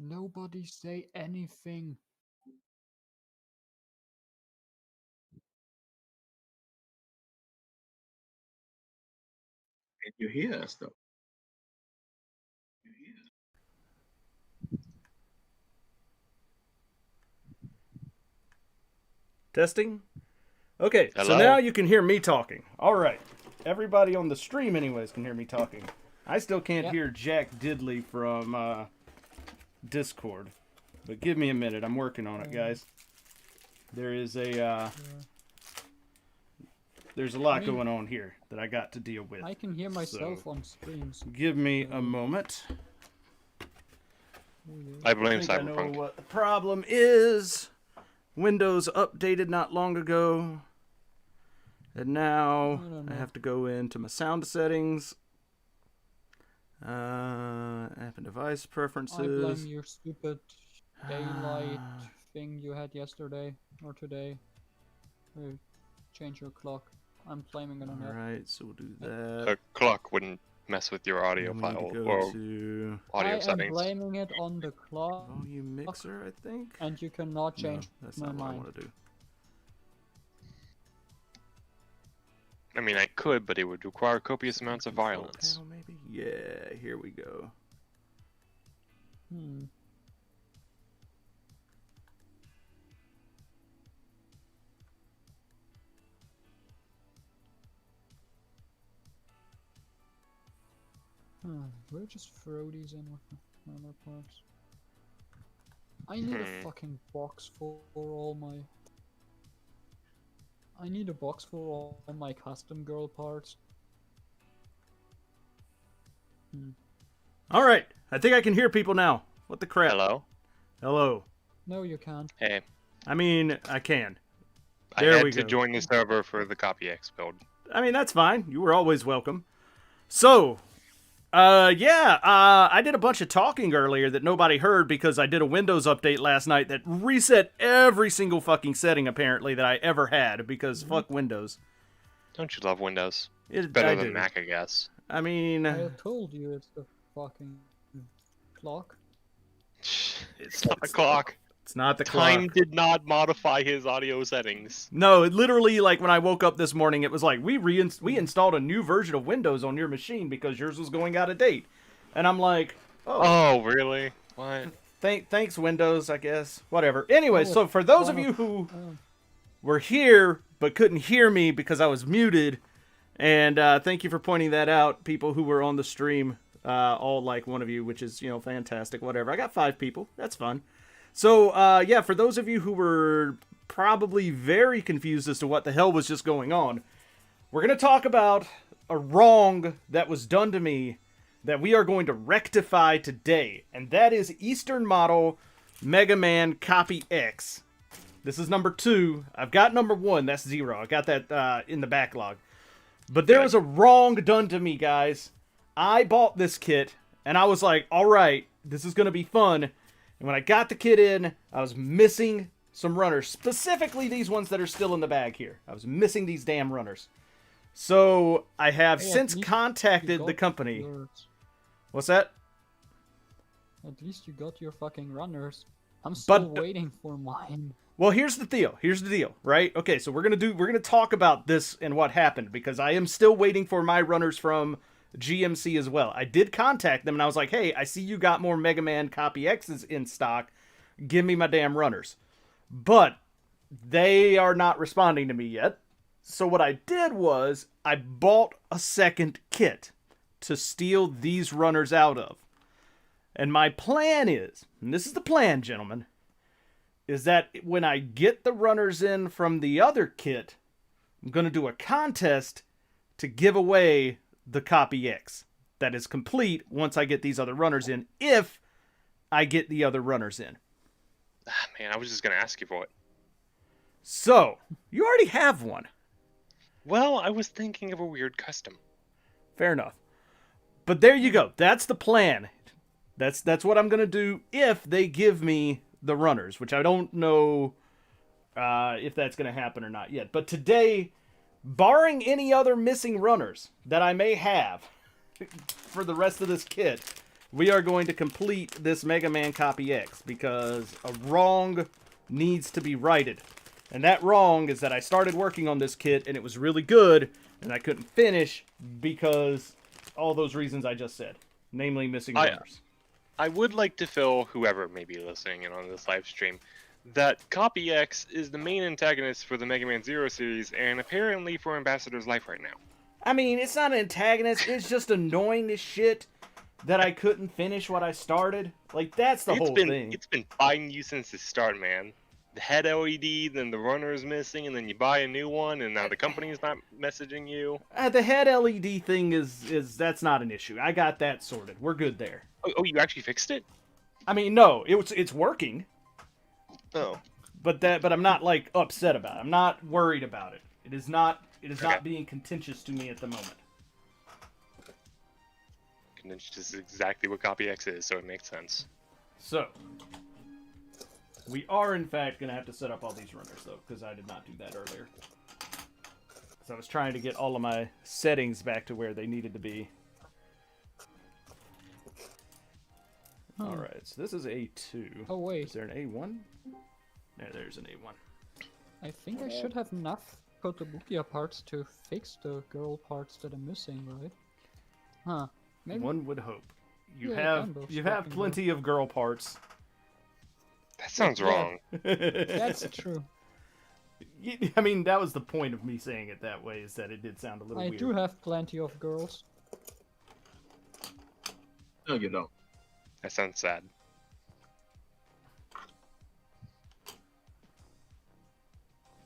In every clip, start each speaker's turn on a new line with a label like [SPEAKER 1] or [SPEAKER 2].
[SPEAKER 1] Nobody say anything.
[SPEAKER 2] Can you hear us though?
[SPEAKER 3] Testing? Okay, so
[SPEAKER 4] Hello?
[SPEAKER 3] now you can hear me talking. All right. Everybody on the stream, anyways, can hear me talking. I still can't
[SPEAKER 1] Yep.
[SPEAKER 3] hear Jack Diddley from Discord. But give me a minute. I'm working on it, guys. There is there's a lot going on here that I got to deal with.
[SPEAKER 1] I can hear myself
[SPEAKER 3] So,
[SPEAKER 1] on streams.
[SPEAKER 3] give me a moment.
[SPEAKER 4] I blame
[SPEAKER 3] I think I know
[SPEAKER 4] Cyberpunk.
[SPEAKER 3] what the problem is. Windows updated not long ago. And now I have to go into my sound settings. App and device preferences.
[SPEAKER 1] I blame your stupid daylight thing you had yesterday or today. Change your clock. I'm blaming it on that.
[SPEAKER 3] Alright, so we'll do that.
[SPEAKER 4] The clock wouldn't mess with your audio
[SPEAKER 3] We need
[SPEAKER 4] file
[SPEAKER 3] to go
[SPEAKER 4] or
[SPEAKER 3] to
[SPEAKER 4] audio
[SPEAKER 1] I am
[SPEAKER 4] settings.
[SPEAKER 1] blaming it on the clock,
[SPEAKER 3] volume mixer, I think.
[SPEAKER 1] and you cannot change
[SPEAKER 3] No, that's
[SPEAKER 1] my
[SPEAKER 3] not what I
[SPEAKER 1] mind.
[SPEAKER 3] want to do.
[SPEAKER 4] I mean, I could, but it would require copious amounts of
[SPEAKER 3] Control
[SPEAKER 4] violence.
[SPEAKER 3] panel, maybe? Yeah, here we go.
[SPEAKER 1] We'll just throw these in with the other parts. I need a fucking box for all my... I need a box for all my custom girl parts.
[SPEAKER 3] Alright, I think I can hear people now. What the crap?
[SPEAKER 4] Hello?
[SPEAKER 3] Hello.
[SPEAKER 1] No, you can't.
[SPEAKER 4] Hey.
[SPEAKER 3] I mean, I can.
[SPEAKER 4] I
[SPEAKER 3] There
[SPEAKER 4] had
[SPEAKER 3] we
[SPEAKER 4] to
[SPEAKER 3] go.
[SPEAKER 4] join the server for the Copy-X build.
[SPEAKER 3] I mean, that's fine. You were always welcome. So, I did a bunch of talking earlier that nobody heard because I did a Windows update last night that reset every single fucking setting, apparently, that I ever had, because fuck Windows.
[SPEAKER 4] Don't you love Windows?
[SPEAKER 3] It's
[SPEAKER 4] Better than Mac, I guess.
[SPEAKER 3] I mean,
[SPEAKER 1] I told you it's the fucking clock.
[SPEAKER 4] It's not the clock.
[SPEAKER 3] It's not the
[SPEAKER 4] Time
[SPEAKER 3] clock.
[SPEAKER 4] did not modify his audio settings.
[SPEAKER 3] No, it literally, like, when I woke up this morning, it was like, we installed a new version of Windows on your machine because yours was going out of date. And I'm like,
[SPEAKER 4] Oh, really? What?
[SPEAKER 3] thanks, Windows, I guess. Whatever. Anyway, so for those of you who
[SPEAKER 1] Oh.
[SPEAKER 3] were here but couldn't hear me because I was muted, and thank you for pointing that out, people who were on the stream, all like one of you, which is, fantastic, whatever. I got 5 people. That's fun. So, for those of you who were probably very confused as to what the hell was just going on, we're going to talk about a wrong that was done to me that we are going to rectify today, and that is Eastern Model MegaMan Copy-X. This is number 2. I've got number 1. That's 0. I got that in the backlog. But there was a wrong done to me, guys. I bought this kit, and I was like, alright, this is going to be fun. And when I got the kit in, I was missing some runners. Specifically these ones that are still in the bag here. I was missing these damn runners. So, I have since contacted the company. What's that?
[SPEAKER 1] At least you got your fucking runners. I'm still waiting for mine.
[SPEAKER 3] Well, here's the deal, right? Okay, so we're gonna talk about this and what happened, because I am still waiting for my runners from GMC as well. I did contact them and I was like, hey, I see you got more MegaMan Copy-X's in stock. Give me my damn runners. But they are not responding to me yet. So what I did was I bought a second kit to steal these runners out of. And my plan is, and this is the plan, gentlemen, is that when I get the runners in from the other kit, I'm going to do a contest to give away the Copy-X that is complete once I get these other runners in, if I get the other runners in.
[SPEAKER 4] Man, I was just going to ask you for it.
[SPEAKER 3] So, you already have one.
[SPEAKER 4] Well, I was thinking of a weird custom.
[SPEAKER 3] Fair enough. But there you go. That's the plan. That's what I'm going to do if they give me the runners, which I don't know if that's going to happen or not yet. But today, barring any other missing runners that I may have for the rest of this kit, we are going to complete this MegaMan Copy-X because a wrong needs to be righted. And that wrong is that I started working on this kit and it was really good and I couldn't finish because all those reasons I just said, namely missing runners.
[SPEAKER 4] I would like to fill whoever may be listening in on this live stream that Copy-X is the main antagonist for the Mega Man Zero series and apparently for Ambassador's life right now.
[SPEAKER 3] I mean, it's not an antagonist, it's just annoying as shit that I couldn't finish what I started. Like, that's the whole thing.
[SPEAKER 4] It's been fighting you since the start, man. The head LED, then the runner is missing, and then you buy a new one, and now the company's not messaging you.
[SPEAKER 3] The head LED thing is that's not an issue. I got that sorted. We're good there.
[SPEAKER 4] Oh, you actually fixed it?
[SPEAKER 3] I mean, no, it's working.
[SPEAKER 4] Oh.
[SPEAKER 3] But I'm not like upset about it. I'm not worried about it. It is not not being contentious to me at the moment.
[SPEAKER 4] Contentious is exactly what Copy-X is, so it makes sense.
[SPEAKER 3] So, we are in fact going to have to set up all these runners though, because I did not do that earlier. Because I was trying to get all of my settings back to where they needed to be. Alright, so this is A2.
[SPEAKER 1] Oh, wait.
[SPEAKER 3] Is there an A1? Yeah, there's an A1.
[SPEAKER 1] I think I should have enough Kotobukiya parts to fix the girl parts that are missing, right? Huh. Maybe.
[SPEAKER 3] One would hope. You
[SPEAKER 1] Yeah,
[SPEAKER 3] have plenty of girl parts.
[SPEAKER 4] That sounds wrong.
[SPEAKER 1] That's true.
[SPEAKER 3] I mean, that was the point of me saying it that way, is that it did sound a little weird.
[SPEAKER 1] I do have plenty of girls.
[SPEAKER 2] No, you don't.
[SPEAKER 4] That sounds sad.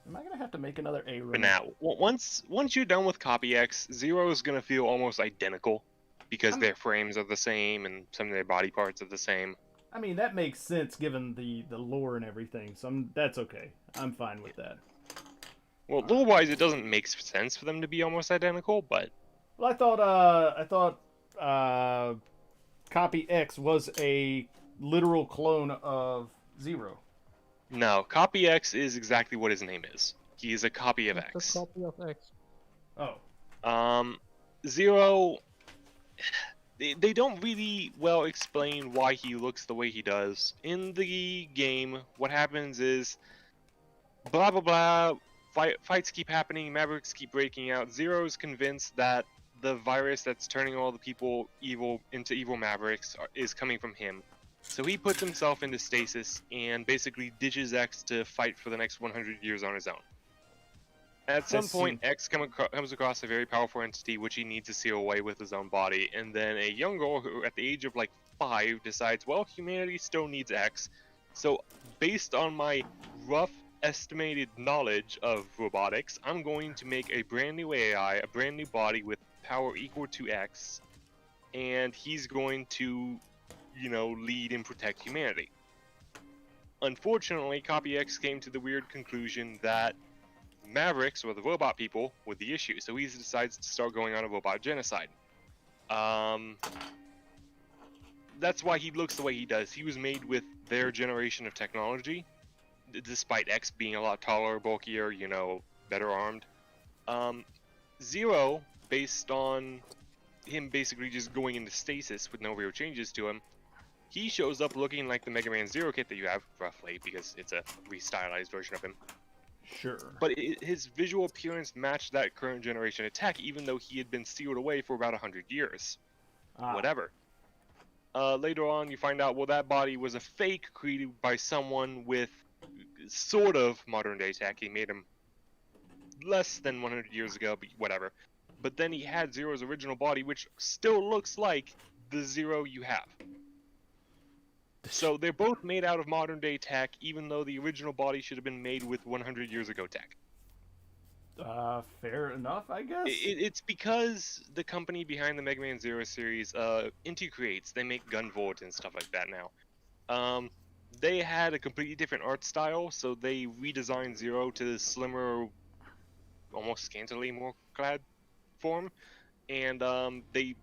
[SPEAKER 3] Am I gonna have to make another A run?
[SPEAKER 4] But now, once you're done with Copy-X, Zero is gonna feel almost identical because their frames are the same and some of their body parts are the same.
[SPEAKER 3] I mean, that makes sense given the lore and everything, so that's okay. I'm fine with that.
[SPEAKER 4] Well, lore-wise, it doesn't make sense for them to be almost identical, but...
[SPEAKER 3] Well, I thought Copy-X was a literal clone of Zero.
[SPEAKER 4] No, Copy-X is exactly what his name is. He is a copy of X.
[SPEAKER 1] A copy of X.
[SPEAKER 3] Oh.
[SPEAKER 4] Zero... They don't really well explain why he looks the way he does. In the game, what happens is... Blah blah blah, fights keep happening, Mavericks keep breaking out. Zero's convinced that the virus that's turning all the people into evil Mavericks is coming from him. So he puts himself into stasis and basically ditches X to fight for the next 100 years on his own. At some point, X comes across a very powerful entity which he needs to seal away with his own body, and then a young girl who, at the age of like 5, decides, well, humanity still needs X. So, based on my rough estimated knowledge of robotics, I'm going to make a brand new AI, a brand new body with power equal to X, and he's going to, you know, lead and protect humanity. Unfortunately, Copy-X came to the weird conclusion that Mavericks, or the robot people, were the issue, so he decides to start going on a robot genocide. That's why he looks the way he does. He was made with their generation of technology, despite X being a lot taller, bulkier, you know, better armed. Zero, based on him basically just going into stasis with no real changes to him, he shows up looking like the Mega Man Zero kit that you have, roughly, because it's a restylized version of him.
[SPEAKER 3] Sure.
[SPEAKER 4] But his visual appearance matched that current generation attack, even though he had been sealed away for about 100 years. Whatever. Later on, you find out, well, that body was a fake created by someone with sort of modern-day tech. He made him less than 100 years ago, but whatever. But then he had Zero's original body, which still looks like the Zero you have. So they're both made out of modern-day tech, even though the original body should have been made with 100 years ago tech.
[SPEAKER 3] Fair enough, I guess.
[SPEAKER 4] It's because the company behind the Mega Man Zero series, Inti Creates, they make Gunvolt and stuff like that now. They had a completely different art style, so they redesigned Zero to the slimmer, almost scantily more clad form, and they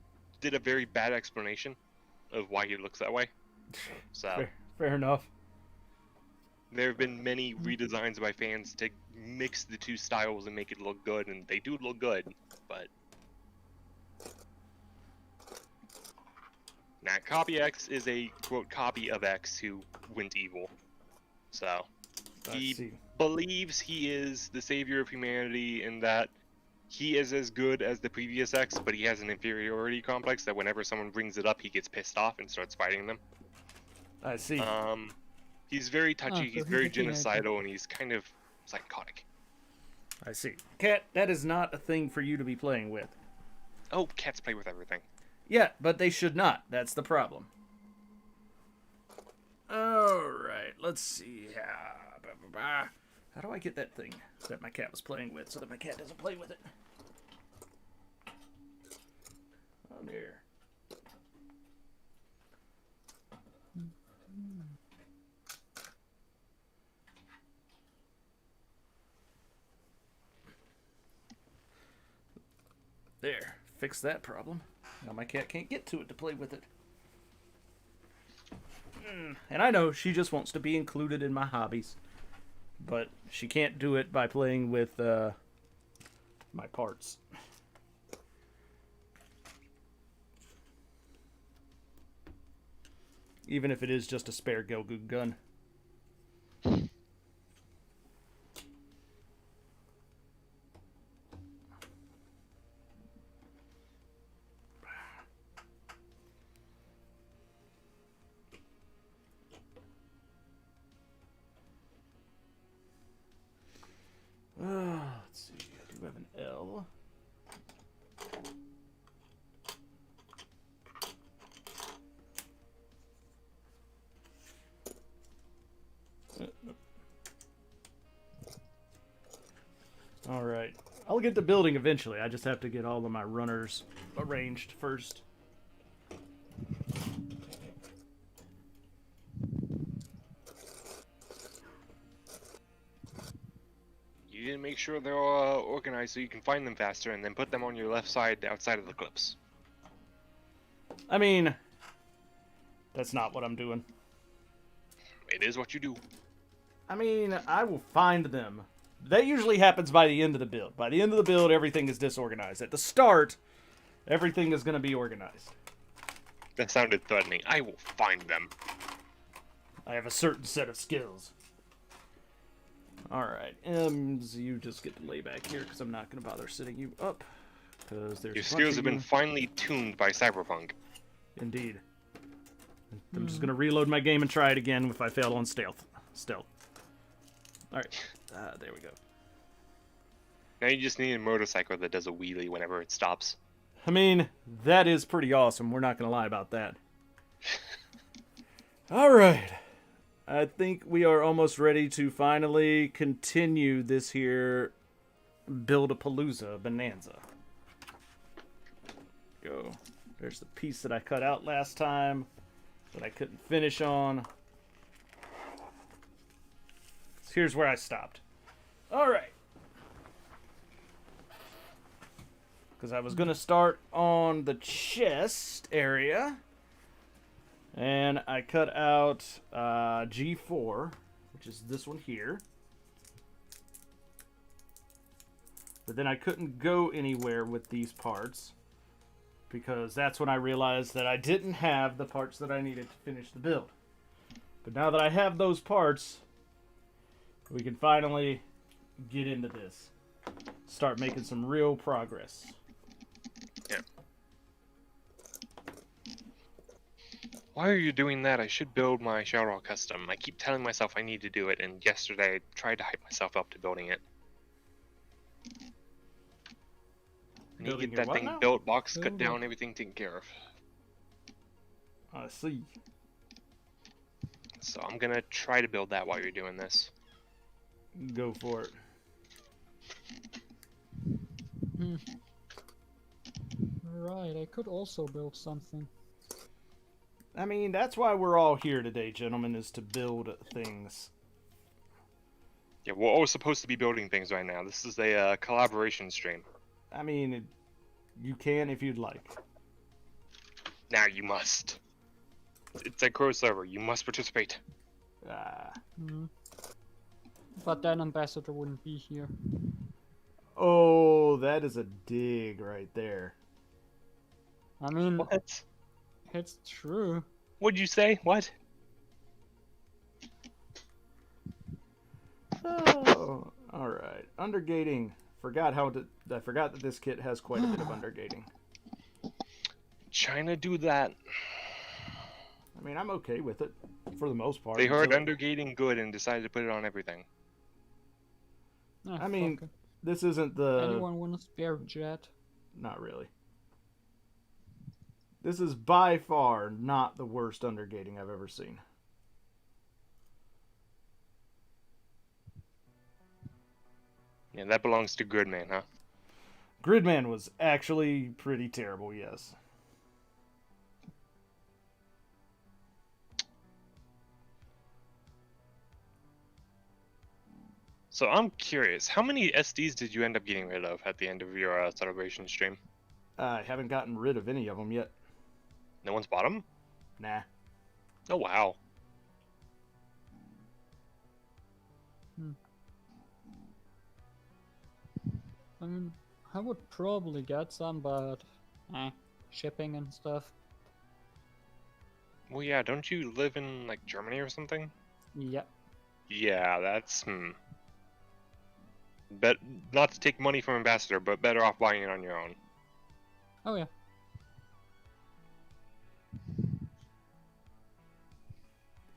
[SPEAKER 4] did a very bad explanation of why he looks that way. So
[SPEAKER 3] fair enough.
[SPEAKER 4] There have been many redesigns by fans to mix the two styles and make it look good, and they do look good, but Now, Copy-X is a, quote, copy of X who went evil. So,
[SPEAKER 3] I
[SPEAKER 4] he
[SPEAKER 3] see.
[SPEAKER 4] believes he is the savior of humanity in that he is as good as the previous X, but he has an inferiority complex that whenever someone brings it up, he gets pissed off and starts fighting them.
[SPEAKER 3] I see.
[SPEAKER 4] He's very touchy,
[SPEAKER 1] so
[SPEAKER 4] he's
[SPEAKER 1] he's
[SPEAKER 4] very
[SPEAKER 1] a teenager.
[SPEAKER 4] genocidal, and he's kind of psychotic.
[SPEAKER 3] I see. Cat, that is not a thing for you to be playing with.
[SPEAKER 4] Oh, cats play with everything.
[SPEAKER 3] Yeah, but they should not. That's the problem. Alright, let's see. How do I get that thing that my cat was playing with so that my cat doesn't play with it? On there. There. Fix that problem. Now my cat can't get to it to play with it. And I know she just wants to be included in my hobbies. But she can't do it by playing with my parts. Even if it is just a spare Gelgoog gun. Let's see, I do have an L. Alright. I'll get the building eventually. I just have to get all of my runners arranged first.
[SPEAKER 4] You didn't make sure they're all organized so you can find them faster, and then put them on your left side outside of the clips.
[SPEAKER 3] I mean, that's not what I'm doing.
[SPEAKER 4] It is what you do.
[SPEAKER 3] I mean, I will find them. That usually happens by the end of the build. By the end of the build, everything is disorganized. At the start, everything is going to be organized.
[SPEAKER 4] That sounded threatening. I will find them.
[SPEAKER 3] I have a certain set of skills. Alright, M's, you just get to lay back here because I'm not going to bother sitting you up. Because there's
[SPEAKER 4] Your skills have been finely tuned by Cyberpunk.
[SPEAKER 3] Indeed. I'm just going to reload my game and try it again if I fail on stealth. Alright, there we go.
[SPEAKER 4] Now you just need a motorcycle that does a wheelie whenever it stops.
[SPEAKER 3] I mean, that is pretty awesome. We're not going to lie about that. Alright. I think we are almost ready to finally continue this here Build-A-Palooza Bonanza. Go. There's the piece that I cut out last time that I couldn't finish on. So here's where I stopped. Alright. Because I was going to start on the chest area. And I cut out G4, which is this one here. But then I couldn't go anywhere with these parts, because that's when I realized that I didn't have the parts that I needed to finish the build. But now that I have those parts, we can finally get into this. Start making some real progress.
[SPEAKER 4] Yeah. Why are you doing that? I should build my Shell custom. I keep telling myself I need to do it, and yesterday I tried to hype myself up to building it. I need to get that thing built, box cut down, everything taken care of.
[SPEAKER 3] I see.
[SPEAKER 4] So I'm gonna try to build that while you're doing this.
[SPEAKER 3] Go for it.
[SPEAKER 1] Right, I could also build something.
[SPEAKER 3] I mean, that's why we're all here today, gentlemen, is to build things.
[SPEAKER 4] Yeah, we're all supposed to be building things right now. This is a collaboration stream.
[SPEAKER 3] I mean, you can if you'd like.
[SPEAKER 4] Now you must. It's a Crow server. You must participate.
[SPEAKER 1] But then Ambassador wouldn't be here.
[SPEAKER 3] Oh, that is a dig right there.
[SPEAKER 1] I mean,
[SPEAKER 4] What?
[SPEAKER 1] It's true.
[SPEAKER 4] What'd you say? What?
[SPEAKER 3] Oh, all right. Undergating. I forgot that this kit has quite a bit of undergating.
[SPEAKER 4] China do that.
[SPEAKER 3] I mean, I'm okay with it for the most part.
[SPEAKER 4] They heard
[SPEAKER 3] until-
[SPEAKER 4] undergating good and decided to put it on everything.
[SPEAKER 1] Ah,
[SPEAKER 3] I mean,
[SPEAKER 1] fuck it.
[SPEAKER 3] this isn't the.
[SPEAKER 1] Anyone want a spare jet?
[SPEAKER 3] Not really. This is by far not the worst undergating I've ever seen.
[SPEAKER 4] Yeah, that belongs to Goodman, huh?
[SPEAKER 3] Gridman was actually pretty terrible, yes.
[SPEAKER 4] So I'm curious, how many SDs did you end up getting rid of at the end of your celebration stream?
[SPEAKER 3] I haven't gotten rid of any of them yet.
[SPEAKER 4] No one's bought them?
[SPEAKER 3] Nah.
[SPEAKER 4] Oh wow.
[SPEAKER 1] I mean, I would probably get some, but shipping and stuff.
[SPEAKER 4] Well, yeah, don't you live in like Germany or something?
[SPEAKER 1] Yeah.
[SPEAKER 4] Yeah, that's Bet not to take money from Ambassador, but better off buying it on your own.
[SPEAKER 1] Oh yeah.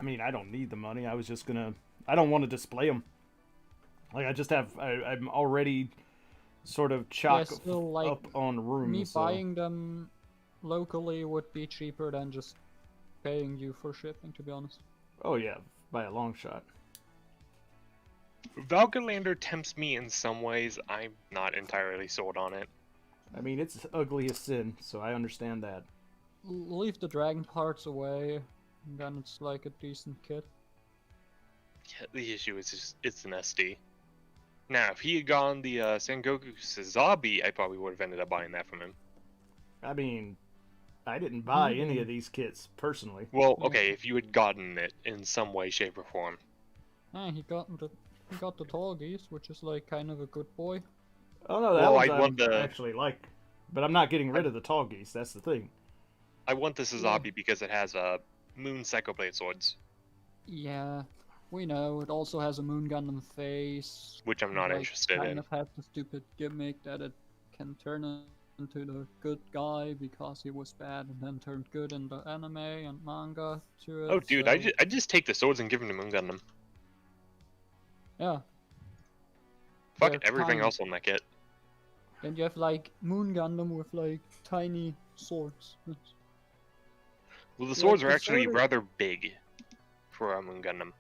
[SPEAKER 3] I mean, I don't need the money. I was just gonna. I don't want to display them. Like, I just have. I'm already sort of chock
[SPEAKER 1] Yeah, still, like,
[SPEAKER 3] up on room.
[SPEAKER 1] Me
[SPEAKER 3] so.
[SPEAKER 1] buying them locally would be cheaper than just paying you for shipping, to be honest.
[SPEAKER 3] Oh yeah, by a long shot.
[SPEAKER 4] Valkylander tempts me in some ways. I'm not entirely sold on it.
[SPEAKER 3] I mean, it's ugly as sin, so I understand that.
[SPEAKER 1] Leave the dragon parts away, and then it's like a decent kit.
[SPEAKER 4] Yeah, the issue is just it's an SD. Now, if he had gone the Sengoku Sazabi, I probably would have ended up buying that from him.
[SPEAKER 3] I mean, I didn't buy any of these kits personally.
[SPEAKER 4] Well, okay, if you had gotten it in some way, shape, or form.
[SPEAKER 1] He got the tall geese, which is like kind of a good boy.
[SPEAKER 3] Oh no, that
[SPEAKER 4] Well,
[SPEAKER 3] one's
[SPEAKER 4] I want the-
[SPEAKER 3] actually like, but I'm not getting rid of the tall geese. That's the thing.
[SPEAKER 4] I want the Sazabi because it has moon Psychoblade swords,
[SPEAKER 1] Yeah, we know. It also has a moon Gundam face.
[SPEAKER 4] which I'm not
[SPEAKER 1] like,
[SPEAKER 4] interested
[SPEAKER 1] kind
[SPEAKER 4] in.
[SPEAKER 1] of has the stupid gimmick that it can turn into the good guy because he was bad and then turned good in the anime and manga to it.
[SPEAKER 4] Oh, dude,
[SPEAKER 1] so,
[SPEAKER 4] I just take the swords and give them to Moon Gundam.
[SPEAKER 1] Yeah.
[SPEAKER 4] Fuck
[SPEAKER 1] They're
[SPEAKER 4] everything
[SPEAKER 1] tiny.
[SPEAKER 4] else on that kit.
[SPEAKER 1] Then you have like Moon Gundam with like tiny swords.
[SPEAKER 4] Well, the
[SPEAKER 1] Yeah,
[SPEAKER 4] swords are
[SPEAKER 1] the
[SPEAKER 4] actually
[SPEAKER 1] sword-
[SPEAKER 4] rather big for a Moon Gundam.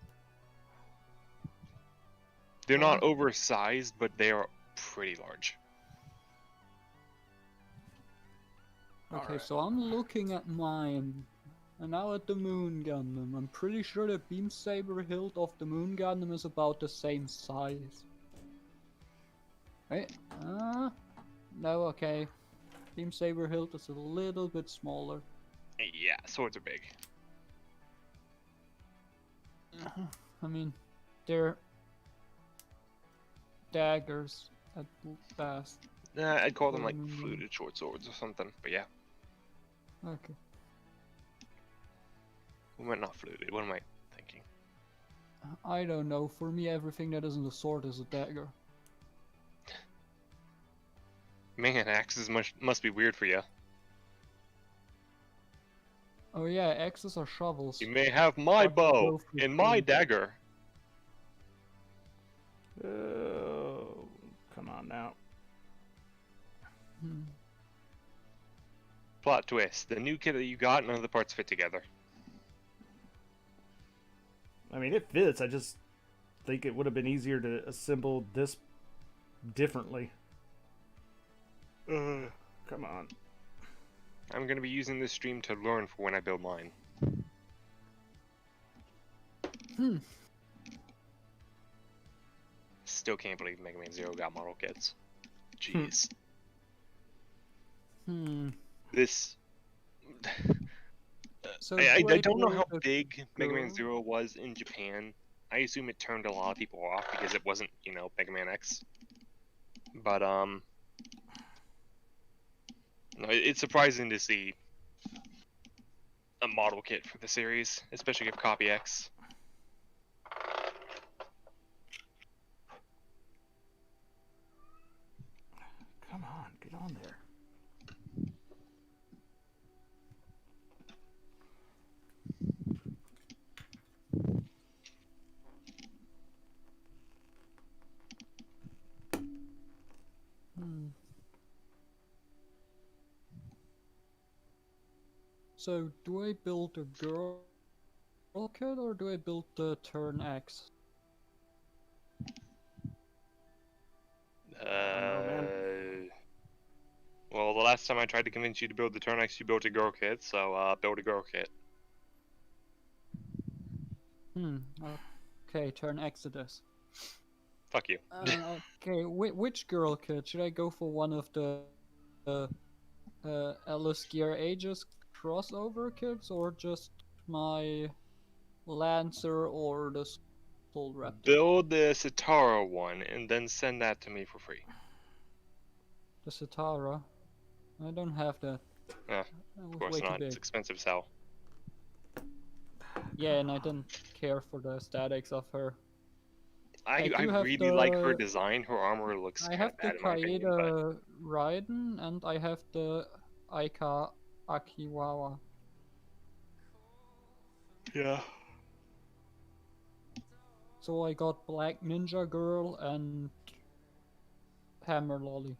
[SPEAKER 4] They're not
[SPEAKER 1] Well-
[SPEAKER 4] oversized, but they are pretty large.
[SPEAKER 1] Okay,
[SPEAKER 3] Alright.
[SPEAKER 1] so I'm looking at mine. And now at the Moon Gundam. I'm pretty sure the beam saber hilt of the Moon Gundam is about the same size. Right? No, okay. Beam saber hilt is a little bit smaller.
[SPEAKER 4] Yeah, swords are big.
[SPEAKER 1] I mean, they're daggers at best.
[SPEAKER 4] I'd call them
[SPEAKER 1] Oh,
[SPEAKER 4] like
[SPEAKER 1] no, no.
[SPEAKER 4] fluted short swords or something, but yeah.
[SPEAKER 1] Okay.
[SPEAKER 4] Well, not fluted, what am I thinking?
[SPEAKER 1] I don't know. For me, everything that isn't a sword is a dagger.
[SPEAKER 4] Man, axes must be weird for you.
[SPEAKER 1] Oh yeah, axes are shovels.
[SPEAKER 4] You may have my
[SPEAKER 1] But they're
[SPEAKER 4] bow
[SPEAKER 1] both with
[SPEAKER 4] and my
[SPEAKER 1] blades.
[SPEAKER 4] dagger.
[SPEAKER 3] Oh, come on now.
[SPEAKER 1] Hmm.
[SPEAKER 4] Plot twist: the new kit that you got, none of the parts fit together.
[SPEAKER 3] I mean, it fits. I just think it would have been easier to assemble this differently. Come on.
[SPEAKER 4] I'm gonna be using this stream to learn for when I build mine. Still can't believe Mega Man Zero got model kits. Jeez. This.
[SPEAKER 1] So
[SPEAKER 4] I
[SPEAKER 1] Great
[SPEAKER 4] don't know how
[SPEAKER 1] Wall of
[SPEAKER 4] big Mega Man
[SPEAKER 1] Girl-
[SPEAKER 4] Zero was in Japan. I assume it turned a lot of people off because it wasn't, Mega Man X. But no, it's surprising to see a model kit for the series, especially if Copy-X.
[SPEAKER 3] Come on, get on there.
[SPEAKER 1] So, do I build a girl kit or do I build the Turn X?
[SPEAKER 4] Well, the last time I tried to convince you to build the Turn X, you built a girl kit, so build a girl kit.
[SPEAKER 1] Okay, Turn X it is.
[SPEAKER 4] Fuck you.
[SPEAKER 1] Okay, which girl kit? Should I go for one of the Alice Gear Ages crossover kits, or just my Lancer or the Soul Raptor?
[SPEAKER 4] Build the Sitara one, and then send that to me for free.
[SPEAKER 1] The Sitara? I don't have that.
[SPEAKER 4] Of course not. It's expensive as hell.
[SPEAKER 1] Yeah, and I didn't care for the aesthetics of her.
[SPEAKER 4] I really like her design. Her armor looks kind of bad in my opinion.
[SPEAKER 1] I have the Kaeda Raiden, and I have the Aika Akiwawa.
[SPEAKER 4] Yeah.
[SPEAKER 1] So I got Black Ninja Girl and Hammer Lolly.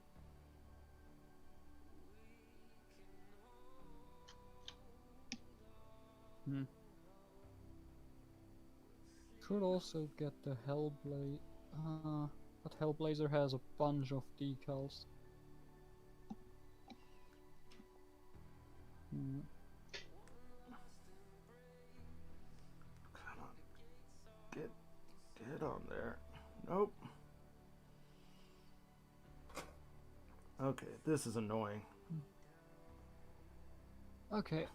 [SPEAKER 1] Could also get the Hellblade. But Hellblazer has a bunch of decals.
[SPEAKER 3] Come on. Get on there. Nope. Okay, this is annoying.
[SPEAKER 1] Okay.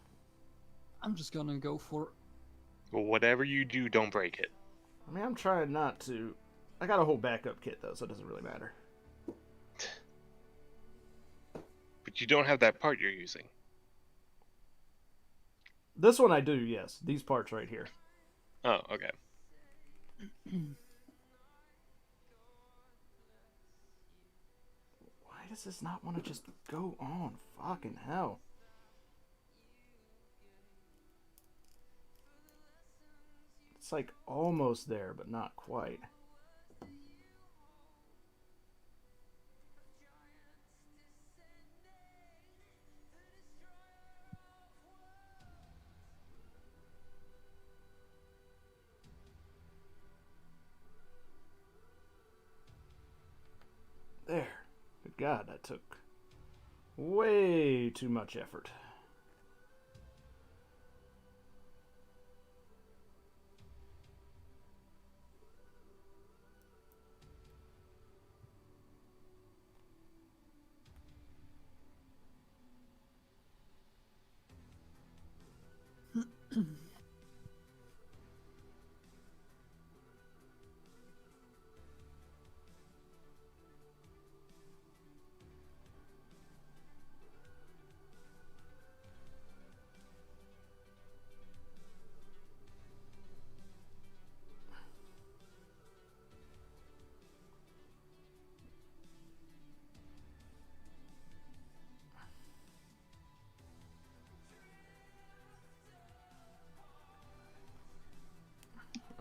[SPEAKER 1] I'm just gonna go for...
[SPEAKER 4] Well, whatever you do, don't break it.
[SPEAKER 3] I mean, I'm trying not to. I got a whole backup kit, though, so it doesn't really matter.
[SPEAKER 4] But you don't have that part you're using.
[SPEAKER 3] This one I do, yes. These parts right here.
[SPEAKER 4] Oh, okay.
[SPEAKER 3] Why does this not want to just go on? Fucking hell. It's like almost there, but not quite. There. Good God, that took way too much effort.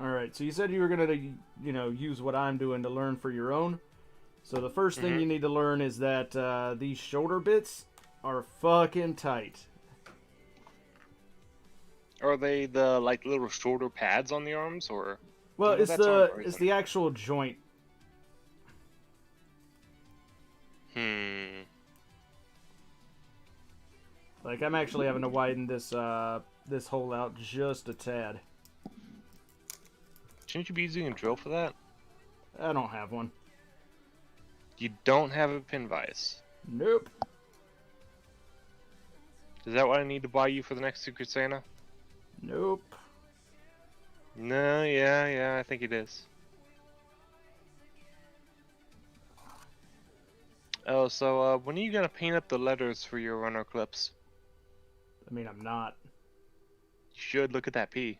[SPEAKER 3] Alright, so you said you were going to, use what I'm doing to learn for your own. So the first thing you need to learn is that these shoulder bits are fucking tight.
[SPEAKER 4] Are they the little shoulder pads on the arms, or?
[SPEAKER 3] Well, it's the actual joint. Like, I'm actually having to widen this this hole out just a tad.
[SPEAKER 4] Shouldn't you be using a drill for that?
[SPEAKER 3] I don't have one.
[SPEAKER 4] You don't have a pin vise?
[SPEAKER 3] Nope.
[SPEAKER 4] Is that what I need to buy you for the next Secret Santa?
[SPEAKER 3] Nope.
[SPEAKER 4] No, yeah, I think it is. Oh, so when are you gonna paint up the letters for your runner clips?
[SPEAKER 3] I mean, I'm not.
[SPEAKER 4] should look at that P.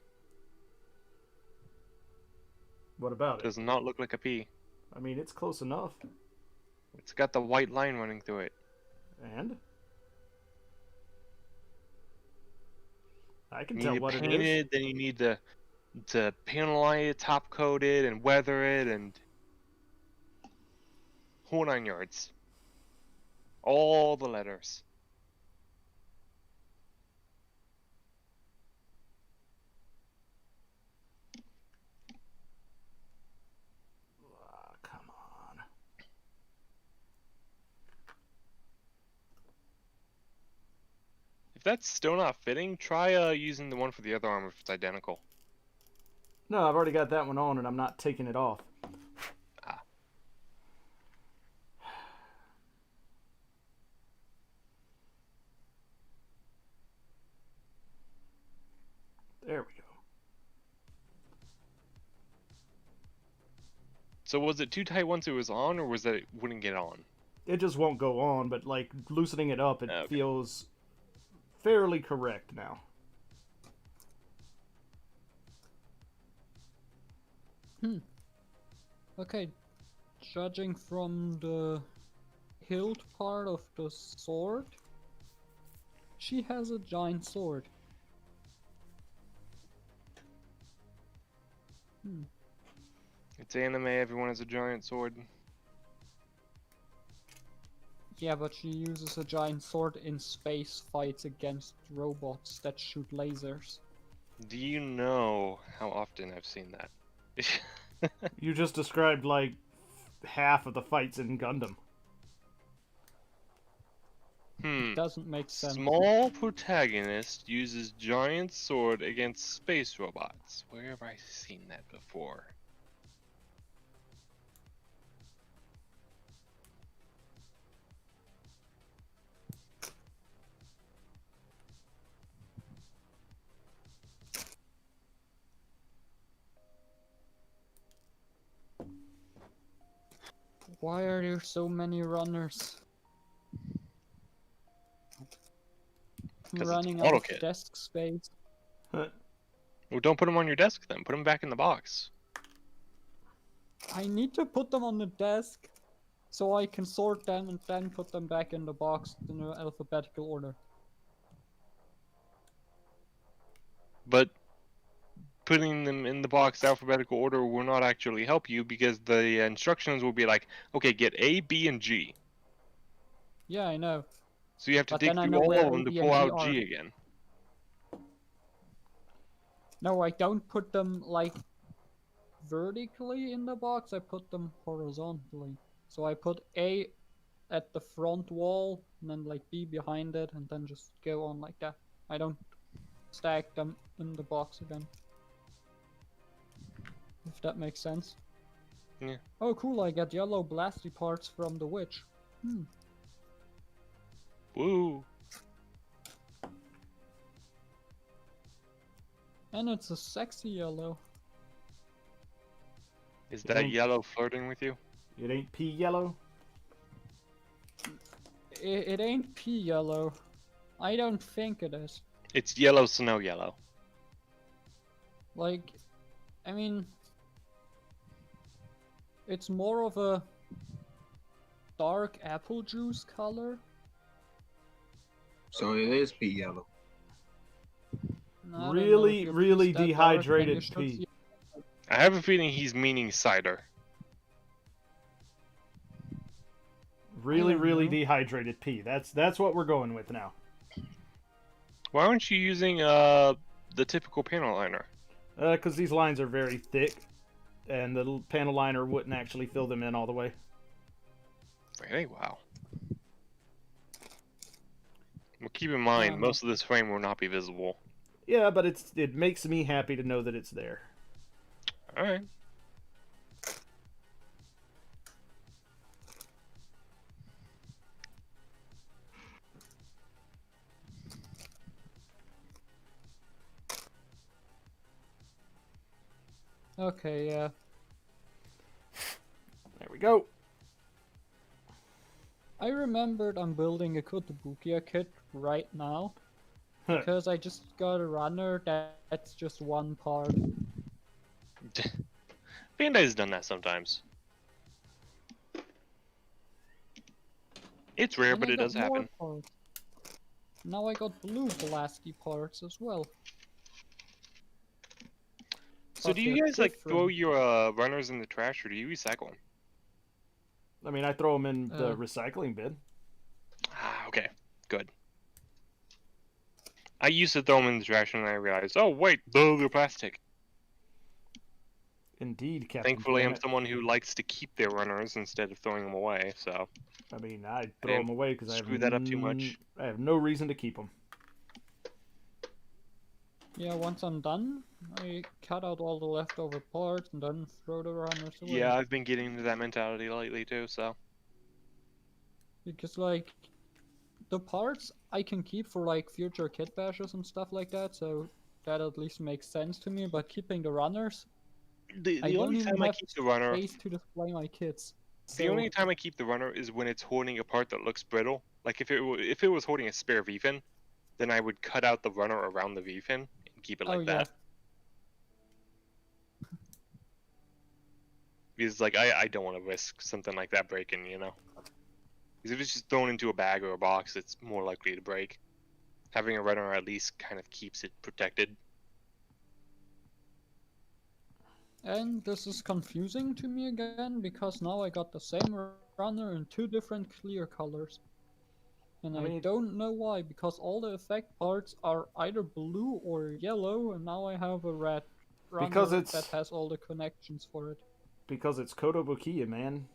[SPEAKER 3] What about it?
[SPEAKER 4] Does not look like a P.
[SPEAKER 3] I mean, it's close enough.
[SPEAKER 4] It's got the white line running through it.
[SPEAKER 3] And? I can
[SPEAKER 4] You
[SPEAKER 3] tell
[SPEAKER 4] need
[SPEAKER 3] what
[SPEAKER 4] it
[SPEAKER 3] it is.
[SPEAKER 4] painted, then you need to panelize it, top coat it, and weather it, and whole 9 yards. All the letters.
[SPEAKER 3] Come on.
[SPEAKER 4] If that's still not fitting, try using the one for the other arm if it's identical.
[SPEAKER 3] No, I've already got that one on, and I'm not taking it off.
[SPEAKER 4] Ah.
[SPEAKER 3] There we go.
[SPEAKER 4] So was it too tight once it was on, or was that it wouldn't get on?
[SPEAKER 3] It just won't go on, but like loosening it up, it
[SPEAKER 4] Okay.
[SPEAKER 3] feels fairly correct now.
[SPEAKER 1] Okay, judging from the hilt part of the sword, she has a giant sword.
[SPEAKER 4] It's anime, everyone has a giant sword.
[SPEAKER 1] Yeah, but she uses a giant sword in space fights against robots that shoot lasers.
[SPEAKER 4] Do you know how often I've seen that?
[SPEAKER 3] You just described like half of the fights in Gundam.
[SPEAKER 1] Doesn't make sense.
[SPEAKER 4] Small protagonist uses giant sword against space robots. Where have I seen that before?
[SPEAKER 1] Why are there so many runners?
[SPEAKER 4] 'Cause it's
[SPEAKER 1] Running out of
[SPEAKER 4] AutoCAD.
[SPEAKER 1] desk space.
[SPEAKER 4] Well, don't put them on your desk then. Put them back in the box.
[SPEAKER 1] I need to put them on the desk so I can sort them and then put them back in the box in alphabetical order.
[SPEAKER 4] But putting them in the box alphabetical order will not actually help you because the instructions will be like, okay, get A, B, and G.
[SPEAKER 1] Yeah, I know.
[SPEAKER 4] So you have to
[SPEAKER 1] But
[SPEAKER 4] dig
[SPEAKER 1] then I
[SPEAKER 4] through
[SPEAKER 1] know
[SPEAKER 4] all
[SPEAKER 1] where
[SPEAKER 4] of them
[SPEAKER 1] A,
[SPEAKER 4] to
[SPEAKER 1] B,
[SPEAKER 4] pull
[SPEAKER 1] and G
[SPEAKER 4] out
[SPEAKER 1] are.
[SPEAKER 4] G again.
[SPEAKER 1] No, I don't put them like vertically in the box, I put them horizontally. So I put A at the front wall and then like B behind it and then just go on like that. I don't stack them in the box again. If that makes sense.
[SPEAKER 4] Yeah.
[SPEAKER 1] Oh cool, I got yellow blasty parts from the witch.
[SPEAKER 4] Woo!
[SPEAKER 1] And it's a sexy yellow.
[SPEAKER 4] Is that
[SPEAKER 3] Mhm.
[SPEAKER 4] yellow flirting with you?
[SPEAKER 3] It ain't pea yellow.
[SPEAKER 1] It ain't pea yellow. I don't think it is.
[SPEAKER 4] It's yellow snow yellow.
[SPEAKER 1] Like, I mean, it's more of a dark apple juice color.
[SPEAKER 2] So it is pea yellow.
[SPEAKER 1] And I don't know
[SPEAKER 3] Really,
[SPEAKER 1] if your
[SPEAKER 3] really
[SPEAKER 1] pea's that dark, then you
[SPEAKER 3] dehydrated
[SPEAKER 1] should
[SPEAKER 3] pea.
[SPEAKER 1] see-
[SPEAKER 4] I have a feeling he's meaning cider.
[SPEAKER 3] Really,
[SPEAKER 1] don't
[SPEAKER 3] really
[SPEAKER 1] know.
[SPEAKER 3] dehydrated pea. That's what we're going with now.
[SPEAKER 4] Why aren't you using the typical panel liner?
[SPEAKER 3] Because these lines are very thick, and the panel liner wouldn't actually fill them in all the way.
[SPEAKER 4] Really? Wow. Well, keep in mind, most of this frame will not be visible.
[SPEAKER 3] Yeah, but it makes me happy to know that it's there.
[SPEAKER 4] Alright.
[SPEAKER 1] Okay, yeah.
[SPEAKER 3] There we go.
[SPEAKER 1] I remembered I'm building a Kotobukiya kit right now. Because I just got a runner that's just one part.
[SPEAKER 4] Bandai's done that sometimes. It's rare,
[SPEAKER 1] And
[SPEAKER 4] but
[SPEAKER 1] I
[SPEAKER 4] it
[SPEAKER 1] got
[SPEAKER 4] does
[SPEAKER 1] more
[SPEAKER 4] happen.
[SPEAKER 1] parts. Now I got blue Pulaski parts as well.
[SPEAKER 4] So
[SPEAKER 1] But
[SPEAKER 4] do you
[SPEAKER 1] they're
[SPEAKER 4] guys like throw
[SPEAKER 1] different.
[SPEAKER 4] your runners in the trash, or do you recycle them?
[SPEAKER 3] I mean, I throw them in the recycling bin.
[SPEAKER 4] Ah, okay, good. I used to throw them in the trash, and I realized, oh wait, they're plastic.
[SPEAKER 3] Indeed, Captain
[SPEAKER 4] Thankfully,
[SPEAKER 3] Planet.
[SPEAKER 4] I'm someone who likes to keep their runners instead of throwing them away. So
[SPEAKER 3] I mean, I throw them away because
[SPEAKER 4] screw that up too much.
[SPEAKER 3] I have no reason to keep them.
[SPEAKER 1] Yeah, once I'm done, I cut out all the leftover parts and then throw the runners away.
[SPEAKER 4] Yeah, I've been getting into that mentality lately too. So
[SPEAKER 1] because like the parts I can keep for like future kit bashes and stuff like that, so that at least makes sense to me. But keeping the runners,
[SPEAKER 4] the
[SPEAKER 1] I don't
[SPEAKER 4] only
[SPEAKER 1] even
[SPEAKER 4] time I
[SPEAKER 1] have
[SPEAKER 4] keep the runner,
[SPEAKER 1] space to display my kits.
[SPEAKER 4] the
[SPEAKER 1] So
[SPEAKER 4] only time I keep the runner is when it's holding a part that looks brittle. Like if it was holding a spare V-fin, then I would cut out the runner around the V-fin and keep it like
[SPEAKER 1] yeah.
[SPEAKER 4] that. Because like I don't want to risk something like that breaking, you know. Because if it's just thrown into a bag or a box, it's more likely to break. Having a runner at least kind of keeps it protected.
[SPEAKER 1] And this is confusing to me again because now I got the same runner in two different clear colors. And I don't know why, because all the effect parts are either blue or yellow, and now I have a red runner that has all the connections for it.
[SPEAKER 3] Because it's Kotobukiya, man.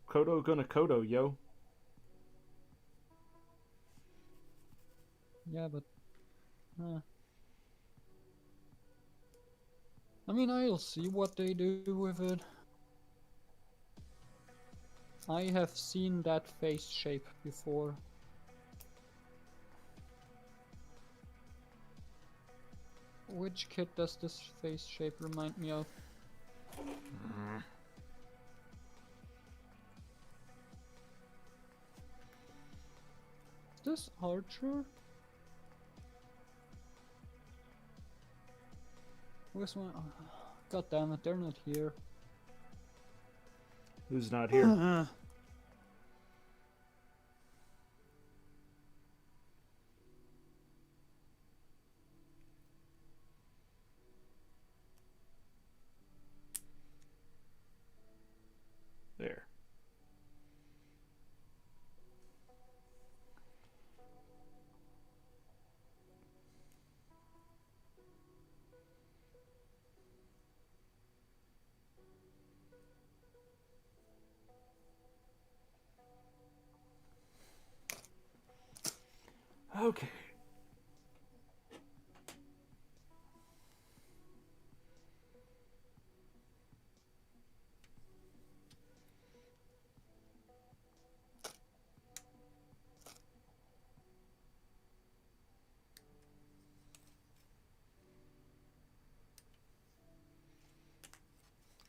[SPEAKER 3] Kodo gonna Kodo, yo.
[SPEAKER 1] Yeah, but... I mean, I'll see what they do with it. I have seen that face shape before. Which kit does this face shape remind me of? Is this Archer? Where's my... God damn it, they're not here.
[SPEAKER 3] Who's not here? There. Okay.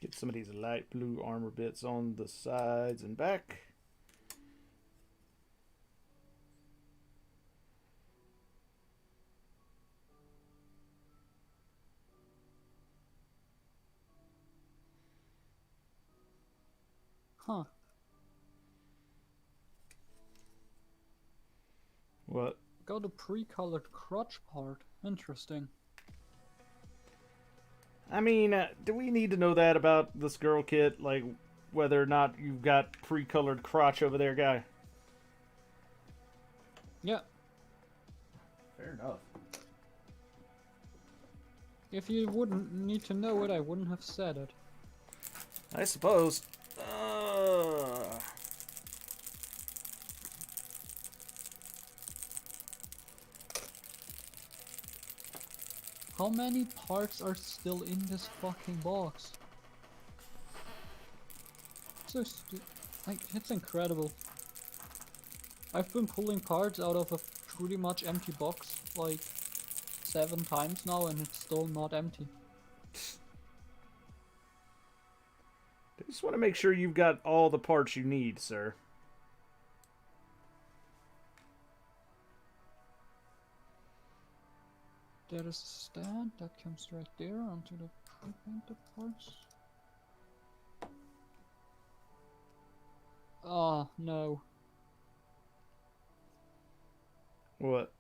[SPEAKER 3] Get some of these light blue armor bits on the sides and back.
[SPEAKER 1] Huh.
[SPEAKER 3] What?
[SPEAKER 1] Got a pre-colored crotch part. Interesting.
[SPEAKER 3] I mean, do we need to know that about this girl kit? Like, whether or not you've got pre-colored crotch over there, guy?
[SPEAKER 1] Yeah.
[SPEAKER 3] Fair enough.
[SPEAKER 1] If you wouldn't need to know it, I wouldn't have said it.
[SPEAKER 3] I suppose.
[SPEAKER 1] How many parts are still in this fucking box? So like, it's incredible. I've been pulling parts out of a pretty much empty box like 7 times now and it's still not empty.
[SPEAKER 3] I just want to make sure you've got all the parts you need, sir.
[SPEAKER 1] there is a stand that comes right there onto the pre-painted parts. Ah, no.
[SPEAKER 3] What?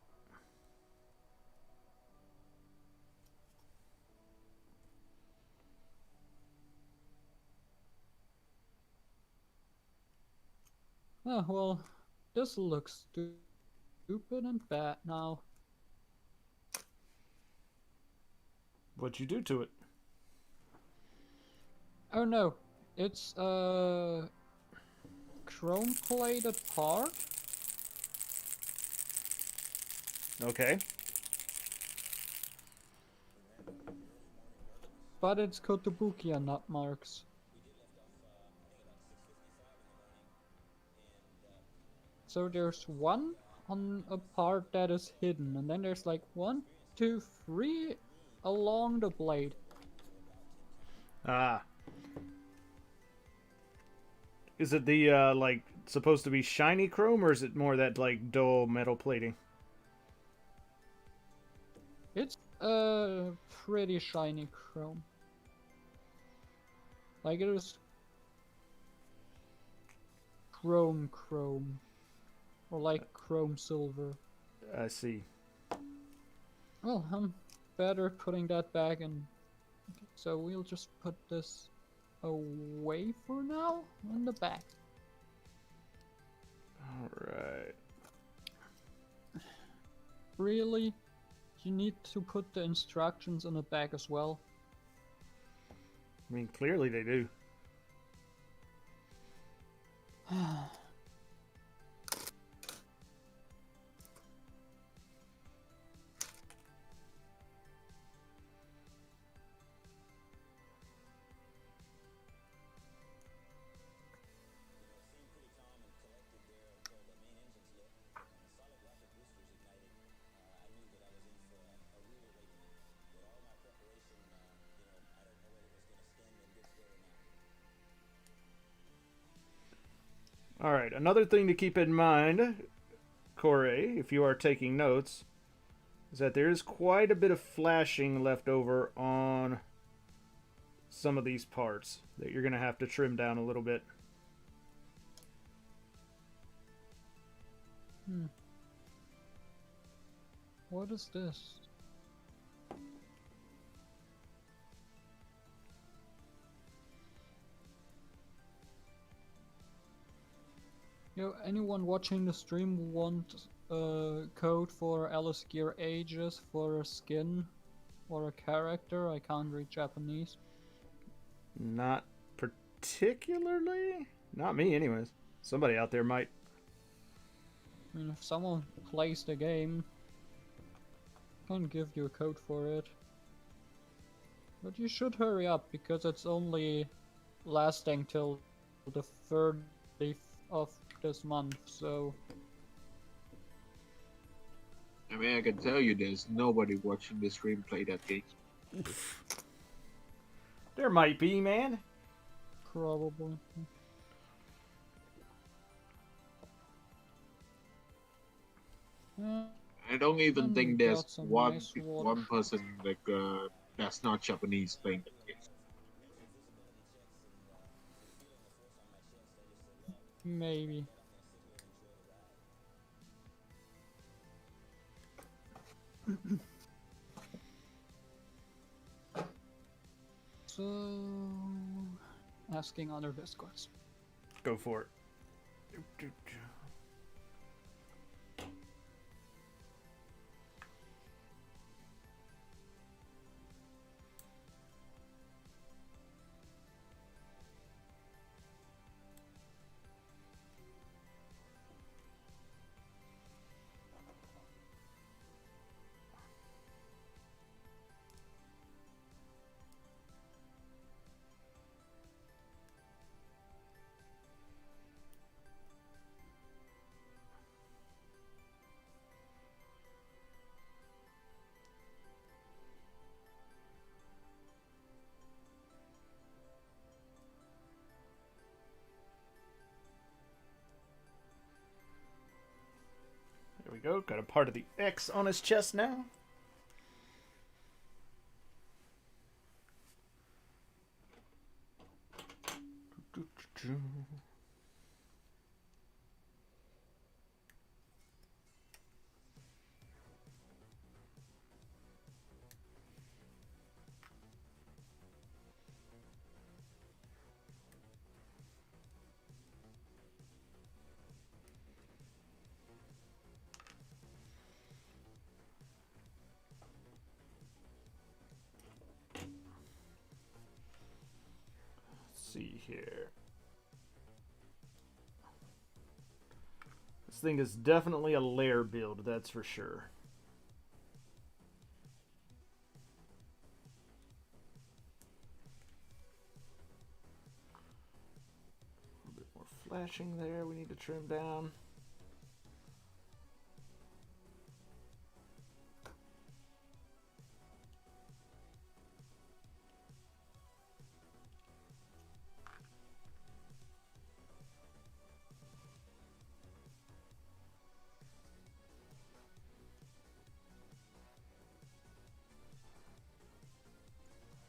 [SPEAKER 1] Oh, well, this looks stupid and bad now.
[SPEAKER 3] What'd you do to it?
[SPEAKER 1] Oh no, it's a chrome plated part.
[SPEAKER 3] Okay.
[SPEAKER 1] But it's Kotobukiya nut marks. So there's one on a part that is hidden, and then there's like 1, 2, 3 along the blade.
[SPEAKER 3] Ah. Is it the, like, supposed to be shiny chrome, or is it more that, like, dull metal plating?
[SPEAKER 1] It's pretty shiny chrome. Like it is chrome, or like chrome silver.
[SPEAKER 3] I see.
[SPEAKER 1] Well, I'm better putting that back in. Okay, so we'll just put this away for now in the back.
[SPEAKER 3] Alright.
[SPEAKER 1] Really? You need to put the instructions in the back as well?
[SPEAKER 3] I mean, clearly they do. Alright, another thing to keep in mind, Corey, if you are taking notes, is that there is quite a bit of flashing left over on some of these parts that you're going to have to trim down a little bit.
[SPEAKER 1] What is this? Anyone watching the stream want a code for Alice Gear Ages for a skin or a character? I can't read Japanese.
[SPEAKER 3] Not particularly? Not me, anyways. Somebody out there might.
[SPEAKER 1] I mean, if someone plays the game, I can give you a code for it. But you should hurry up, because it's only lasting till the 30th of this month, so...
[SPEAKER 2] I mean, I can tell you there's nobody watching the stream play that game.
[SPEAKER 3] There might be, man.
[SPEAKER 1] Probably.
[SPEAKER 2] I don't even
[SPEAKER 1] And
[SPEAKER 2] think
[SPEAKER 1] we
[SPEAKER 2] there's
[SPEAKER 1] got some
[SPEAKER 2] one
[SPEAKER 1] nice water.
[SPEAKER 2] one person like that's not Japanese playing that game.
[SPEAKER 1] Maybe. So, asking other Discords.
[SPEAKER 3] Go for it. There we go. Got a part of the X on his chest now. here. This thing is definitely a lair build, that's for sure. A little bit more flashing there we need to trim down.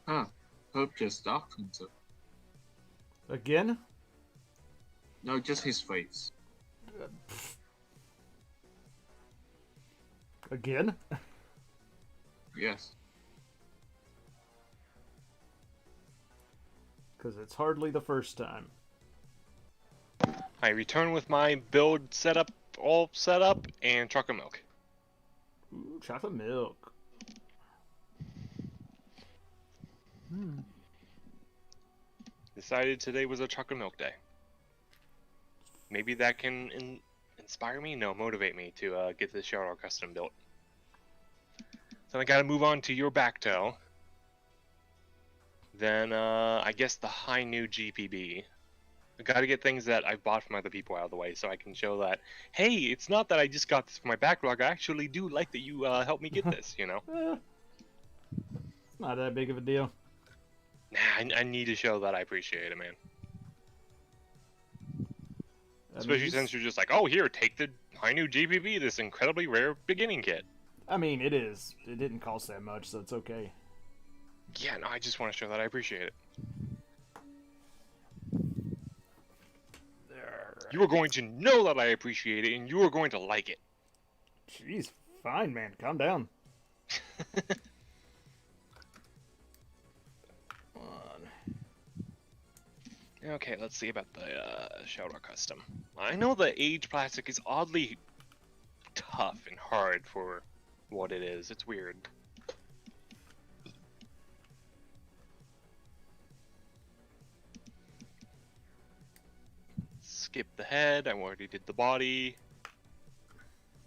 [SPEAKER 2] Huh. Hope just docked himself.
[SPEAKER 3] Again?
[SPEAKER 2] No, just his face.
[SPEAKER 3] Again?
[SPEAKER 2] Yes.
[SPEAKER 3] Because it's hardly the first time.
[SPEAKER 4] I return with my build setup, all set up, and truck of milk.
[SPEAKER 3] Ooh, chocolate milk.
[SPEAKER 4] Decided today was a chocolate milk day. Maybe that can inspire me? No, motivate me to get this shower custom built. So I gotta move on to your back toe. Then I guess the high new GPB. I gotta get things that I've bought from other people out of the way so I can show that, hey, it's not that I just got this for my backlog, I actually do like that you helped me get this, you know?
[SPEAKER 3] It's not that big of a deal.
[SPEAKER 4] Nah, I need to show that I appreciate it, man.
[SPEAKER 3] I
[SPEAKER 4] Especially
[SPEAKER 3] mean,
[SPEAKER 4] since you're just like, oh, here, take the high new GPB, this incredibly rare beginning kit.
[SPEAKER 3] I mean, it is. It didn't cost that much, so it's okay.
[SPEAKER 4] Yeah, no, I just want to show that I appreciate it. You are going to know that I appreciate it, and you are going to like it.
[SPEAKER 3] Jeez, fine, man. Calm down.
[SPEAKER 4] Okay, let's see about the Shower Custom. I know the aged plastic is oddly tough and hard for what it is. It's weird. Skip the head. I already did the body.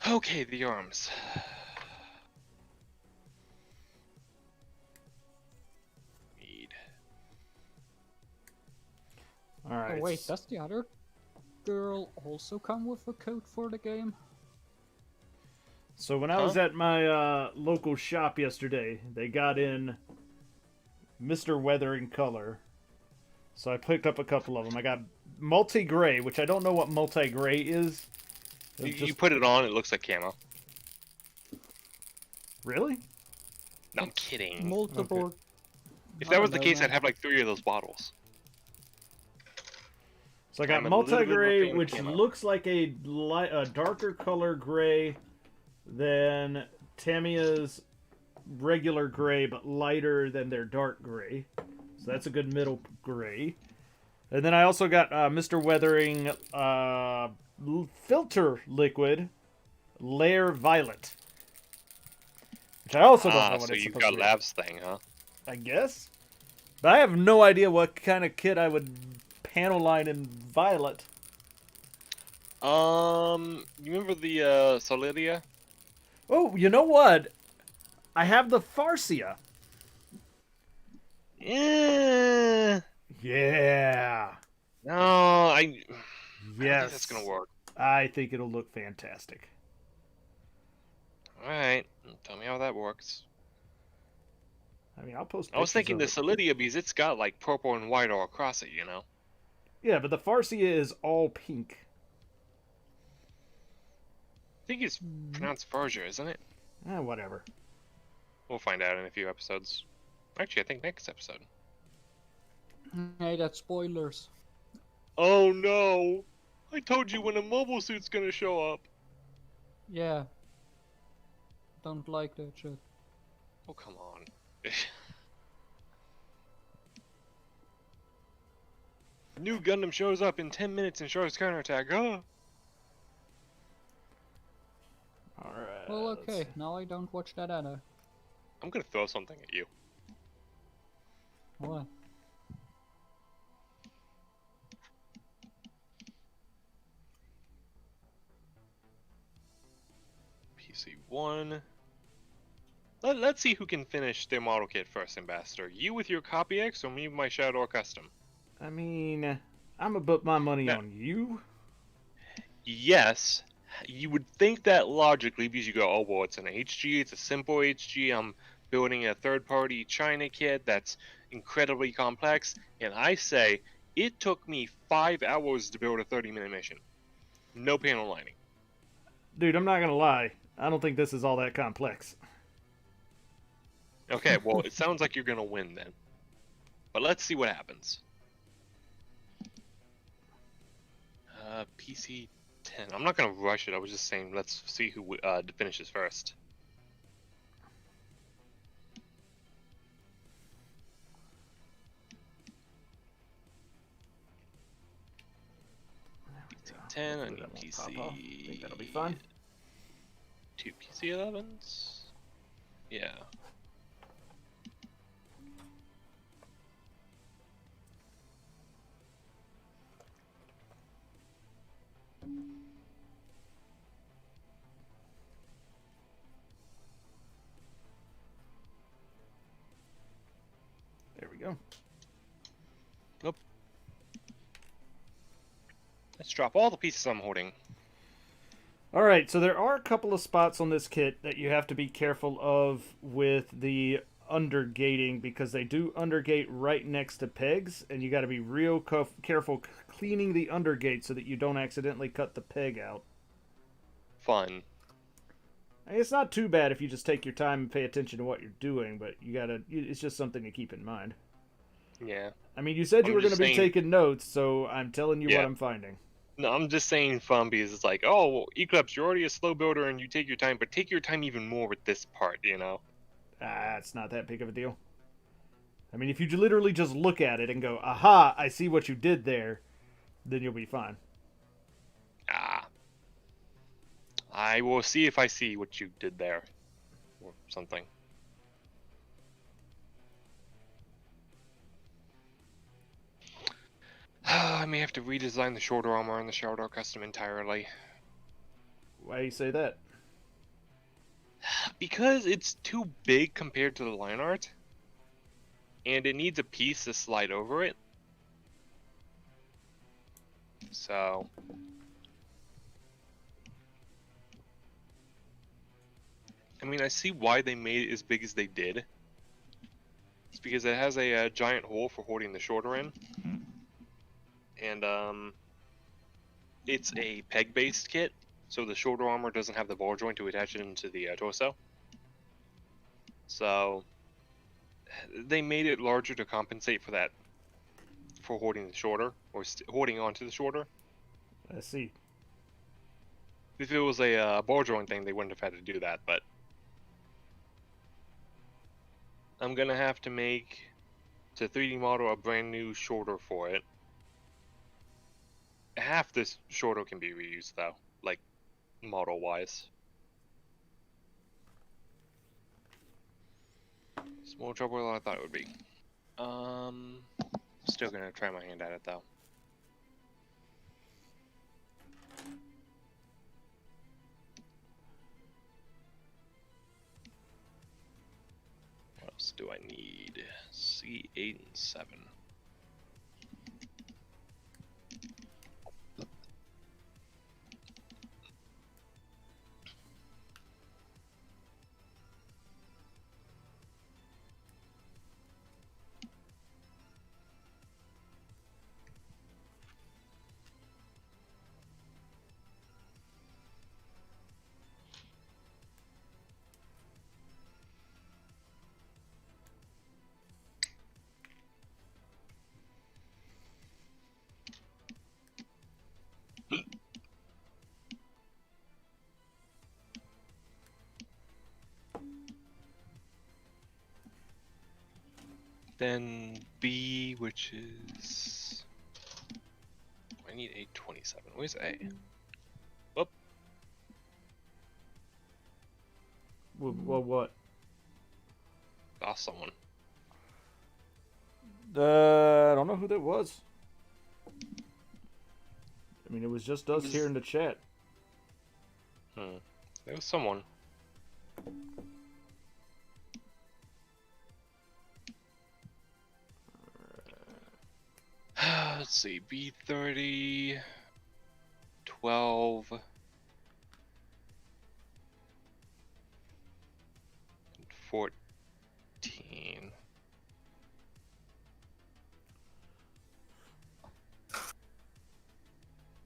[SPEAKER 4] Okay, the arms.
[SPEAKER 3] All right.
[SPEAKER 1] Oh wait, does the other girl also come with a code for the game?
[SPEAKER 3] So when I was at my local shop yesterday, they got in Mr. Weather in color. So I picked up a couple of them. I got multi-gray, which I don't know what multi-gray is.
[SPEAKER 4] You put it on, it looks like camo.
[SPEAKER 3] Really?
[SPEAKER 4] No, I'm kidding.
[SPEAKER 1] Multiple.
[SPEAKER 3] Okay.
[SPEAKER 4] If that was
[SPEAKER 1] I
[SPEAKER 4] the
[SPEAKER 1] don't
[SPEAKER 4] case,
[SPEAKER 1] know,
[SPEAKER 4] I'd have like 3 of those bottles.
[SPEAKER 3] So I got
[SPEAKER 4] I'm a little bit
[SPEAKER 3] multi-gray,
[SPEAKER 4] looking
[SPEAKER 3] which
[SPEAKER 4] camo.
[SPEAKER 3] looks like a darker color gray than Tamiya's regular gray, but lighter than their dark gray. So that's a good middle gray. And then I also got Mr. Weathering filter liquid layer violet, which I also don't know what
[SPEAKER 4] so
[SPEAKER 3] it's
[SPEAKER 4] you've
[SPEAKER 3] supposed
[SPEAKER 4] got
[SPEAKER 3] to be.
[SPEAKER 4] Lav's thing, huh?
[SPEAKER 3] I guess, but I have no idea what kind of kit I would panel line in violet.
[SPEAKER 4] You remember the Solidia?
[SPEAKER 3] Oh, you know what? I have the Farsia.
[SPEAKER 4] Yeah.
[SPEAKER 3] Yeah.
[SPEAKER 4] No, I don't
[SPEAKER 3] Yes.
[SPEAKER 4] think that's gonna work.
[SPEAKER 3] I think it'll look fantastic.
[SPEAKER 4] All right, tell me how that works.
[SPEAKER 3] I mean, I'll post.
[SPEAKER 4] I was thinking the
[SPEAKER 3] pictures of
[SPEAKER 4] Solidia because it's got like purple and white all across it, you know.
[SPEAKER 3] it. Yeah, but the Farsia is all pink.
[SPEAKER 4] I think it's pronounced Farsia, isn't it?
[SPEAKER 3] Whatever.
[SPEAKER 4] We'll find out in a few episodes. Actually, I think next episode.
[SPEAKER 1] Hey, that's spoilers.
[SPEAKER 4] Oh no! I told you when a mobile suit's gonna show up.
[SPEAKER 1] Yeah. Don't like that shit.
[SPEAKER 4] Oh, come on. New Gundam shows up in 10 minutes and shows counterattack. Oh!
[SPEAKER 3] All right.
[SPEAKER 1] Well,
[SPEAKER 3] let's
[SPEAKER 1] okay.
[SPEAKER 3] see.
[SPEAKER 1] Now I don't watch that either.
[SPEAKER 4] I'm gonna throw something at you.
[SPEAKER 1] What?
[SPEAKER 4] PC1. Let's see who can finish their model kit first, Ambassador. You with your Copy-X or me with my Shadow Custom?
[SPEAKER 3] I mean, I'm gonna put my money
[SPEAKER 4] Now-
[SPEAKER 3] on you.
[SPEAKER 4] Yes, you would think that logically because you go, oh, well, it's an HG, it's a simple HG, I'm building a third-party China kit that's incredibly complex, and I say, it took me 5 hours to build a 30-minute mission. No panel lining.
[SPEAKER 3] Dude, I'm not gonna lie. I don't think this is all that complex.
[SPEAKER 4] Okay, well, it sounds like you're gonna win then. But let's see what happens. PC 10. I'm not gonna rush it. I was just saying, let's see who finishes first. PC 10. I need
[SPEAKER 3] That won't
[SPEAKER 4] PC.
[SPEAKER 3] pop off. I think that'll be fine.
[SPEAKER 4] 2 PC 11s. Yeah.
[SPEAKER 3] There we go.
[SPEAKER 4] Let's drop all the pieces I'm holding.
[SPEAKER 3] Alright, so there are a couple of spots on this kit that you have to be careful of with the undergating, because they do undergate right next to pegs, and you got to be real careful cleaning the undergate so that you don't accidentally cut the peg out.
[SPEAKER 4] Fun.
[SPEAKER 3] I mean, it's not too bad if you just take your time and pay attention to what you're doing, but it's just something to keep in mind.
[SPEAKER 4] Yeah.
[SPEAKER 3] I mean, you said you
[SPEAKER 4] I'm
[SPEAKER 3] were going to
[SPEAKER 4] just
[SPEAKER 3] be
[SPEAKER 4] saying-
[SPEAKER 3] taking notes, so I'm telling you
[SPEAKER 4] Yeah.
[SPEAKER 3] what I'm finding.
[SPEAKER 4] No, I'm just saying fun because it's like, oh, well, Eclipse, you're already a slow builder and you take your time, but take your time even more with this part, you know?
[SPEAKER 3] It's not that big of a deal. I mean, if you literally just look at it and go, aha, I see what you did there, then you'll be fine.
[SPEAKER 4] I will see if I see what you did there. Or something. I may have to redesign the shoulder armor and the shoulder custom entirely.
[SPEAKER 3] Why do you say that?
[SPEAKER 4] Because it's too big compared to the line art. And it needs a piece to slide over it. So... I mean, I see why they made it as big as they did. It's because it has a giant hole for holding the shoulder in. And, it's a peg-based kit, so the shoulder armor doesn't have the ball joint to attach it into the torso. So, they made it larger to compensate for that, for holding the shoulder, or holding onto the shoulder.
[SPEAKER 3] I see.
[SPEAKER 4] If it was a ball joint thing, they wouldn't have had to do that, but... I'm gonna have to make, to 3D model, a brand new shoulder for it. Half this shoulder can be reused though, like, model-wise. It's more trouble than I thought it would be. Still gonna try my hand at it though. What else do I need? C8 and 7. Then B, which is... I need a 27. Where's A? Whoop.
[SPEAKER 3] Well, what?
[SPEAKER 4] Lost someone.
[SPEAKER 3] I don't know who that was. I mean, it was just us
[SPEAKER 4] was-
[SPEAKER 3] here in the chat.
[SPEAKER 4] There was someone. Let's see, B30, 12, and 14.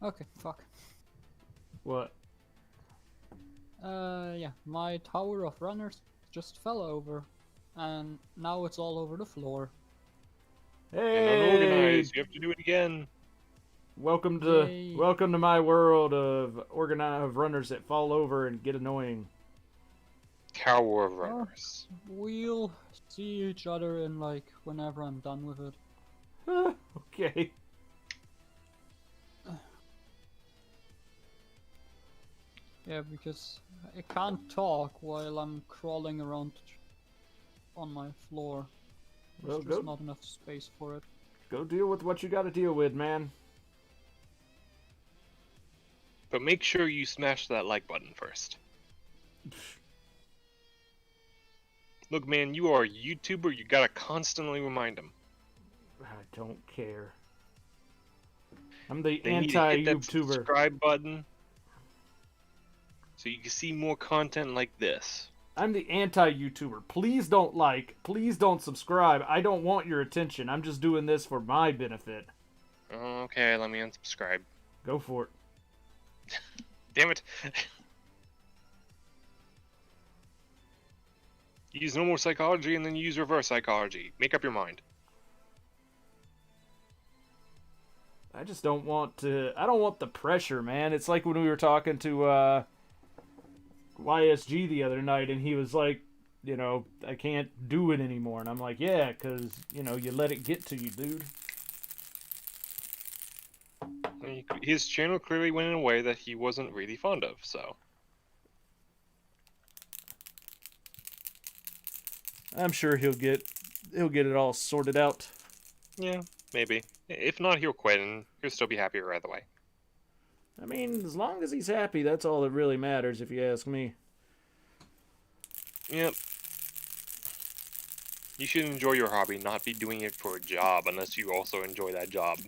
[SPEAKER 1] Okay, fuck.
[SPEAKER 3] What?
[SPEAKER 1] Yeah, my tower of runners just fell over, and now it's all over the floor.
[SPEAKER 4] And
[SPEAKER 3] Hey!
[SPEAKER 4] unorganized, you have to do it again.
[SPEAKER 3] Welcome
[SPEAKER 1] Yay.
[SPEAKER 3] to my world of organized runners that fall over and get annoying.
[SPEAKER 4] Tower of runners.
[SPEAKER 1] We'll see each other in like whenever I'm done with it.
[SPEAKER 3] Okay.
[SPEAKER 1] Yeah, because I can't talk while I'm crawling around on my floor.
[SPEAKER 3] Well,
[SPEAKER 1] There's just not enough space for it.
[SPEAKER 3] Go deal with what you got to deal with, man.
[SPEAKER 4] But make sure you smash that like button first. Look, man, you are a YouTuber. You gotta constantly remind them.
[SPEAKER 3] I don't care. I'm the
[SPEAKER 4] They need to hit that
[SPEAKER 3] anti-YouTuber.
[SPEAKER 4] subscribe button so you can see more content like this.
[SPEAKER 3] I'm the anti-YouTuber. Please don't like. Please don't subscribe. I don't want your attention. I'm just doing this for my benefit.
[SPEAKER 4] Okay, let me unsubscribe.
[SPEAKER 3] Go for it.
[SPEAKER 4] Damn it. Use normal psychology and then use reverse psychology. Make up your mind.
[SPEAKER 3] I just don't want to. I don't want the pressure, man. It's like when we were talking to YSG the other night, and he was like, you know, I can't do it anymore. And I'm like, yeah, because, you know, you let it get to you, dude.
[SPEAKER 4] His channel clearly went in a way that he wasn't really fond of, so.
[SPEAKER 3] I'm sure he'll get it all sorted out.
[SPEAKER 4] Yeah, maybe. If not, he'll quit and he'll still be happier either way.
[SPEAKER 3] I mean, as long as he's happy, that's all that really matters, if you ask me.
[SPEAKER 4] Yep. You should enjoy your hobby, not be doing it for a job unless you also enjoy that job.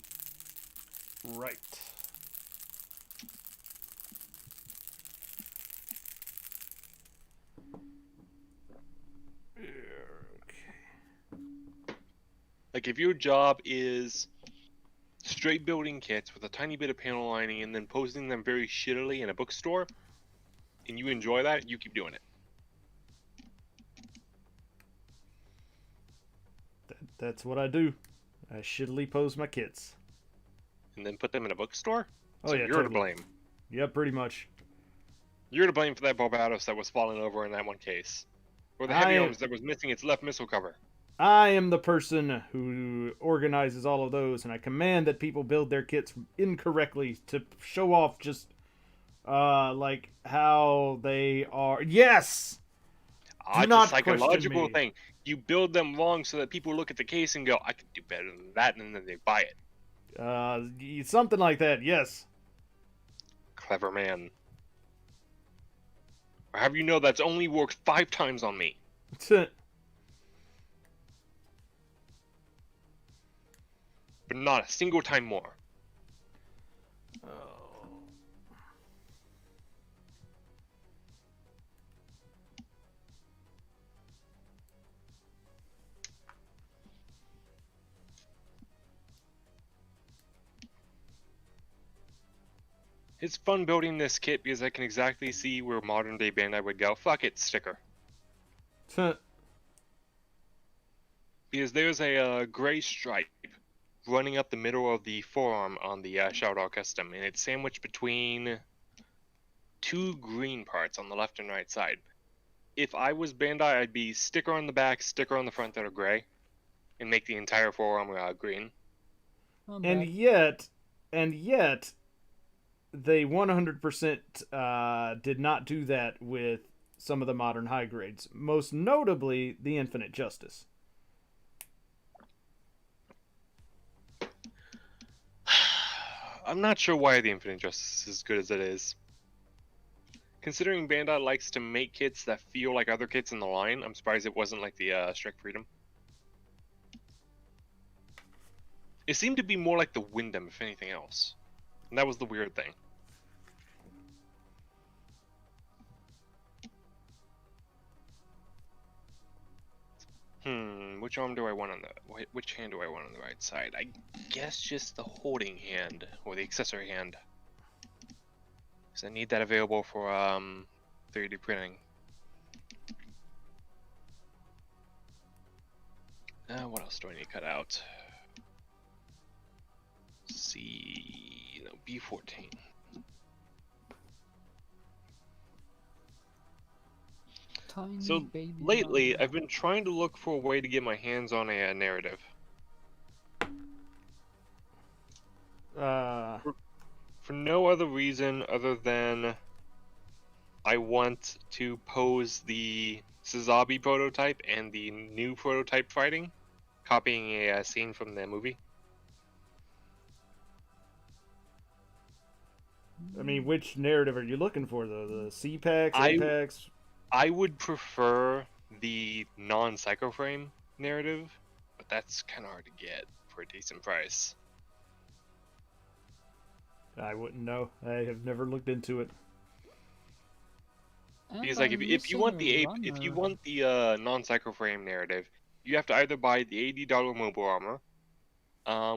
[SPEAKER 3] Right.
[SPEAKER 4] Like, if your job is straight building kits with a tiny bit of panel lining and then posting them very shittily in a bookstore, and you enjoy that, you keep doing it.
[SPEAKER 3] That's what I do. I shittily pose my kits.
[SPEAKER 4] And then put them in a bookstore?
[SPEAKER 3] Oh,
[SPEAKER 4] So
[SPEAKER 3] yeah,
[SPEAKER 4] you're
[SPEAKER 3] totally.
[SPEAKER 4] to blame.
[SPEAKER 3] Yeah, pretty much.
[SPEAKER 4] You're to blame for that Barbados that was falling over in that one case. Or the heavy arms that was missing its left missile cover.
[SPEAKER 3] I am the person who organizes all of those, and I command that people build their kits incorrectly to show off just, like, how they are. Yes!
[SPEAKER 4] It's
[SPEAKER 3] not
[SPEAKER 4] a psychological
[SPEAKER 3] question me.
[SPEAKER 4] thing. You build them wrong so that people look at the case and go, I could do better than that, and then they buy it.
[SPEAKER 3] Something like that, yes.
[SPEAKER 4] Clever man. Or have you know that's only worked 5 times on me. But not a single time more. It's fun building this kit because I can exactly see where modern day Bandai would go. Fuck it, sticker. Because there's a gray stripe running up the middle of the forearm on the Shout Custom, and it's sandwiched between 2 green parts on the left and right side. If I was Bandai, I'd be sticker on the back, sticker on the front that are gray, and make the entire forearm green.
[SPEAKER 3] And yet, they 100% did not do that with some of the modern high grades. Most notably, the Infinite Justice.
[SPEAKER 4] I'm not sure why the Infinite Justice is as good as it is. considering Bandai likes to make kits that feel like other kits in the line, I'm surprised it wasn't like the Strike Freedom. It seemed to be more like the Wyndham, if anything else. And that was the weird thing. Which arm do I want on the... Which hand do I want on the right side? I guess just the holding hand, or the accessory hand. Because I need that available for 3D printing. What else do I need to cut out? C... No, B14.
[SPEAKER 1] Tiny
[SPEAKER 4] So
[SPEAKER 1] baby
[SPEAKER 4] lately,
[SPEAKER 1] runner.
[SPEAKER 4] I've been trying to look for a way to get my hands on a narrative. For no other reason other than I want to pose the Suzabi prototype and the new prototype fighting, copying a scene from the movie.
[SPEAKER 3] I mean, which narrative are you looking for, though? The C-Packs, A-Packs?
[SPEAKER 4] I would prefer the non-Psycho Frame narrative, but that's kind of hard to get for a decent price.
[SPEAKER 3] I wouldn't know. I have never looked into it.
[SPEAKER 4] Because like if you want the non-Psycho Frame narrative, you have to either buy the $80 mobile armor,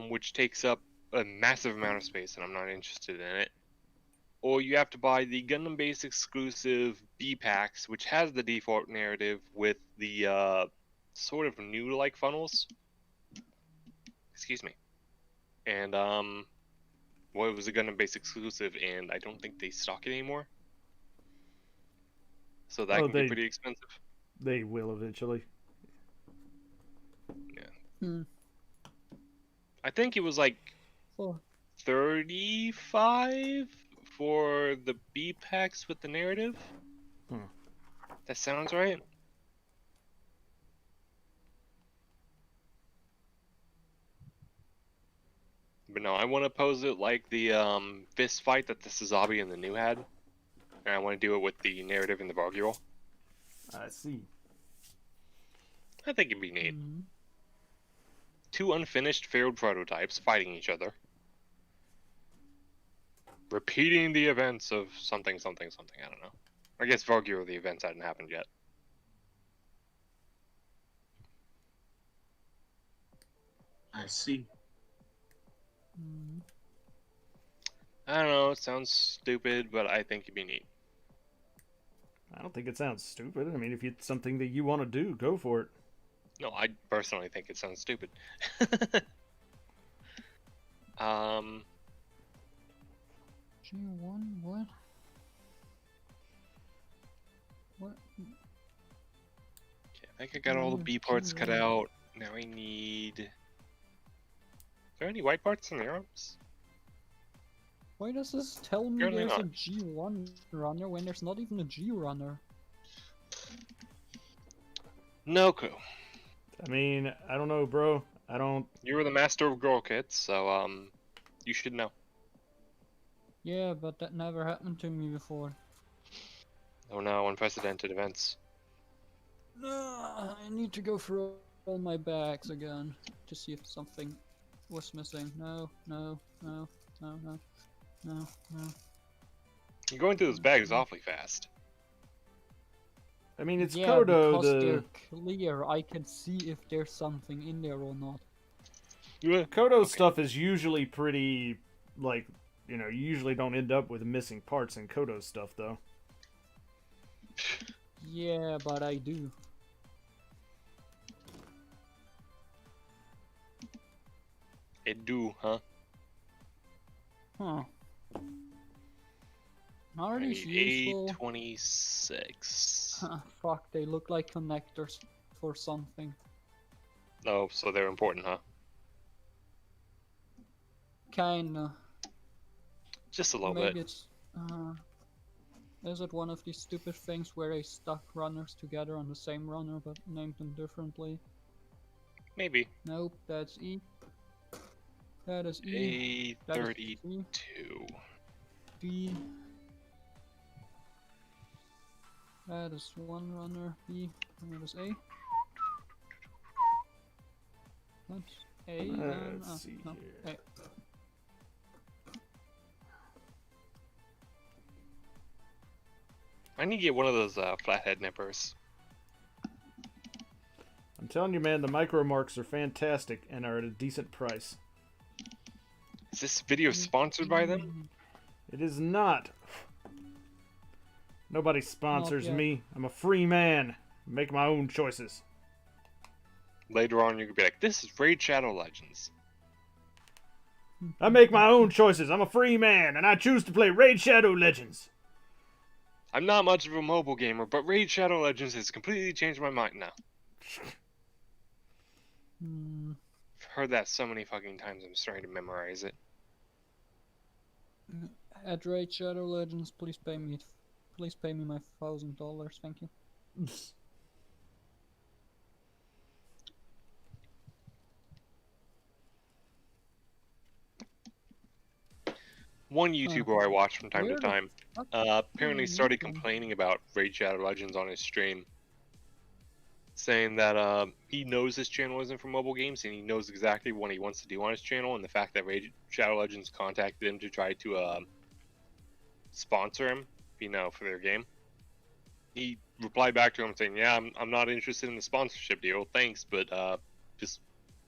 [SPEAKER 4] which takes up a massive amount of space, and I'm not interested in it. Or you have to buy the Gundam Base exclusive B packs, which has the default narrative with the sort of new like funnels. Excuse me. And well, it was a Gundam Base exclusive, and I don't think they stock it anymore. So that can be pretty expensive.
[SPEAKER 3] They will eventually.
[SPEAKER 4] Yeah. I think it was like 35 for the B packs with the narrative. That sounds right. But no, I want to pose it like the fist fight that the Suzabi and the new had. And I want to do it with the narrative and the Vargirl.
[SPEAKER 3] I see.
[SPEAKER 4] I think it'd be neat. Two unfinished failed prototypes fighting each other. Repeating the events of something, something, something, I don't know. I guess Vargirl, the events hadn't happened yet.
[SPEAKER 2] I see.
[SPEAKER 4] I don't know, it sounds stupid, but I think it'd be neat.
[SPEAKER 3] I don't think it sounds stupid. I mean, if it's something that you want to do, go for it.
[SPEAKER 4] No, I personally think it sounds stupid.
[SPEAKER 1] G1, what? What?
[SPEAKER 4] Okay, I think I got all the B parts cut out. Now I need... Is there any white parts in the arms?
[SPEAKER 1] Why does this tell me
[SPEAKER 4] Apparently
[SPEAKER 1] there's
[SPEAKER 4] not.
[SPEAKER 1] a G1 runner when there's not even a G runner?
[SPEAKER 4] No clue.
[SPEAKER 3] I mean, I don't know, bro. I don't...
[SPEAKER 4] You were the master of girl kits, so you should know.
[SPEAKER 1] Yeah, but that never happened to me before.
[SPEAKER 4] Oh no, unprecedented events.
[SPEAKER 1] I need to go through all my bags again to see if something was missing. No.
[SPEAKER 4] You're going through those bags awfully fast.
[SPEAKER 3] I mean, it's
[SPEAKER 1] yeah,
[SPEAKER 3] Kodo,
[SPEAKER 1] because they're clear. I can see if there's something in there or not.
[SPEAKER 3] Kodo stuff is usually pretty, like, you know, you usually don't end up with missing parts in Kodo stuff, though.
[SPEAKER 1] Yeah, but I do.
[SPEAKER 4] It do, huh?
[SPEAKER 1] Huh. Are
[SPEAKER 4] I
[SPEAKER 1] these
[SPEAKER 4] need
[SPEAKER 1] useful?
[SPEAKER 4] A26.
[SPEAKER 1] Fuck, they look like connectors for something.
[SPEAKER 4] Oh, so they're important, huh?
[SPEAKER 1] Kinda.
[SPEAKER 4] Just a little
[SPEAKER 1] Maybe
[SPEAKER 4] bit.
[SPEAKER 1] it's, is it one of these stupid things where they stuck runners together on the same runner but named them differently?
[SPEAKER 4] Maybe.
[SPEAKER 1] Nope, that's E. That is E. That is
[SPEAKER 4] A32.
[SPEAKER 1] C. B. That is one runner. B. That is A. That's A. And,
[SPEAKER 3] Let's see
[SPEAKER 1] no,
[SPEAKER 3] here.
[SPEAKER 1] A.
[SPEAKER 4] I need to get one of those flathead nippers.
[SPEAKER 3] I'm telling you, man, the micro marks are fantastic and are at a decent price.
[SPEAKER 4] Is this video sponsored by them?
[SPEAKER 3] It is not. Nobody sponsors
[SPEAKER 1] yet.
[SPEAKER 3] me. I'm a free man. Make my own choices.
[SPEAKER 4] Later on, you could be like, "This is Raid Shadow Legends."
[SPEAKER 3] I make my own choices. I'm a free man, and I choose to play Raid Shadow Legends.
[SPEAKER 4] I'm not much of a mobile gamer, but Raid Shadow Legends has completely changed my mind now. I've heard that so many fucking times, I'm starting to memorize it.
[SPEAKER 1] At Raid Shadow Legends, please pay me my $1,000. Thank you.
[SPEAKER 4] One YouTuber I watch from time to
[SPEAKER 1] Where the
[SPEAKER 4] time
[SPEAKER 1] fuck
[SPEAKER 4] apparently
[SPEAKER 1] is
[SPEAKER 4] started
[SPEAKER 1] it from?
[SPEAKER 4] complaining about Raid Shadow Legends on his stream, saying that he knows his channel isn't for mobile games and he knows exactly what he wants to do on his channel, and the fact that Raid Shadow Legends contacted him to try to sponsor him, for their game. He replied back to him saying, "Yeah, I'm not interested in the sponsorship deal, thanks, but just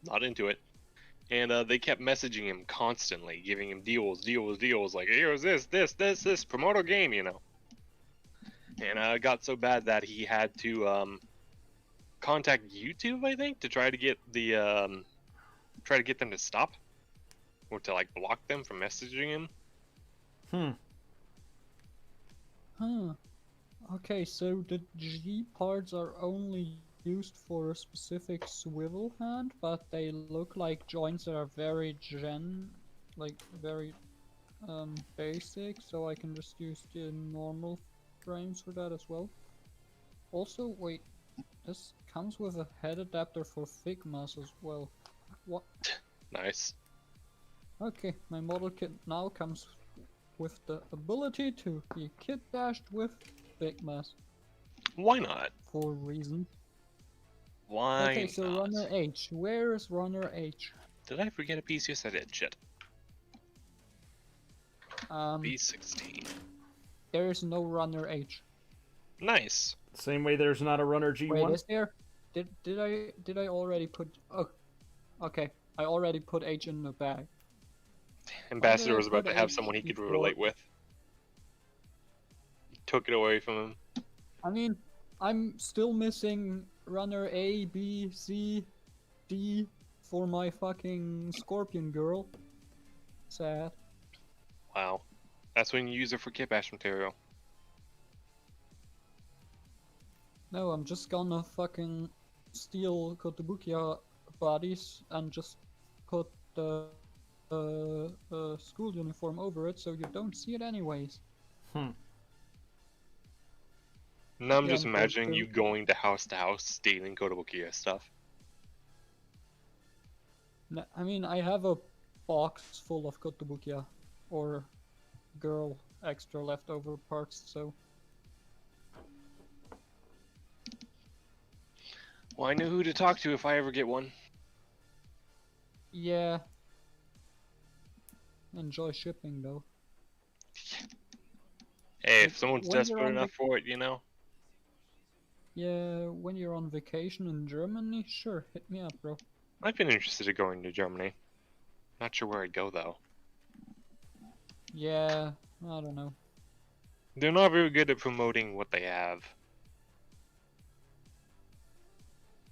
[SPEAKER 4] not into it." And they kept messaging him constantly, giving him deals, like, "Here's this, promote our game," And it got so bad that he had to contact YouTube, I think, to try to get them to stop, or to like block them from messaging him.
[SPEAKER 1] Huh. Okay, so the G parts are only used for a specific swivel hand, but they look like joints that are very very basic, so I can just use the normal frames for that as well. Also, wait, this comes with a head adapter for Figmas as well. What?
[SPEAKER 4] Nice.
[SPEAKER 1] Okay, my model kit now comes with the ability to be kit dashed with Figmas.
[SPEAKER 4] Why not?
[SPEAKER 1] For reasons.
[SPEAKER 4] Why
[SPEAKER 1] Okay, so
[SPEAKER 4] not?
[SPEAKER 1] runner H. Where is runner H?
[SPEAKER 4] Did I forget a piece? Yes, I did. Shit. B16.
[SPEAKER 1] There is no runner H.
[SPEAKER 4] Nice.
[SPEAKER 3] Same way there's not a runner G1.
[SPEAKER 1] Wait, is there? Did I already put? Oh, okay. I already put H in the bag.
[SPEAKER 4] Ambassador was about
[SPEAKER 1] put
[SPEAKER 4] to have
[SPEAKER 1] H
[SPEAKER 4] someone he could
[SPEAKER 1] before?
[SPEAKER 4] relate with. He took it away from him.
[SPEAKER 1] I mean, I'm still missing runner A, B, C, D for my fucking Scorpion girl. Sad.
[SPEAKER 4] Wow. That's when you use it for kit bash material.
[SPEAKER 1] No, I'm just gonna fucking steal Kotobukiya bodies and just put the school uniform over it so you don't see it anyways.
[SPEAKER 4] Now I'm
[SPEAKER 1] Yeah,
[SPEAKER 4] just
[SPEAKER 1] and
[SPEAKER 4] imagining
[SPEAKER 1] put
[SPEAKER 4] you going to house stealing Kotobukiya stuff.
[SPEAKER 1] I mean, I have a box full of Kotobukiya or girl extra leftover parts, so.
[SPEAKER 4] Well, I know who to talk to if I ever get one.
[SPEAKER 1] Yeah. Enjoy shipping though.
[SPEAKER 4] Hey, if someone's
[SPEAKER 1] when you're
[SPEAKER 4] desperate
[SPEAKER 1] on
[SPEAKER 4] enough for it,
[SPEAKER 1] Yeah, when you're on vacation in Germany, sure, hit me up, bro.
[SPEAKER 4] I've been interested in going to Germany. Not sure where I'd go, though.
[SPEAKER 1] Yeah, I don't know.
[SPEAKER 4] They're not very good at promoting what they have.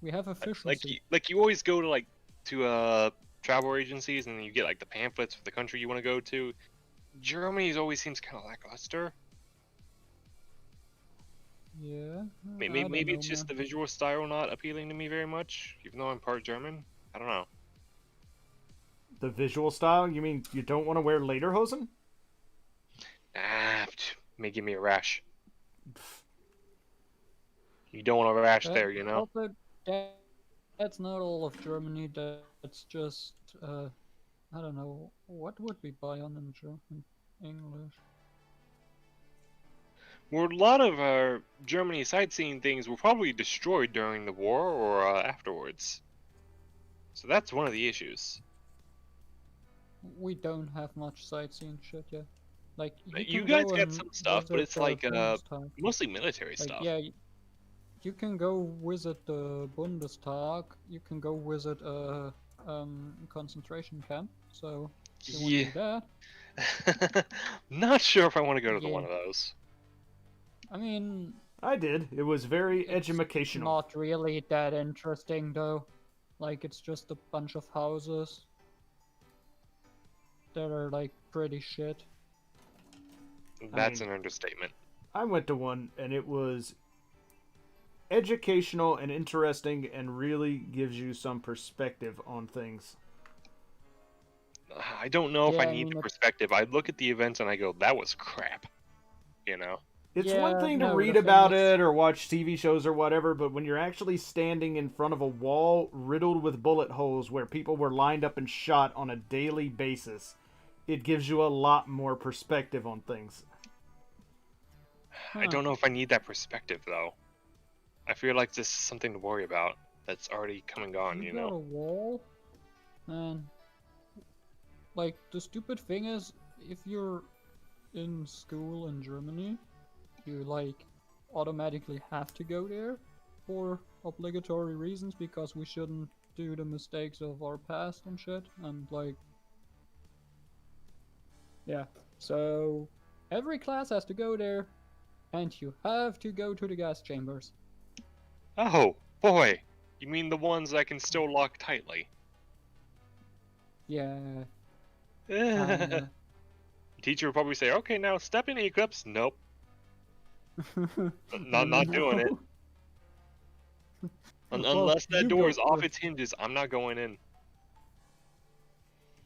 [SPEAKER 1] We have efficiency.
[SPEAKER 4] Like you always go to travel agencies and you get like the pamphlets for the country you want to go to. Germany always seems kind of lackluster.
[SPEAKER 1] Yeah.
[SPEAKER 4] Maybe it's just the visual style not appealing to me very much, even though I'm part German. I don't know.
[SPEAKER 3] The visual style? You mean you don't want to wear lederhosen?
[SPEAKER 4] May give me a rash. You don't want a rash there,
[SPEAKER 1] Also, that's not all of Germany. That's just I don't know, what would we buy on in German English.
[SPEAKER 4] Well, a lot of our Germany sightseeing things were probably destroyed during the war or afterwards. So that's one of the issues.
[SPEAKER 1] We don't have much sightseeing shit yet. Like
[SPEAKER 4] You
[SPEAKER 1] can
[SPEAKER 4] guys
[SPEAKER 1] go
[SPEAKER 4] got
[SPEAKER 1] and
[SPEAKER 4] some stuff, but
[SPEAKER 1] visit
[SPEAKER 4] it's
[SPEAKER 1] the
[SPEAKER 4] like
[SPEAKER 1] Bundestag.
[SPEAKER 4] mostly military
[SPEAKER 1] Like
[SPEAKER 4] stuff.
[SPEAKER 1] yeah, you can go visit the Bundestag. You can go visit a concentration camp. So you want to
[SPEAKER 4] Yeah.
[SPEAKER 1] do that?
[SPEAKER 4] Not sure if I want to go to
[SPEAKER 1] Yeah.
[SPEAKER 4] one of those.
[SPEAKER 1] I mean,
[SPEAKER 3] I did. It was very
[SPEAKER 1] it's
[SPEAKER 3] educational.
[SPEAKER 1] not really that interesting though. Like it's just a bunch of houses that are like pretty shit.
[SPEAKER 4] That's an understatement.
[SPEAKER 3] I went to one, and it was educational and interesting, and really gives you some perspective on things.
[SPEAKER 4] I don't know if
[SPEAKER 1] Yeah,
[SPEAKER 4] I
[SPEAKER 1] I
[SPEAKER 4] need
[SPEAKER 1] mean,
[SPEAKER 4] the perspective. I look at the events and I go, "That was crap," you know.
[SPEAKER 3] It's
[SPEAKER 1] Yeah,
[SPEAKER 3] one thing to
[SPEAKER 1] no,
[SPEAKER 3] read
[SPEAKER 1] the thing
[SPEAKER 3] about
[SPEAKER 1] is-
[SPEAKER 3] it or watch TV shows or whatever, but when you're actually standing in front of a wall riddled with bullet holes where people were lined up and shot on a daily basis, it gives you a lot more perspective on things.
[SPEAKER 4] I don't know if I need that perspective though. I feel like this is something to worry about that's already come and gone, you
[SPEAKER 1] got a
[SPEAKER 4] know.
[SPEAKER 1] wall, and like the stupid thing is, if you're in school in Germany, you like automatically have to go there for obligatory reasons because we shouldn't do the mistakes of our past and shit, and like yeah, so every class has to go there, and you have to go to the gas chambers.
[SPEAKER 4] Oh boy, you mean the ones I can still lock tightly?
[SPEAKER 1] Yeah,
[SPEAKER 4] The
[SPEAKER 1] kinda.
[SPEAKER 4] teacher would probably say, "Okay, now step in, Eclipse." Nope, not
[SPEAKER 1] No.
[SPEAKER 4] doing it.
[SPEAKER 1] Well,
[SPEAKER 4] Unless that
[SPEAKER 1] you
[SPEAKER 4] door
[SPEAKER 1] go
[SPEAKER 4] is off
[SPEAKER 1] first.
[SPEAKER 4] its hinges, I'm not going in.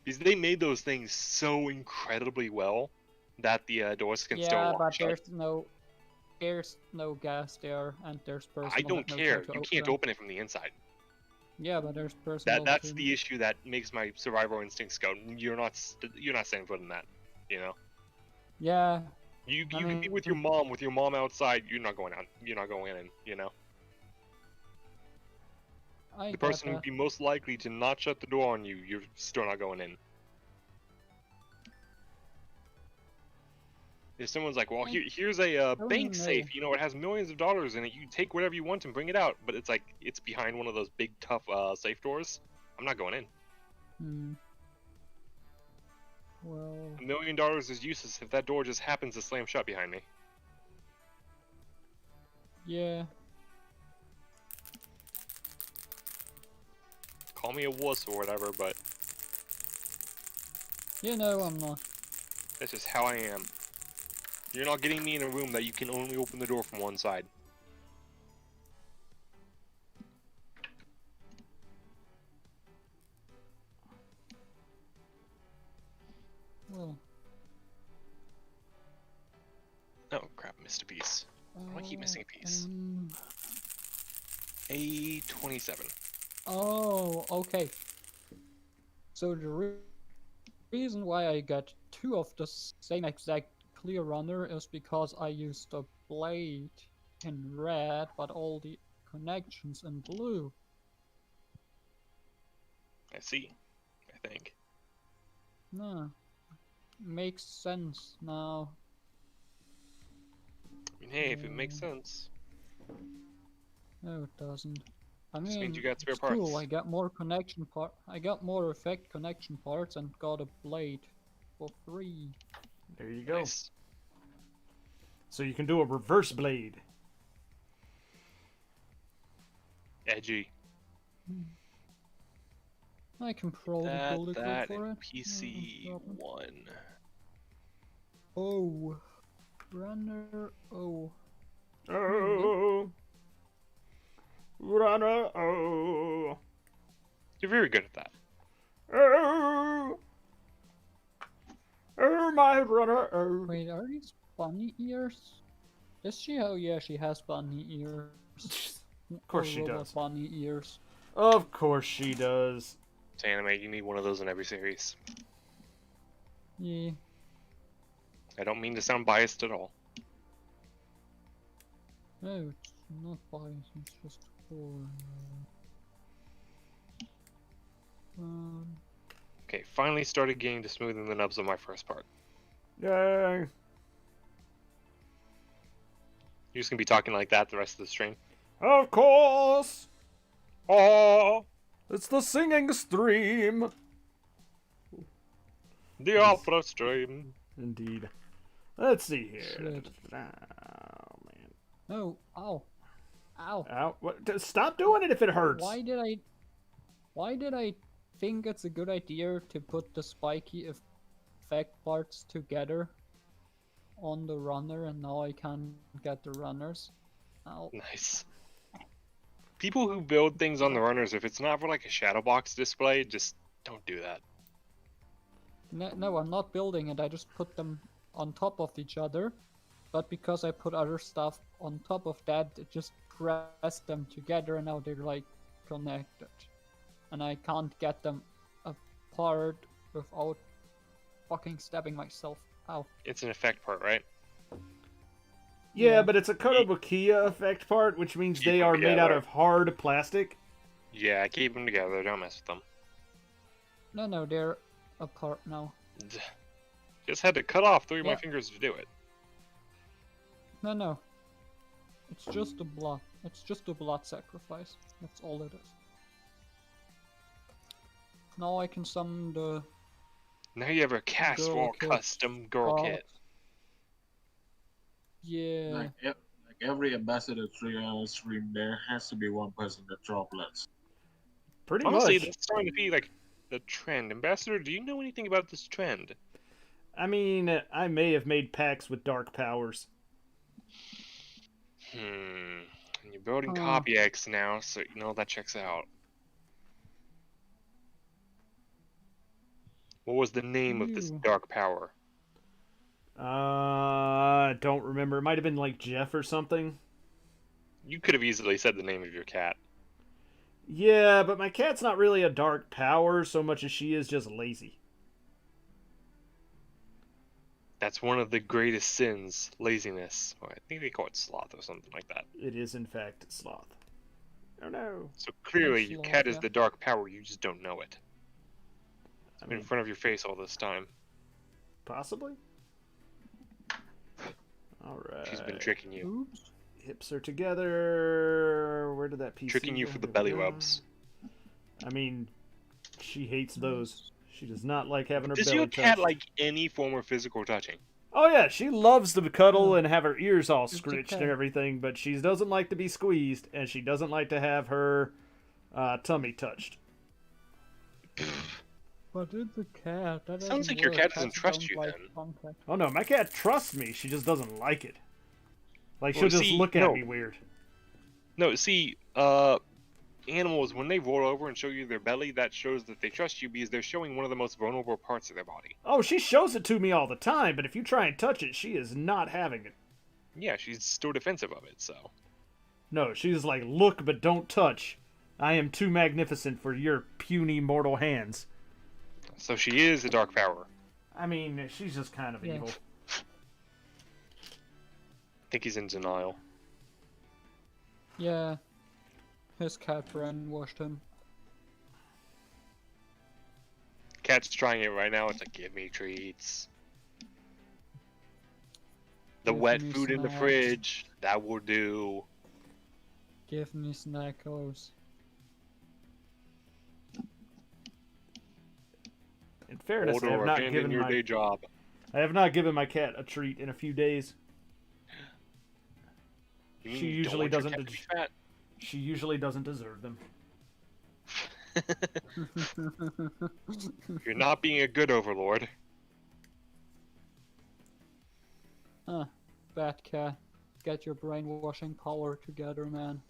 [SPEAKER 4] Because they made those things so incredibly well that the doors can still
[SPEAKER 1] Yeah,
[SPEAKER 4] lock
[SPEAKER 1] but
[SPEAKER 4] shut.
[SPEAKER 1] there's no gas there, and there's
[SPEAKER 4] I
[SPEAKER 1] personnel
[SPEAKER 4] don't
[SPEAKER 1] that knows
[SPEAKER 4] care.
[SPEAKER 1] how to
[SPEAKER 4] You
[SPEAKER 1] open
[SPEAKER 4] can't
[SPEAKER 1] them.
[SPEAKER 4] open it from the inside.
[SPEAKER 1] Yeah, but there's personnel
[SPEAKER 4] That's
[SPEAKER 1] to-
[SPEAKER 4] the issue that makes my survival instincts go. You're not staying foot in that. You know.
[SPEAKER 1] Yeah,
[SPEAKER 4] You
[SPEAKER 1] I
[SPEAKER 4] can be
[SPEAKER 1] mean-
[SPEAKER 4] with your mom outside. You're not going out. You're not going in. You know.
[SPEAKER 1] I
[SPEAKER 4] The
[SPEAKER 1] get
[SPEAKER 4] person who'd
[SPEAKER 1] that.
[SPEAKER 4] be most likely to not shut the door on you, you're still not going in. If someone's like, well, here's a
[SPEAKER 1] don't
[SPEAKER 4] bank
[SPEAKER 1] know.
[SPEAKER 4] safe, you know, it has millions of dollars in it. You take whatever you want and bring it out, but it's like it's behind one of those big tough safe doors. I'm not going in.
[SPEAKER 1] Hmm. Well,
[SPEAKER 4] $1 million is useless if that door just happens to slam shut behind me.
[SPEAKER 1] yeah.
[SPEAKER 4] Call me a wuss or whatever, but
[SPEAKER 1] You know I'm not.
[SPEAKER 4] that's just how I am. You're not getting me in a room that you can only open the door from one side.
[SPEAKER 1] Well.
[SPEAKER 4] Oh crap, missed a piece. Why do I keep missing a piece? A27.
[SPEAKER 1] Oh, okay. So the reason why I got two of the same exact clear runner is because I used a blade in red, but all the connections in blue.
[SPEAKER 4] I see. I think.
[SPEAKER 1] No. Makes sense now.
[SPEAKER 4] I mean, hey, if it makes sense.
[SPEAKER 1] No, it doesn't. I
[SPEAKER 4] Just
[SPEAKER 1] mean,
[SPEAKER 4] means you got spare
[SPEAKER 1] it's cool.
[SPEAKER 4] parts.
[SPEAKER 1] I got more connection part. I got more effect connection parts and got a blade for free.
[SPEAKER 3] There you go.
[SPEAKER 4] Nice.
[SPEAKER 3] So you can do a reverse blade.
[SPEAKER 4] Edgy.
[SPEAKER 1] I can probably build a
[SPEAKER 4] That
[SPEAKER 1] for it.
[SPEAKER 4] and PC
[SPEAKER 1] No problem.
[SPEAKER 4] 1.
[SPEAKER 1] Oh, runner. Oh,
[SPEAKER 3] Oh, runner. Oh,
[SPEAKER 4] You're very good at that.
[SPEAKER 3] oh, oh, my runner. Oh.
[SPEAKER 1] wait, are these bunny ears? Is she? Oh yeah, she has bunny ears.
[SPEAKER 3] Of course she
[SPEAKER 1] Robot
[SPEAKER 3] does.
[SPEAKER 1] Bunny ears.
[SPEAKER 3] Of course she does.
[SPEAKER 4] It's anime, you need one of those in every series.
[SPEAKER 1] Yeah.
[SPEAKER 4] I don't mean to sound biased at all.
[SPEAKER 1] No, it's not bison, it's just corn.
[SPEAKER 4] Okay, finally started getting to smoothing the nubs on my first part.
[SPEAKER 3] Yay!
[SPEAKER 4] You're just gonna be talking like that the rest of the stream.
[SPEAKER 3] Of course!
[SPEAKER 4] Oh,
[SPEAKER 3] It's the singing stream!
[SPEAKER 4] the opera stream.
[SPEAKER 3] Indeed. Let's see here.
[SPEAKER 1] Shit.
[SPEAKER 3] Oh, man.
[SPEAKER 1] No, ow. Ow.
[SPEAKER 3] Ow. Stop doing it if it hurts!
[SPEAKER 1] Why did I think it's a good idea to put the spiky effect parts together on the runner, and now I can't get the runners? Ow.
[SPEAKER 4] Nice. People who build things on the runners, if it's not for like a shadow box display, just don't do that.
[SPEAKER 1] No, I'm not building it, I just put them on top of each other, but because I put other stuff on top of that, it just pressed them together and now they're like connected. And I can't get them apart without fucking stabbing myself. Ow.
[SPEAKER 4] It's an effect part, right?
[SPEAKER 3] Yeah,
[SPEAKER 1] Yeah.
[SPEAKER 3] but it's a Kotobukiya effect part, which means
[SPEAKER 4] Keep
[SPEAKER 3] they
[SPEAKER 4] them
[SPEAKER 3] are made out
[SPEAKER 4] together.
[SPEAKER 3] of hard plastic.
[SPEAKER 4] Yeah, keep them together. Don't mess with them.
[SPEAKER 1] No, they're apart now.
[SPEAKER 4] Just had to cut off 3 of my
[SPEAKER 1] Yeah.
[SPEAKER 4] fingers to do it.
[SPEAKER 1] No. It's just a blood. It's just a blood sacrifice. That's all it is. Now I can summon the
[SPEAKER 4] Now you have a cast
[SPEAKER 1] Girl
[SPEAKER 4] for
[SPEAKER 1] kit.
[SPEAKER 4] custom girl
[SPEAKER 1] part.
[SPEAKER 4] kit.
[SPEAKER 1] Yeah.
[SPEAKER 2] Like every ambassador stream, there has to be one person that droplets.
[SPEAKER 3] Pretty
[SPEAKER 4] Honestly,
[SPEAKER 3] much.
[SPEAKER 4] that's starting to be like the trend. Ambassador, do you know anything about this trend?
[SPEAKER 3] I mean, I may have made packs with dark powers.
[SPEAKER 4] And you're building
[SPEAKER 1] Hmm.
[SPEAKER 4] Copy-X now, so you know that checks out. What was the name of this
[SPEAKER 1] Ew.
[SPEAKER 4] dark power?
[SPEAKER 3] Don't remember. It might have been like Jeff or something.
[SPEAKER 4] You could have easily said the name of your cat.
[SPEAKER 3] Yeah, but my cat's not really a dark power so much as she is just lazy.
[SPEAKER 4] That's one of the greatest sins, laziness. Or I think they call it sloth or something like that.
[SPEAKER 3] It is, in fact, sloth. Oh no.
[SPEAKER 4] So clearly,
[SPEAKER 1] That's
[SPEAKER 4] your
[SPEAKER 1] sloth,
[SPEAKER 4] cat is
[SPEAKER 1] yeah.
[SPEAKER 4] the dark power, you just don't know it. It's
[SPEAKER 3] I
[SPEAKER 4] been in
[SPEAKER 3] mean,
[SPEAKER 4] front of your face all this time.
[SPEAKER 3] possibly? Alright.
[SPEAKER 4] She's been tricking you.
[SPEAKER 1] Oops.
[SPEAKER 3] Hips are together. Where did that PC
[SPEAKER 4] Tricking you
[SPEAKER 3] go?
[SPEAKER 4] for the
[SPEAKER 3] Here we
[SPEAKER 4] belly
[SPEAKER 3] go.
[SPEAKER 4] rubs.
[SPEAKER 3] I mean, she hates those. She does not like having her
[SPEAKER 4] Does
[SPEAKER 3] belly
[SPEAKER 4] your cat
[SPEAKER 3] touched.
[SPEAKER 4] like any form of physical touching?
[SPEAKER 3] Oh yeah, she loves to cuddle
[SPEAKER 1] Oh.
[SPEAKER 3] and have her ears all
[SPEAKER 1] It's
[SPEAKER 3] scritched
[SPEAKER 1] okay.
[SPEAKER 3] and everything, but she doesn't like to be squeezed, and she doesn't like to have her tummy touched.
[SPEAKER 1] But it's a cat. That
[SPEAKER 4] Sounds
[SPEAKER 1] doesn't
[SPEAKER 4] like your
[SPEAKER 1] work.
[SPEAKER 4] cat doesn't
[SPEAKER 1] Cats
[SPEAKER 4] trust
[SPEAKER 1] don't
[SPEAKER 4] you
[SPEAKER 1] like
[SPEAKER 4] then.
[SPEAKER 1] contact.
[SPEAKER 3] Oh no, my cat trusts me. She just doesn't like it. Like she'll
[SPEAKER 4] Well,
[SPEAKER 3] just
[SPEAKER 4] see,
[SPEAKER 3] look at
[SPEAKER 4] no.
[SPEAKER 3] me weird.
[SPEAKER 4] No, see, animals, when they roll over and show you their belly, that shows that they trust you because they're showing one of the most vulnerable parts of their body.
[SPEAKER 3] Oh, she shows it to me all the time, but if you try and touch it, she is not having it.
[SPEAKER 4] Yeah, she's still defensive of it, so.
[SPEAKER 3] No, she's like, look but don't touch. I am too magnificent for your puny mortal hands.
[SPEAKER 4] So she is a dark power.
[SPEAKER 3] I mean, she's just kind of
[SPEAKER 1] Yeah.
[SPEAKER 3] evil.
[SPEAKER 4] I think he's in denial.
[SPEAKER 1] Yeah. His cat brainwashed him.
[SPEAKER 4] Cat's trying it right now. It's like, give me treats. The
[SPEAKER 1] Give
[SPEAKER 4] wet
[SPEAKER 1] me
[SPEAKER 4] food in the
[SPEAKER 1] snacks.
[SPEAKER 4] fridge, that will do.
[SPEAKER 1] Give me snackos.
[SPEAKER 3] In fairness,
[SPEAKER 4] Order
[SPEAKER 3] I have
[SPEAKER 4] or
[SPEAKER 3] not
[SPEAKER 4] abandon
[SPEAKER 3] given
[SPEAKER 4] your
[SPEAKER 3] my
[SPEAKER 4] day job.
[SPEAKER 3] I have not given my cat a treat in a few days.
[SPEAKER 4] You mean
[SPEAKER 3] She
[SPEAKER 4] you
[SPEAKER 3] usually
[SPEAKER 4] don't want
[SPEAKER 3] doesn't
[SPEAKER 4] your cat to be
[SPEAKER 3] She usually doesn't deserve them.
[SPEAKER 4] fat? You're not being a good overlord.
[SPEAKER 1] Huh. Bad cat. Get your brainwashing power together, man.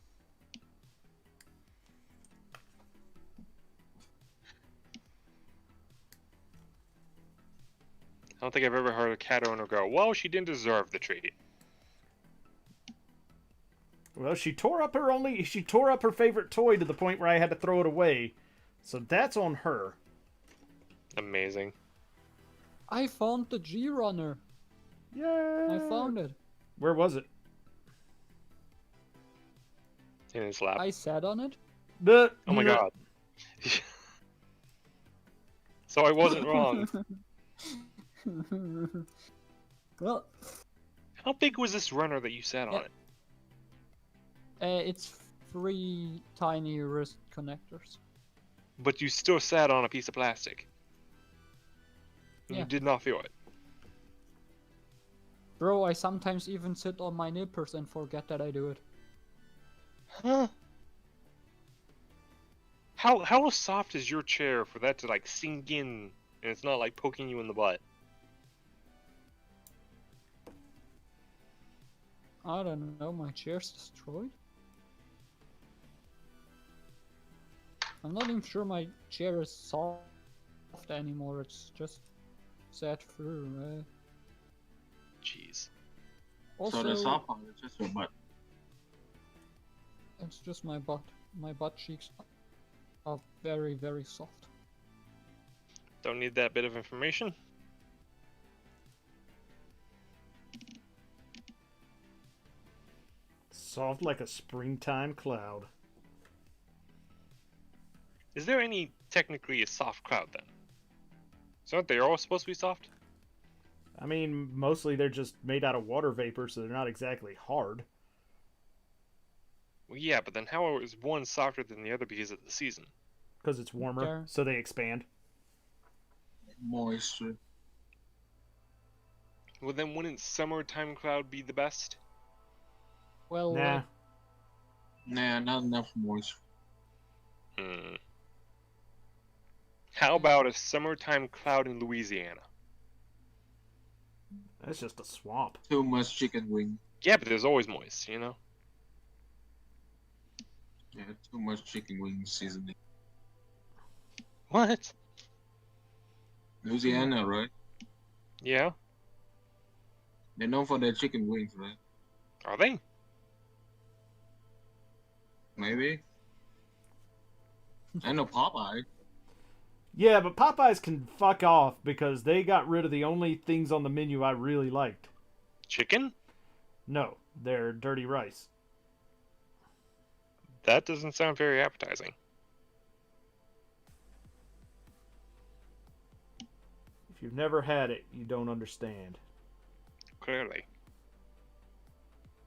[SPEAKER 4] I don't think I've ever heard a cat owner go, well, she didn't deserve the treat.
[SPEAKER 3] Well, she tore up her favorite toy to the point where I had to throw it away. So that's on her.
[SPEAKER 4] Amazing.
[SPEAKER 1] I found the G-Runner.
[SPEAKER 3] Yeah.
[SPEAKER 1] I found it.
[SPEAKER 3] Where was it?
[SPEAKER 4] in his lap.
[SPEAKER 1] I sat on it.
[SPEAKER 3] Oh
[SPEAKER 4] Oh my god. So I wasn't wrong.
[SPEAKER 1] Well,
[SPEAKER 4] How big was this runner that you sat on
[SPEAKER 1] Yeah.
[SPEAKER 4] it?
[SPEAKER 1] it's 3 tiny wrist connectors.
[SPEAKER 4] But you still sat on a piece of plastic. And
[SPEAKER 1] Yeah.
[SPEAKER 4] you did not feel it.
[SPEAKER 1] Bro, I sometimes even sit on my nippers and forget that I do it.
[SPEAKER 4] Huh? How soft is your chair for that to like sink in and it's not like poking you in the butt?
[SPEAKER 1] I don't know, my chair's destroyed? I'm not even sure my chair is soft anymore, it's just set through.
[SPEAKER 4] Jeez.
[SPEAKER 1] Also,
[SPEAKER 2] So the soft part is just your butt.
[SPEAKER 1] it's just my butt. My butt cheeks are very, very soft.
[SPEAKER 4] Don't need that bit of information.
[SPEAKER 3] Soft like a springtime cloud.
[SPEAKER 4] Is there any technically a soft cloud then? So aren't they all supposed to be soft?
[SPEAKER 3] I mean, mostly they're just made out of water vapor, so they're not exactly hard.
[SPEAKER 4] Well, yeah, but then how is one softer than the other because of the season?
[SPEAKER 3] Because it's warmer,
[SPEAKER 1] There.
[SPEAKER 3] so they expand.
[SPEAKER 2] Moisture.
[SPEAKER 4] Well, then wouldn't summertime cloud be the best?
[SPEAKER 1] Well,
[SPEAKER 3] Nah.
[SPEAKER 2] Nah, not enough moisture.
[SPEAKER 4] Hmm. How about a summertime cloud in Louisiana?
[SPEAKER 3] That's just a swamp.
[SPEAKER 2] Too much chicken wing.
[SPEAKER 4] Yeah, but there's always moist, you know?
[SPEAKER 2] Yeah, too much chicken wing seasoning.
[SPEAKER 4] What?
[SPEAKER 2] Louisiana, right?
[SPEAKER 4] Yeah?
[SPEAKER 2] They're known for their chicken wings, right?
[SPEAKER 4] Are they?
[SPEAKER 2] Maybe. I know Popeye.
[SPEAKER 3] Yeah, but Popeyes can fuck off because they got rid of the only things on the menu I really liked.
[SPEAKER 4] Chicken?
[SPEAKER 3] No, they're dirty rice.
[SPEAKER 4] That doesn't sound very appetizing.
[SPEAKER 3] If you've never had it, you don't understand.
[SPEAKER 4] Clearly.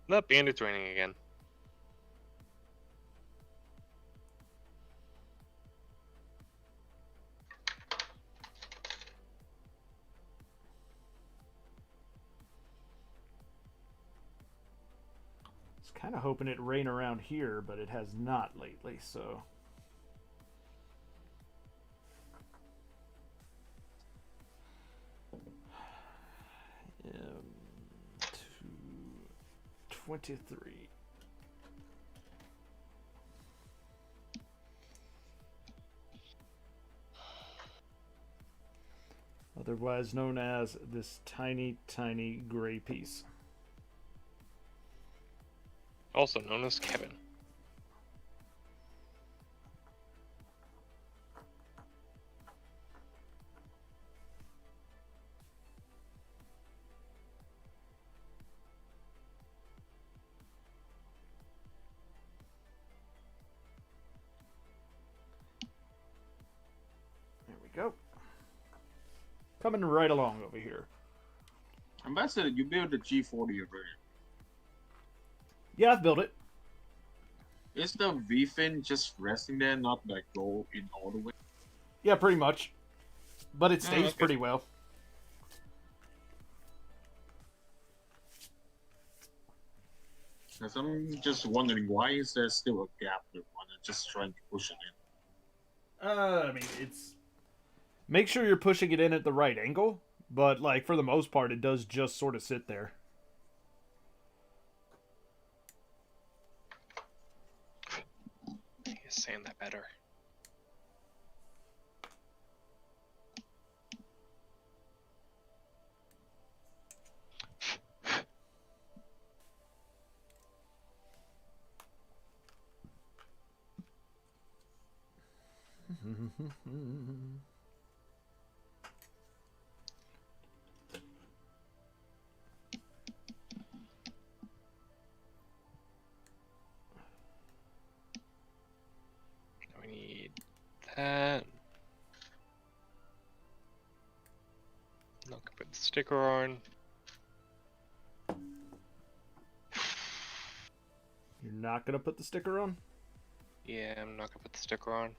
[SPEAKER 4] Nope, and it's raining again.
[SPEAKER 3] I was kind of hoping it'd rain around here, but it has not lately, so... Um, 23. Otherwise known as this tiny, tiny gray piece.
[SPEAKER 4] Also known as Kevin.
[SPEAKER 3] There we go. Coming right along over here.
[SPEAKER 2] Ambassador, you built the G40 already.
[SPEAKER 3] Yeah, I've built it.
[SPEAKER 2] Is the V-fin just resting there, not like go in all the way?
[SPEAKER 3] Yeah, pretty much. But it stays
[SPEAKER 2] okay.
[SPEAKER 3] pretty well.
[SPEAKER 2] Because I'm just wondering, why is there still a gap there when I'm just trying to push it in?
[SPEAKER 3] I mean, it's... Make sure you're pushing it in at the right angle. But, like, for the most part, it does just sort of sit there.
[SPEAKER 4] He's saying that better. Put the sticker on.
[SPEAKER 3] You're not gonna put the sticker on?
[SPEAKER 4] Yeah, I'm not gonna put the sticker on.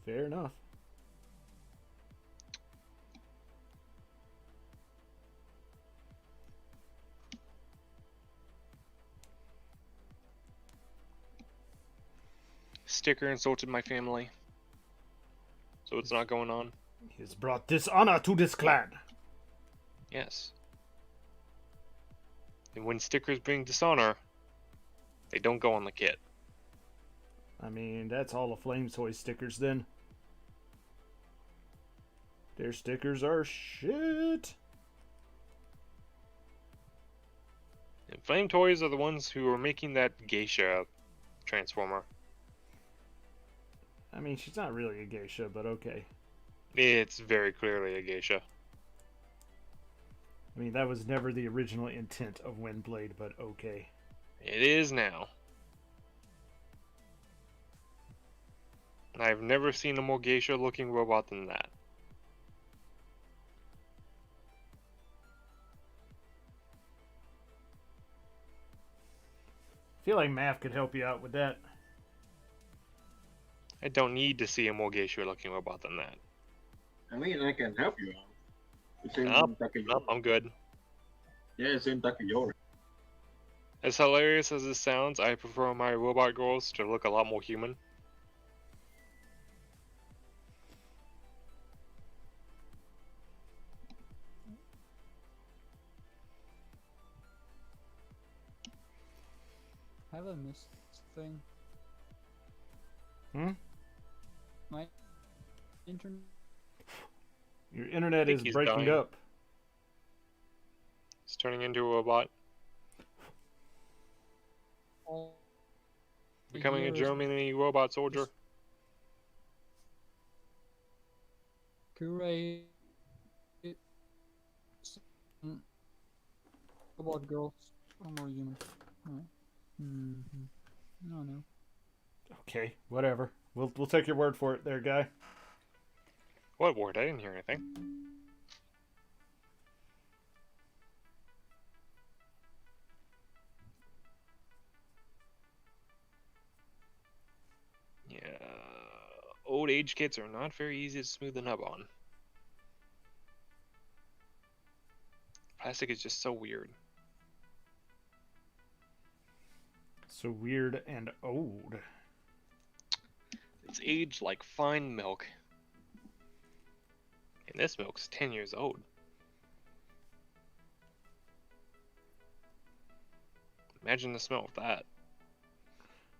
[SPEAKER 3] Fair enough.
[SPEAKER 4] Sticker insulted my family. So it's not going on.
[SPEAKER 3] He has brought dishonor to this clan.
[SPEAKER 4] Yes. And when stickers bring dishonor, they don't go on the kit.
[SPEAKER 3] I mean, that's all the Flame Toy stickers then. Their stickers are shit.
[SPEAKER 4] And Flame Toys are the ones who are making that geisha transformer.
[SPEAKER 3] I mean, she's not really a geisha, but okay.
[SPEAKER 4] It's very clearly a geisha.
[SPEAKER 3] I mean, that was never the original intent of Windblade, but okay.
[SPEAKER 4] It is now. I've never seen a more geisha looking robot than that.
[SPEAKER 3] I feel like Math could help you out with that.
[SPEAKER 4] I don't need to see a more geisha looking robot than that.
[SPEAKER 2] I mean, I can help you out. It's in
[SPEAKER 4] Nope,
[SPEAKER 2] Takayori.
[SPEAKER 4] nope, I'm good.
[SPEAKER 2] Yeah, it's in Takayori.
[SPEAKER 4] As hilarious as this sounds, I prefer my robot girls to look a lot more human.
[SPEAKER 1] Have I missed thing?
[SPEAKER 3] Hmm?
[SPEAKER 1] My internet.
[SPEAKER 3] Your internet
[SPEAKER 4] think
[SPEAKER 3] is
[SPEAKER 4] he's
[SPEAKER 3] breaking
[SPEAKER 4] dying.
[SPEAKER 3] up.
[SPEAKER 4] It's turning into a robot,
[SPEAKER 1] All
[SPEAKER 4] becoming a
[SPEAKER 1] here is
[SPEAKER 4] Germany robot soldier.
[SPEAKER 1] Curate. About girls or more human. Alright. No.
[SPEAKER 3] Okay, whatever. We'll take your word for it there, guy.
[SPEAKER 4] What word? I didn't hear anything. Yeah, old age kits are not very easy to smooth the nub on. Plastic is just so weird.
[SPEAKER 3] So weird and old.
[SPEAKER 4] It's aged like fine milk. And this milk's 10 years old. Imagine the smell of that.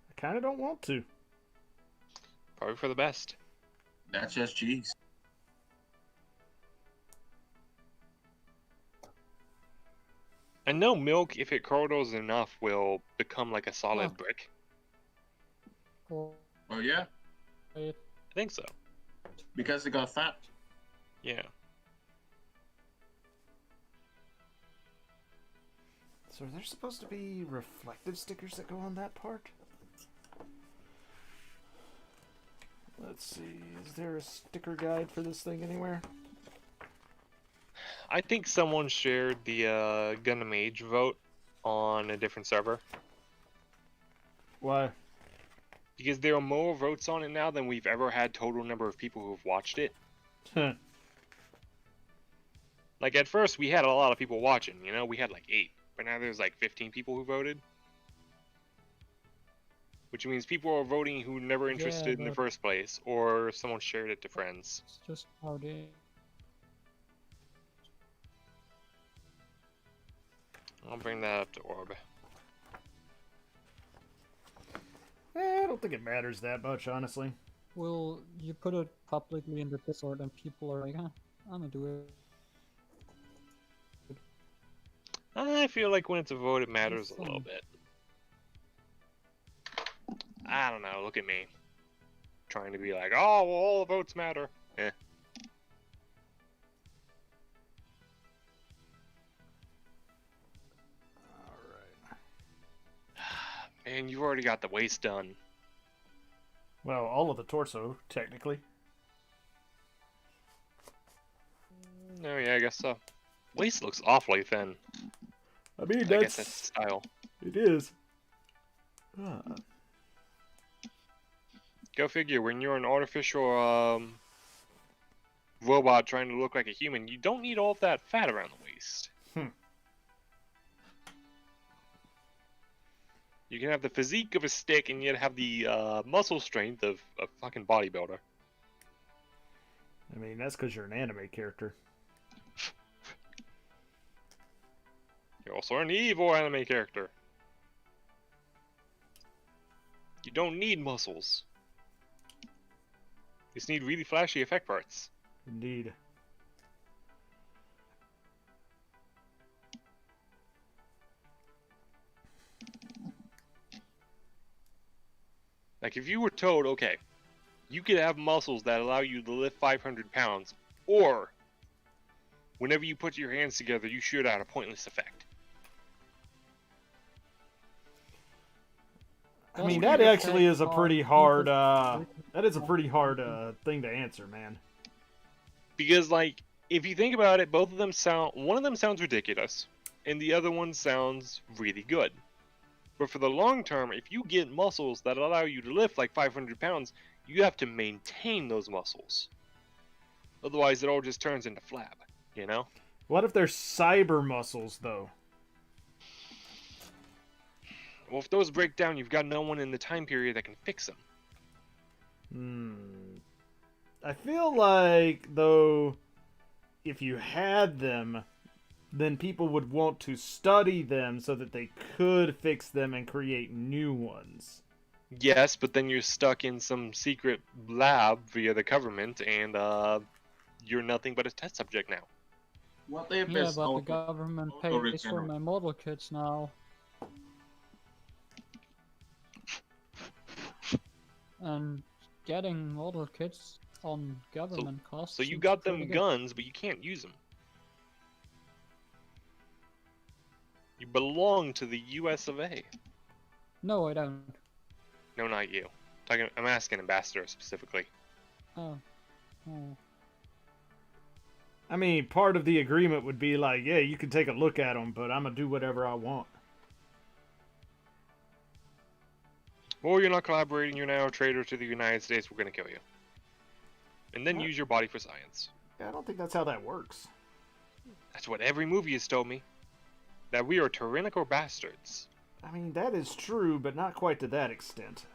[SPEAKER 3] I kind of don't want to.
[SPEAKER 4] Probably for the best.
[SPEAKER 2] That's just cheese.
[SPEAKER 4] I know milk, if it curdles enough, will become like a solid
[SPEAKER 1] Huh.
[SPEAKER 4] brick.
[SPEAKER 1] Oh,
[SPEAKER 2] Oh yeah,
[SPEAKER 4] I think so.
[SPEAKER 2] because it got fat.
[SPEAKER 4] Yeah.
[SPEAKER 3] So are there supposed to be reflective stickers that go on that part? Let's see, is there a sticker guide for this thing anywhere?
[SPEAKER 4] I think someone shared the Gundam Age vote on a different server.
[SPEAKER 3] Why?
[SPEAKER 4] Because there are more votes on it now than we've ever had total number of people who've watched it.
[SPEAKER 3] Huh.
[SPEAKER 4] Like at first we had a lot of people watching, you know, we had like 8. But now there's like 15 people who voted. Which means people are voting who never interested in the
[SPEAKER 1] but-
[SPEAKER 4] first place, or someone shared it to friends.
[SPEAKER 1] it's just how it is.
[SPEAKER 4] I'll bring that up to Orb.
[SPEAKER 3] I don't think it matters that much, honestly.
[SPEAKER 1] Well, you put it publicly in the Discord and people are like, huh, I'm gonna do it.
[SPEAKER 4] I feel like when it's a vote, it matters a
[SPEAKER 1] fun.
[SPEAKER 4] little bit. I don't know, look at me. Trying to be like, oh, well, all the votes matter. Eh.
[SPEAKER 3] Alright.
[SPEAKER 4] Man, you've already got the waist done.
[SPEAKER 3] Well, all of the torso, technically.
[SPEAKER 4] No, yeah, I guess so. Waist looks awfully thin.
[SPEAKER 3] I mean,
[SPEAKER 4] I guess that's style.
[SPEAKER 3] It is.
[SPEAKER 4] Go figure. When you're an artificial robot trying to look like a human, you don't need all of that fat around the waist. You can have the physique of a stick and yet have the muscle strength of a fucking bodybuilder.
[SPEAKER 3] I mean, that's because you're an anime character.
[SPEAKER 4] You're also an evil anime character. You don't need muscles. You just need really flashy effect parts.
[SPEAKER 3] Indeed.
[SPEAKER 4] Like, if you were told, okay, you could have muscles that allow you to lift 500 pounds, or whenever you put your hands together, you shoot out a pointless effect.
[SPEAKER 3] I mean, that actually is a pretty hard, that is a pretty hard thing to answer, man.
[SPEAKER 4] Because, like, if you think about it, both of them one of them sounds ridiculous, and the other one sounds really good. But for the long term, if you get muscles that allow you to lift like 500 pounds, you have to maintain those muscles. Otherwise, it all just turns into flab, you know?
[SPEAKER 3] What if they're cyber muscles, though?
[SPEAKER 4] Well, if those break down, you've got no one in the time period that can fix them.
[SPEAKER 3] I feel like, though, if you had them, then people would want to study them so that they could fix them and create new ones.
[SPEAKER 4] Yes, but then you're stuck in some secret lab via the government, and you're nothing but a test subject now.
[SPEAKER 2] What if
[SPEAKER 1] Yeah,
[SPEAKER 2] it's
[SPEAKER 1] but the government pays for
[SPEAKER 2] regenerate?
[SPEAKER 1] my model kits now. And getting model kits on government costs.
[SPEAKER 4] So you
[SPEAKER 1] seems
[SPEAKER 4] got
[SPEAKER 1] pretty
[SPEAKER 4] them
[SPEAKER 1] good.
[SPEAKER 4] guns, but you can't use them. You belong to the US of A.
[SPEAKER 1] No, I don't.
[SPEAKER 4] No, not you. I'm asking Ambassador specifically.
[SPEAKER 1] Oh. Oh.
[SPEAKER 3] I mean, part of the agreement would be like, yeah, you can take a look at them, but I'm going to do whatever I want.
[SPEAKER 4] Well, you're not collaborating, you're now a traitor to the United States, we're gonna kill you. And then
[SPEAKER 3] What?
[SPEAKER 4] use your body for science.
[SPEAKER 3] Yeah, I don't think that's how that works.
[SPEAKER 4] That's what every movie has told me. That we are tyrannical bastards.
[SPEAKER 3] I mean, that is true, but not quite to that extent.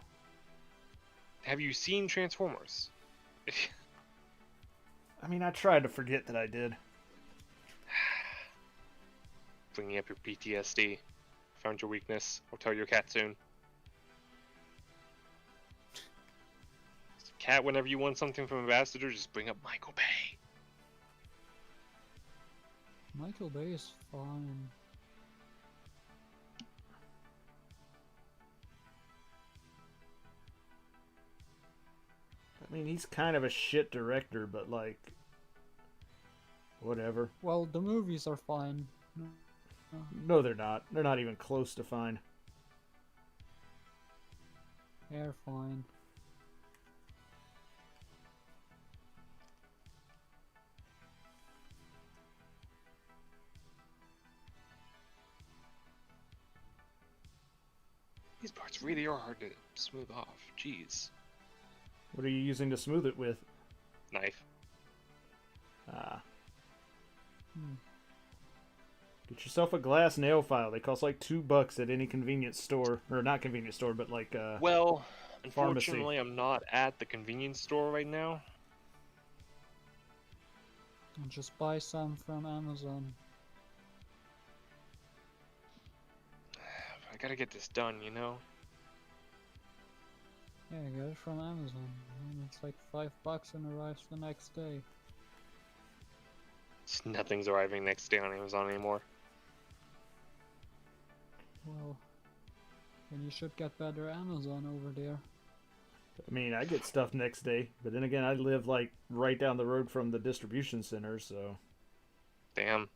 [SPEAKER 4] Have you seen Transformers?
[SPEAKER 3] I mean, I tried to forget that I did.
[SPEAKER 4] Bringing up your PTSD. Found your weakness. I'll tell your cat soon. Cat, whenever you want something from Ambassador, just bring up Michael Bay.
[SPEAKER 1] Michael Bay is fine.
[SPEAKER 3] I mean, he's kind of a shit director, but like, whatever.
[SPEAKER 1] Well, the movies are fine.
[SPEAKER 3] No, they're not. They're not even close to fine.
[SPEAKER 1] They're fine.
[SPEAKER 4] These parts really are hard to smooth off. Jeez.
[SPEAKER 3] What are you using to smooth it with?
[SPEAKER 4] Knife.
[SPEAKER 3] Ah. Get yourself a glass nail file. They cost like $2 at any convenience store. Or not convenience store, but like
[SPEAKER 4] Well,
[SPEAKER 3] pharmacy.
[SPEAKER 4] unfortunately, I'm not at the convenience store right now.
[SPEAKER 1] And just buy some from Amazon.
[SPEAKER 4] I gotta get this done, you know?
[SPEAKER 1] Yeah, get it from Amazon. And it's like $5 and arrives the next day.
[SPEAKER 4] Nothing's arriving next day on Amazon anymore.
[SPEAKER 1] Well, then you should get better Amazon over there.
[SPEAKER 3] I mean, I get stuff next day, but then again, I live like right down the road from the distribution center, so.
[SPEAKER 4] Damn.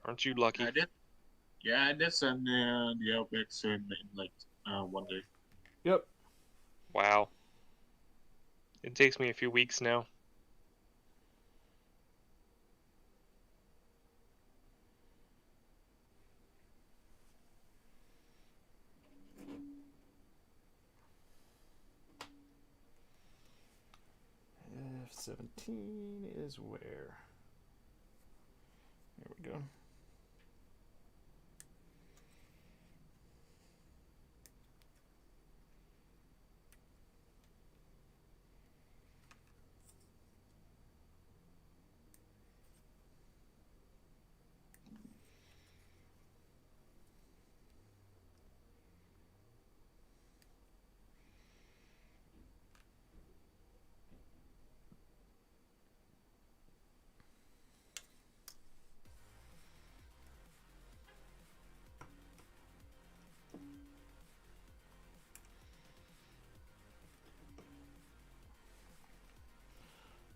[SPEAKER 4] Aren't you lucky?
[SPEAKER 2] I did. Yeah, I did send the outbreaks in like 1 day.
[SPEAKER 3] Yep.
[SPEAKER 4] Wow. It takes me a few weeks now.
[SPEAKER 3] 17 is where? There we go.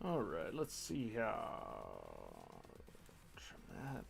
[SPEAKER 3] All right, let's see how. Trim that.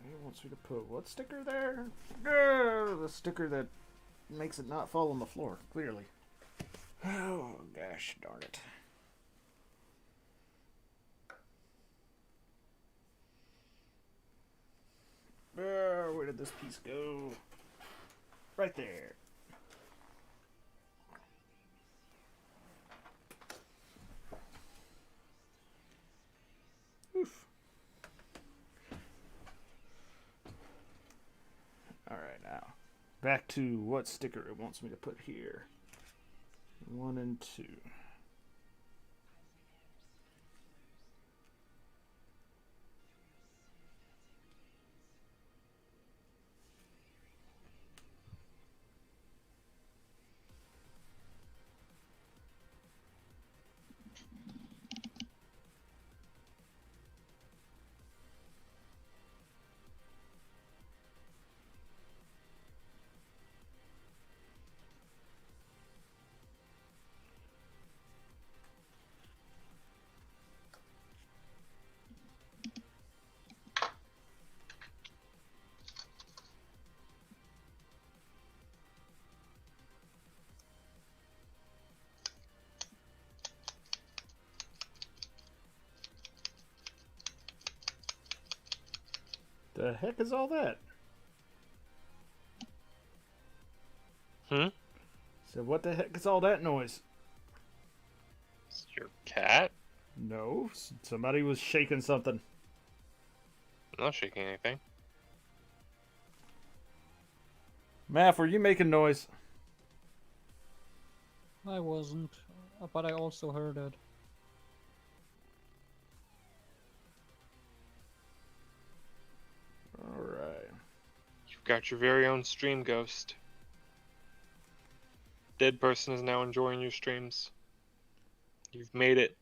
[SPEAKER 3] He wants me to put what sticker there? The sticker that makes it not fall on the floor, clearly. Oh, gosh darn it. Where did this piece go? Right there. Oof. Alright, now. Back to what sticker it wants me to put here. 1 and 2. The heck is all that? So what the heck is all that noise?
[SPEAKER 4] It's your cat?
[SPEAKER 3] No, somebody was shaking something.
[SPEAKER 4] I'm not shaking anything.
[SPEAKER 3] Math, were you making noise?
[SPEAKER 1] I wasn't, but I also heard it.
[SPEAKER 3] Alright.
[SPEAKER 4] You've got your very own stream ghost. Dead person is now enjoying your streams. You've made it.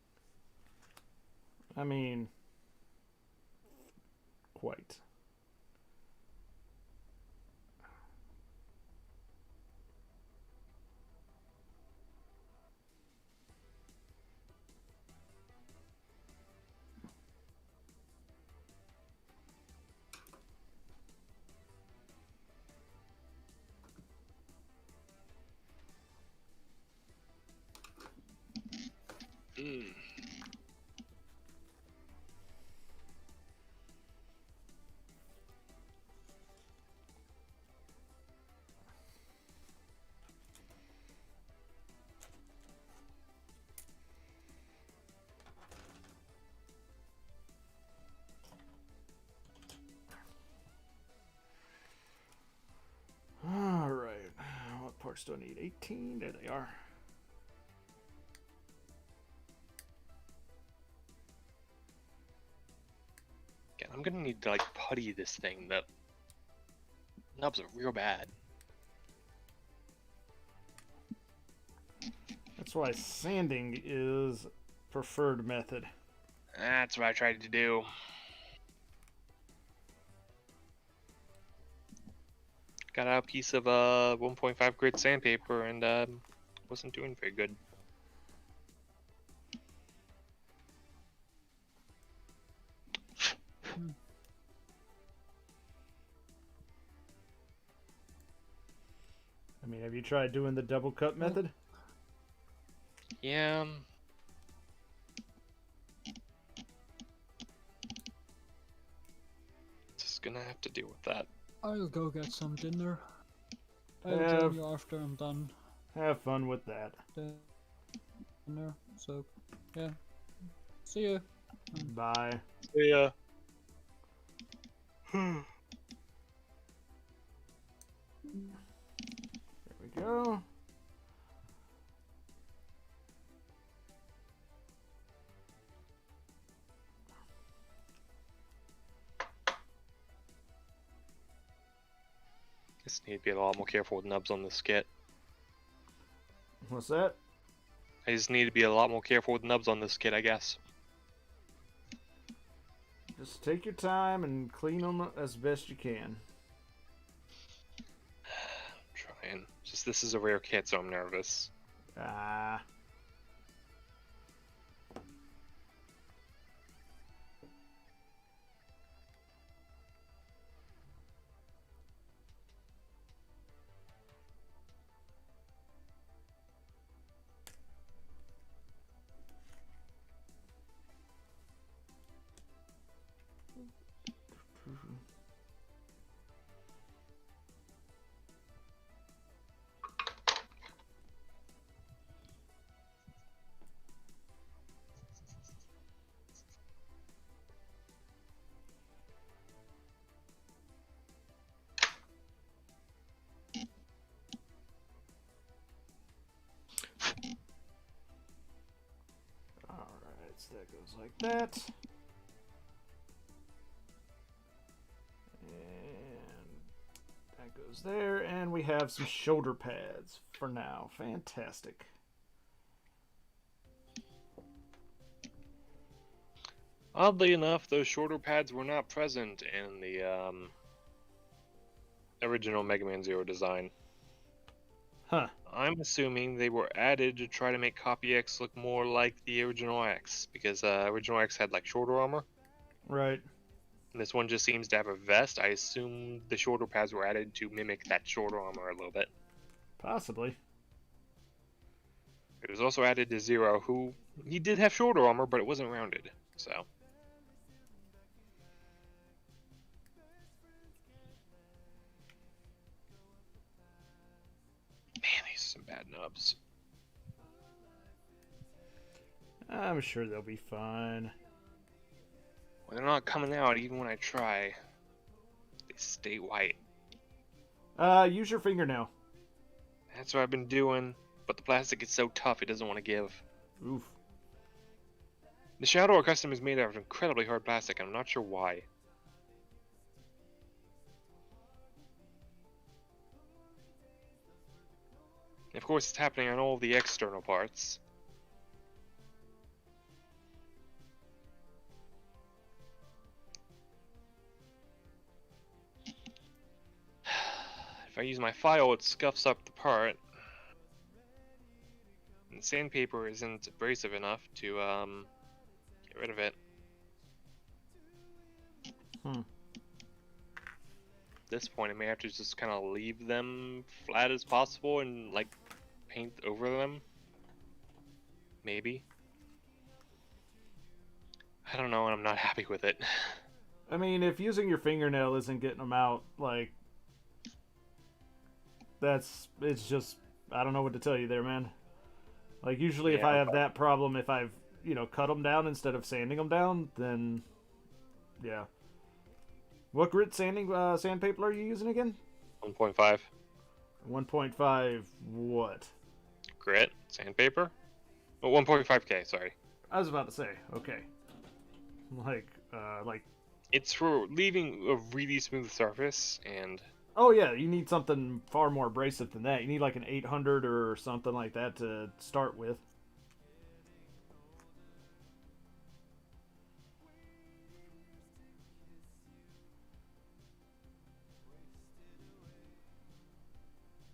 [SPEAKER 3] I mean, quite. marks do I need? 18? There they are.
[SPEAKER 4] Again, I'm gonna need to like putty this thing. The nubs are real bad.
[SPEAKER 3] That's why sanding is preferred method.
[SPEAKER 4] That's what I tried to do. Got out a piece of 1.5 grit sandpaper and wasn't doing very good.
[SPEAKER 3] I mean, have you tried doing the double cut method?
[SPEAKER 4] Yeah. Just gonna have to deal with that.
[SPEAKER 1] I'll go get some dinner. I'll join you after I'm done
[SPEAKER 3] Have fun with that.
[SPEAKER 1] dinner. So, yeah. See you.
[SPEAKER 3] Bye.
[SPEAKER 4] Yeah.
[SPEAKER 3] There we go.
[SPEAKER 4] Just need to be a lot more careful with nubs on this kit.
[SPEAKER 3] What's that?
[SPEAKER 4] I just need to be a lot more careful with nubs on this kit, I guess.
[SPEAKER 3] Just take your time and clean them as best you can.
[SPEAKER 4] I'm trying. Just this is a rare kit, so I'm nervous.
[SPEAKER 3] Ah. Alright, so that goes like that. And that goes there, and we have some shoulder pads for now. Fantastic.
[SPEAKER 4] Oddly enough, those shoulder pads were not present in the original Mega Man Zero design.
[SPEAKER 3] Huh.
[SPEAKER 4] I'm assuming they were added to try to make Copy X look more like the original X, because original X had like shoulder armor.
[SPEAKER 3] Right.
[SPEAKER 4] And this one just seems to have a vest. I assume the shoulder pads were added to mimic that shoulder armor a little bit.
[SPEAKER 3] Possibly.
[SPEAKER 4] It was also added to Zero, who he did have shoulder armor, but it wasn't rounded. So. Man, these are some bad nubs.
[SPEAKER 3] I'm sure they'll be fine.
[SPEAKER 4] Well, they're not coming out even when I try. They stay white.
[SPEAKER 3] Use your fingernail.
[SPEAKER 4] That's what I've been doing, but the plastic is so tough it doesn't want to give.
[SPEAKER 3] Oof.
[SPEAKER 4] The Shadow Ore Custom is made out of incredibly hard plastic, and I'm not sure why. Of course, it's happening on all of the external parts. If I use my file, it scuffs up the part. And sandpaper isn't abrasive enough to get rid of it.
[SPEAKER 3] Hmm.
[SPEAKER 4] At this point, I may have to just kind of leave them flat as possible and like paint over them. Maybe. I don't know, and I'm not happy with it.
[SPEAKER 3] I mean, if using your fingernail isn't getting them out, like, it's just, I don't know what to tell you there, man. Like, usually if
[SPEAKER 4] Yeah,
[SPEAKER 3] I have that problem, if I've, cut them down instead of sanding them down, then, yeah. What grit sandpaper are you using again?
[SPEAKER 4] 1.5.
[SPEAKER 3] 1.5 what?
[SPEAKER 4] Grit, sandpaper. Oh, 1.5K. Sorry.
[SPEAKER 3] I was about to say, okay. Like.
[SPEAKER 4] It's for leaving a really smooth surface, and
[SPEAKER 3] Oh yeah, you need something far more abrasive than that. You need like an 800 or something like that to start with.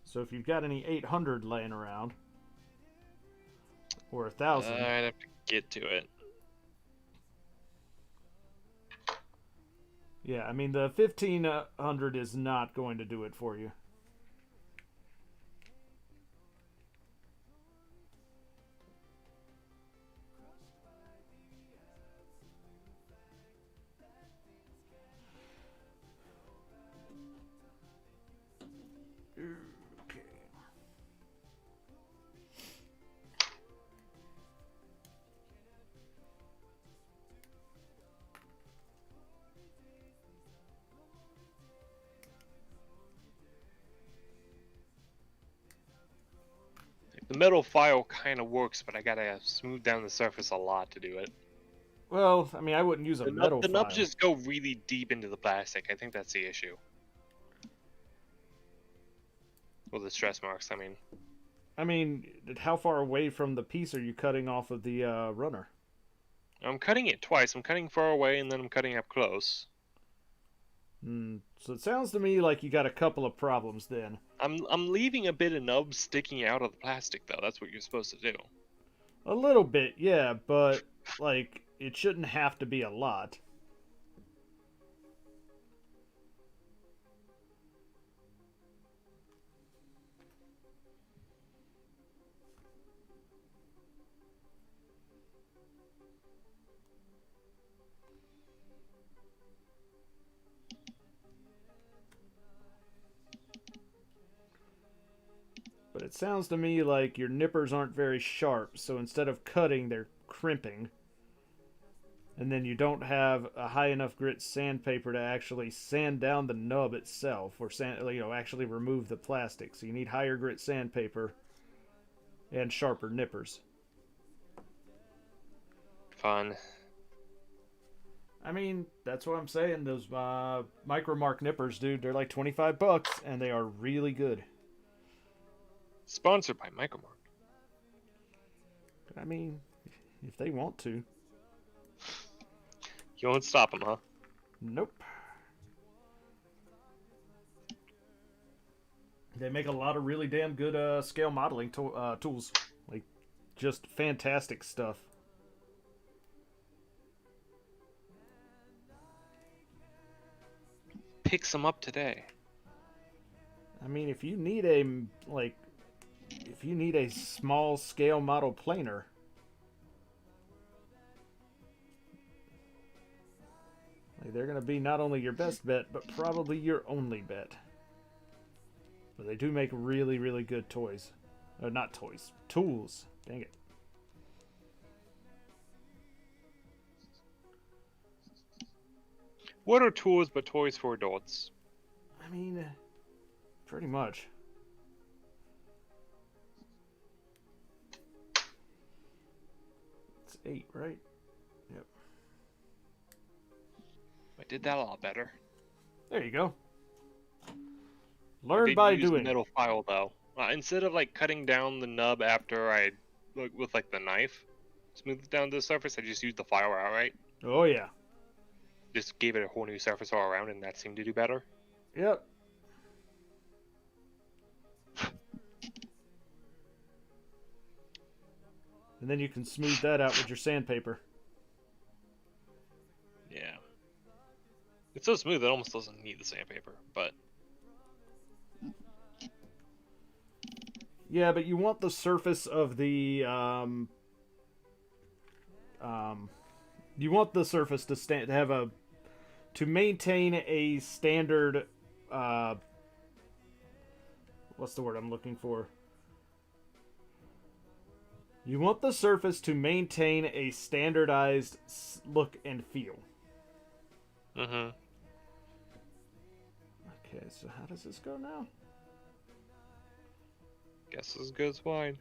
[SPEAKER 3] So if you've got any 800 laying around, or 1,000,
[SPEAKER 4] I'd have to get to it.
[SPEAKER 3] yeah, I mean the 1,500 is not going to do it for you. Okay.
[SPEAKER 4] The metal file kind of works, but I gotta smooth down the surface a lot to do it.
[SPEAKER 3] Well, I mean, I wouldn't use a metal
[SPEAKER 4] The
[SPEAKER 3] file.
[SPEAKER 4] nubs just go really deep into the plastic. I think that's the issue. Well, the stress marks, I mean.
[SPEAKER 3] I mean, how far away from the piece are you cutting off of the runner?
[SPEAKER 4] I'm cutting it twice. I'm cutting far away, and then I'm cutting up close.
[SPEAKER 3] So it sounds to me like you got a couple of problems then.
[SPEAKER 4] I'm leaving a bit of nub sticking out of the plastic, though. That's what you're supposed to do.
[SPEAKER 3] A little bit, yeah, but like it shouldn't have to be a lot. But it sounds to me like your nippers aren't very sharp, so instead of cutting, they're crimping. And then you don't have a high enough grit sandpaper to actually sand down the nub itself, or actually remove the plastic. So you need higher grit sandpaper and sharper nippers.
[SPEAKER 4] Fun.
[SPEAKER 3] I mean, that's what I'm saying. Those Micromark nippers, dude, they're like $25, and they are really good.
[SPEAKER 4] Sponsored by MegaMan.
[SPEAKER 3] I mean, if they want to.
[SPEAKER 4] You won't stop them, huh?
[SPEAKER 3] Nope. They make a lot of really damn good scale modeling tools. Like, just fantastic stuff.
[SPEAKER 4] Pick some up today.
[SPEAKER 3] I mean, if you need a small scale model planer, like, they're going to be not only your best bet, but probably your only bet. But they do make really, really good toys. Not toys. Tools. Dang it.
[SPEAKER 4] What are tools but toys for adults?
[SPEAKER 3] I mean, pretty much. It's 8, right? Yep.
[SPEAKER 4] I did that a lot better.
[SPEAKER 3] There you go.
[SPEAKER 4] I
[SPEAKER 3] Learn
[SPEAKER 4] did
[SPEAKER 3] by
[SPEAKER 4] use the
[SPEAKER 3] doing.
[SPEAKER 4] metal file though. Instead of like cutting down the nub after I with like the knife, smooth it down to the surface, I just used the file outright.
[SPEAKER 3] Oh yeah.
[SPEAKER 4] Just gave it a whole new surface all around, and that seemed to do better.
[SPEAKER 3] Yep. And then you can smooth that out with your sandpaper.
[SPEAKER 4] Yeah. It's so smooth it almost doesn't need the sandpaper, but
[SPEAKER 3] Yeah, but you want the surface of the you want the surface to maintain a standard what's the word I'm looking for? You want the surface to maintain a standardized look and feel.
[SPEAKER 4] mm-hmm.
[SPEAKER 3] Okay, so how does this go now?
[SPEAKER 4] Guess as good as mine.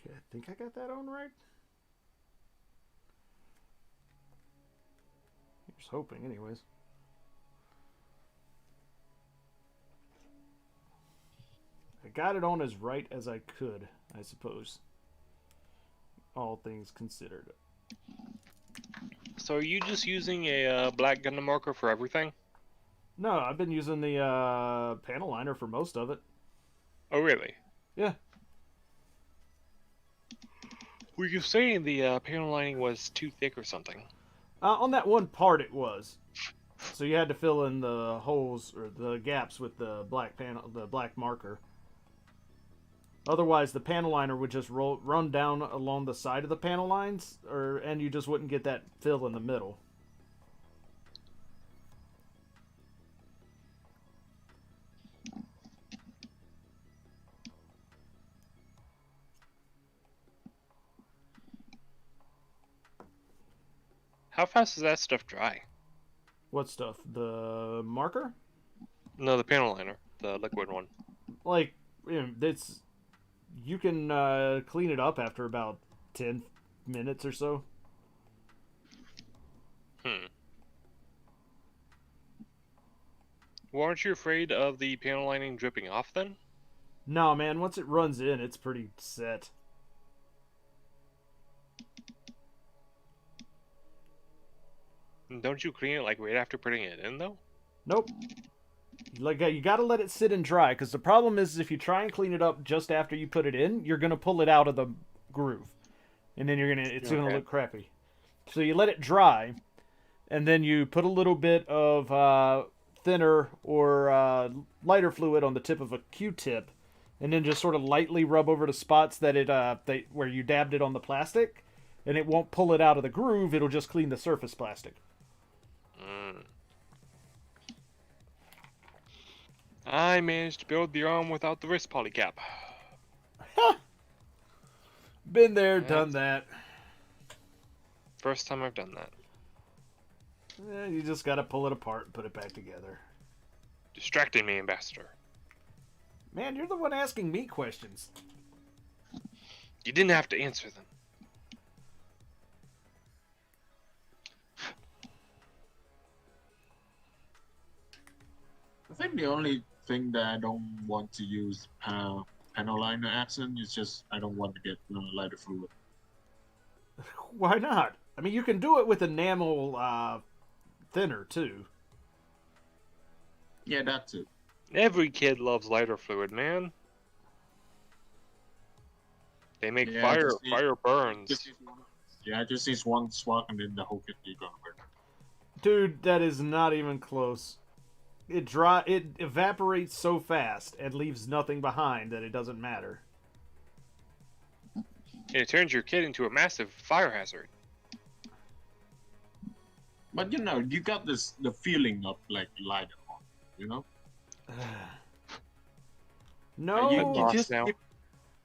[SPEAKER 3] Okay, I think I got that on right. Here's hoping, anyways. I got it on as right as I could, I suppose. All things considered.
[SPEAKER 4] So are you just using a black Gundam marker for everything?
[SPEAKER 3] No, I've been using the panel liner for most of it.
[SPEAKER 4] Oh, really?
[SPEAKER 3] Yeah.
[SPEAKER 4] Were you saying the panel lining was too thick or something?
[SPEAKER 3] On that one part, it was. So you had to fill in the holes or the gaps with the black marker. Otherwise, the panel liner would just run down along the side of the panel lines, and you just wouldn't get that fill in the middle.
[SPEAKER 4] How fast does that stuff dry?
[SPEAKER 3] What stuff? The marker?
[SPEAKER 4] No, the panel liner, the liquid one.
[SPEAKER 3] Like, you can clean it up after about 10 minutes or so.
[SPEAKER 4] Well, aren't you afraid of the panel lining dripping off then?
[SPEAKER 3] No, man, once it runs in, it's pretty set.
[SPEAKER 4] Don't you clean it like right after putting it in though?
[SPEAKER 3] Nope. Like, you gotta let it sit and dry, because the problem is if you try and clean it up just after you put it in, you're gonna pull it out of the groove, and then it's gonna look crappy. So you let it dry, and then you put a little bit of thinner or lighter fluid on the tip of a Q-tip, and then just sort of lightly rub over the spots that where you dabbed it on the plastic, and it won't pull it out of the groove. It'll just clean the surface plastic.
[SPEAKER 4] I managed to build the arm without the wrist polycap.
[SPEAKER 3] Been there, done that.
[SPEAKER 4] First time I've done that.
[SPEAKER 3] You just gotta pull it apart and put it back together.
[SPEAKER 4] Distracting me, Ambassador.
[SPEAKER 3] Man, you're the one asking me questions.
[SPEAKER 4] You didn't have to answer them.
[SPEAKER 2] I think the only thing that I don't want to use panel liner accent is just I don't want to get lighter fluid.
[SPEAKER 3] Why not? I mean, you can do it with enamel thinner, too.
[SPEAKER 2] Yeah, that too.
[SPEAKER 4] Every kid loves lighter fluid, man. They make fire burns.
[SPEAKER 2] Just needs one swag and then the whole kit is gonna burn.
[SPEAKER 3] Dude, that is not even close. It evaporates so fast and leaves nothing behind that it doesn't matter.
[SPEAKER 4] And it turns your kid into a massive fire hazard.
[SPEAKER 2] But you got the feeling of like lighter on,
[SPEAKER 3] No.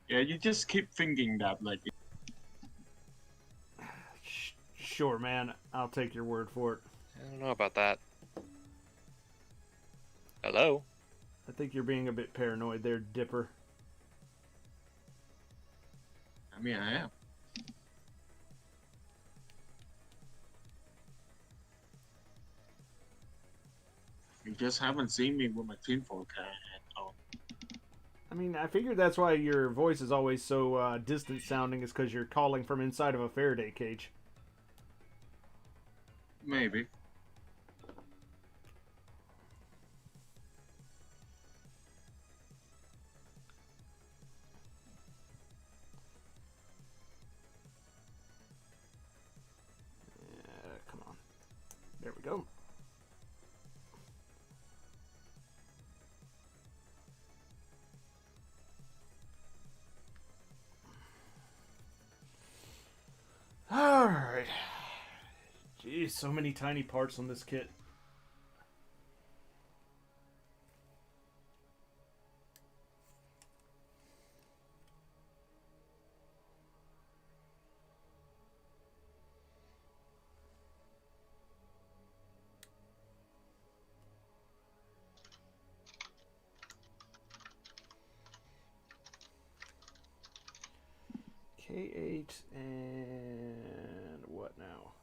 [SPEAKER 2] You just keep thinking that like.
[SPEAKER 3] Sure, man. I'll take your word for it.
[SPEAKER 4] I don't know about that. Hello?
[SPEAKER 3] I think you're being a bit paranoid there, Dipper.
[SPEAKER 2] I mean, I am. You just haven't seen me with my tinfoil hat on.
[SPEAKER 3] I mean, I figured that's why your voice is always so distant sounding, is because you're calling from inside of a Faraday cage.
[SPEAKER 2] Maybe.
[SPEAKER 3] So many tiny parts on this kit. K8 and what now?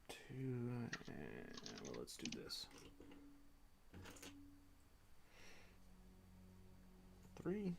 [SPEAKER 3] 2 and well, let's do this. 3.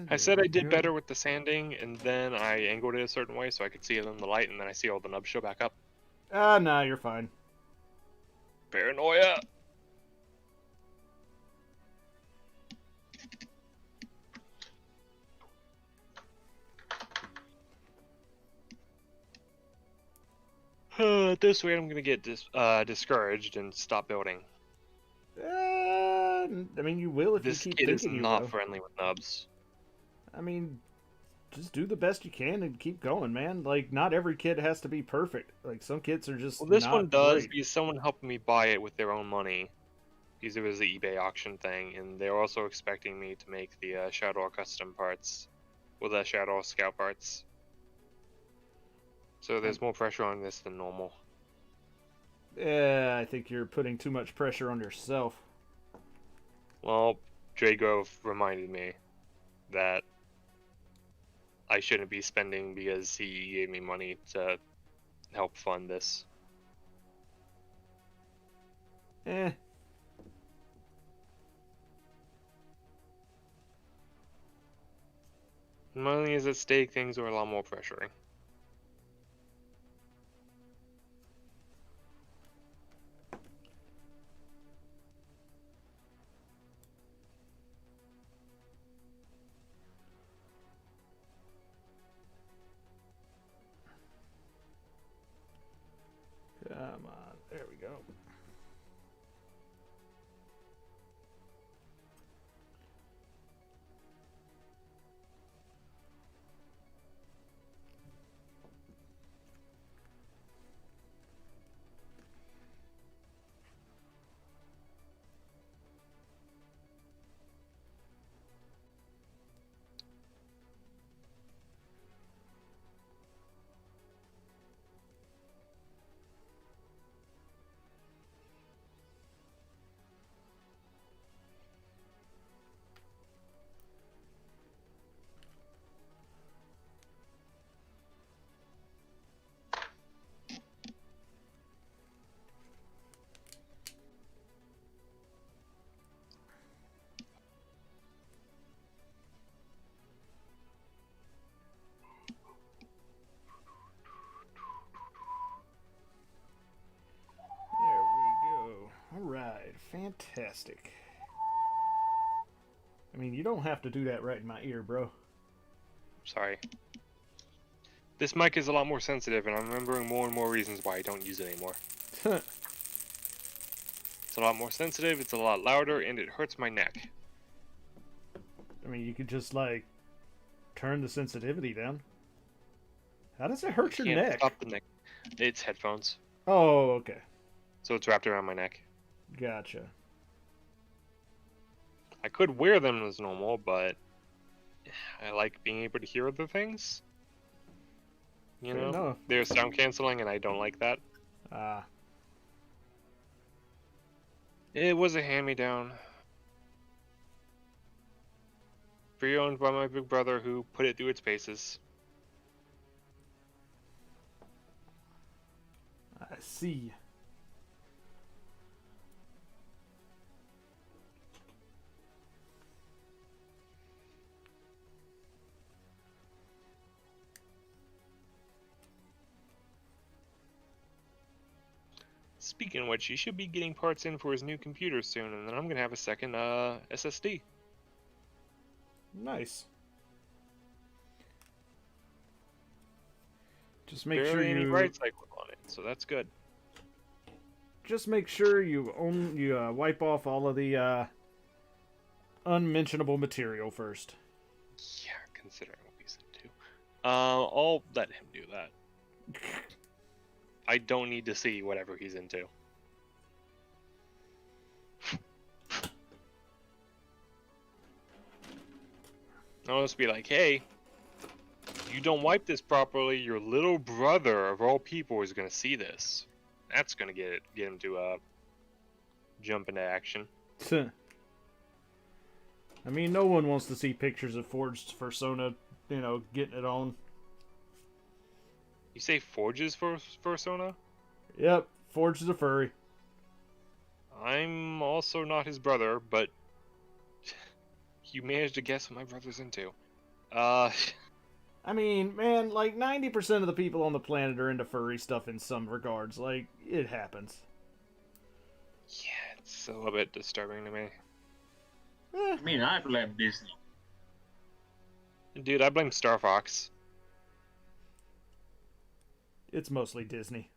[SPEAKER 4] I said I did better with the sanding, and then I angled it a certain way so I could see it in the light, and then I see all the nubs show back up.
[SPEAKER 3] Ah, nah, you're fine.
[SPEAKER 4] Paranoia! This way I'm gonna get discouraged and stop building.
[SPEAKER 3] I mean, you will if
[SPEAKER 4] This
[SPEAKER 3] you keep
[SPEAKER 4] kid is
[SPEAKER 3] thinking you
[SPEAKER 4] not
[SPEAKER 3] will.
[SPEAKER 4] friendly with nubs.
[SPEAKER 3] I mean, just do the best you can and keep going, man. Like, not every kid has to be perfect. Like, some kids are just
[SPEAKER 4] Well, this
[SPEAKER 3] not
[SPEAKER 4] one does
[SPEAKER 3] great.
[SPEAKER 4] because someone helped me buy it with their own money. Because it was the eBay auction thing, and they're also expecting me to make the Shadow custom parts. Well, the Shadow Scout parts. So there's more pressure on this than normal.
[SPEAKER 3] Yeah, I think you're putting too much pressure on yourself.
[SPEAKER 4] Well, Drago reminded me that I shouldn't be spending because he gave me money to help fund this.
[SPEAKER 3] Eh.
[SPEAKER 4] Money is at stake, things are a lot more pressuring.
[SPEAKER 3] Come on. There we go. There we go. Alright, fantastic. I mean, you don't have to do that right in my ear, bro.
[SPEAKER 4] Sorry. This mic is a lot more sensitive, and I'm remembering more and more reasons why I don't use it anymore. It's a lot more sensitive, it's a lot louder, and it hurts my neck.
[SPEAKER 3] I mean, you could just, like, turn the sensitivity down. How does it hurt your
[SPEAKER 4] Can't
[SPEAKER 3] neck?
[SPEAKER 4] stop the neck. It's headphones,
[SPEAKER 3] Oh, okay.
[SPEAKER 4] so it's wrapped around my neck.
[SPEAKER 3] Gotcha.
[SPEAKER 4] I could wear them as normal, but I like being able to hear other things. You
[SPEAKER 3] Fair
[SPEAKER 4] know,
[SPEAKER 3] enough.
[SPEAKER 4] they're sound canceling, and I don't like that.
[SPEAKER 3] Ah.
[SPEAKER 4] It was a hand-me-down. Pre-owned by my big brother, who put it through its paces.
[SPEAKER 3] I see.
[SPEAKER 4] Speaking of which, he should be getting parts in for his new computer soon, and then I'm gonna have a second SSD.
[SPEAKER 3] Nice. Just make
[SPEAKER 4] Barely
[SPEAKER 3] sure
[SPEAKER 4] any
[SPEAKER 3] you
[SPEAKER 4] bright cycle on it, so that's good.
[SPEAKER 3] just make sure you wipe off all of the unmentionable material first.
[SPEAKER 4] Yeah, considering what he's into. I'll let him do that. I don't need to see whatever he's into. I'll just be like, hey, you don't wipe this properly, your little brother of all people is gonna see this. That's gonna get him to jump into action.
[SPEAKER 3] I mean, no one wants to see pictures of Forged Persona, getting it on.
[SPEAKER 4] You say Forge's for Persona?
[SPEAKER 3] Yep, Forged is a furry.
[SPEAKER 4] I'm also not his brother, but you managed to guess what my brother's into.
[SPEAKER 3] I mean, man, like 90% of the people on the planet are into furry stuff in some regards. Like, it happens.
[SPEAKER 4] Yeah, it's a little bit disturbing to me.
[SPEAKER 2] I mean, I blame Disney.
[SPEAKER 4] Dude, I blame Star Fox.
[SPEAKER 3] It's mostly Disney.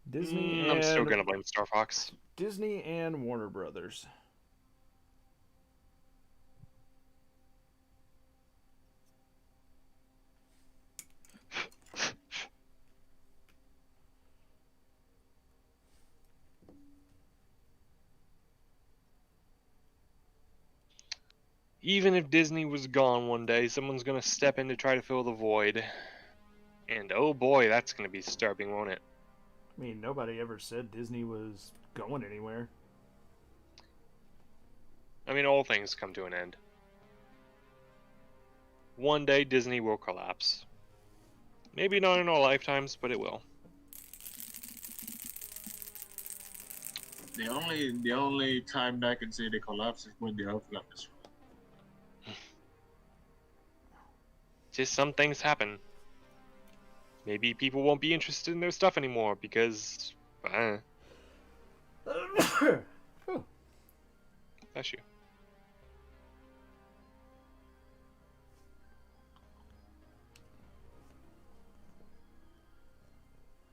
[SPEAKER 3] Disney
[SPEAKER 4] I'm still
[SPEAKER 3] and
[SPEAKER 4] gonna blame Star Fox.
[SPEAKER 3] Disney and Warner Brothers.
[SPEAKER 4] Even if Disney was gone one day, someone's gonna step in to try to fill the void. And oh boy, that's gonna be disturbing, won't it?
[SPEAKER 3] I mean, nobody ever said Disney was going anywhere.
[SPEAKER 4] I mean, all things come to an end. One day, Disney will collapse. Maybe not in our lifetimes, but it will.
[SPEAKER 2] The only time that I can say they collapse is when the Earth is.
[SPEAKER 4] Just some things happen. Maybe people won't be interested in their stuff anymore because... Bless you.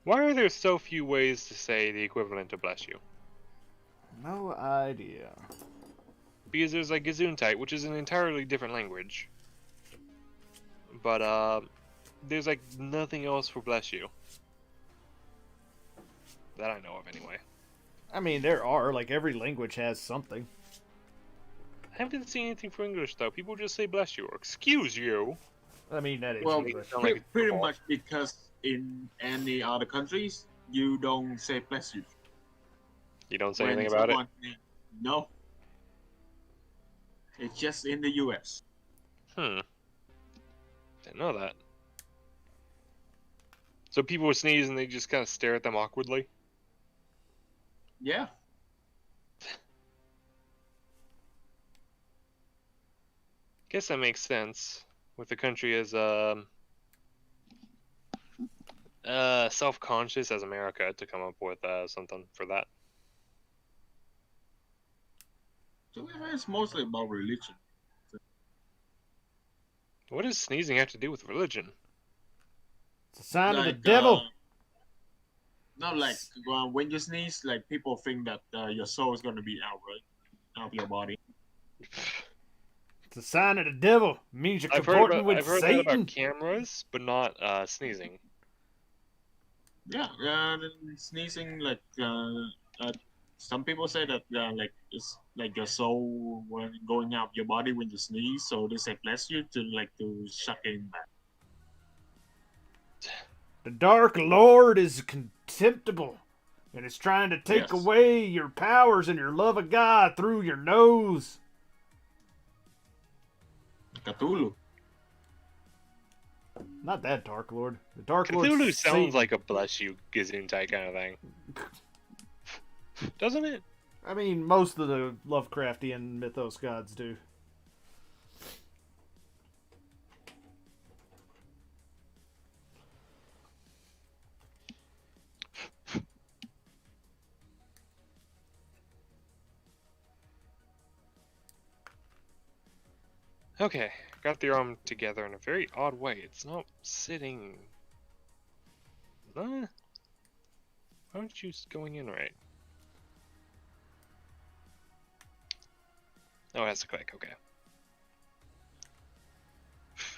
[SPEAKER 4] Why are there so few ways to say the equivalent of bless you?
[SPEAKER 3] No idea.
[SPEAKER 4] Because there's like Gesundheit, which is an entirely different language. But there's like nothing else for bless you. That I know of anyway.
[SPEAKER 3] I mean, there are. Like, every language has something.
[SPEAKER 4] I haven't seen anything for English though. People just say bless you or excuse you.
[SPEAKER 3] I mean, that is
[SPEAKER 2] Well,
[SPEAKER 3] English.
[SPEAKER 4] Sound like
[SPEAKER 2] pretty
[SPEAKER 4] football.
[SPEAKER 2] much because in any other countries you don't say bless you.
[SPEAKER 4] You don't say
[SPEAKER 2] When
[SPEAKER 4] anything about it?
[SPEAKER 2] someone- No. It's just in the US.
[SPEAKER 4] Didn't know that. So people would sneeze and they just kind of stare at them awkwardly?
[SPEAKER 2] Yeah.
[SPEAKER 4] Guess that makes sense. With the country as self-conscious as America to come up with something for that.
[SPEAKER 2] So it's mostly about religion.
[SPEAKER 4] What does sneezing have to do with religion?
[SPEAKER 3] It's a sign of the
[SPEAKER 2] Like,
[SPEAKER 3] devil.
[SPEAKER 2] No, like when you sneeze, like people think that your soul is gonna be out, right? Out of your body.
[SPEAKER 3] It's a sign of the devil. It means you're
[SPEAKER 4] I've heard,
[SPEAKER 3] comporting
[SPEAKER 4] about,
[SPEAKER 3] with
[SPEAKER 4] I've heard that
[SPEAKER 3] Satan.
[SPEAKER 4] about cameras, but not sneezing.
[SPEAKER 2] Yeah, sneezing like some people say that like it's like your soul going out of your body when you sneeze, so they say bless you to suck in back.
[SPEAKER 3] The Dark Lord is contemptible, and is trying to take
[SPEAKER 2] Yes.
[SPEAKER 3] away your powers and your love of God through your nose.
[SPEAKER 2] Cthulhu.
[SPEAKER 3] Not that Dark Lord. The Dark Lord
[SPEAKER 4] Cthulhu sounds like a bless you Gesundheit kind of thing. Doesn't it?
[SPEAKER 3] I mean, most of the Lovecraftian mythos gods do.
[SPEAKER 4] Okay, got the arm together in a very odd way. It's not sitting. Why aren't you going in right? Oh, it has to click. Okay.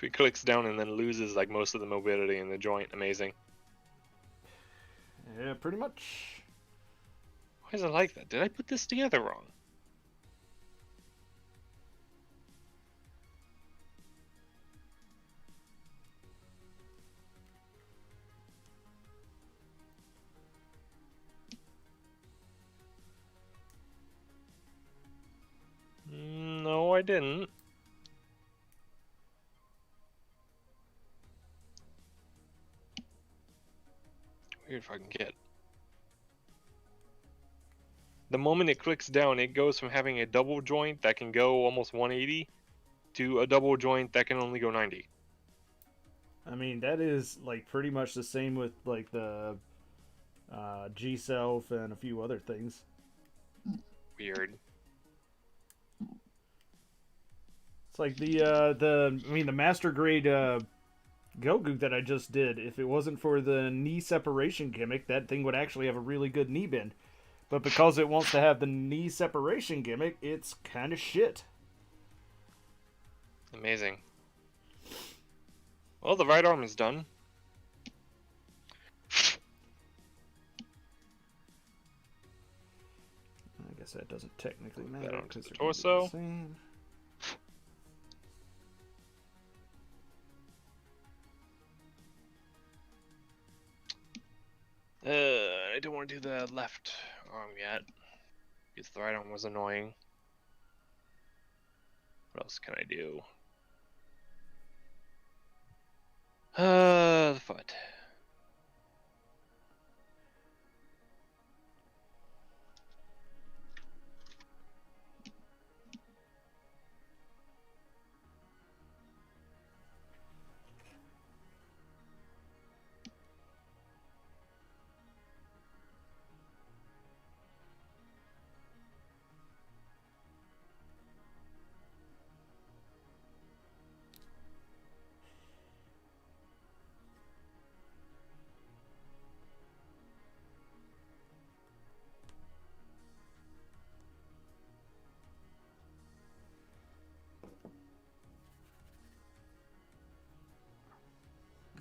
[SPEAKER 4] It clicks down and then loses like most of the mobility in the joint. Amazing.
[SPEAKER 3] Yeah, pretty much.
[SPEAKER 4] Why is it like that? Did I put this together wrong? No, I didn't. Weird if I can get. The moment it clicks down, it goes from having a double joint that can go almost 180 to a double joint that can only go 90.
[SPEAKER 3] I mean, that is like pretty much the same with like the G-Self and a few other things.
[SPEAKER 4] Weird.
[SPEAKER 3] It's like the master grade Goku that I just did. If it wasn't for the knee separation gimmick, that thing would actually have a really good knee bend. But because it wants to have the knee separation gimmick, it's kind of shit.
[SPEAKER 4] Amazing. Well, the right arm is done.
[SPEAKER 3] I guess that doesn't technically
[SPEAKER 4] That
[SPEAKER 3] matter
[SPEAKER 4] onto
[SPEAKER 3] because
[SPEAKER 4] the
[SPEAKER 3] they're gonna be
[SPEAKER 4] torso.
[SPEAKER 3] the same.
[SPEAKER 4] I don't want to do the left arm yet because the right arm was annoying. What else can I do? The foot.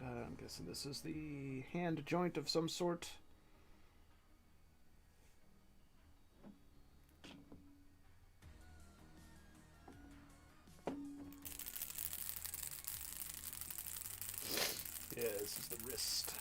[SPEAKER 3] I'm guessing this is the hand joint of some sort. Yeah, this is the wrist.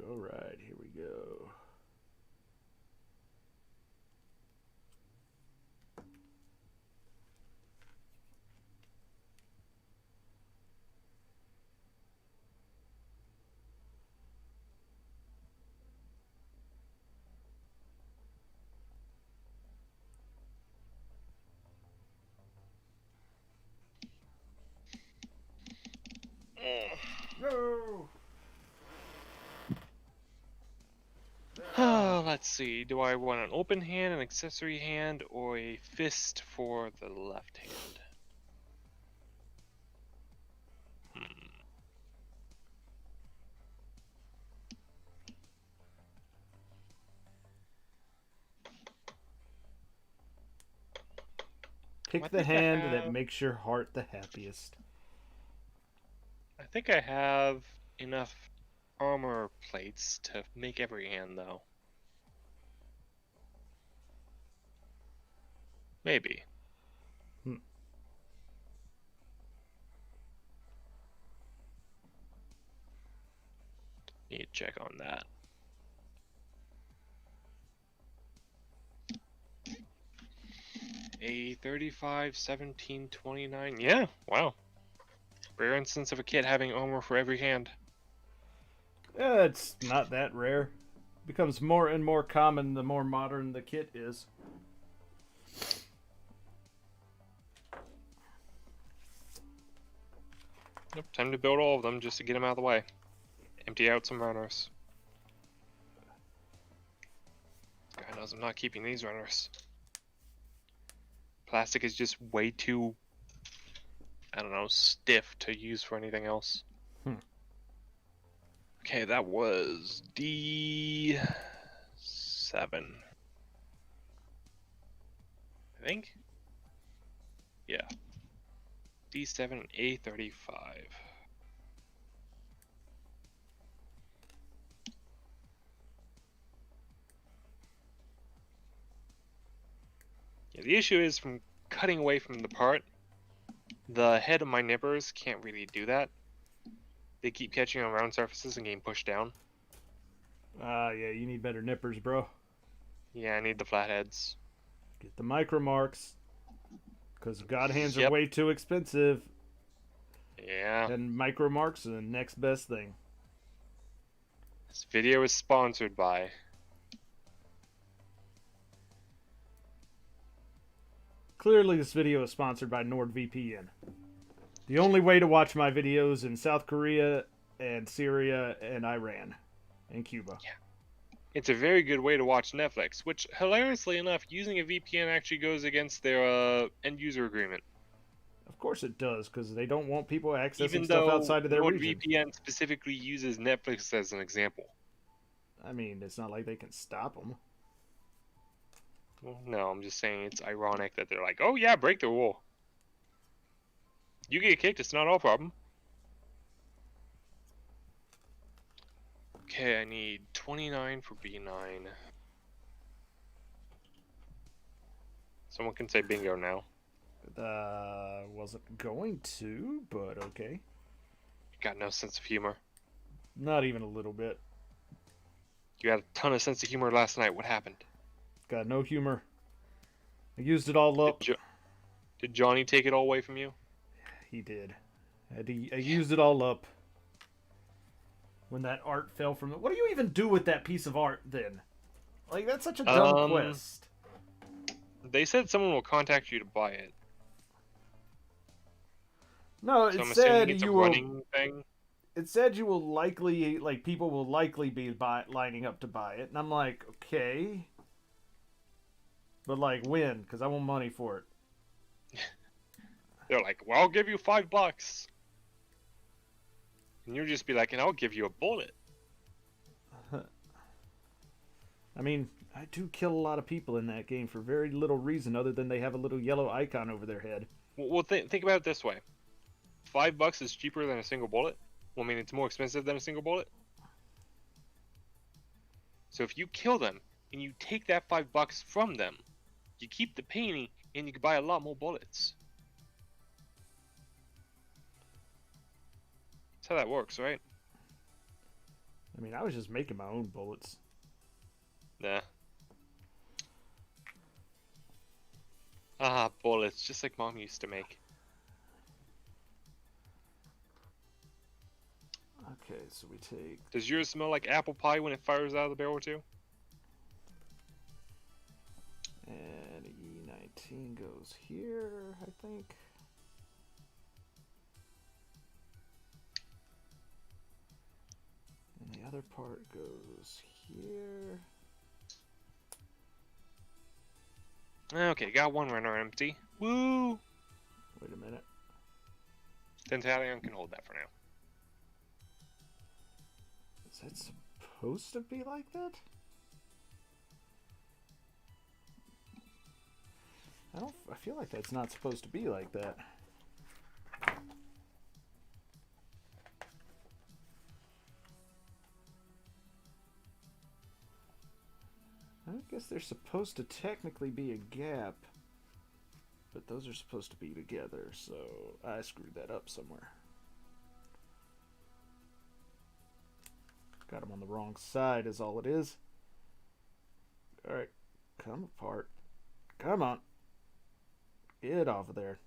[SPEAKER 3] All right, here we go. No.
[SPEAKER 4] Let's see. Do I want an open hand, an accessory hand, or a fist for the left hand?
[SPEAKER 3] Pick
[SPEAKER 4] I
[SPEAKER 3] the
[SPEAKER 4] think I
[SPEAKER 3] hand that
[SPEAKER 4] have-
[SPEAKER 3] makes your heart the happiest.
[SPEAKER 4] I think I have enough armor plates to make every hand, though. Maybe.
[SPEAKER 3] Hmm.
[SPEAKER 4] Need to check on that. A 35, 17, 29. Yeah, wow. Rare instance of a kid having armor for every hand.
[SPEAKER 3] Yeah, it's not that rare. Becomes more and more common the more modern the kit is.
[SPEAKER 4] Yep, time to build all of them just to get them out of the way. Empty out some runners. God knows I'm not keeping these runners. Plastic is just way too, I don't know, stiff to use for anything else. Okay, that was D7. I think? Yeah. D7 and A35. Yeah, the issue is from cutting away from the part, the head of my nippers can't really do that. They keep catching on round surfaces and getting pushed down.
[SPEAKER 3] Yeah, you need better nippers, bro.
[SPEAKER 4] Yeah, I need the flatheads.
[SPEAKER 3] Get the micro marks. Because God hands are
[SPEAKER 4] Yep.
[SPEAKER 3] way too expensive.
[SPEAKER 4] Yeah.
[SPEAKER 3] And micro marks are the next best thing.
[SPEAKER 4] This video is sponsored by.
[SPEAKER 3] Clearly, this video is sponsored by NordVPN. The only way to watch my videos in South Korea and Syria and Iran and Cuba.
[SPEAKER 4] It's a very good way to watch Netflix, which, hilariously enough, using a VPN actually goes against their end user agreement.
[SPEAKER 3] Of course it does, because they don't want people accessing
[SPEAKER 4] Even
[SPEAKER 3] stuff
[SPEAKER 4] though
[SPEAKER 3] outside of their region.
[SPEAKER 4] NordVPN specifically uses Netflix as an example.
[SPEAKER 3] I mean, it's not like they can stop them.
[SPEAKER 4] Well, no, I'm just saying it's ironic that they're like, oh yeah, break the rule. You get kicked, it's not our problem. Okay, I need 29 for B9. Someone can say bingo now.
[SPEAKER 3] Wasn't going to, but okay.
[SPEAKER 4] Got no sense of humor.
[SPEAKER 3] Not even a little bit.
[SPEAKER 4] You had a ton of sense of humor last night. What happened?
[SPEAKER 3] Got no humor. I used it all up.
[SPEAKER 4] Did Johnny take it all away from you?
[SPEAKER 3] He did. I used it all up. When that art fell from it. What do you even do with that piece of art then? Like, that's such a dumb quest.
[SPEAKER 4] They said someone will contact you to buy it.
[SPEAKER 3] No,
[SPEAKER 4] So
[SPEAKER 3] it
[SPEAKER 4] I'm
[SPEAKER 3] said
[SPEAKER 4] assuming it's a
[SPEAKER 3] you will.
[SPEAKER 4] running thing.
[SPEAKER 3] It said you will likely, like, people will likely be lining up to buy it, and I'm like, okay, but like when? Because I want money for it.
[SPEAKER 4] They're like, well, I'll give you $5. And you'll just be like, and I'll give you a bullet.
[SPEAKER 3] I mean, I do kill a lot of people in that game for very little reason other than they have a little yellow icon over their head.
[SPEAKER 4] Well, think about it this way: $5 is cheaper than a single bullet. Well, I mean, it's more expensive than a single bullet. So if you kill them and you take that $5 from them, you keep the penny and you can buy a lot more bullets. That's how that works, right?
[SPEAKER 3] I mean, I was just making my own bullets.
[SPEAKER 4] Nah. Ah, bullets, just like Mom used to make.
[SPEAKER 3] Okay, so we take...
[SPEAKER 4] Does yours smell like apple pie when it fires out of the barrel too?
[SPEAKER 3] And E19 goes here, I think. And the other part goes here.
[SPEAKER 4] Okay, got one runner empty. Woo!
[SPEAKER 3] Wait a minute.
[SPEAKER 4] Tentalion can hold that for now.
[SPEAKER 3] Is that supposed to be like that? I feel like that's not supposed to be like that. I guess there's supposed to technically be a gap, but those are supposed to be together, so I screwed that up somewhere. Got them on the wrong side is all it is. Alright, come apart. Come on. Get off of there.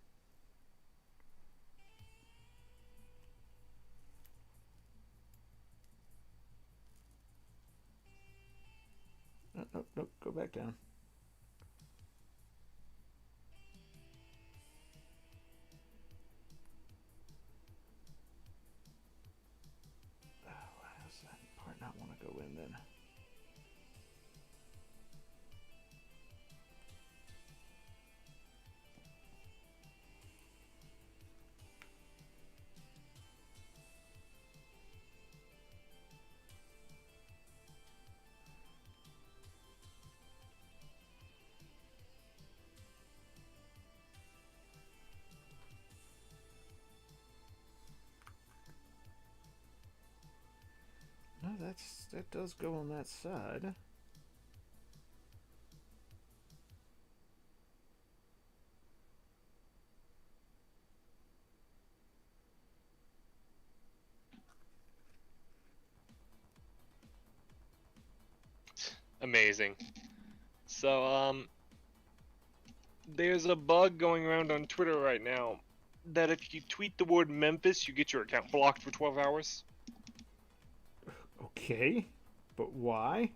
[SPEAKER 3] Nope, nope, go back down. Oh, why does that part not want to go in then? No, that does go on that side.
[SPEAKER 4] Amazing. So, there's a bug going around on Twitter right now that if you tweet the word Memphis, you get your account blocked for 12 hours.
[SPEAKER 3] Okay, but why?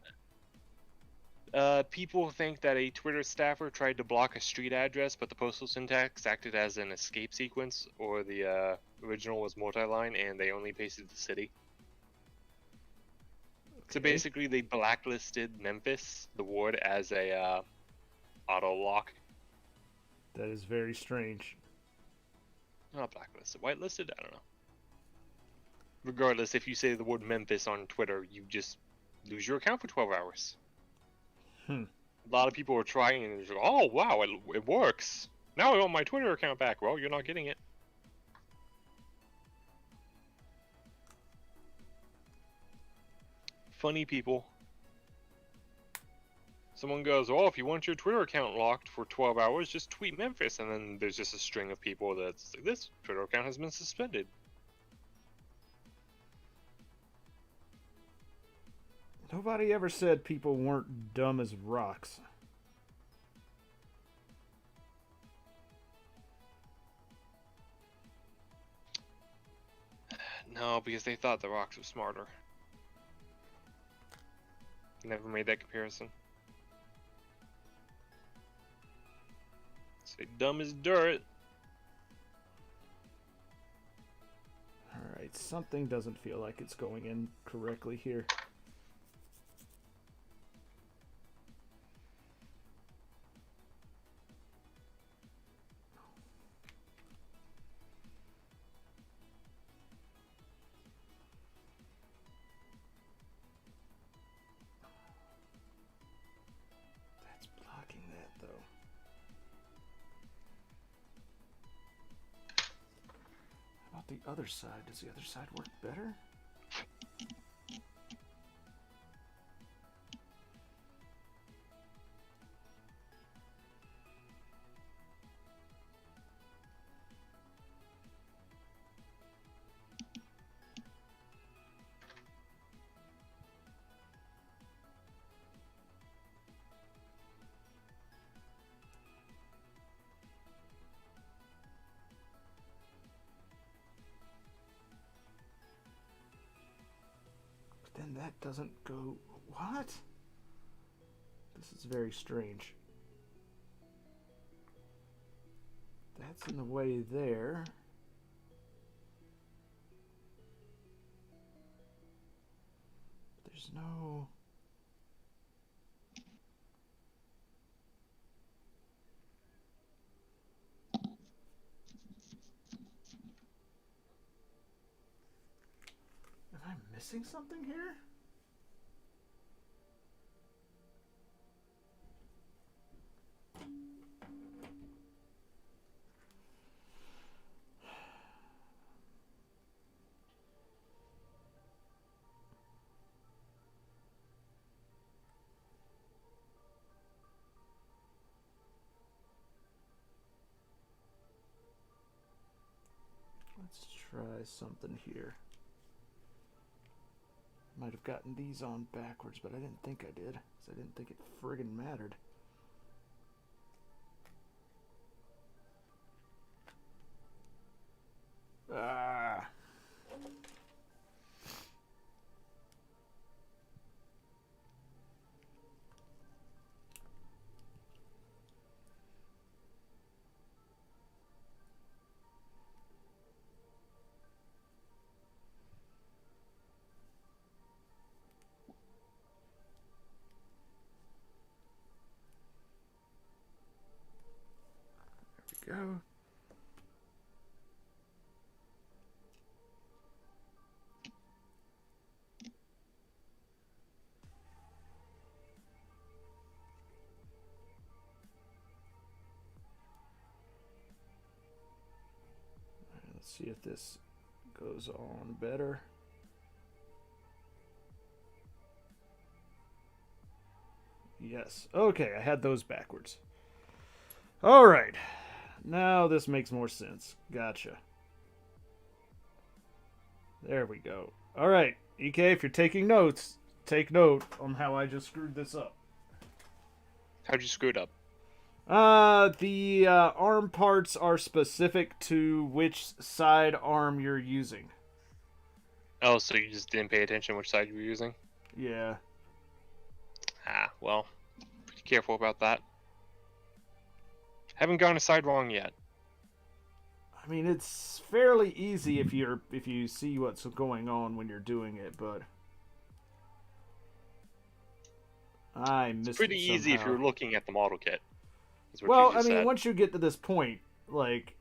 [SPEAKER 4] People think that a Twitter staffer tried to block a street address, but the postal syntax acted as an escape sequence, or the original was multi-line, and they only pasted the city. So
[SPEAKER 3] Okay.
[SPEAKER 4] basically, they blacklisted Memphis, the ward, as a auto lock.
[SPEAKER 3] That is very strange.
[SPEAKER 4] Not blacklisted, whitelisted? I don't know. Regardless, if you say the word Memphis on Twitter, you just lose your account for 12 hours.
[SPEAKER 3] Hmm.
[SPEAKER 4] A lot of people are trying and they're like, oh wow, it works. Now I want my Twitter account back. Well, you're not getting it. Funny people. Someone goes, oh, if you want your Twitter account locked for 12 hours, just tweet Memphis. And then there's just a string of people that's like, this Twitter account has been suspended.
[SPEAKER 3] Nobody ever said people weren't dumb as rocks.
[SPEAKER 4] No, because they thought the rocks were smarter. Never made that comparison. Say dumb as dirt.
[SPEAKER 3] Alright, something doesn't feel like it's going in correctly here. That's blocking that though. How about the other side? Does the other side work better? Then that doesn't go... What? This is very strange. That's in the way there. There's no... Am I missing something here? try something here. Might have gotten these on backwards, but I didn't think I did. Because I didn't think it friggin' mattered. Ah. There we go. Let's see if this goes on better. Yes. Okay, I had those backwards. All right. Now this makes more sense. Gotcha. There we go. All right, EK, if you're taking notes, take note on how I just screwed this up.
[SPEAKER 4] How'd you screw it up?
[SPEAKER 3] The arm parts are specific to which side arm you're using.
[SPEAKER 4] Oh, so you just didn't pay attention which side you were using?
[SPEAKER 3] Yeah.
[SPEAKER 4] Ah, well, be careful about that. Haven't gotten a side wrong yet.
[SPEAKER 3] I mean, it's fairly easy if you see what's going on when you're doing it, but I missed
[SPEAKER 4] It's pretty
[SPEAKER 3] it
[SPEAKER 4] easy if
[SPEAKER 3] somehow.
[SPEAKER 4] you're looking at the model kit. Is what
[SPEAKER 3] Well,
[SPEAKER 4] you
[SPEAKER 3] I
[SPEAKER 4] just
[SPEAKER 3] mean,
[SPEAKER 4] said.
[SPEAKER 3] once you get to this point, like,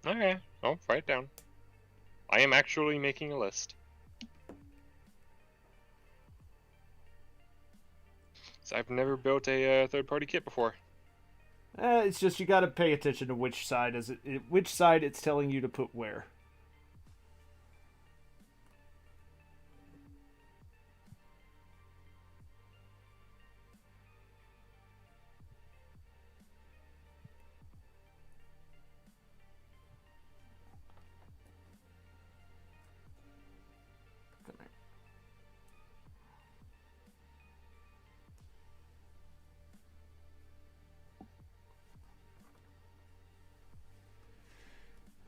[SPEAKER 4] Okay, oh, write it down. I am actually making a list. So I've never built a third-party kit before.
[SPEAKER 3] it's just you got to pay attention to which side which side it's telling you to put where. Come here.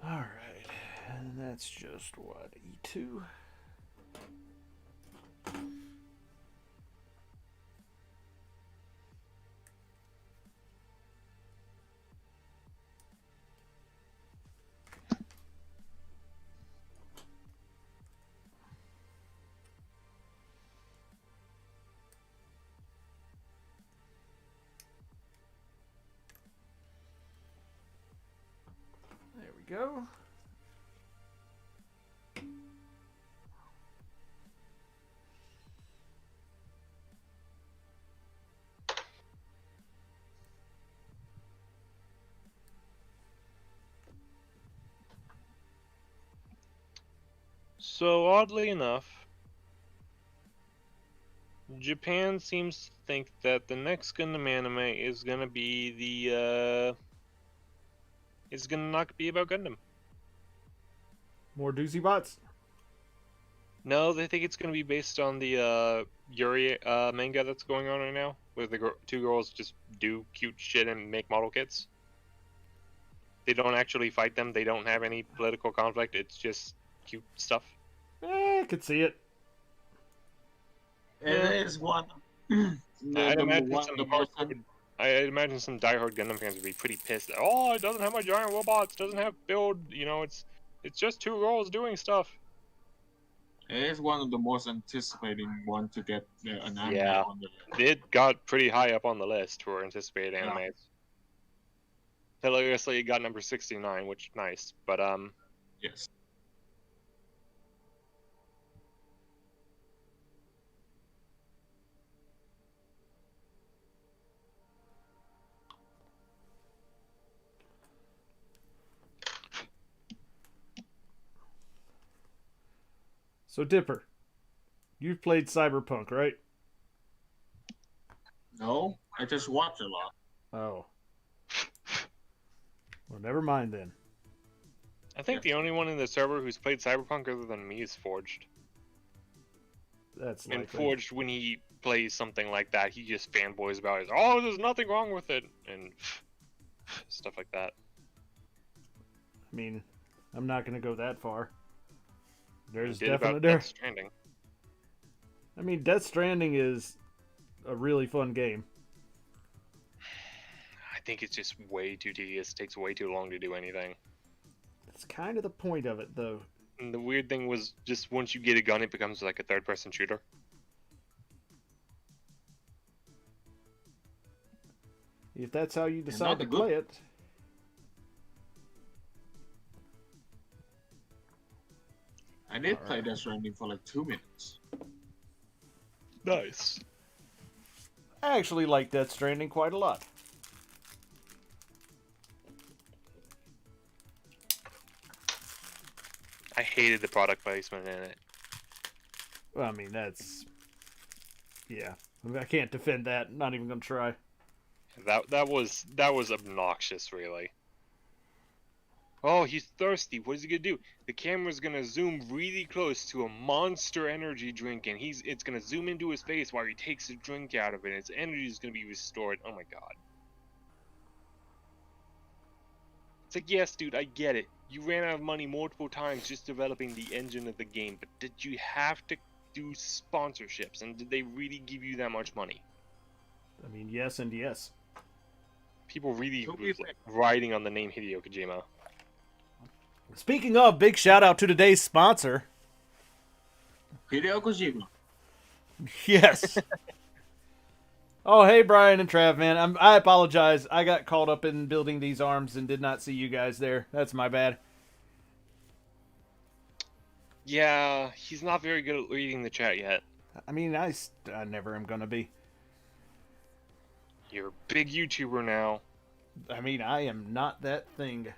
[SPEAKER 3] All right, and that's just what, E2. There we go.
[SPEAKER 4] So, oddly enough, Japan seems to think that the next Gundam anime is gonna be is gonna not be about Gundam.
[SPEAKER 3] More doozy bots.
[SPEAKER 4] No, they think it's gonna be based on the Yuri manga that's going on right now, where the two girls just do cute shit and make model kits. They don't actually fight them. They don't have any political conflict. It's just cute stuff.
[SPEAKER 3] I could see it.
[SPEAKER 2] It is one.
[SPEAKER 4] I'd imagine
[SPEAKER 2] one
[SPEAKER 4] some
[SPEAKER 2] the most
[SPEAKER 4] I'd imagine some diehard Gundam fans would be pretty pissed. Oh, it doesn't have my giant robots. Doesn't have build. You know, it's just two girls doing stuff.
[SPEAKER 2] it is one of the most anticipating one to get an anime
[SPEAKER 4] Yeah.
[SPEAKER 2] on the list.
[SPEAKER 4] It got pretty high up on the list for anticipated
[SPEAKER 2] Yeah.
[SPEAKER 4] animes. Hilariously, it got number 69, which nice. But
[SPEAKER 2] Yes.
[SPEAKER 3] So Dipper, you've played Cyberpunk, right?
[SPEAKER 2] No, I just watch a lot.
[SPEAKER 3] Oh. Well, never mind then.
[SPEAKER 4] I think the only one in the server who's played Cyberpunk other than me is Forged.
[SPEAKER 3] That's
[SPEAKER 4] And
[SPEAKER 3] likely.
[SPEAKER 4] Forged, when he plays something like that, he just fanboys about it. Oh, there's nothing wrong with it, and stuff like that.
[SPEAKER 3] I mean, I'm not gonna go that far. There's
[SPEAKER 4] He did about
[SPEAKER 3] definitely
[SPEAKER 4] Death Stranding.
[SPEAKER 3] I mean, Death Stranding is a really fun game.
[SPEAKER 4] I think it's just way too tedious. It takes way too long to do anything.
[SPEAKER 3] That's kind of the point of it, though.
[SPEAKER 4] And the weird thing was, just once you get a gun, it becomes like a third-person shooter.
[SPEAKER 3] If that's how you
[SPEAKER 2] not
[SPEAKER 3] decide to
[SPEAKER 2] the good-
[SPEAKER 3] play it.
[SPEAKER 2] I did play Death Stranding for like 2 minutes.
[SPEAKER 4] Nice.
[SPEAKER 3] I actually like Death Stranding quite a lot.
[SPEAKER 4] I hated the product placement in it.
[SPEAKER 3] Well, I mean, that's... Yeah. I can't defend that. Not even gonna try.
[SPEAKER 4] That was obnoxious, really. Oh, he's thirsty. What is he gonna do? The camera's gonna zoom really close to a Monster Energy drink, and it's gonna zoom into his face while he takes a drink out of it. And his energy is gonna be restored. Oh my god. It's like, yes, dude, I get it. You ran out of money multiple times just developing the engine of the game, but did you have to do sponsorships? And did they really give you that much money?
[SPEAKER 3] I mean, yes and yes.
[SPEAKER 4] People really
[SPEAKER 2] To be fair.
[SPEAKER 4] riding on the name Hideo Kojima.
[SPEAKER 3] Speaking of, big shout out to today's sponsor.
[SPEAKER 2] Hideo Kojima.
[SPEAKER 3] Yes. Oh, hey, Brian and Trav, man. I apologize. I got caught up in building these arms and did not see you guys there. That's my bad.
[SPEAKER 4] Yeah, he's not very good at reading the chat yet.
[SPEAKER 3] I mean, I never am gonna be.
[SPEAKER 4] You're a big YouTuber now.
[SPEAKER 3] I mean, I am not that thing.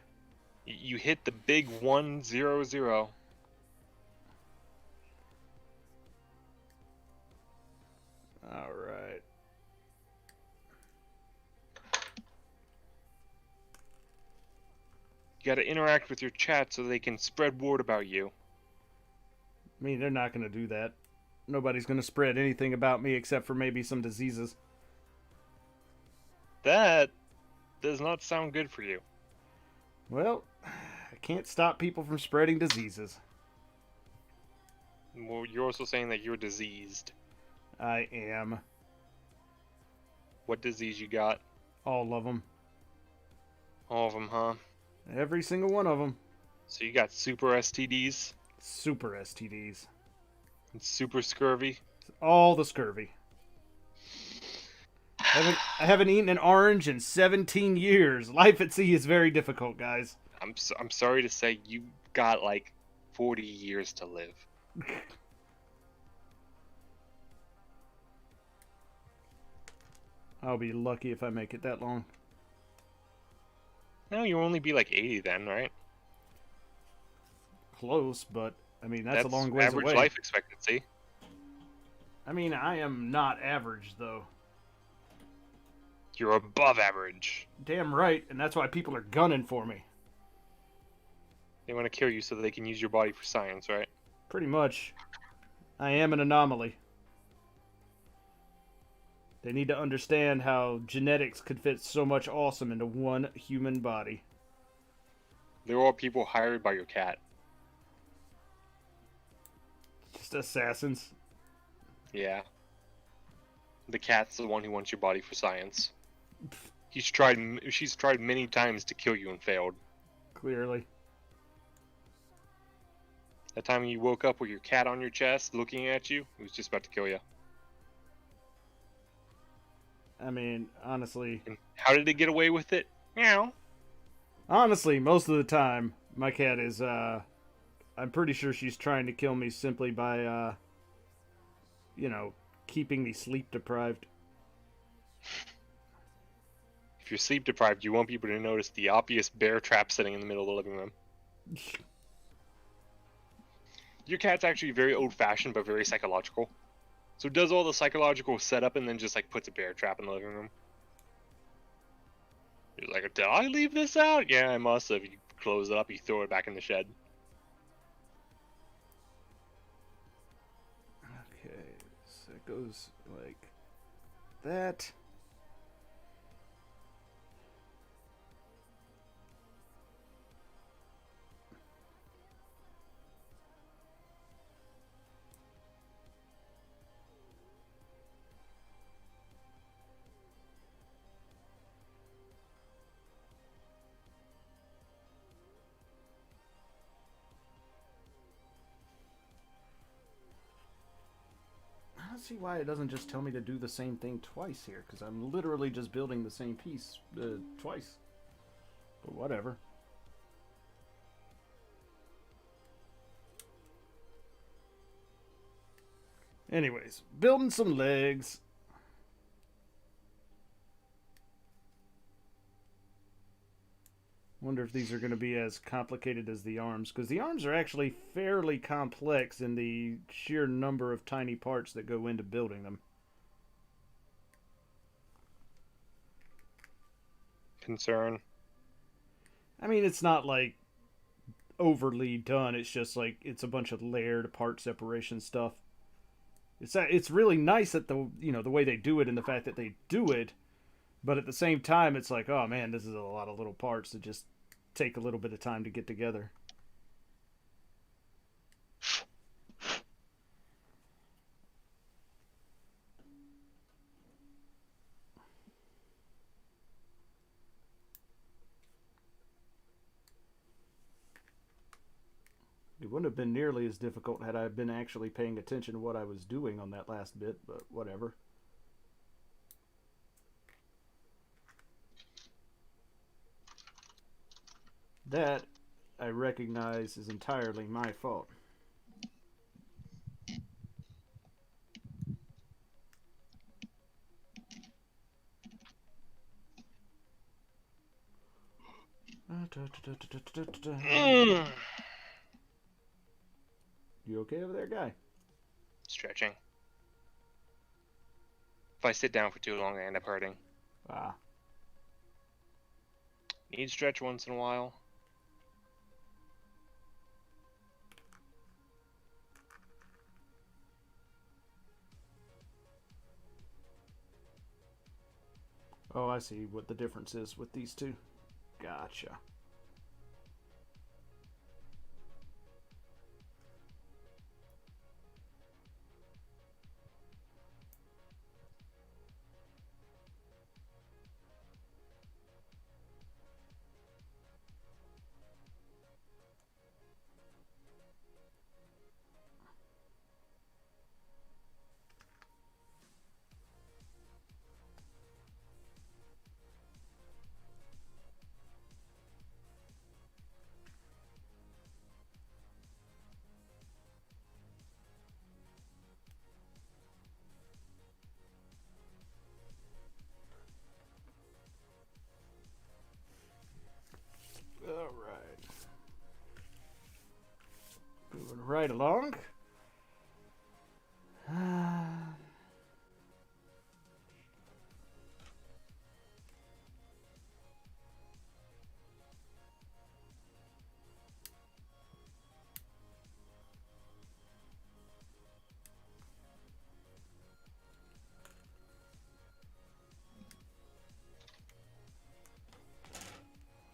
[SPEAKER 4] You hit the big 100.
[SPEAKER 3] All right.
[SPEAKER 4] You gotta interact with your chat so they can spread word about you.
[SPEAKER 3] I mean, they're not gonna do that. Nobody's gonna spread anything about me except for maybe some diseases.
[SPEAKER 4] That does not sound good for you.
[SPEAKER 3] Well, I can't stop people from spreading diseases.
[SPEAKER 4] Well, you're also saying that you're diseased.
[SPEAKER 3] I am.
[SPEAKER 4] What disease you got?
[SPEAKER 3] All of them.
[SPEAKER 4] All of them, huh?
[SPEAKER 3] Every single one of them.
[SPEAKER 4] So you got super STDs
[SPEAKER 3] Super STDs.
[SPEAKER 4] and super scurvy.
[SPEAKER 3] All the scurvy. I haven't eaten an orange in 17 years. Life at sea is very difficult, guys.
[SPEAKER 4] I'm sorry to say you got like 40 years to live.
[SPEAKER 3] I'll be lucky if I make it that long.
[SPEAKER 4] No, you'll only be like 80 then, right?
[SPEAKER 3] Close, but I mean that's a long ways
[SPEAKER 4] average
[SPEAKER 3] away.
[SPEAKER 4] life expectancy.
[SPEAKER 3] I mean, I am not average though.
[SPEAKER 4] You're above average.
[SPEAKER 3] Damn right, and that's why people are gunning for me.
[SPEAKER 4] They want to kill you so that they can use your body for science, right?
[SPEAKER 3] Pretty much. I am an anomaly. They need to understand how genetics could fit so much awesome into one human body.
[SPEAKER 4] They're all people hired by your cat.
[SPEAKER 3] Just assassins.
[SPEAKER 4] Yeah. The cat's the one who wants your body for science. She's tried many times to kill you and failed.
[SPEAKER 3] Clearly.
[SPEAKER 4] That time you woke up with your cat on your chest looking at you, it was just about to kill you.
[SPEAKER 3] I mean, honestly.
[SPEAKER 4] And how did it get away with it? Meow.
[SPEAKER 3] Honestly, most of the time, my cat is, I'm pretty sure she's trying to kill me simply by, you know, keeping me sleep deprived.
[SPEAKER 4] If you're sleep deprived, you won't be able to notice the obvious bear trap sitting in the middle of the living room. Your cat's actually very old-fashioned, but very psychological. So it does all the psychological setup and then just, like, puts a bear trap in the living room. You're like, did I leave this out? Yeah, I must have. You close it up, you throw it back in the shed.
[SPEAKER 3] Okay, so it goes like that. I don't see why it doesn't just tell me to do the same thing twice here, because I'm literally just building the same piece twice. But whatever. Anyways, building some legs. Wonder if these are going to be as complicated as the arms, because the arms are actually fairly complex in the sheer number of tiny parts that go into building them.
[SPEAKER 4] Concern.
[SPEAKER 3] I mean, it's not like overly done. It's just like it's a bunch of layered part separation stuff. It's really nice that the way they do it and the fact that they do it, but at the same time, it's like, oh man, this is a lot of little parts that just take a little bit of time to get together. It wouldn't have been nearly as difficult had I been actually paying attention to what I was doing on that last bit, but whatever. That, I recognize, is entirely my fault. You okay over there, guy?
[SPEAKER 4] Stretching. If I sit down for too long, I end up hurting.
[SPEAKER 3] Ah.
[SPEAKER 4] Need stretch once in a while.
[SPEAKER 3] Oh, I see what the difference is with these two. Gotcha. Alright. Moving right along.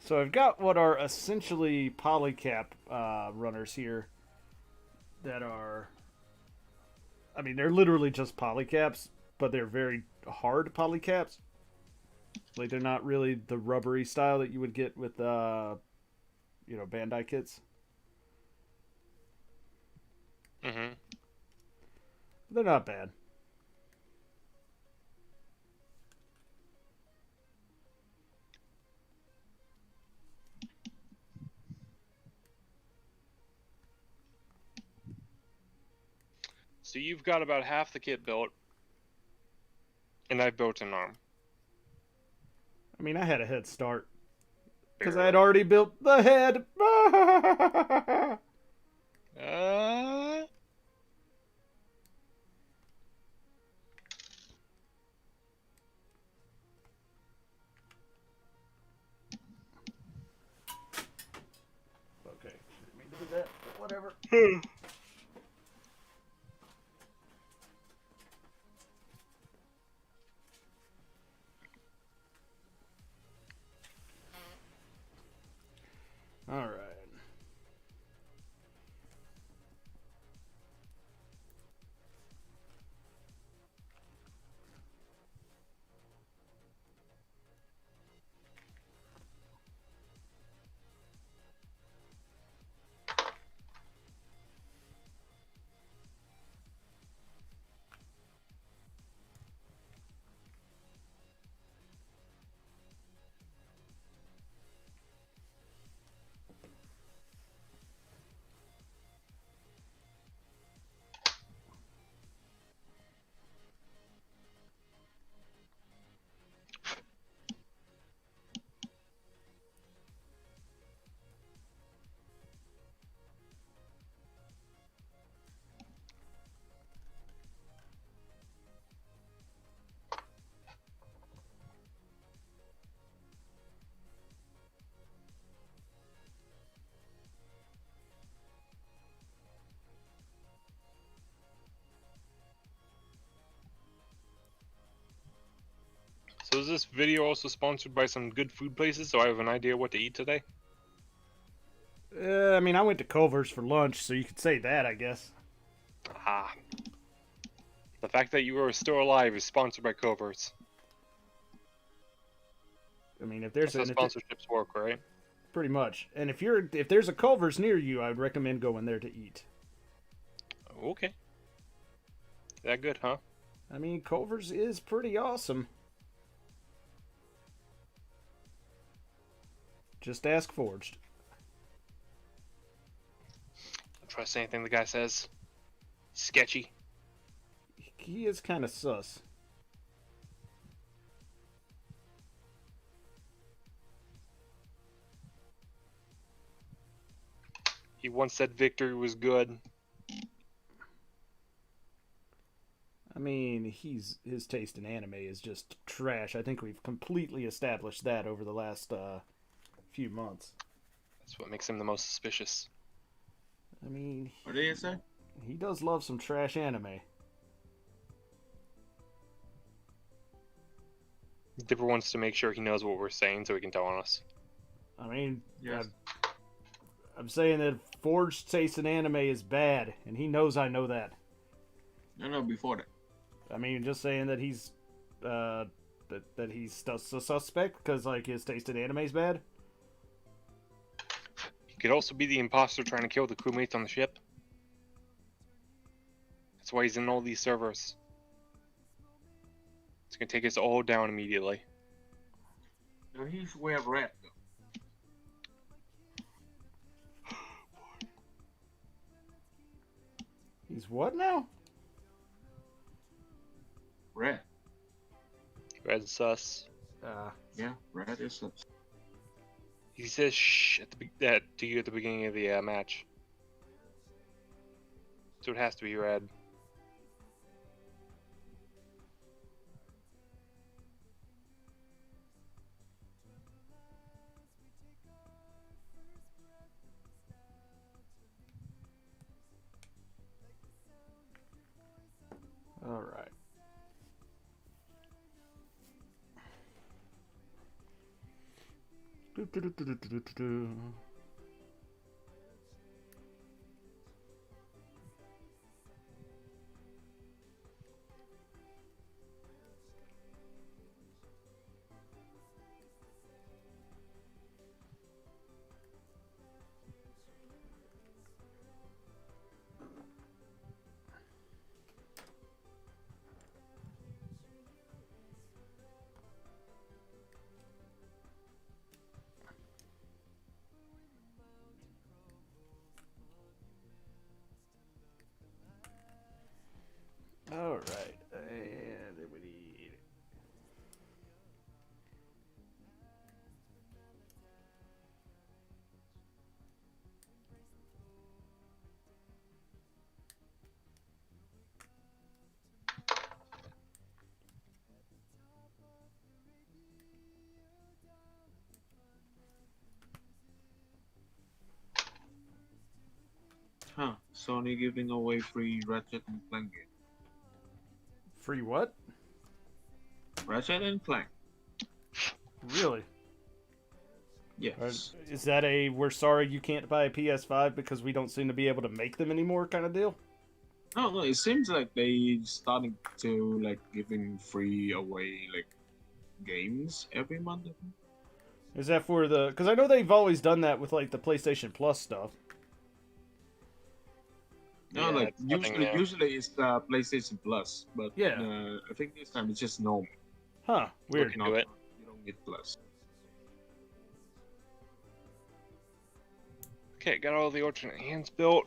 [SPEAKER 3] So I've got what are essentially polycap runners here that are, I mean, they're literally just polycaps, but they're very hard polycaps. Like, they're not really the rubbery style that you would get with, Bandai kits.
[SPEAKER 4] Mm-hmm.
[SPEAKER 3] They're not bad.
[SPEAKER 4] So you've got about half the kit built, and I've built an arm.
[SPEAKER 3] I mean, I had a head start because I had already built the head. All right.
[SPEAKER 4] So is this video also sponsored by some good food places so I have an idea what to eat today?
[SPEAKER 3] I mean, I went to Culver's for lunch, so you could say that, I guess.
[SPEAKER 4] Ah. The fact that you are still alive is sponsored by Culver's.
[SPEAKER 3] I mean, if
[SPEAKER 4] That's
[SPEAKER 3] there's
[SPEAKER 4] how sponsorships work, right?
[SPEAKER 3] pretty much, and if there's a Culver's near you, I would recommend going there to eat.
[SPEAKER 4] Okay. That good, huh?
[SPEAKER 3] I mean, Culver's is pretty awesome. Just ask Forged.
[SPEAKER 4] Don't trust anything the guy says. Sketchy.
[SPEAKER 3] He is kind of sus.
[SPEAKER 4] He once said victory was good.
[SPEAKER 3] I mean, his taste in anime is just trash. I think we've completely established that over the last few months.
[SPEAKER 4] That's what makes him the most suspicious.
[SPEAKER 3] I mean,
[SPEAKER 2] What did you say?
[SPEAKER 3] he does love some trash anime.
[SPEAKER 4] Dipper wants to make sure he knows what we're saying so he can tell on us.
[SPEAKER 3] I mean,
[SPEAKER 2] Yes.
[SPEAKER 3] I'm saying that Forged taste in anime is bad, and he knows I know that.
[SPEAKER 2] No, before that.
[SPEAKER 3] I mean, just saying that he's that he's a suspect because like his taste in anime is bad.
[SPEAKER 4] He could also be the imposter trying to kill the crewmates on the ship. That's why he's in all these servers. It's gonna take us all down immediately.
[SPEAKER 2] No, he's wear red though.
[SPEAKER 3] He's what now?
[SPEAKER 2] Red.
[SPEAKER 4] Red sus.
[SPEAKER 2] Yeah, red is sus.
[SPEAKER 4] He says shh to you at the beginning of the match. So it has to be red.
[SPEAKER 3] All right.
[SPEAKER 2] Sony giving away free Ratchet and Clank game.
[SPEAKER 3] Free what?
[SPEAKER 2] Ratchet and Clank.
[SPEAKER 3] Really?
[SPEAKER 2] Yes.
[SPEAKER 3] Is that a we're sorry you can't buy a PS5 because we don't seem to be able to make them anymore kind of deal?
[SPEAKER 2] No, it seems like they starting to like giving free away like games every month.
[SPEAKER 3] Is that for the? Because I know they've always done that with like the PlayStation Plus stuff.
[SPEAKER 2] No,
[SPEAKER 4] Yeah,
[SPEAKER 2] like
[SPEAKER 4] it's nothing new.
[SPEAKER 2] usually it's PlayStation Plus, but
[SPEAKER 3] Yeah.
[SPEAKER 2] I think this time it's just normal.
[SPEAKER 3] Huh? Weird.
[SPEAKER 4] Look into it.
[SPEAKER 2] You don't get Plus.
[SPEAKER 4] Okay, got all the alternate hands built.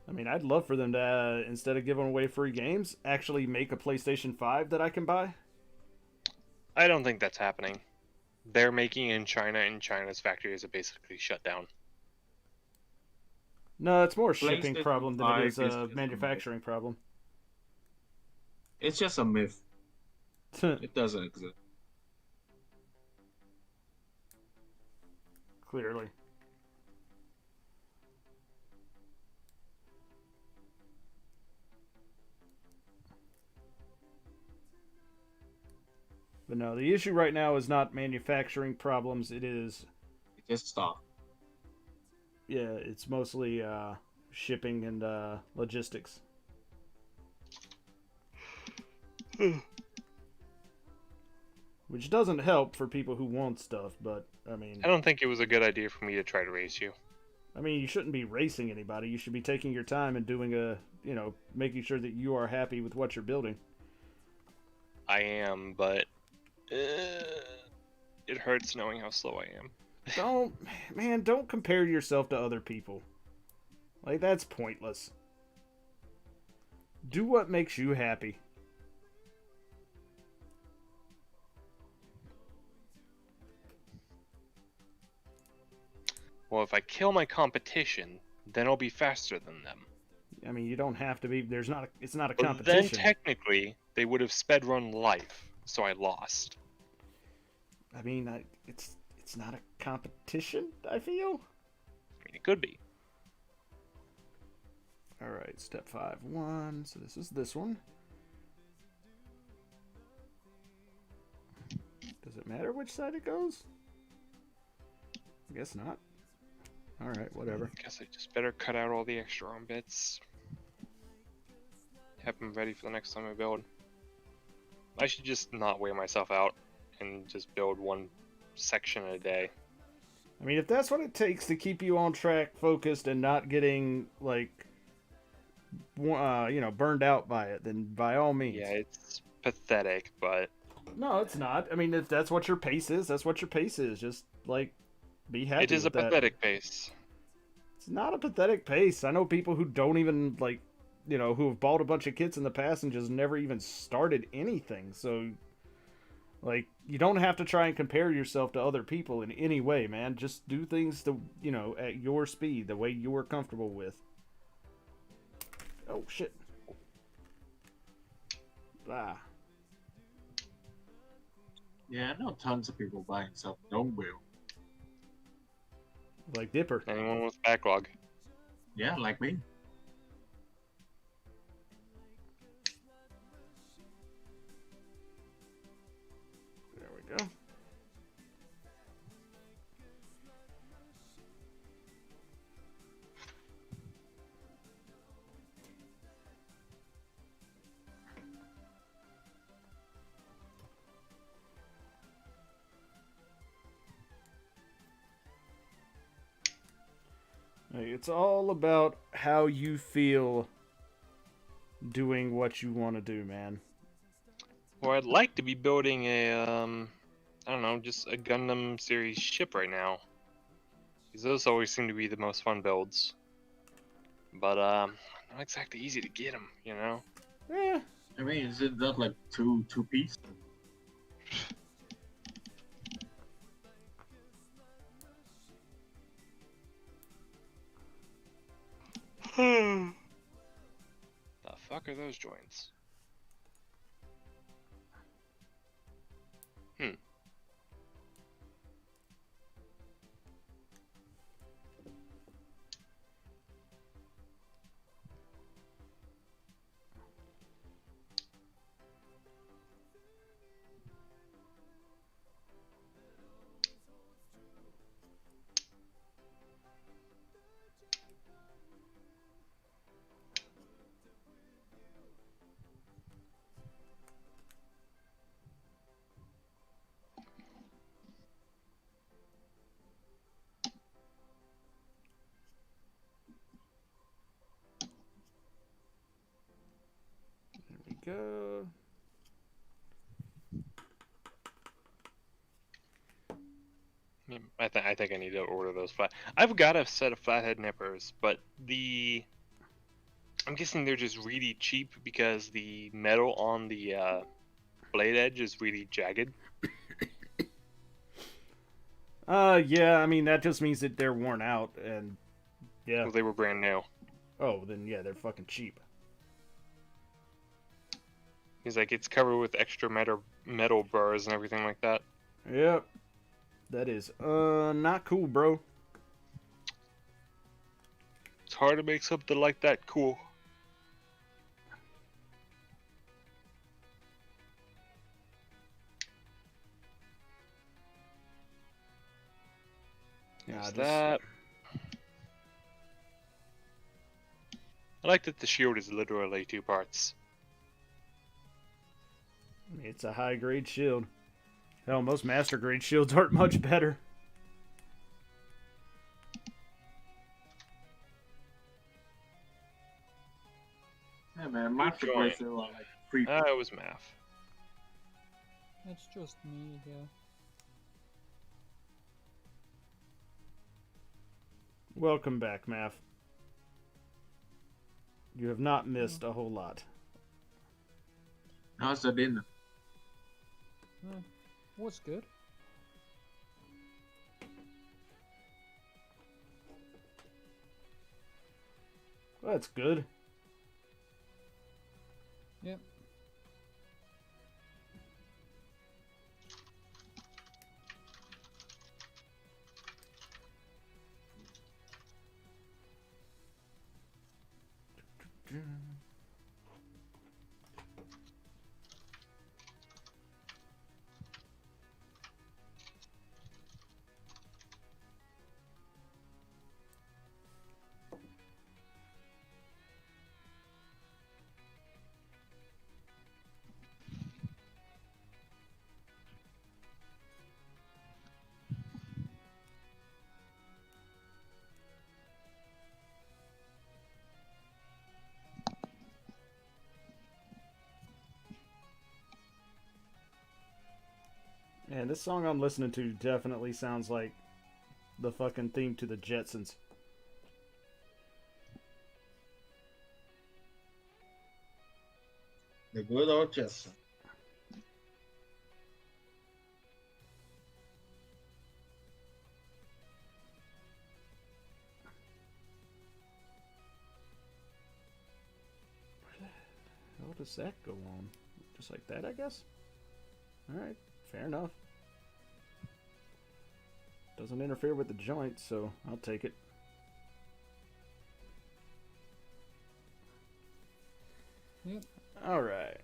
[SPEAKER 3] I mean, I'd love for them to instead of giving away free games, actually make a PlayStation 5 that I can buy.
[SPEAKER 4] I don't think that's happening. They're making in China, and China's factories are basically shut down.
[SPEAKER 3] No, it's more a shipping
[SPEAKER 2] PlayStation
[SPEAKER 3] problem than it
[SPEAKER 2] 5
[SPEAKER 3] is
[SPEAKER 2] is
[SPEAKER 3] a
[SPEAKER 2] just
[SPEAKER 3] manufacturing problem.
[SPEAKER 2] It's just a myth. It doesn't exist.
[SPEAKER 3] Clearly. But no, the issue right now is not manufacturing problems. It is,
[SPEAKER 2] It just stopped.
[SPEAKER 3] yeah, it's mostly shipping and logistics. Which doesn't help for people who want stuff, but I mean,
[SPEAKER 4] I don't think it was a good idea for me to try to race you.
[SPEAKER 3] you shouldn't be racing anybody. You should be taking your time and doing making sure that you are happy with what you're building.
[SPEAKER 4] I am, but it hurts knowing how slow I am.
[SPEAKER 3] Don't compare yourself to other people. Like, that's pointless. Do what makes you happy.
[SPEAKER 4] Well, if I kill my competition, then I'll be faster than them.
[SPEAKER 3] I mean, you don't have to be. It's not a
[SPEAKER 4] But
[SPEAKER 3] competition.
[SPEAKER 4] then technically, they would have sped run life, so I lost.
[SPEAKER 3] I mean, it's not a competition, I feel.
[SPEAKER 4] I mean, it could be.
[SPEAKER 3] All right, step 5, 1. So this is this one. Does it matter which side it goes? I guess not. All right, whatever.
[SPEAKER 4] Guess I just better cut out all the extra arm bits. Have them ready for the next time I build. I should just not wear myself out and just build one section a day.
[SPEAKER 3] I mean, if that's what it takes to keep you on track, focused, and not getting like, burned out by it, then by all means.
[SPEAKER 4] Yeah, it's pathetic, but
[SPEAKER 3] No, it's not. I mean, if that's what your pace is, that's what your pace is. Just like, be happy.
[SPEAKER 4] it is a
[SPEAKER 3] with that.
[SPEAKER 4] pathetic pace.
[SPEAKER 3] It's not a pathetic pace. I know people who don't even who have bought a bunch of kits in the past and just never even started anything. So, like, you don't have to try and compare yourself to other people in any way, man. Just do things at your speed, the way you're comfortable with. Oh shit. Ah.
[SPEAKER 2] Yeah, I know tons of people buying stuff don't build.
[SPEAKER 3] Like Dipper.
[SPEAKER 4] Anyone with backlog.
[SPEAKER 2] Yeah, like me.
[SPEAKER 3] There we go. It's all about how you feel doing what you want to do, man.
[SPEAKER 4] Well, I'd like to be building a, I don't know, just a Gundam series ship right now. Because those always seem to be the most fun builds. But, not exactly easy to get them, you know?
[SPEAKER 3] Yeah.
[SPEAKER 2] I mean, is it not like two piece?
[SPEAKER 4] The fuck are those joints?
[SPEAKER 3] go.
[SPEAKER 4] I think I need to order those flat. I've got a set of flathead nippers, but I'm guessing they're just really cheap because the metal on the blade edge is really jagged.
[SPEAKER 3] Yeah, I mean, that just means that they're worn out, and yeah.
[SPEAKER 4] Well, they were brand new.
[SPEAKER 3] Oh, then yeah, they're fucking cheap.
[SPEAKER 4] He's like, it's covered with extra metal burrs and everything like that.
[SPEAKER 3] Yep. That is, not cool, bro.
[SPEAKER 4] It's hard to make something like that cool. There's that. I like that the shield is literally 2 parts.
[SPEAKER 3] It's a high-grade shield. Hell, most master-grade shields aren't much better.
[SPEAKER 2] Yeah, man, my progression are like free.
[SPEAKER 4] It was math.
[SPEAKER 1] It's just me here.
[SPEAKER 3] Welcome back, Math. You have not missed a whole lot.
[SPEAKER 2] How's the dinner?
[SPEAKER 1] Was good.
[SPEAKER 3] Well, that's good.
[SPEAKER 1] Yep.
[SPEAKER 3] Man, this song I'm listening to definitely sounds like the fucking theme to the Jetsons.
[SPEAKER 2] The good old Jetson.
[SPEAKER 3] How does that go on? Just like that, I guess? Alright, fair enough. Doesn't interfere with the joint, so I'll take it.
[SPEAKER 1] Yep.
[SPEAKER 3] Alright.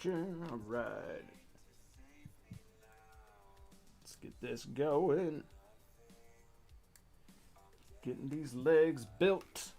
[SPEAKER 3] Alright. Let's get this going. Getting these legs built.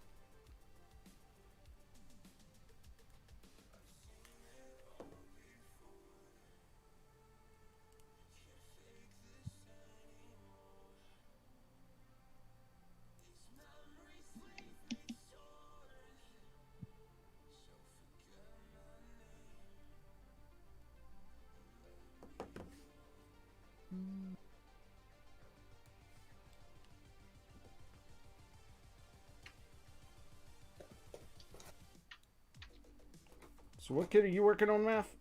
[SPEAKER 3] So what kit are you working on, Math?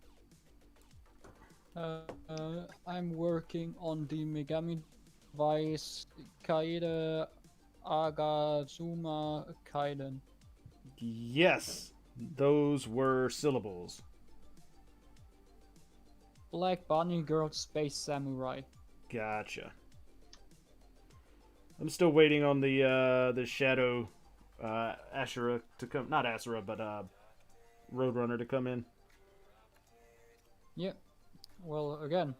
[SPEAKER 1] I'm working on the Megami Vice Kaide Agazuma Kaiden.
[SPEAKER 3] Yes, those were syllables.
[SPEAKER 1] Black Bunny Girl Space Samurai.
[SPEAKER 3] Gotcha. I'm still waiting on the Shadow Ashura to come. Not Asura, but Roadrunner to come in.
[SPEAKER 1] Yeah. Well, again,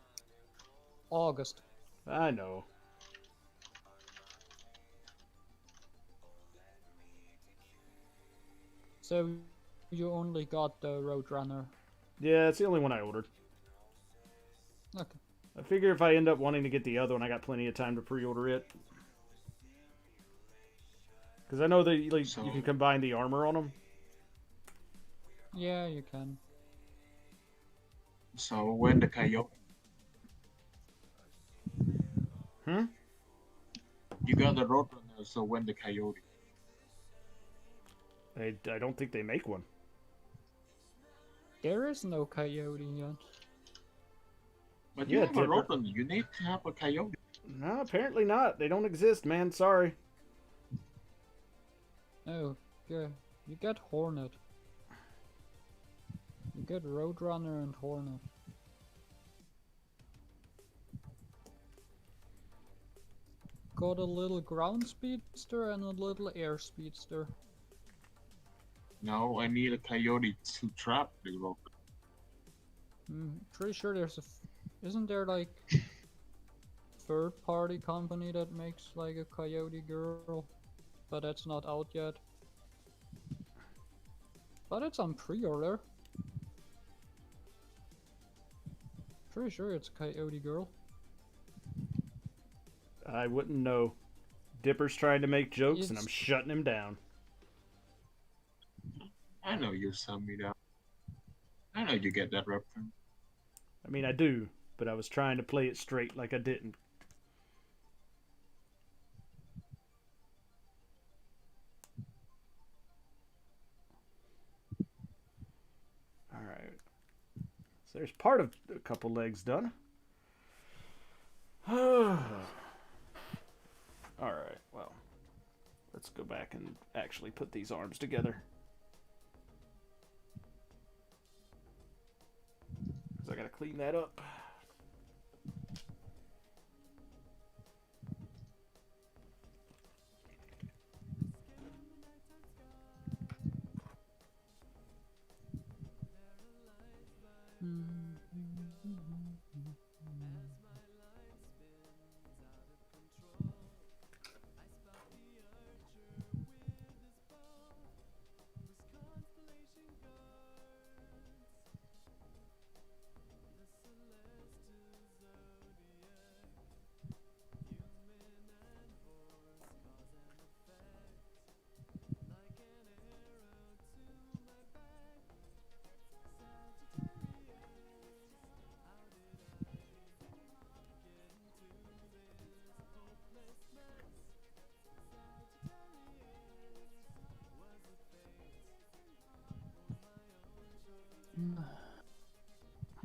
[SPEAKER 1] August.
[SPEAKER 3] I know.
[SPEAKER 1] So you only got the Roadrunner.
[SPEAKER 3] Yeah, it's the only one I ordered.
[SPEAKER 1] Okay.
[SPEAKER 3] I figure if I end up wanting to get the other one, I got plenty of time to pre-order it. Because I know that you can combine the armor on them.
[SPEAKER 1] Yeah, you can.
[SPEAKER 2] So when the Coyote?
[SPEAKER 3] Hmm?
[SPEAKER 2] You got the Roadrunner, so when the Coyote?
[SPEAKER 3] I don't think they make one.
[SPEAKER 1] There is no Coyote yet.
[SPEAKER 2] But
[SPEAKER 3] Yeah,
[SPEAKER 2] you have a
[SPEAKER 3] Dipper.
[SPEAKER 2] Roadrunner, you need to have a Coyote.
[SPEAKER 3] No, apparently not. They don't exist, man. Sorry.
[SPEAKER 1] Oh, yeah. You get Hornet. You get Roadrunner and Hornet. Got a little ground speedster and a little air speedster.
[SPEAKER 2] No, I need a Coyote to trap the Roadrunner.
[SPEAKER 1] Pretty sure there's isn't there like third-party company that makes like a Coyote girl, but that's not out yet. But it's on pre-order. Pretty sure it's Coyote girl.
[SPEAKER 3] I wouldn't know. Dipper's trying to make jokes, and I'm
[SPEAKER 1] It's-
[SPEAKER 3] shutting him down.
[SPEAKER 2] I know you sent me that. I know you get that reference.
[SPEAKER 3] I mean, I do, but I was trying to play it straight like I didn't. Alright. So there's part of a couple legs done. Alright, well. Let's go back and actually put these arms together. Because I gotta clean that up.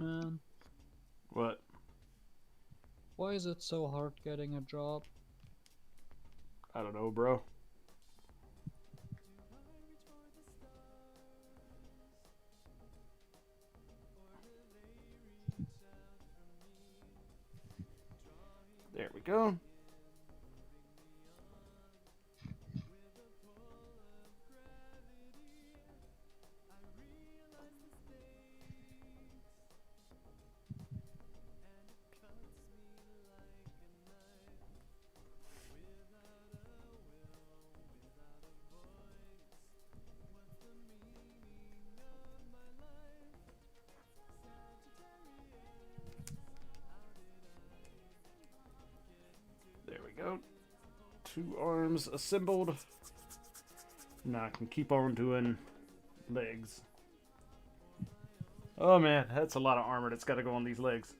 [SPEAKER 1] Man,
[SPEAKER 3] What?
[SPEAKER 1] why is it so hard getting a job?
[SPEAKER 3] I don't know, bro. There we go. There we go. 2 arms assembled. Now I can keep on doing legs. Oh man, that's a lot of armor that's got to go on these legs.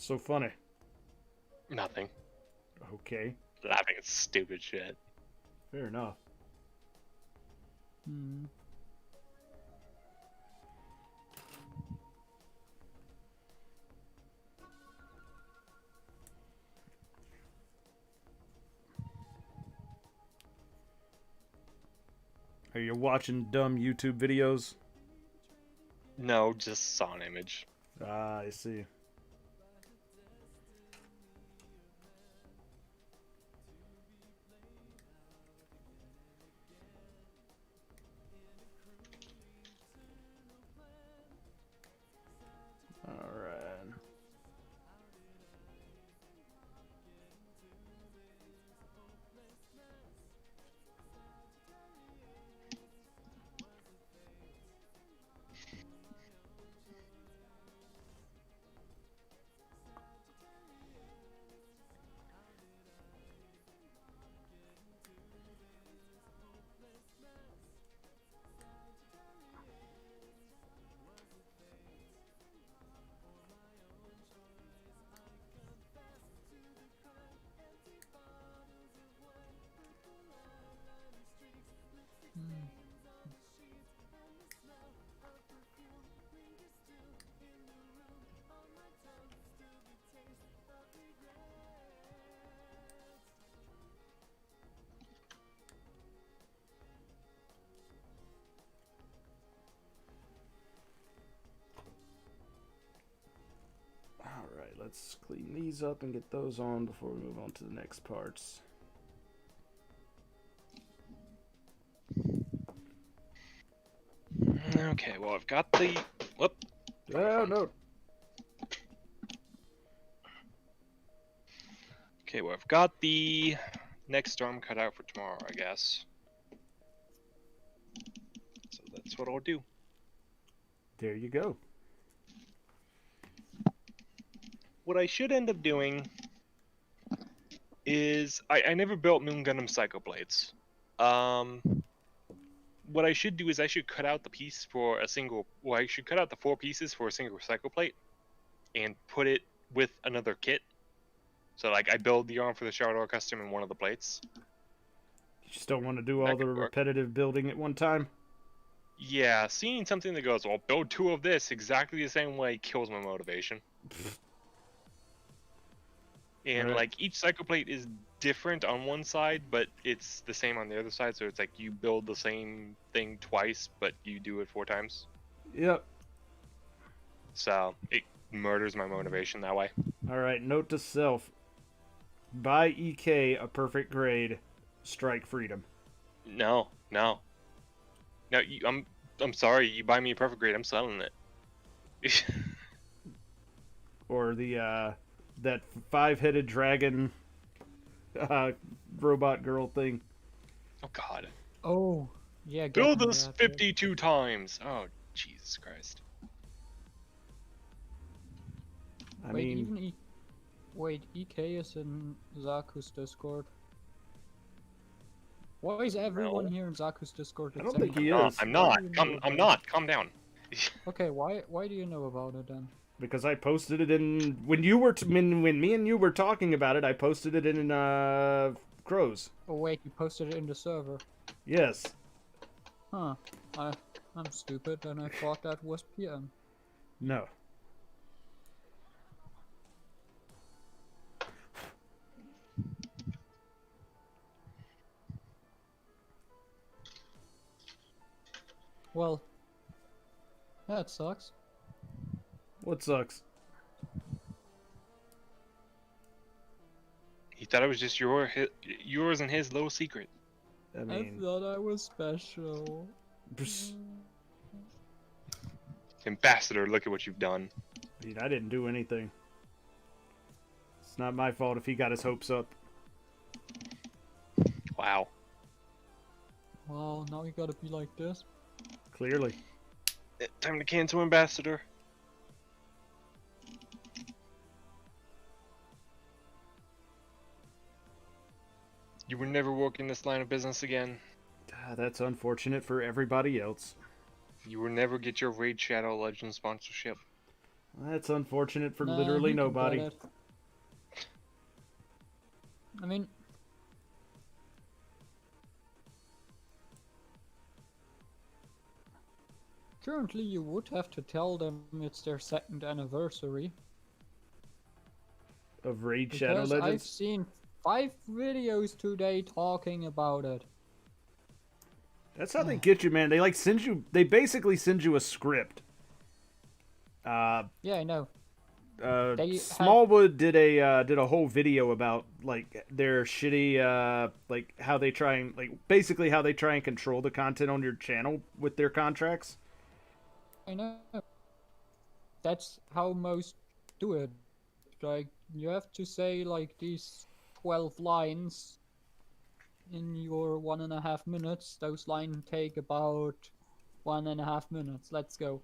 [SPEAKER 3] so funny?
[SPEAKER 4] Nothing.
[SPEAKER 3] Okay,
[SPEAKER 4] Laughing at stupid shit.
[SPEAKER 3] fair enough.
[SPEAKER 1] Hmm.
[SPEAKER 3] Are you watching dumb YouTube videos?
[SPEAKER 4] No, just saw an image.
[SPEAKER 3] Ah, I see. Alright. Alright, let's clean these up and get those on before we move on to the next parts.
[SPEAKER 4] Okay, well, I've got the... Whoop.
[SPEAKER 3] Oh, no.
[SPEAKER 4] Okay, well, I've got the next storm cut out for tomorrow, I guess. So that's what I'll do.
[SPEAKER 3] There you go.
[SPEAKER 4] What I should end up doing is... I never built Moon Gundam Psycho Blades. What I should do is I should cut out the piece for a single... Well, I should cut out the 4 pieces for a single Psycho Plate and put it with another kit. So, like, I build the arm for the Shardor custom in one of the plates.
[SPEAKER 3] You just don't want to do all
[SPEAKER 4] That
[SPEAKER 3] the
[SPEAKER 4] could work.
[SPEAKER 3] repetitive building at one time?
[SPEAKER 4] Yeah, seeing something that goes, well, build 2 of this exactly the same way kills my motivation. And,
[SPEAKER 3] Alright.
[SPEAKER 4] like, each Psycho Plate is different on one side, but it's the same on the other side. So it's like you build the same thing twice, but you do it 4 times.
[SPEAKER 3] Yep.
[SPEAKER 4] So it murders my motivation that way.
[SPEAKER 3] Alright, note to self. Buy EK a perfect grade. Strike freedom.
[SPEAKER 4] No. I'm sorry. You buy me a perfect grade, I'm selling it.
[SPEAKER 3] Or the, that 5-headed dragon robot girl thing.
[SPEAKER 4] Oh God.
[SPEAKER 1] Oh, yeah.
[SPEAKER 4] Build
[SPEAKER 1] getting
[SPEAKER 4] this
[SPEAKER 1] that,
[SPEAKER 4] 52 times. Oh Jesus Christ.
[SPEAKER 3] I
[SPEAKER 1] Wait,
[SPEAKER 3] mean,
[SPEAKER 1] even wait, EK is in Zaku's Discord. Why is everyone
[SPEAKER 4] No.
[SPEAKER 1] here in Zaku's Discord?
[SPEAKER 3] I don't
[SPEAKER 1] except
[SPEAKER 3] think he
[SPEAKER 1] me?
[SPEAKER 4] No,
[SPEAKER 3] is.
[SPEAKER 4] I'm
[SPEAKER 1] Why
[SPEAKER 4] not.
[SPEAKER 1] do you know
[SPEAKER 4] I'm
[SPEAKER 1] about
[SPEAKER 4] not. Calm down.
[SPEAKER 1] Okay, why do you know about it then?
[SPEAKER 3] because I posted it in when you were when me and you were talking about it. I posted it in Crows.
[SPEAKER 1] Oh wait, you posted it in the server.
[SPEAKER 3] Yes.
[SPEAKER 1] Huh. I'm stupid and I thought that was PM.
[SPEAKER 3] No.
[SPEAKER 1] Well, that sucks.
[SPEAKER 3] What sucks?
[SPEAKER 4] He thought it was just yours and his little secret.
[SPEAKER 3] I
[SPEAKER 1] I
[SPEAKER 3] mean,
[SPEAKER 1] thought I was special.
[SPEAKER 4] Ambassador, look at what you've done.
[SPEAKER 3] I didn't do anything. It's not my fault if he got his hopes up.
[SPEAKER 4] Wow.
[SPEAKER 1] Well, now you gotta be like this.
[SPEAKER 3] Clearly.
[SPEAKER 4] Time to cancel Ambassador. You will never work in this line of business again.
[SPEAKER 3] That's unfortunate for everybody else.
[SPEAKER 4] You will never get your Raid Shadow Legends sponsorship.
[SPEAKER 3] That's unfortunate for
[SPEAKER 1] Nah,
[SPEAKER 3] literally
[SPEAKER 1] he can
[SPEAKER 3] nobody.
[SPEAKER 1] get it. I mean, currently you would have to tell them it's their 2nd anniversary.
[SPEAKER 3] Of Raid Shadow
[SPEAKER 1] Because I've
[SPEAKER 3] Legends?
[SPEAKER 1] seen 5 videos today talking about it.
[SPEAKER 3] That's how they get you, man. They like send you. They basically send you a script.
[SPEAKER 1] Yeah, I know.
[SPEAKER 3] Smallwood did a whole video about like their shitty like how they try and like basically how they try and control the content on your channel with their contracts.
[SPEAKER 1] I know. That's how most do it. Like, you have to say like these 12 lines in your 1.5 minutes. Those lines take about 1.5 minutes. Let's go.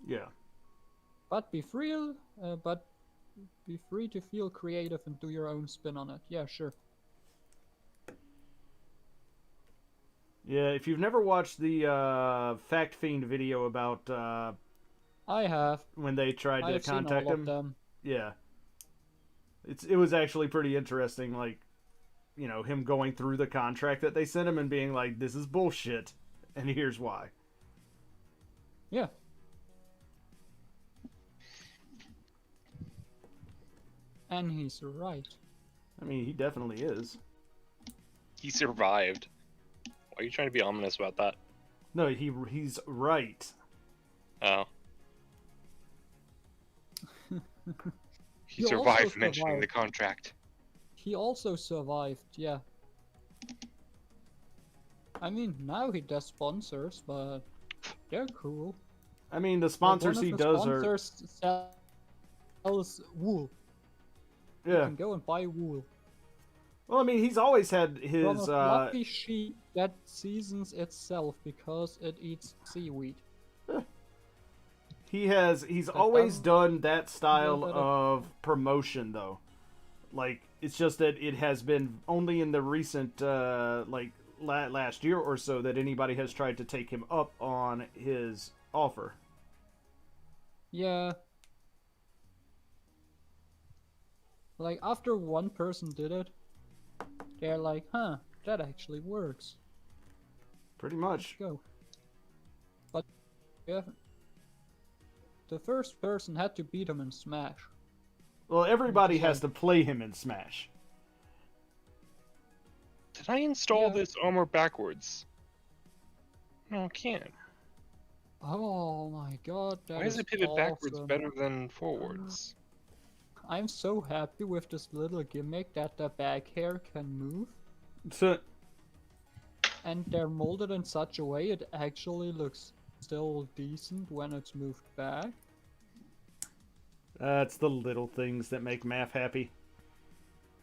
[SPEAKER 3] Yeah.
[SPEAKER 1] But be free, but be free to feel creative and do your own spin on it. Yeah, sure.
[SPEAKER 3] Yeah, if you've never watched the Fact Fiend video about
[SPEAKER 1] I have.
[SPEAKER 3] when they tried to
[SPEAKER 1] I've seen
[SPEAKER 3] contact
[SPEAKER 1] all of
[SPEAKER 3] him,
[SPEAKER 1] them.
[SPEAKER 3] yeah, it was actually pretty interesting. Like, you know, him going through the contract that they sent him and being like, "This is bullshit," and here's why.
[SPEAKER 1] Yeah. And he's right.
[SPEAKER 3] I mean, he definitely is.
[SPEAKER 4] He survived. Why are you trying to be ominous about that?
[SPEAKER 3] No, he's right.
[SPEAKER 4] Oh. He
[SPEAKER 1] He also
[SPEAKER 4] survived mentioning
[SPEAKER 1] survived.
[SPEAKER 4] the contract.
[SPEAKER 1] He also survived, yeah. I mean, now he does sponsors, but they're cool.
[SPEAKER 3] I mean, the
[SPEAKER 1] Like,
[SPEAKER 3] sponsors
[SPEAKER 1] one of
[SPEAKER 3] he
[SPEAKER 1] the
[SPEAKER 3] does are
[SPEAKER 1] sponsors sells wool. You
[SPEAKER 3] yeah.
[SPEAKER 1] can go and buy wool
[SPEAKER 3] Well, I mean, he's always had
[SPEAKER 1] from
[SPEAKER 3] his
[SPEAKER 1] a fluffy sheep that seasons itself because it eats seaweed.
[SPEAKER 3] he's always done that style
[SPEAKER 1] better.
[SPEAKER 3] of promotion though. Like, it's just that it has been only in the recent like last year or so that anybody has tried to take him up on his offer.
[SPEAKER 1] Yeah. Like, after one person did it, they're like, huh, that actually works.
[SPEAKER 3] Pretty much.
[SPEAKER 1] Go. But yeah, the first person had to beat him in Smash.
[SPEAKER 3] Well, everybody
[SPEAKER 1] Which is
[SPEAKER 3] has to play him in Smash.
[SPEAKER 4] Did I install
[SPEAKER 1] Yeah.
[SPEAKER 4] this armor backwards? No, I can't.
[SPEAKER 1] Oh my god, that
[SPEAKER 4] Why is it pivot backwards
[SPEAKER 1] awesome.
[SPEAKER 4] better than forwards?
[SPEAKER 1] I'm so happy with this little gimmick that the back hair can move,
[SPEAKER 3] So,
[SPEAKER 1] and they're molded in such a way it actually looks still decent when it's moved back.
[SPEAKER 3] that's the little things that make Math happy.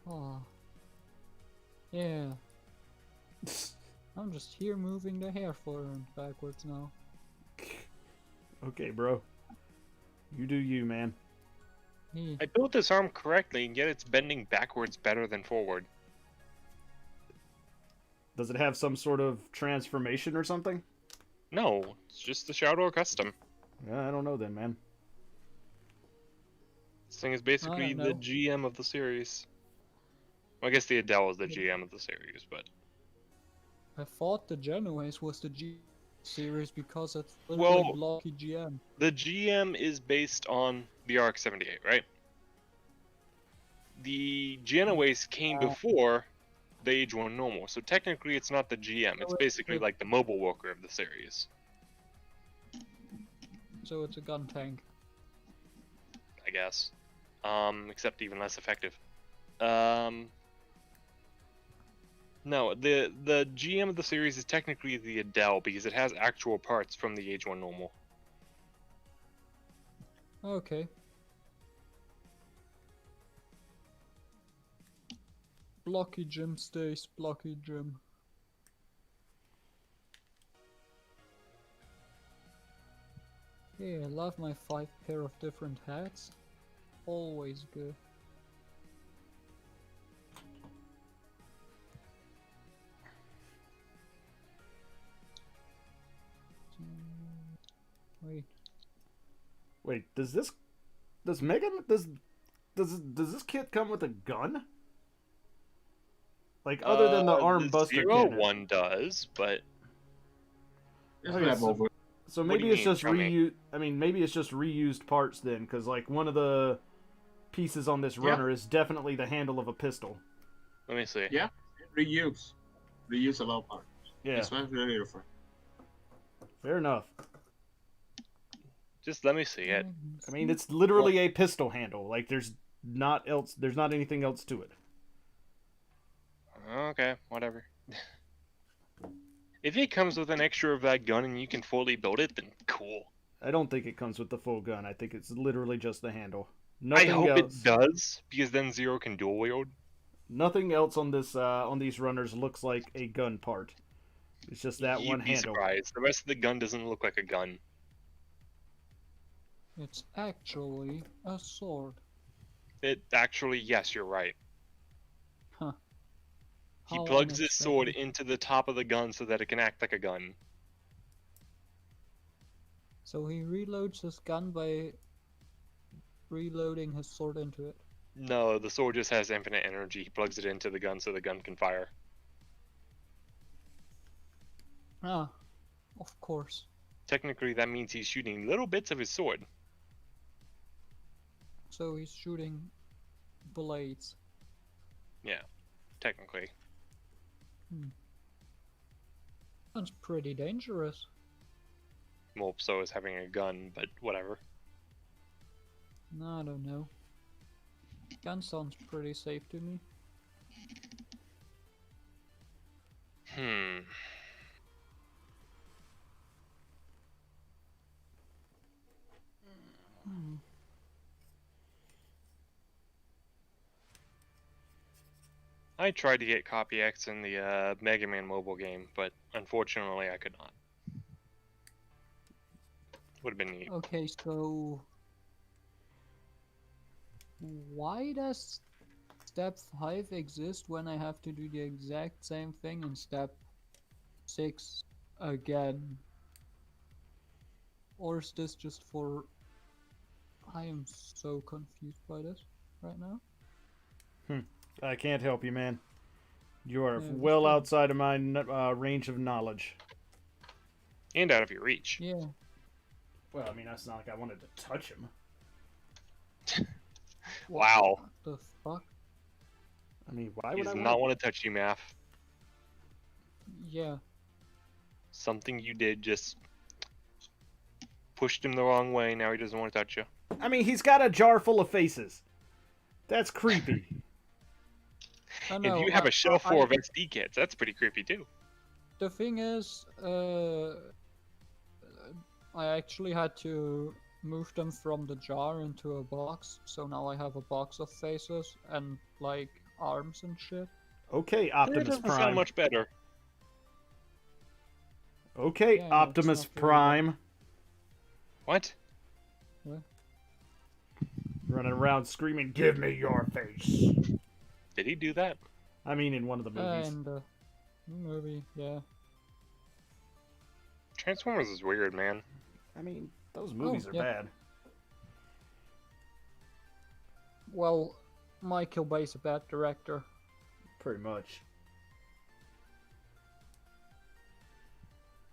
[SPEAKER 1] Oh. Yeah. I'm just here moving the hair forward and backwards now.
[SPEAKER 3] Okay, bro. You do you, man.
[SPEAKER 1] Hey.
[SPEAKER 4] I built this arm correctly, and yet it's bending backwards better than forward.
[SPEAKER 3] Does it have some sort of transformation or something?
[SPEAKER 4] No, it's just the Shadow custom.
[SPEAKER 3] I don't know then, man.
[SPEAKER 4] This thing is basically
[SPEAKER 1] don't
[SPEAKER 4] the
[SPEAKER 1] know.
[SPEAKER 4] GM of the series. Well, I guess the Adele is the GM of the series, but...
[SPEAKER 1] I thought the Genoese was the G series because it's
[SPEAKER 4] Well-
[SPEAKER 1] literally blocky GM.
[SPEAKER 4] The GM is based on the RX-78, right? The Genoese came before the Age 1 normal, so technically it's not the GM. It's basically like the mobile worker of the series.
[SPEAKER 1] So it's a gun tank.
[SPEAKER 4] I guess. Except even less effective. No, the GM of the series is technically the Adele because it has actual parts from the Age 1 normal.
[SPEAKER 1] Okay. Blocky Jim stays blocky Jim. Yeah, I love my 5 pair of different hats. Always good. Wait.
[SPEAKER 3] Wait, does this does this kit come with a gun? Like other than the arm
[SPEAKER 4] the
[SPEAKER 3] buster
[SPEAKER 4] Zero
[SPEAKER 3] cannon.
[SPEAKER 4] one does, but
[SPEAKER 2] Just
[SPEAKER 3] Okay,
[SPEAKER 2] grab
[SPEAKER 3] so-
[SPEAKER 2] over.
[SPEAKER 3] So
[SPEAKER 4] What
[SPEAKER 3] maybe
[SPEAKER 4] do you
[SPEAKER 3] it's
[SPEAKER 4] mean?
[SPEAKER 3] just
[SPEAKER 4] Tell me.
[SPEAKER 3] reused. I mean, maybe it's just reused parts then, because like one of the pieces on this runner is definitely the handle of a pistol.
[SPEAKER 4] let me see.
[SPEAKER 2] Yeah, reuse. Reuse a lot of parts.
[SPEAKER 3] Yeah,
[SPEAKER 2] Especially the front.
[SPEAKER 3] fair enough.
[SPEAKER 4] Just let me see it.
[SPEAKER 3] I mean, it's literally a pistol handle. Like there's not anything else to it.
[SPEAKER 4] Okay, whatever. If it comes with an extra of that gun and you can fully build it, then cool.
[SPEAKER 3] I don't think it comes with the full gun. I think it's literally just the handle.
[SPEAKER 4] I
[SPEAKER 3] Nothing
[SPEAKER 4] hope
[SPEAKER 3] else.
[SPEAKER 4] it does, because then Zero can dual wield.
[SPEAKER 3] Nothing else on this on these runners looks like a gun part. It's just that
[SPEAKER 4] You'd
[SPEAKER 3] one
[SPEAKER 4] be
[SPEAKER 3] handle.
[SPEAKER 4] surprised. The rest of the gun doesn't look like a gun.
[SPEAKER 1] It's actually a sword.
[SPEAKER 4] It actually, yes, you're right.
[SPEAKER 1] Huh.
[SPEAKER 4] He
[SPEAKER 1] How
[SPEAKER 4] plugs his sword
[SPEAKER 1] unexpected.
[SPEAKER 4] into the top of the gun so that it can act like a gun.
[SPEAKER 1] So he reloads his gun by reloading his sword into it.
[SPEAKER 4] No, the sword just has infinite energy. He plugs it into the gun so the gun can fire.
[SPEAKER 1] Ah, of course.
[SPEAKER 4] Technically, that means he's shooting little bits of his sword.
[SPEAKER 1] So he's shooting blades.
[SPEAKER 4] Yeah, technically.
[SPEAKER 1] That's pretty dangerous.
[SPEAKER 4] Well, so is having a gun, but whatever.
[SPEAKER 1] I don't know. Gun sounds pretty safe to me.
[SPEAKER 4] Hmm. I tried to get Copy-X in the Mega Man mobile game, but unfortunately I could not. Would have been neat.
[SPEAKER 1] Okay, so why does step 5 exist when I have to do the exact same thing in step 6 again? Or is this just for... I am so confused by this right now.
[SPEAKER 3] I can't help you, man. You are
[SPEAKER 1] Yeah,
[SPEAKER 3] well
[SPEAKER 1] sure.
[SPEAKER 3] outside of my range of knowledge.
[SPEAKER 4] And out of your reach.
[SPEAKER 1] Yeah.
[SPEAKER 3] Well, I mean, that's not like I wanted to touch him.
[SPEAKER 4] Wow.
[SPEAKER 1] What the fuck?
[SPEAKER 3] I mean, why
[SPEAKER 4] He
[SPEAKER 3] would
[SPEAKER 4] does
[SPEAKER 3] I
[SPEAKER 4] not want to touch you, Math.
[SPEAKER 1] Yeah.
[SPEAKER 4] Something you did just pushed him the wrong way. Now he doesn't want to touch you.
[SPEAKER 3] I mean, he's got a jar full of faces. That's creepy.
[SPEAKER 1] I
[SPEAKER 4] If
[SPEAKER 1] know,
[SPEAKER 4] you have
[SPEAKER 1] I-
[SPEAKER 4] a shelf
[SPEAKER 1] I-
[SPEAKER 4] full of SD kits, that's pretty creepy too.
[SPEAKER 1] The thing is, I actually had to move them from the jar into a box, so now I have a box of faces and like arms and shit.
[SPEAKER 3] Okay,
[SPEAKER 4] That
[SPEAKER 3] Optimus
[SPEAKER 4] doesn't
[SPEAKER 3] Prime.
[SPEAKER 4] sound much better.
[SPEAKER 3] Okay,
[SPEAKER 1] Yeah, no, it's
[SPEAKER 3] Optimus
[SPEAKER 1] not very
[SPEAKER 3] Prime.
[SPEAKER 4] What?
[SPEAKER 3] Running around screaming, "Give me your face."
[SPEAKER 4] Did he do that?
[SPEAKER 3] I mean, in one of the movies.
[SPEAKER 1] In the movie, yeah.
[SPEAKER 4] Transformers is weird, man.
[SPEAKER 3] I mean, those movies are
[SPEAKER 1] yeah.
[SPEAKER 3] bad.
[SPEAKER 1] Well, Michael Bay's a bad director.
[SPEAKER 3] Pretty much.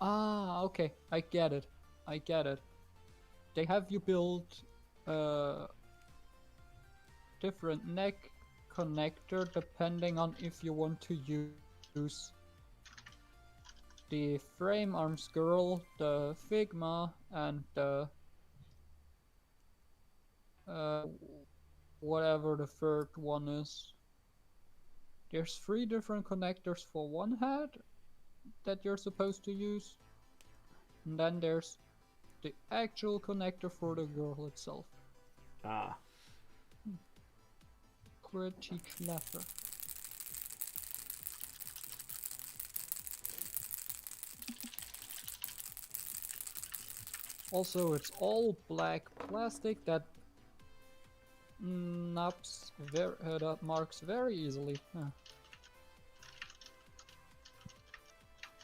[SPEAKER 1] Ah, okay, I get it. I get it. They have you build different neck connector depending on if you want to use the frame arms girl, the Figma, and the whatever the third one is. There's 3 different connectors for one head that you're supposed to use, and then there's the actual connector for the girl itself.
[SPEAKER 3] Ah.
[SPEAKER 1] Pretty clever. Also, it's all black plastic that that marks very easily. Huh.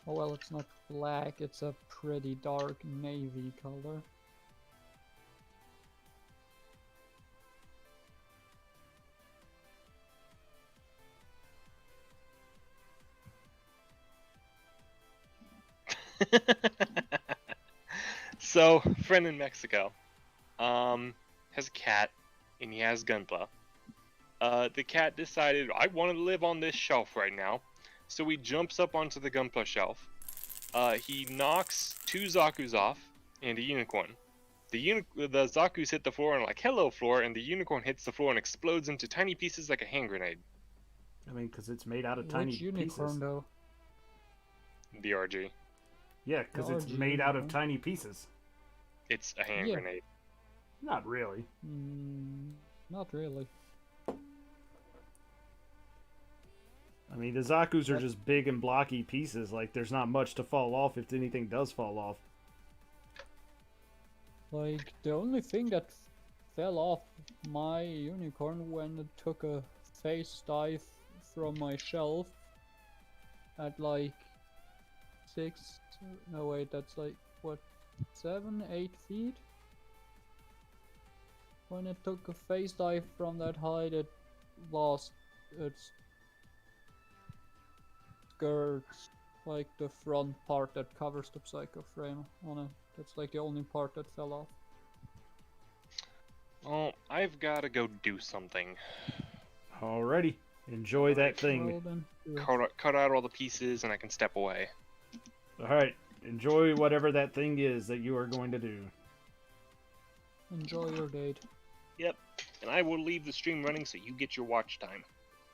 [SPEAKER 1] Oh well, it's not black, it's a pretty dark navy color.
[SPEAKER 4] So, friend in Mexico, has a cat, and he has Gunpla. The cat decided, I want to live on this shelf right now, so he jumps up onto the Gunpla shelf. He knocks 2 Zaku's off and a unicorn. The Zaku's hit the floor and like, hello floor, and the unicorn hits the floor and explodes into tiny pieces like a hand grenade.
[SPEAKER 3] I mean, because it's made out of tiny
[SPEAKER 1] Which unicorn
[SPEAKER 3] pieces.
[SPEAKER 1] though?
[SPEAKER 4] The RG.
[SPEAKER 3] Yeah, because it's
[SPEAKER 1] RG
[SPEAKER 3] made out of
[SPEAKER 1] unicorn.
[SPEAKER 3] tiny pieces.
[SPEAKER 4] It's a hand
[SPEAKER 1] Yeah.
[SPEAKER 4] grenade.
[SPEAKER 3] Not really.
[SPEAKER 1] Not really.
[SPEAKER 3] I mean, the Zaku's are just big and blocky pieces. Like, there's not much to fall off if anything does fall off.
[SPEAKER 1] Like, the only thing that fell off my unicorn when it took a face dive from my shelf at like 6, no wait, that's like, what, 7, 8 feet? When it took a face dive from that height, it lost its skirts, like the front part that covers the psycho frame on it. That's like the only part that fell off.
[SPEAKER 4] Oh, I've got to go do something.
[SPEAKER 3] Alrighty. Enjoy that thing.
[SPEAKER 1] Well then, do it.
[SPEAKER 4] Cut out all the pieces and I can step away.
[SPEAKER 3] Alright. Enjoy whatever that thing is that you are going to do.
[SPEAKER 1] Enjoy your date.
[SPEAKER 4] Yep. And I will leave the stream running so you get your watch time.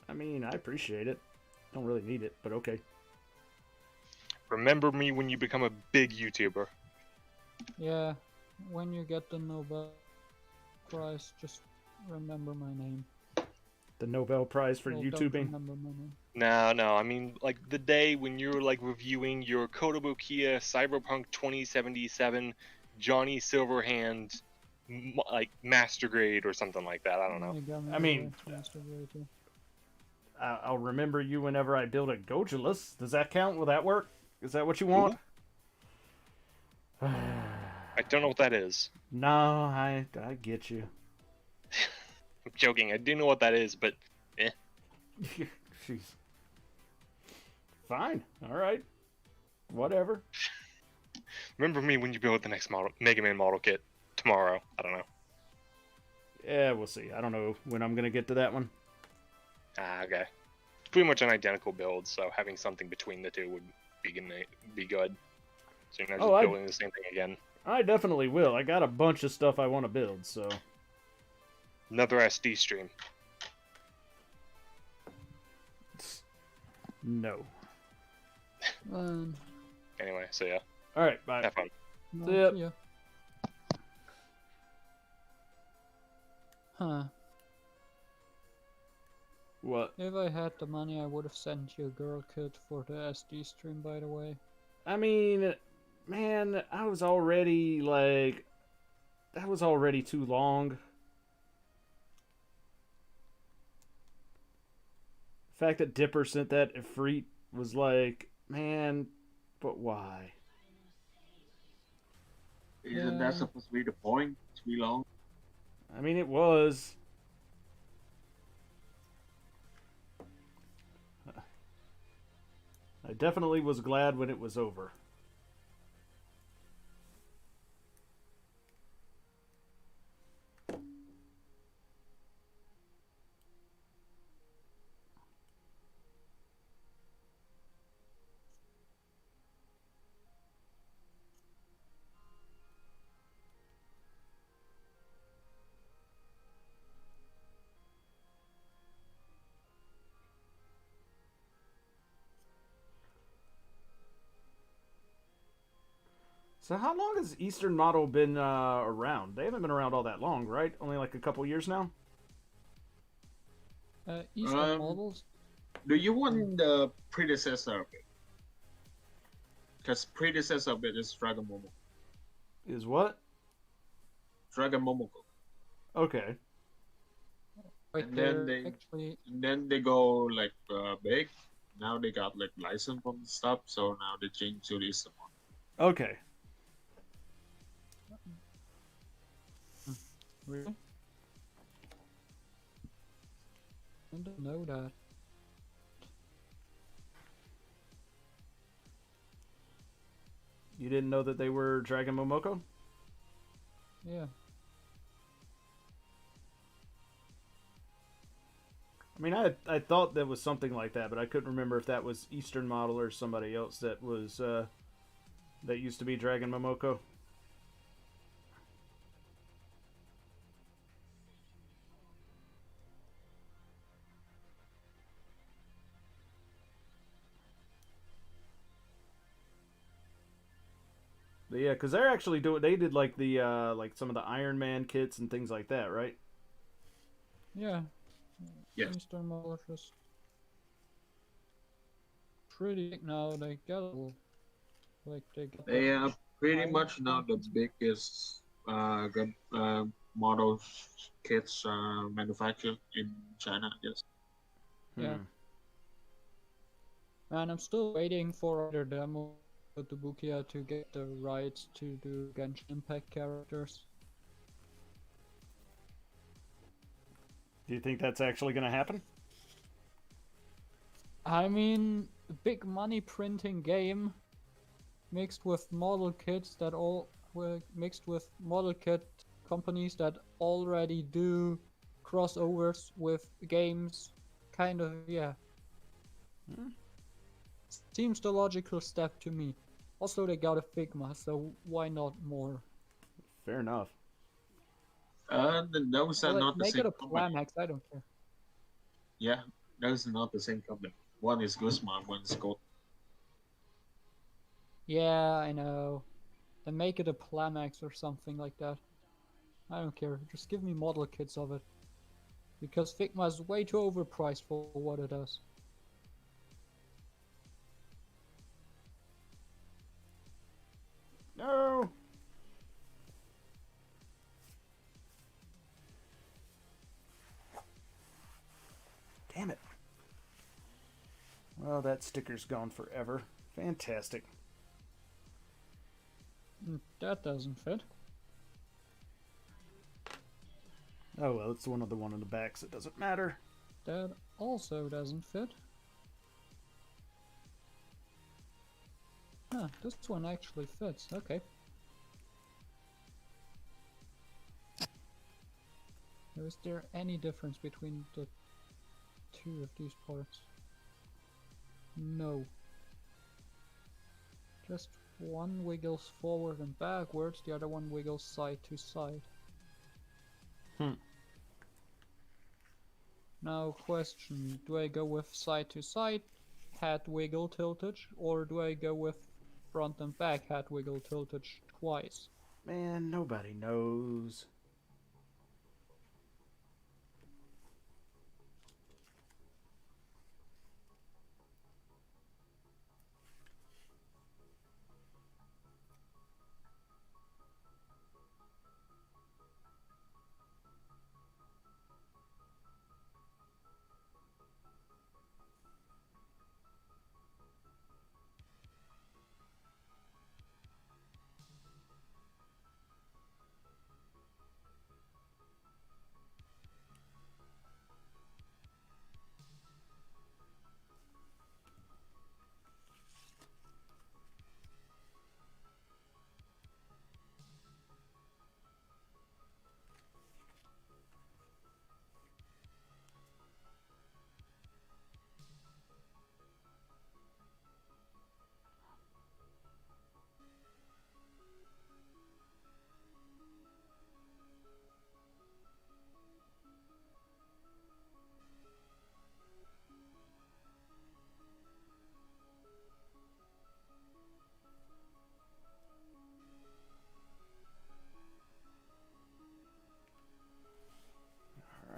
[SPEAKER 3] I mean, I appreciate it. Don't really need it, but okay.
[SPEAKER 4] Remember me when you become a big YouTuber.
[SPEAKER 1] Yeah, when you get the Nobel Prize, just remember my name.
[SPEAKER 3] The Nobel Prize for
[SPEAKER 1] Well, don't
[SPEAKER 3] YouTubing.
[SPEAKER 1] remember my name.
[SPEAKER 4] No, I mean, like, the day when you're, like, reviewing your Kotobukiya Cyberpunk 2077 Johnny Silverhand, like, Master Grade or something like that, I don't know.
[SPEAKER 3] I mean, I'll remember you whenever I build a Gojulus. Does that count? Will that work? Is that what you want?
[SPEAKER 4] I don't know what that is.
[SPEAKER 3] No, I get you.
[SPEAKER 4] I'm joking, I do know what that is, but eh.
[SPEAKER 3] Jeez. Fine. Alright. Whatever.
[SPEAKER 4] Remember me when you build the next MegaMan model kit tomorrow. I don't know.
[SPEAKER 3] Yeah, we'll see. I don't know when I'm gonna get to that one.
[SPEAKER 4] Ah, okay. It's pretty much an identical build, so having something between the two would be good. So you're not just building the same thing again.
[SPEAKER 3] I definitely will. I got a bunch of stuff I want to build, so...
[SPEAKER 4] Another SD stream.
[SPEAKER 3] No.
[SPEAKER 4] Anyway, so yeah.
[SPEAKER 3] Alright, bye.
[SPEAKER 4] Have fun.
[SPEAKER 3] See ya.
[SPEAKER 1] Yeah. Huh.
[SPEAKER 3] What?
[SPEAKER 1] If I had the money, I would have sent you a girl kit for the SD stream, by the way.
[SPEAKER 3] I mean, man, I was already, like... That was already too long. The fact that Dipper sent that Ifrit was like, man, but why?
[SPEAKER 2] Isn't that supposed to be the point? It's be long.
[SPEAKER 3] I mean, it was. I definitely was glad when it was over. So how long has Eastern Model been around? They haven't been around all that long, right? Only like a couple years now?
[SPEAKER 1] Eastern models?
[SPEAKER 2] Do you want the predecessor of it? Because predecessor of it is Dragon Momo.
[SPEAKER 3] Is what?
[SPEAKER 2] Dragon Momoko.
[SPEAKER 3] Okay.
[SPEAKER 1] Wait,
[SPEAKER 2] And then
[SPEAKER 1] they're
[SPEAKER 2] they-
[SPEAKER 1] actually...
[SPEAKER 2] And then they go like big. Now they got like license from the stuff, so now they change to the Eastern Model.
[SPEAKER 3] Okay.
[SPEAKER 1] Really? I didn't know that.
[SPEAKER 3] You didn't know that they were Dragon Momoko?
[SPEAKER 1] Yeah.
[SPEAKER 3] I mean, I thought that was something like that, but I couldn't remember if that was Eastern Model or somebody else that was that used to be Dragon Momoko. But yeah, because they're actually doing. They did like the like some of the Iron Man kits and things like that, right?
[SPEAKER 1] Yeah.
[SPEAKER 2] Yes.
[SPEAKER 1] Eastern Model are just pretty big now. They get a little, like they get
[SPEAKER 2] They
[SPEAKER 1] the
[SPEAKER 2] are pretty
[SPEAKER 1] Iron
[SPEAKER 2] much now the
[SPEAKER 1] Packets.
[SPEAKER 2] biggest model kits manufactured in China. Yes.
[SPEAKER 1] Yeah. And I'm still waiting for other demo to Bukia to get the rights to do Genshin Impact characters.
[SPEAKER 3] Do you think that's actually going to happen?
[SPEAKER 1] I mean, a big money printing game mixed with model kits that all were mixed with model kit companies that already do crossovers with games. Kind of, yeah. Seems the logical step to me. Also, they got a Figma, so why not more?
[SPEAKER 3] Fair enough.
[SPEAKER 2] Those are not the
[SPEAKER 1] Make
[SPEAKER 2] same
[SPEAKER 1] it a
[SPEAKER 2] company.
[SPEAKER 1] Plamax, I don't care.
[SPEAKER 2] Yeah, those are not the same company. One is Guzman, one is Gold.
[SPEAKER 1] Yeah, I know. Then make it a Plamax or something like that. I don't care. Just give me model kits of it. Because Figma is way too overpriced for what it does.
[SPEAKER 3] No. Damn it. Well, that sticker's gone forever. Fantastic.
[SPEAKER 1] That doesn't fit.
[SPEAKER 3] Oh well, it's one of the one on the backs. It doesn't matter.
[SPEAKER 1] That also doesn't fit. Huh, this one actually fits. Okay. Is there any difference between the two of these parts? No. Just one wiggles forward and backwards, the other one wiggles side to side. Now question, do I go with side to side head wiggle tiltage, or do I go with front and back head wiggle tiltage twice?
[SPEAKER 3] Man, nobody knows.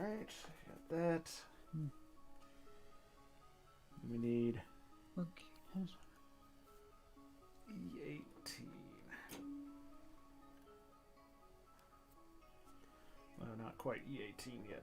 [SPEAKER 3] Alright, got that. We need
[SPEAKER 1] Okay.
[SPEAKER 3] E18. Well, not quite E18 yet.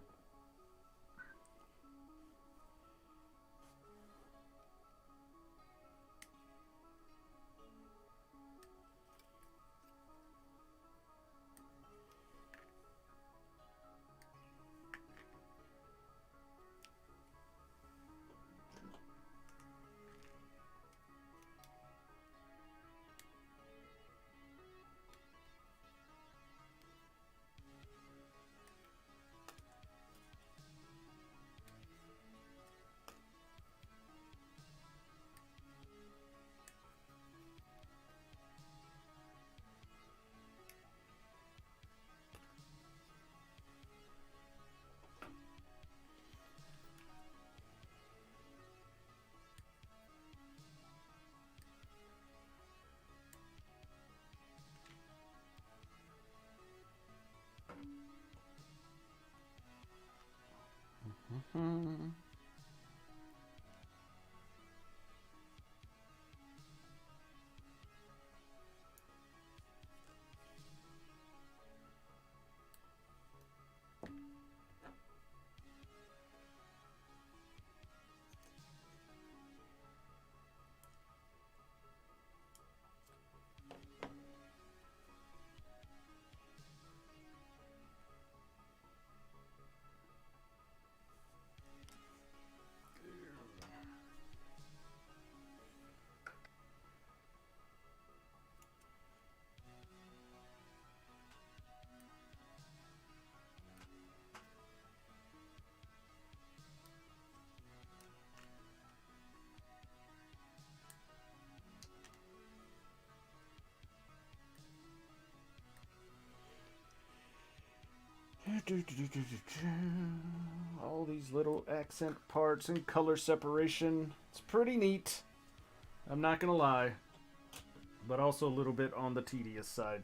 [SPEAKER 3] All these little accent parts and color separation. It's pretty neat. I'm not gonna lie. But also a little bit on the tedious side.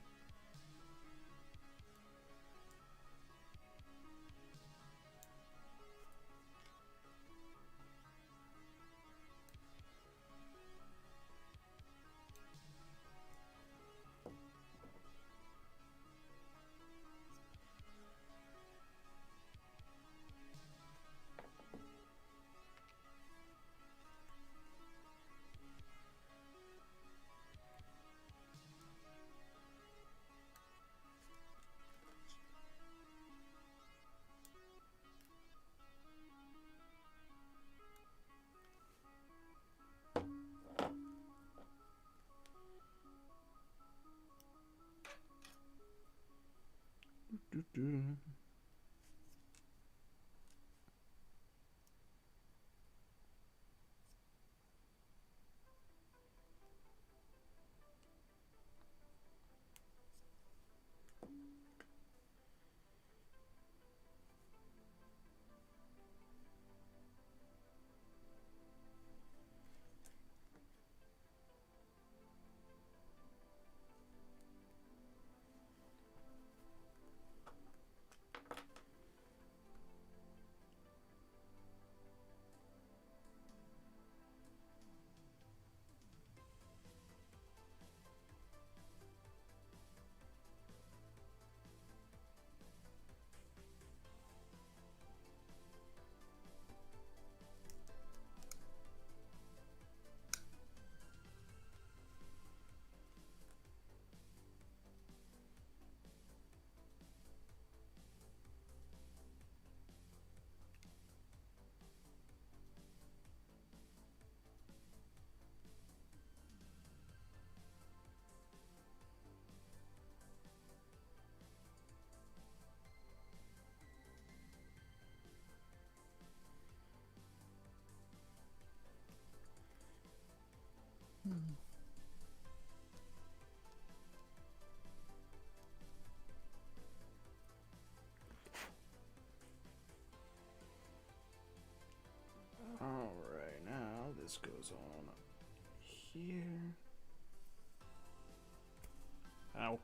[SPEAKER 3] Alright, now this goes on here. Ow.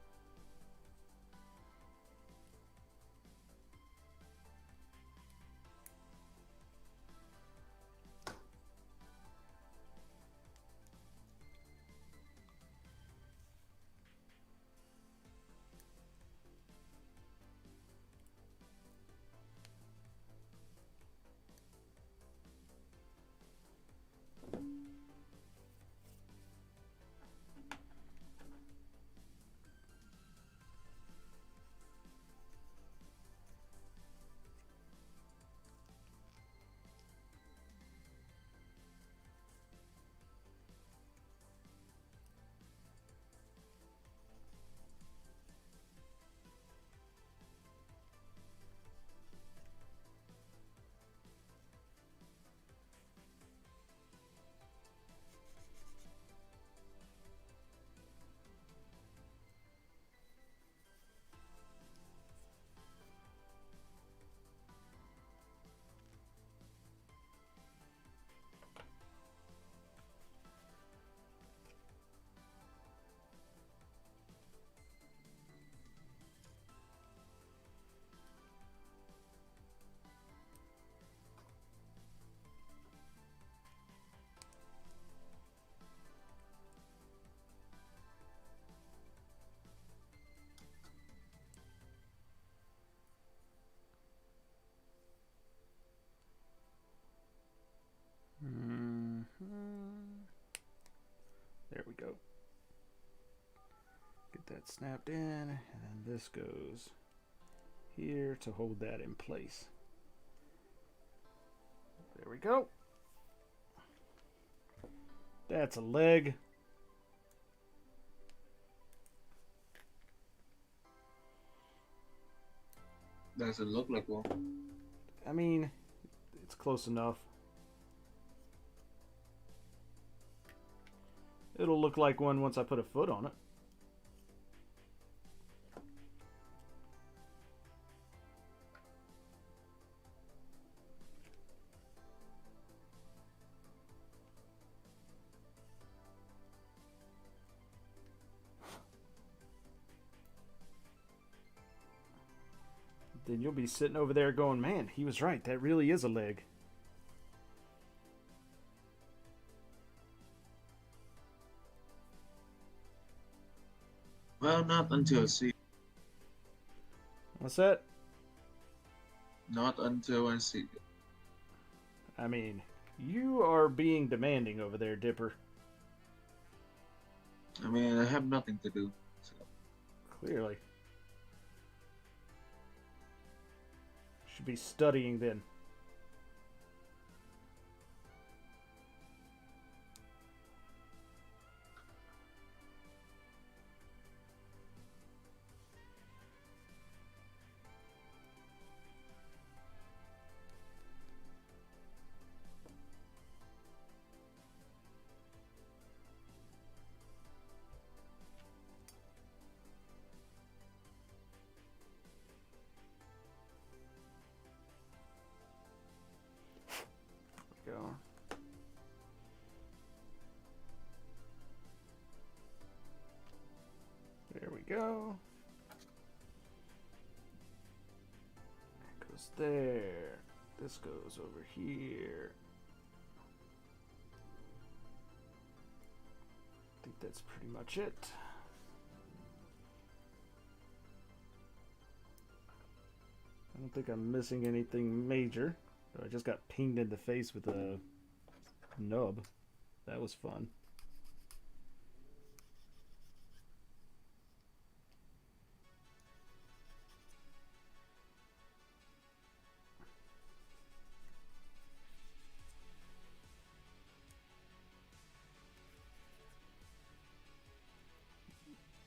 [SPEAKER 3] that snapped in, and then this goes here to hold that in place. There we go. That's a leg.
[SPEAKER 2] Doesn't look like one.
[SPEAKER 3] I mean, it's close enough. It'll look like one once I put a foot on it. Then you'll be sitting over there going, man, he was right. That really is a leg.
[SPEAKER 2] Well, not until see.
[SPEAKER 3] What's that?
[SPEAKER 2] Not until I see.
[SPEAKER 3] I mean, you are being demanding over there, Dipper.
[SPEAKER 2] I mean, I have nothing to do. So.
[SPEAKER 3] Clearly. Should be studying then. Go. There we go. That goes there. This goes over here. I think that's pretty much it. I don't think I'm missing anything major. I just got pinged in the face with a nub. That was fun.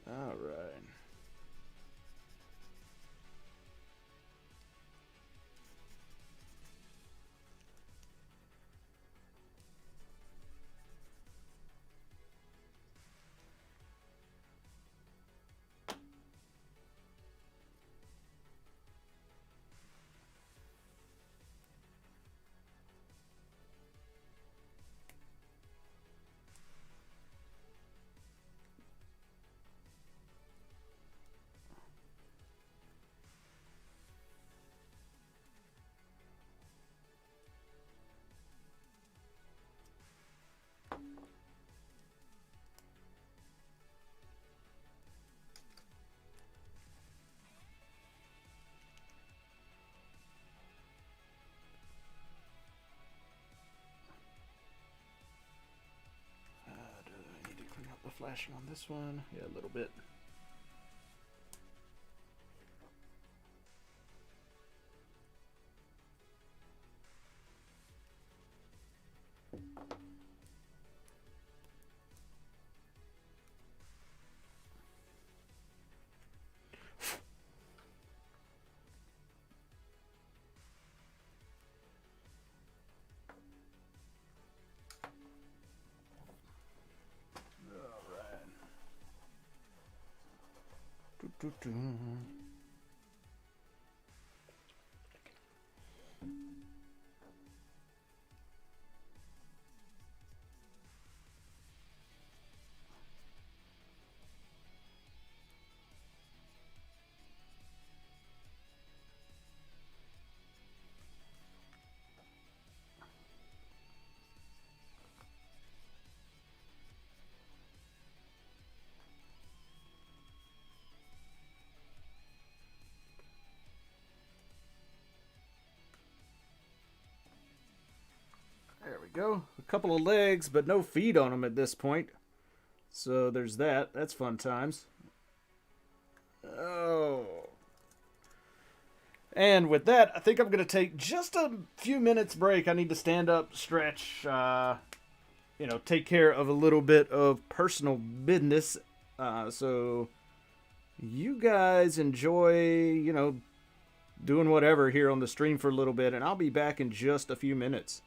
[SPEAKER 3] All right. Do I need to clean up the flashing on this one? Yeah, a little bit. Doo-doo. There we go. A couple of legs, but no feet on them at this point. So there's that. That's fun times. Oh. And with that, I think I'm going to take just a few minutes break. I need to stand up, stretch, take care of a little bit of personal business. So you guys enjoy, doing whatever here on the stream for a little bit, and I'll be back in just a few minutes.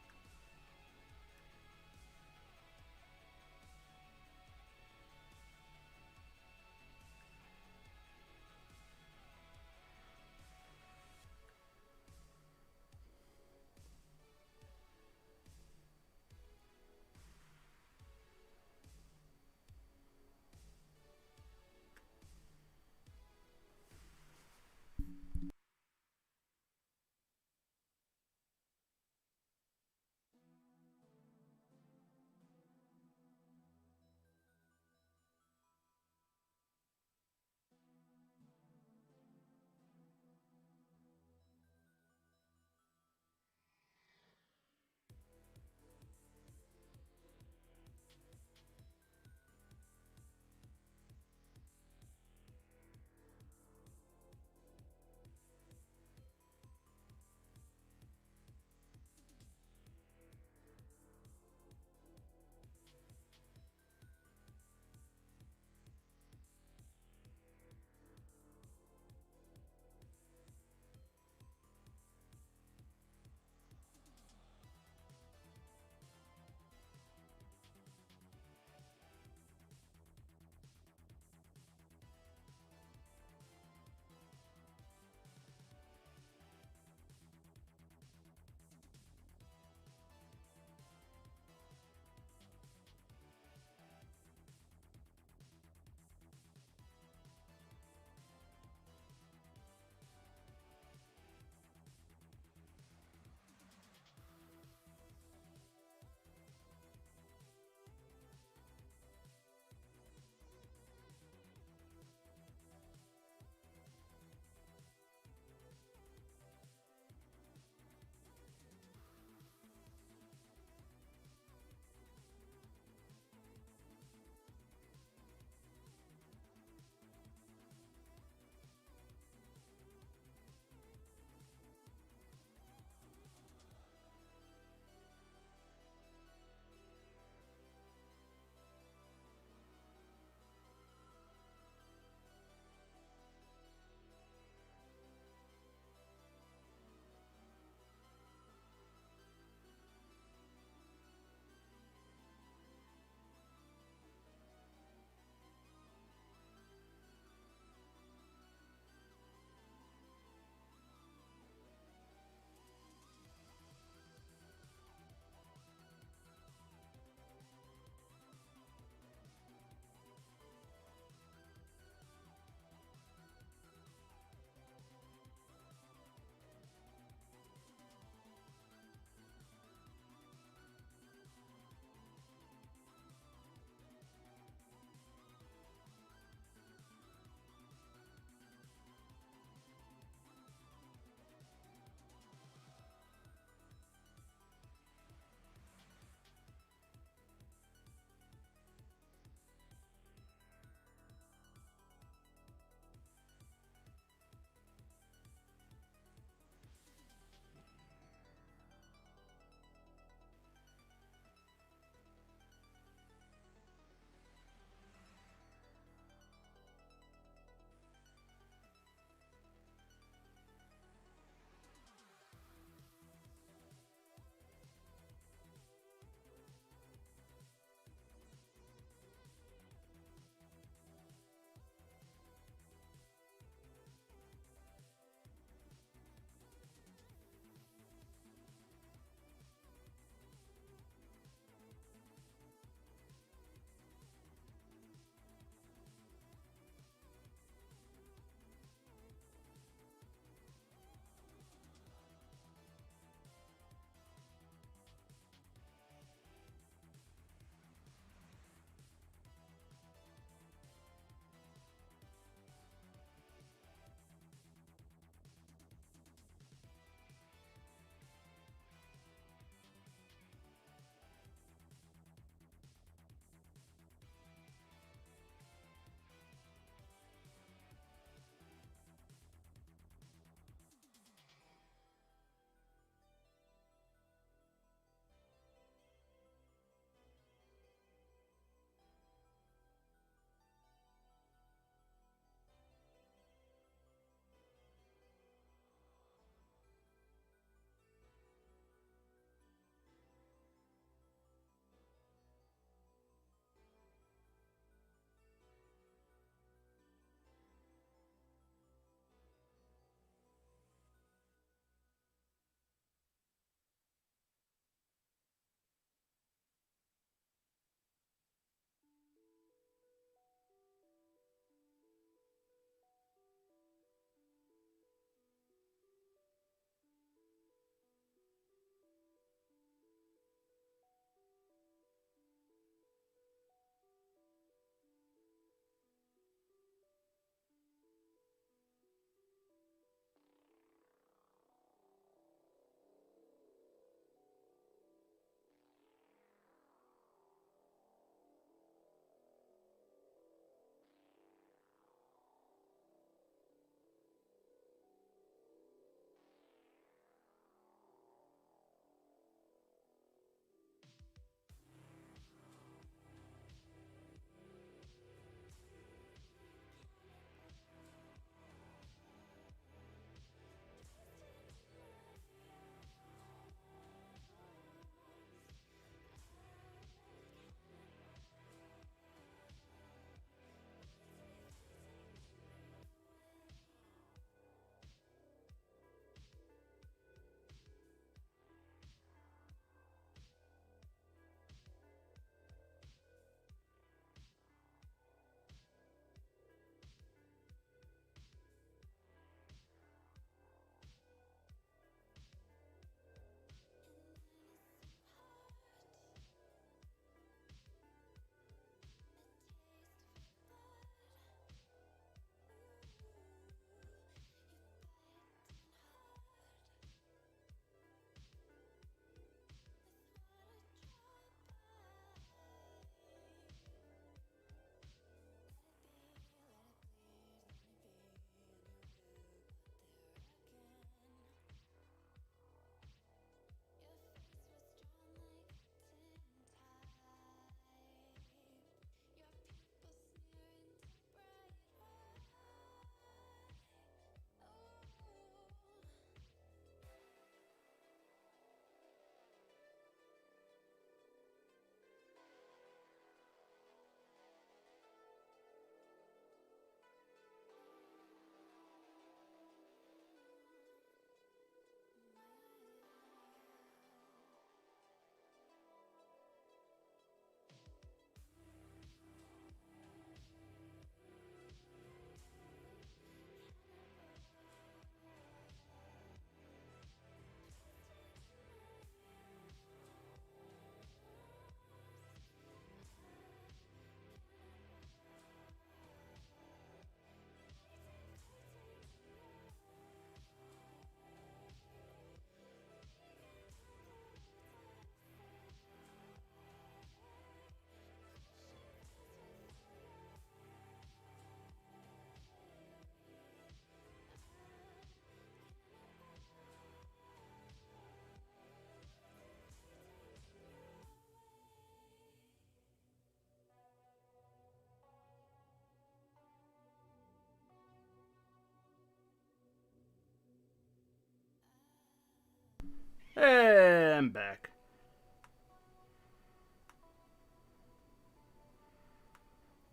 [SPEAKER 3] Hey, I'm back.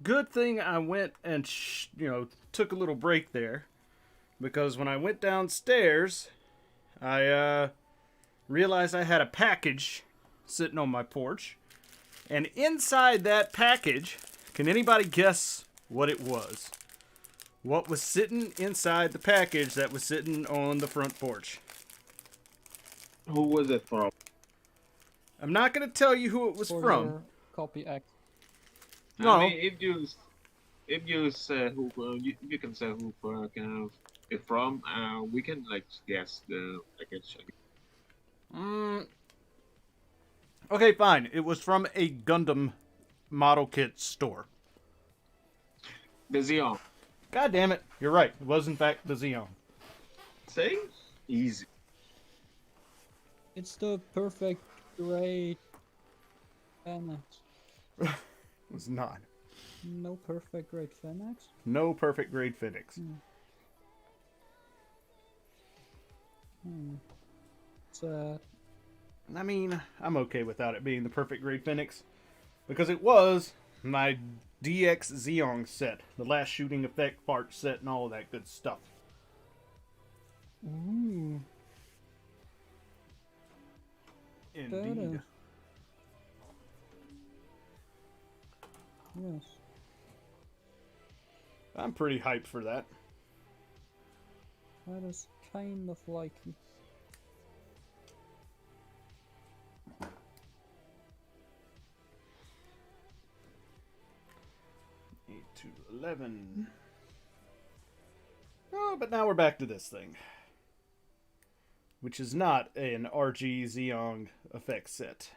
[SPEAKER 3] Good thing I went and, took a little break there. Because when I went downstairs, I realized I had a package sitting on my porch. And inside that package, can anybody guess what it was? What was sitting inside the package that was sitting on the front porch?
[SPEAKER 2] Who was it from?
[SPEAKER 3] I'm not going to tell you who it was
[SPEAKER 1] For
[SPEAKER 3] from.
[SPEAKER 1] your Copy-X.
[SPEAKER 3] No.
[SPEAKER 2] I mean, if you say who you can say who can it from. We can like guess the package.
[SPEAKER 3] Okay, fine. It was from a Gundam model kit store.
[SPEAKER 2] The Xeon.
[SPEAKER 3] God damn it. You're right. It was, in fact, the Xeon.
[SPEAKER 2] See? Easy.
[SPEAKER 1] It's the perfect grade Fenix.
[SPEAKER 3] It was not.
[SPEAKER 1] No perfect grade Fenix?
[SPEAKER 3] No perfect grade Phoenix.
[SPEAKER 1] Sad.
[SPEAKER 3] I mean, I'm okay without it being the perfect grade Phoenix. Because it was my DX Xeon set. The last shooting effect part set and all of that good stuff.
[SPEAKER 1] Ooh.
[SPEAKER 3] Indeed.
[SPEAKER 1] Yes.
[SPEAKER 3] I'm pretty hyped for that.
[SPEAKER 1] That is kind of likely.
[SPEAKER 3] To 11. Oh, but now we're back to this thing. Which is not an RG Xeon effect set.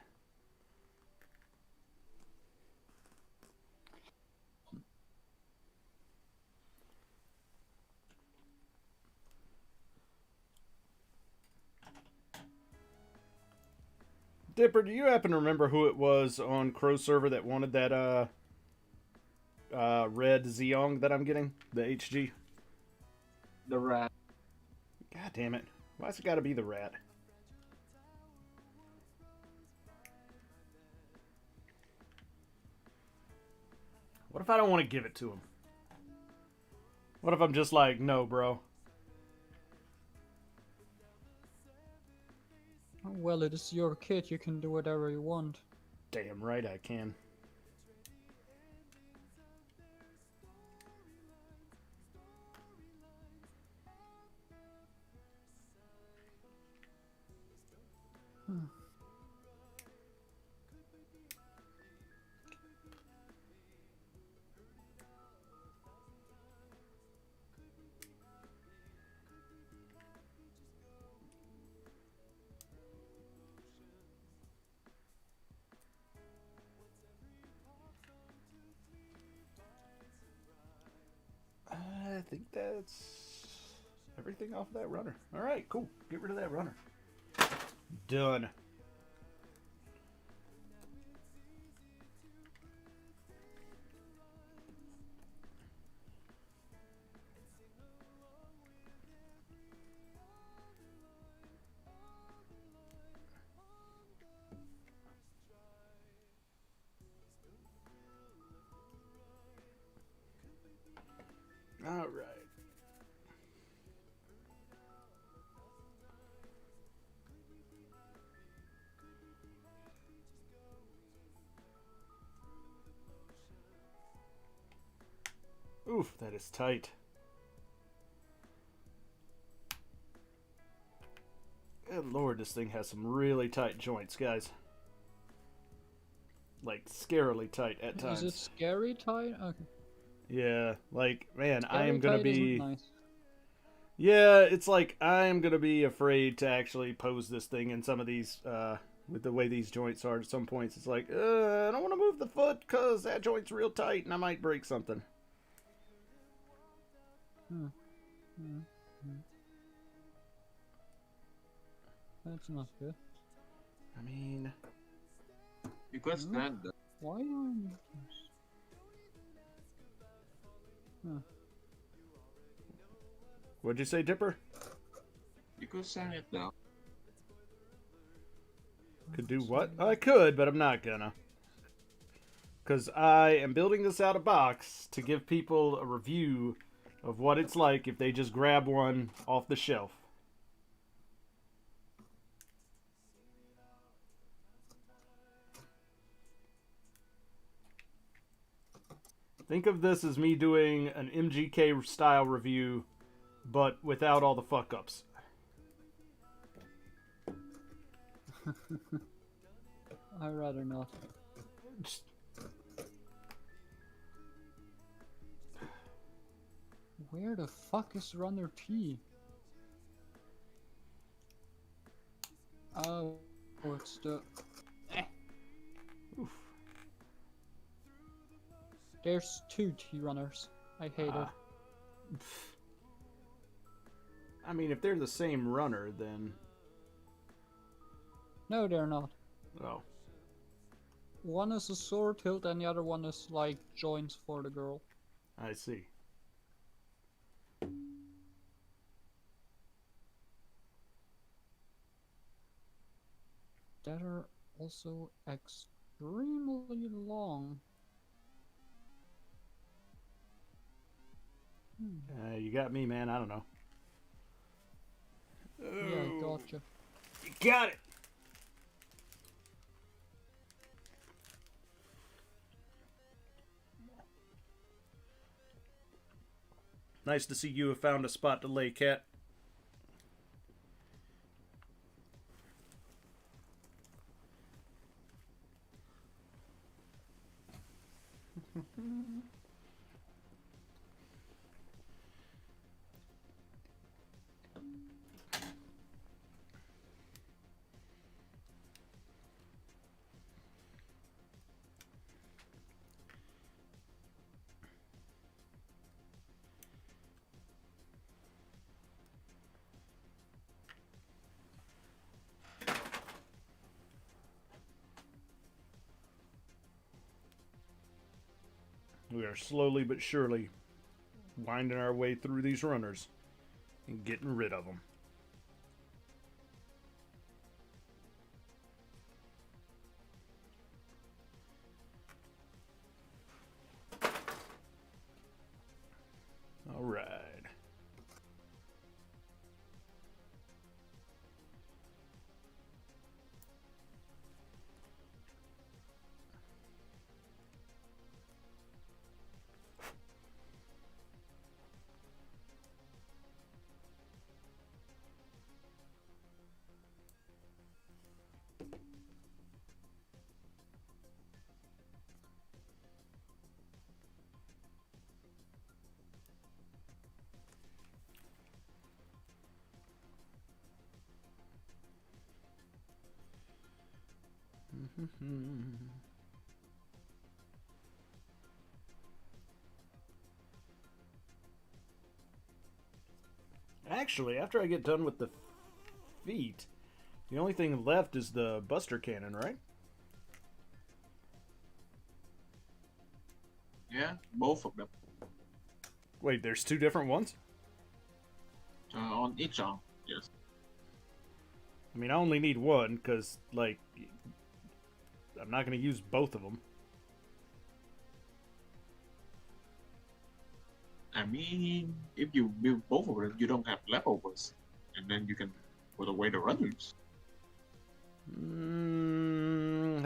[SPEAKER 3] Dipper, do you happen to remember who it was on Crow server that wanted that red Xeon that I'm getting? The HG?
[SPEAKER 2] The rat.
[SPEAKER 3] God damn it. Why's it gotta be the rat? What if I don't want to give it to him? What if I'm just like, no, bro?
[SPEAKER 1] Well, it is your kid, you can do whatever you want.
[SPEAKER 3] Damn right I can. I think that's everything off of that runner. Alright, cool. Get rid of that runner. Done. Alright. Oof, that is tight. Good lord, this thing has some really tight joints, guys. Like, scarily tight at times.
[SPEAKER 1] Is it scary tight? Okay.
[SPEAKER 3] Yeah, like, man, I
[SPEAKER 1] Scary
[SPEAKER 3] am gonna
[SPEAKER 1] tight
[SPEAKER 3] be...
[SPEAKER 1] isn't nice.
[SPEAKER 3] Yeah, it's like, I am gonna be afraid to actually pose this thing in some of these, with the way these joints are at some points. It's like, I don't want to move the foot, because that joint's real tight, and I might break something.
[SPEAKER 1] That's not good.
[SPEAKER 3] I mean...
[SPEAKER 2] You could stand that.
[SPEAKER 1] Why am I...
[SPEAKER 3] What'd you say, Dipper?
[SPEAKER 2] You could stand it down.
[SPEAKER 3] Could do what? I could, but I'm not gonna. Because I am building this out of box to give people a review of what it's like if they just grab one off the shelf. Think of this as me doing an MGK style review, but without all the fuck ups.
[SPEAKER 1] I'd rather not.
[SPEAKER 3] Just,
[SPEAKER 1] Where the fuck is runner P? Oh, it's the...
[SPEAKER 3] oof.
[SPEAKER 1] There's 2 T runners. I hate it.
[SPEAKER 3] I mean, if they're the same runner, then...
[SPEAKER 1] No, they're not.
[SPEAKER 3] Oh.
[SPEAKER 1] One is a sword hilt and the other one is like joints for the girl.
[SPEAKER 3] I see.
[SPEAKER 1] That are also extremely long.
[SPEAKER 3] You got me, man. I don't know.
[SPEAKER 1] Yeah, I gotcha.
[SPEAKER 3] You got it! Nice to see you have found a spot to lay, Cat. We are slowly but surely winding our way through these runners and getting rid of them. All right. Actually, after I get done with the feet, the only thing left is the Buster Cannon, right?
[SPEAKER 2] Yeah, both of them.
[SPEAKER 3] Wait, there's 2 different ones?
[SPEAKER 2] On each arm, yes.
[SPEAKER 3] I mean, I only need one, because, like, I'm not going to use both of them.
[SPEAKER 2] I mean, if you build both of them, you don't have leftovers. And then you can put away the runners.
[SPEAKER 3] I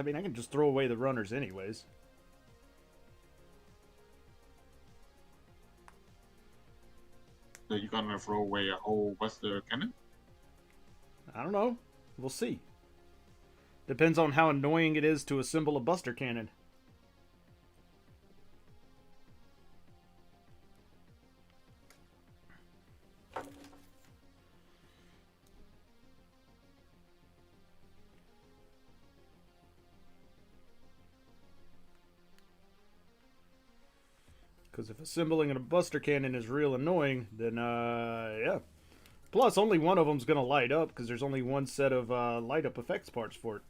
[SPEAKER 3] mean, I can just throw away the runners anyways.
[SPEAKER 2] So you're gonna throw away a whole Buster Cannon?
[SPEAKER 3] I don't know. We'll see. Depends on how annoying it is to assemble a Buster Cannon. Because if assembling a Buster Cannon is real annoying, then, yeah. Plus, only one of them's going to light up, because there's only one set of light-up effects parts for it.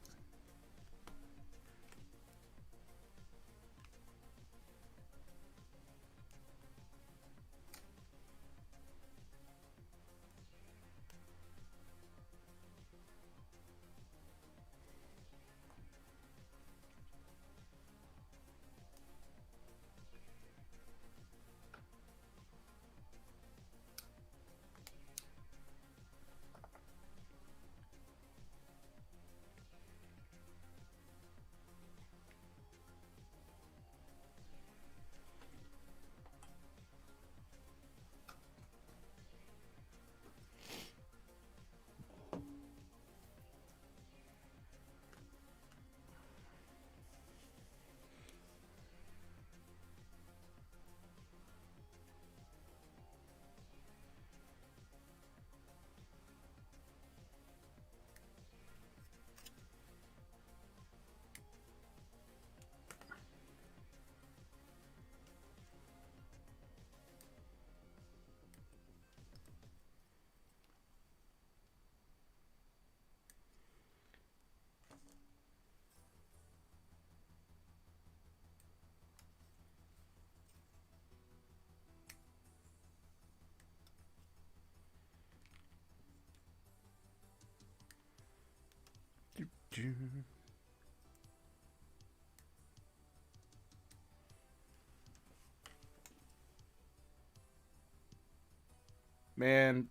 [SPEAKER 3] Man,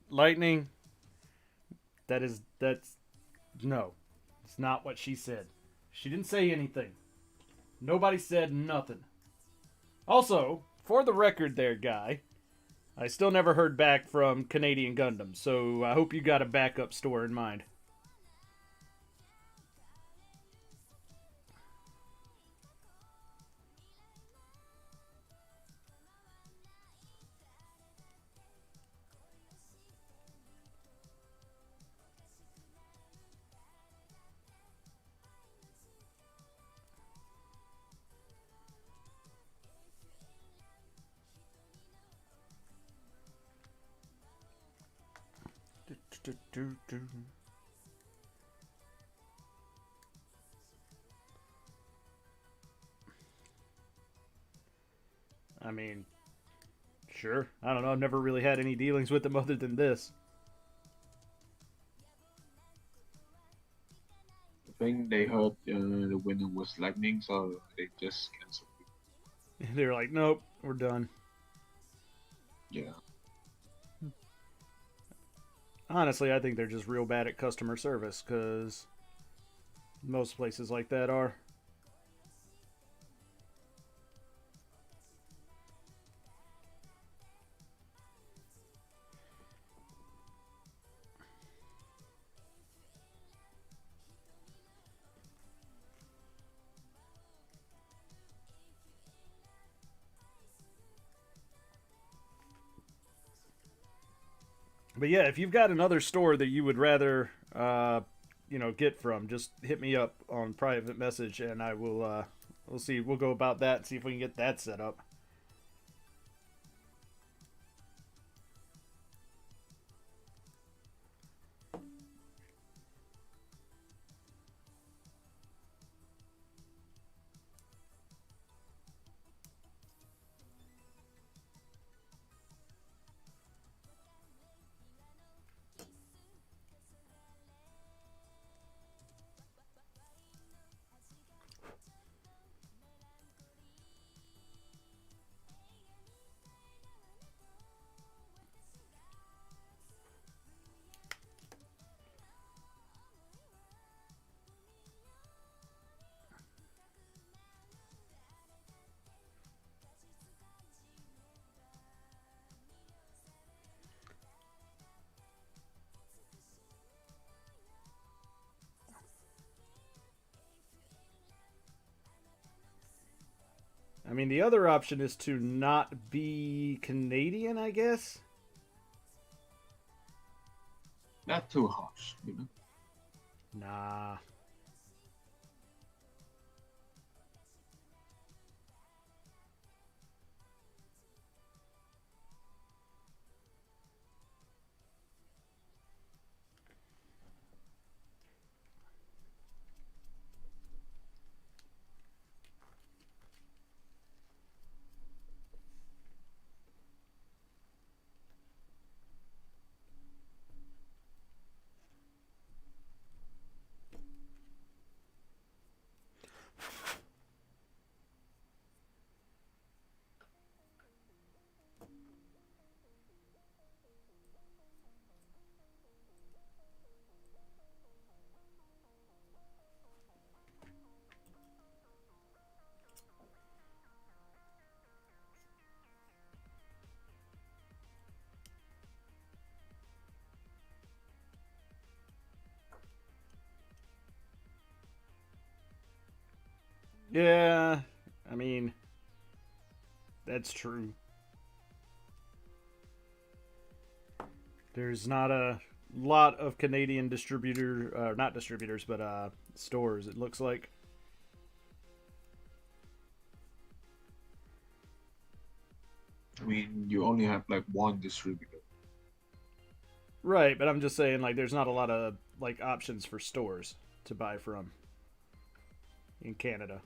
[SPEAKER 3] lightning. That's no. It's not what she said. She didn't say anything. Nobody said nothing. Also, for the record there, guy, I still never heard back from Canadian Gundam, so I hope you got a backup store in mind. I mean, sure. I don't know. I've never really had any dealings with them other than this.
[SPEAKER 2] I think they heard the winner was lightning, so they just canceled it.
[SPEAKER 3] They're like, nope, we're done.
[SPEAKER 2] Yeah.
[SPEAKER 3] Honestly, I think they're just real bad at customer service, because most places like that are. But yeah, if you've got another store that you would rather, get from, just hit me up on private message, and I will. We'll see. We'll go about that and see if we can get that set up. I mean, the other option is to not be Canadian, I guess.
[SPEAKER 2] Not too harsh, you know.
[SPEAKER 3] Nah. Yeah, I mean, that's true. There's not a lot of Canadian not distributors, but stores, it looks like.
[SPEAKER 2] I mean, you only have like one distributor.
[SPEAKER 3] Right, but I'm just saying, like, there's not a lot of, like, options for stores to buy from in Canada.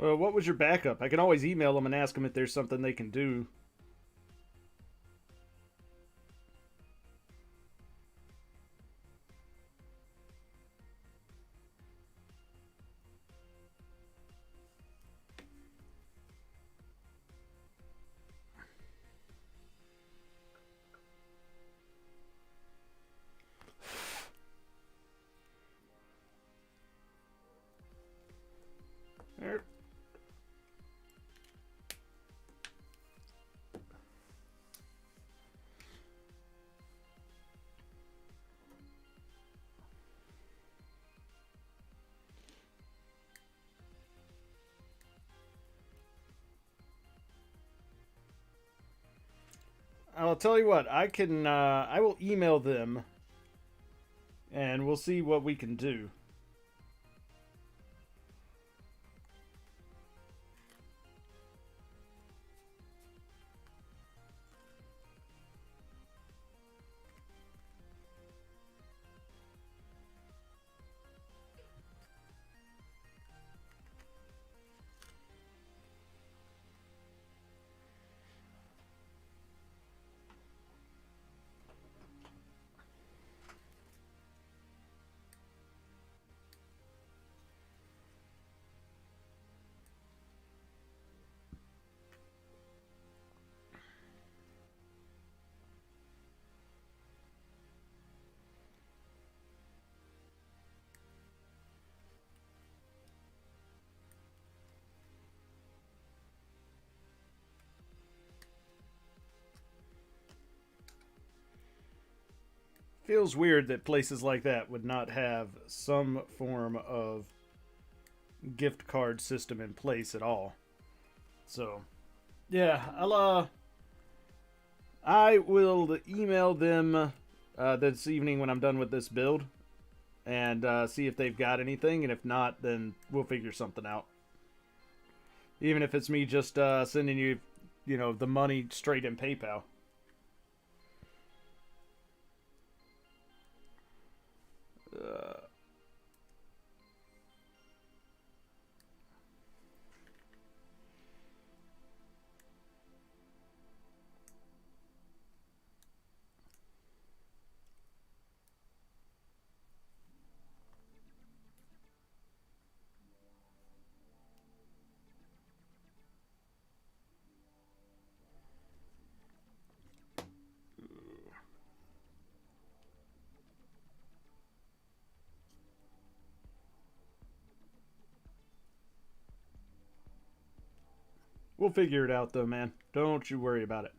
[SPEAKER 3] Well, what was your backup? I can always email them and ask them if there's something they can do. There. I'll tell you what, I can, I will email them, and we'll see what we can do. Feels weird that places like that would not have some form of gift card system in place at all. So, yeah, I will email them this evening when I'm done with this build and see if they've got anything, and if not, then we'll figure something out. Even if it's me just sending you, the money straight in PayPal. We'll figure it out, though, man. Don't you worry about it.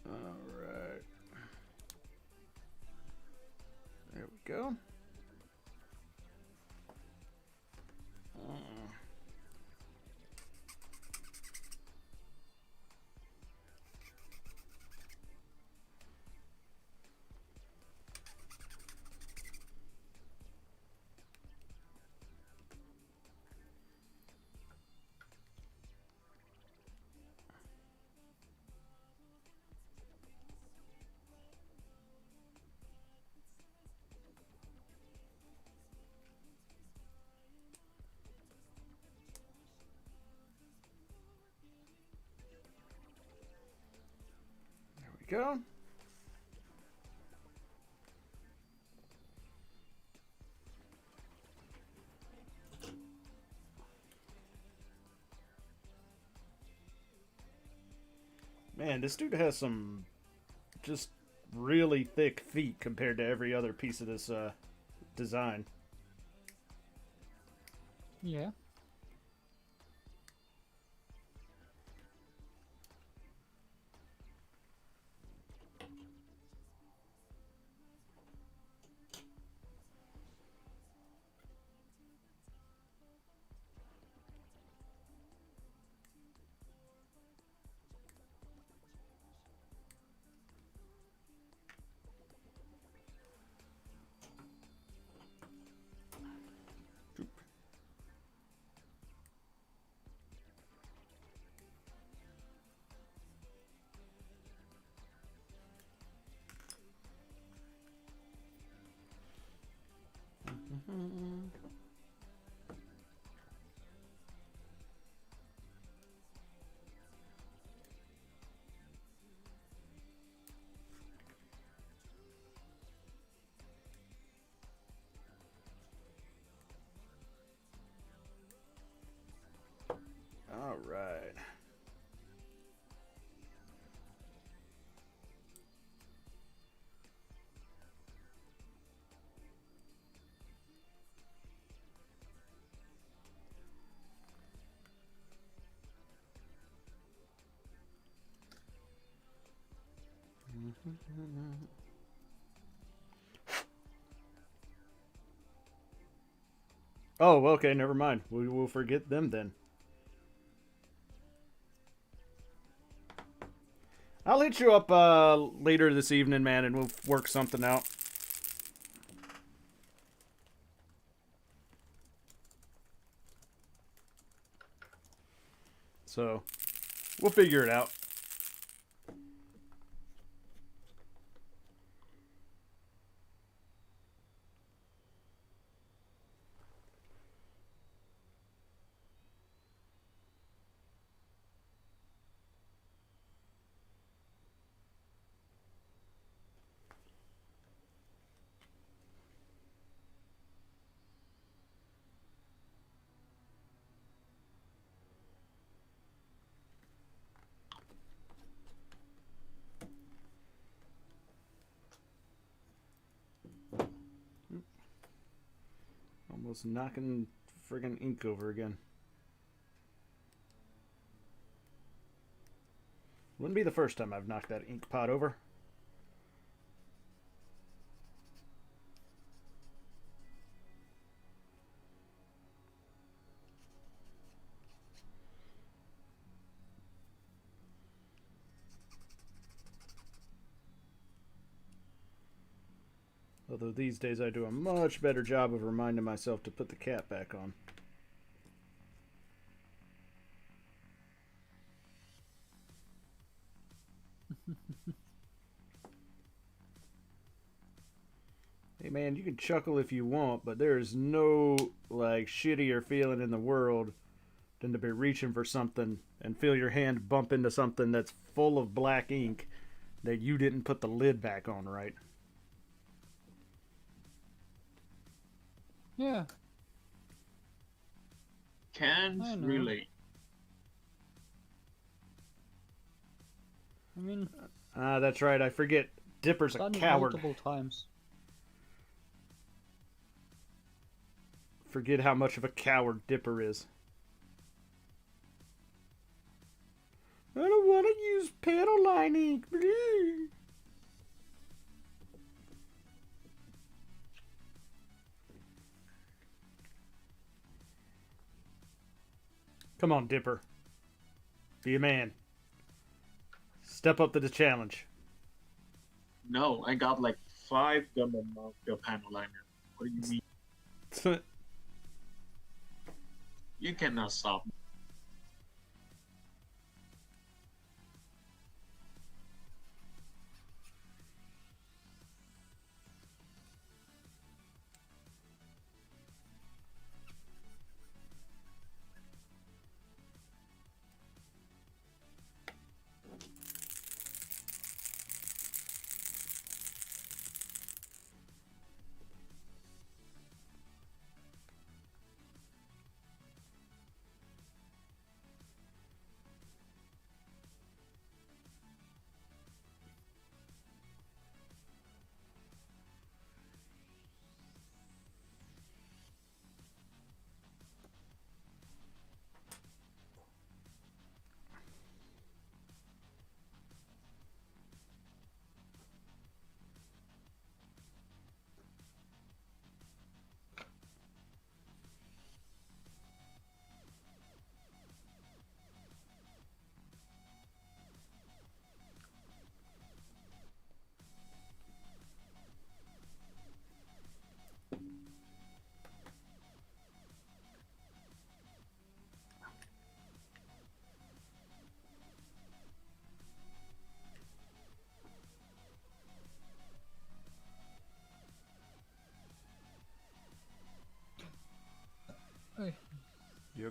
[SPEAKER 3] Alright. There we go. Go. Man, this dude has some just really thick feet compared to every other piece of this design.
[SPEAKER 1] Yeah.
[SPEAKER 3] All right. Oh, okay, never mind. We will forget them then. I'll hit you up later this evening, man, and we'll work something out. So, we'll figure it out. Almost knocking friggin' ink over again. Wouldn't be the first time I've knocked that ink pot over. Although these days I do a much better job of reminding myself to put the cap back on. Hey man, you can chuckle if you want, but there is no like shittier feeling in the world than to be reaching for something and feel your hand bump into something that's full of black ink that you didn't put the lid back on right.
[SPEAKER 1] Yeah.
[SPEAKER 2] Can't
[SPEAKER 1] I know.
[SPEAKER 2] relate.
[SPEAKER 1] I mean,
[SPEAKER 3] That's right, I forget. Dipper's a
[SPEAKER 1] done it
[SPEAKER 3] coward.
[SPEAKER 1] multiple times.
[SPEAKER 3] Forget how much of a coward Dipper is. I don't want to use panel line ink. Come on, Dipper. Be a man. Step up to the challenge.
[SPEAKER 2] No, I got like 5 Gunpla your panel liner. What do you mean? You cannot stop me.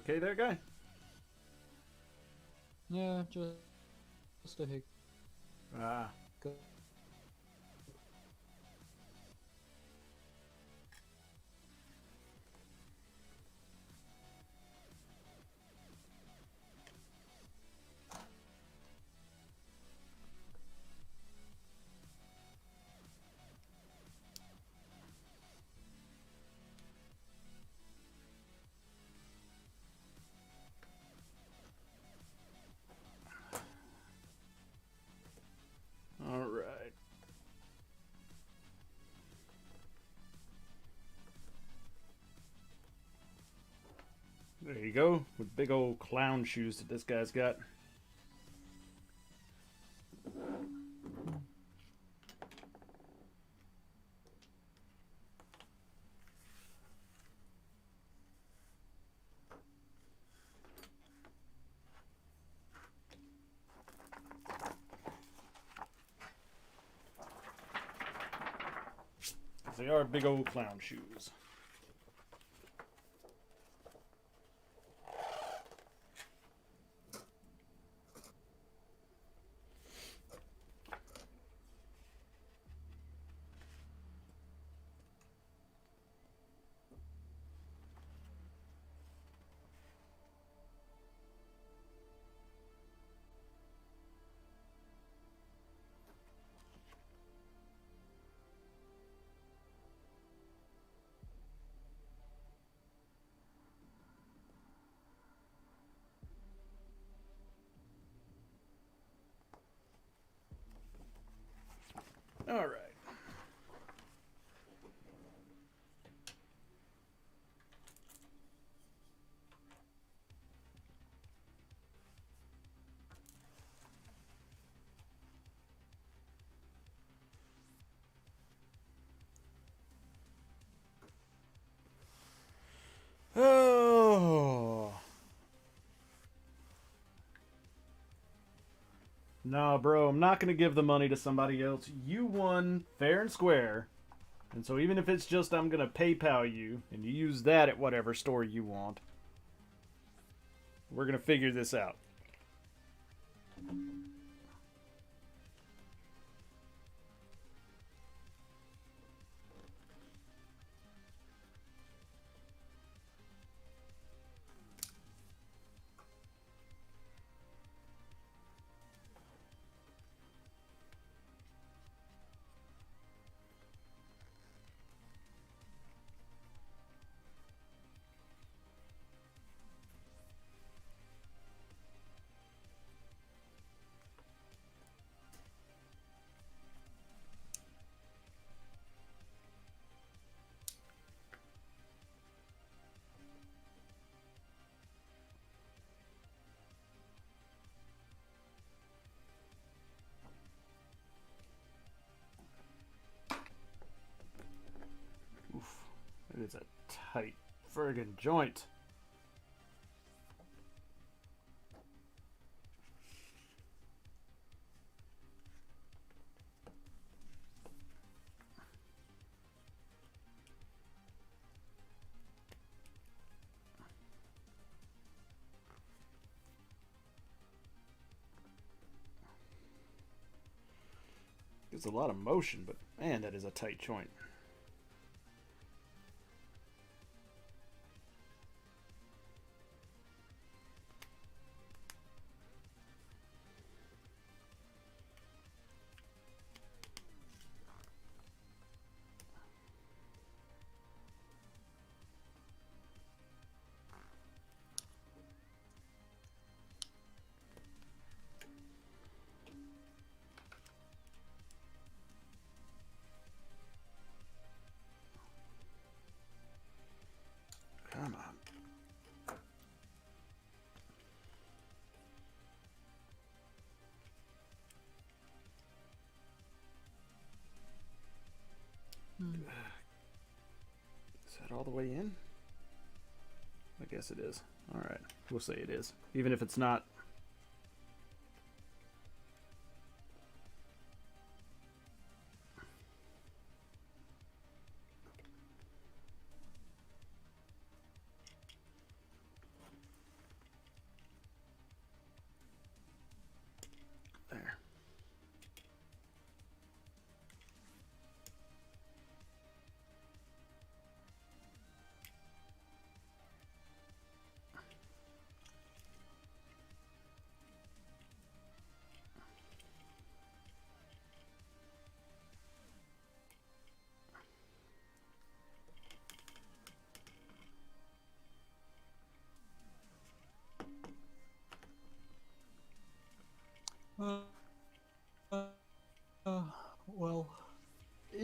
[SPEAKER 3] okay there, guy?
[SPEAKER 1] Yeah, just a hic.
[SPEAKER 3] Ah. All right. There you go, with big old clown shoes that this guy's got. They are big old clown shoes. All right. Oh. No, bro, I'm not going to give the money to somebody else. You won fair and square. And so even if it's just I'm going to PayPal you, and you use that at whatever store you want, we're going to figure this out. Oof, it is a tight friggin' joint. It's a lot of motion, but man, that is a tight joint. Come on. Is that all the way in? I guess it is. Alright, we'll say it is. Even if it's not.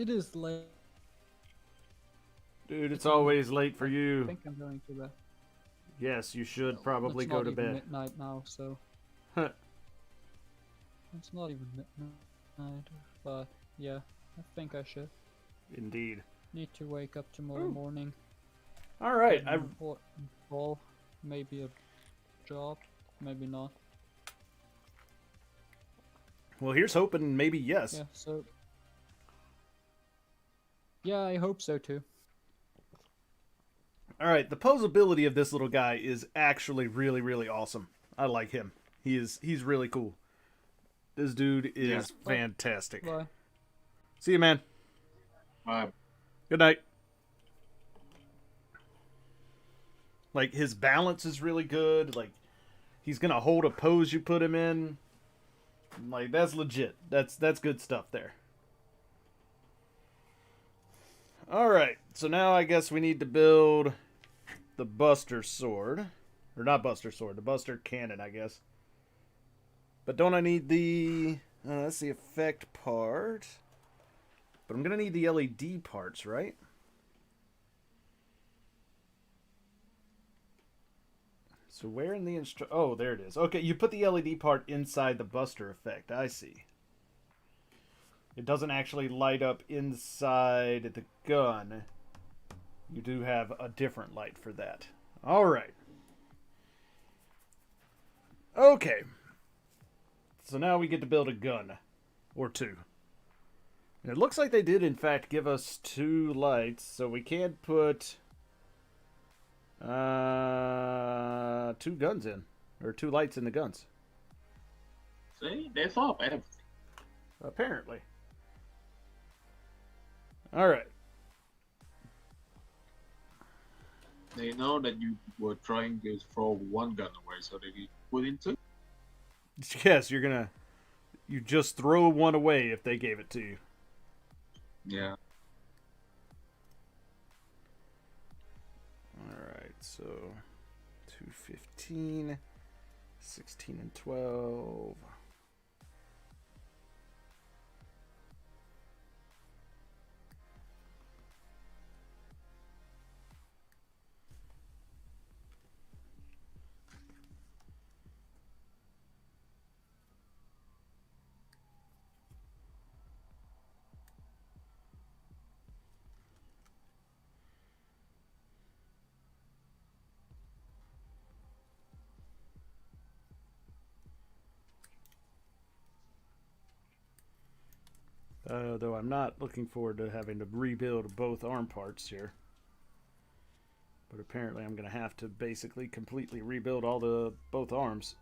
[SPEAKER 1] It is late.
[SPEAKER 3] Dude, it's always late for
[SPEAKER 1] I
[SPEAKER 3] you.
[SPEAKER 1] think I'm going to bed.
[SPEAKER 3] Yes, you should probably
[SPEAKER 1] It's
[SPEAKER 3] go
[SPEAKER 1] not
[SPEAKER 3] to
[SPEAKER 1] even
[SPEAKER 3] bed.
[SPEAKER 1] midnight now, so
[SPEAKER 3] Huh.
[SPEAKER 1] it's not even midnight. But yeah, I think I should.
[SPEAKER 3] Indeed.
[SPEAKER 1] Need to wake up tomorrow morning.
[SPEAKER 3] All right.
[SPEAKER 1] Get an important call, maybe a job, maybe not.
[SPEAKER 3] Well, here's hoping maybe yes.
[SPEAKER 1] Yeah, so. Yeah, I hope so too.
[SPEAKER 3] All right, the posability of this little guy is actually really, really awesome. I like him. He's really cool. This dude is fantastic.
[SPEAKER 1] Bye.
[SPEAKER 3] See you, man.
[SPEAKER 2] Bye.
[SPEAKER 3] Good night. Like, his balance is really good. Like, he's gonna hold a pose you put him in. Like, that's legit. That's good stuff there. Alright, so now I guess we need to build the Buster Sword. Or not Buster Sword, the Buster Cannon, I guess. But don't I need the... that's the effect part. But I'm gonna need the LED parts, right? So where in the oh, there it is. Okay, you put the LED part inside the Buster effect. I see. It doesn't actually light up inside the gun. You do have a different light for that. All right. Okay. So now we get to build a gun. Or two. And it looks like they did, in fact, give us 2 lights. So we can put 2 guns in. Or 2 lights in the guns.
[SPEAKER 2] See, they thought of everything.
[SPEAKER 3] Apparently. Alright.
[SPEAKER 2] They know that you were trying to throw one gun away, so they put in 2.
[SPEAKER 3] Yes, you're gonna... You just throw one away if they gave it to you.
[SPEAKER 2] Yeah.
[SPEAKER 3] Alright, so... 215, 16 and 12... though I'm not looking forward to having to rebuild both arm parts here. But apparently I'm going to have to basically completely rebuild both arms.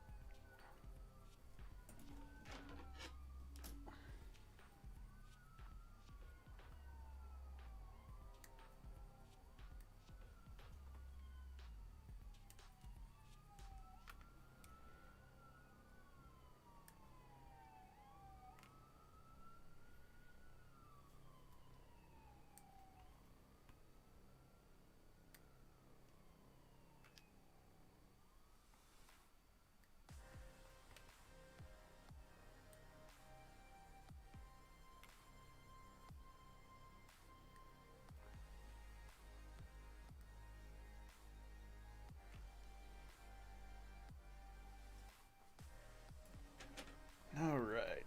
[SPEAKER 3] All right.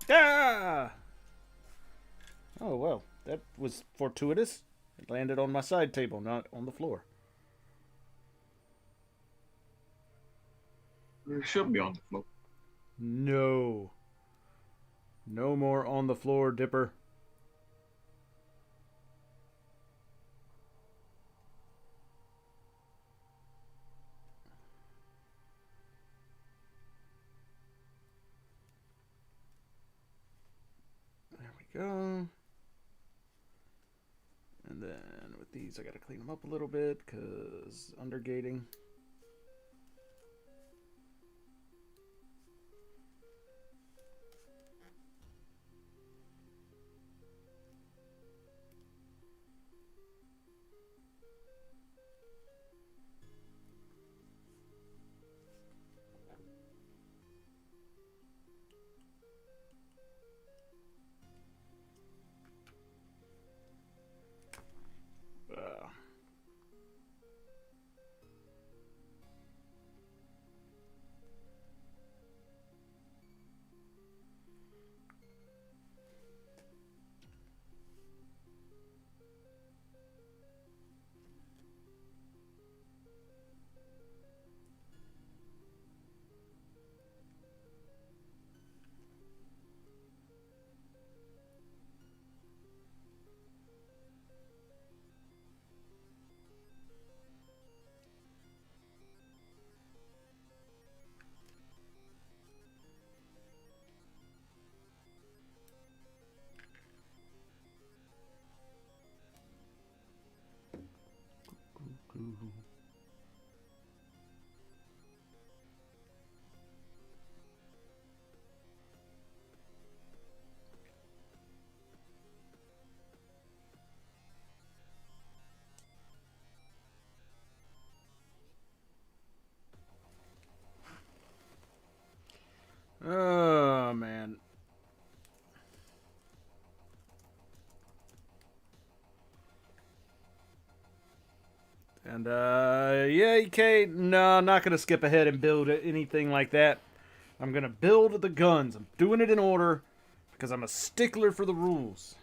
[SPEAKER 3] Ah! Oh, well, that was fortuitous. It landed on my side table, not on the floor.
[SPEAKER 2] It should be on the floor.
[SPEAKER 3] No. No more on the floor, Dipper. There we go. And then with these, I gotta clean them up a little bit because undergating. Oh, man. And, yeah, EK, no, I'm not going to skip ahead and build anything like that. I'm going to build the guns. I'm doing it in order because I'm a stickler for the rules.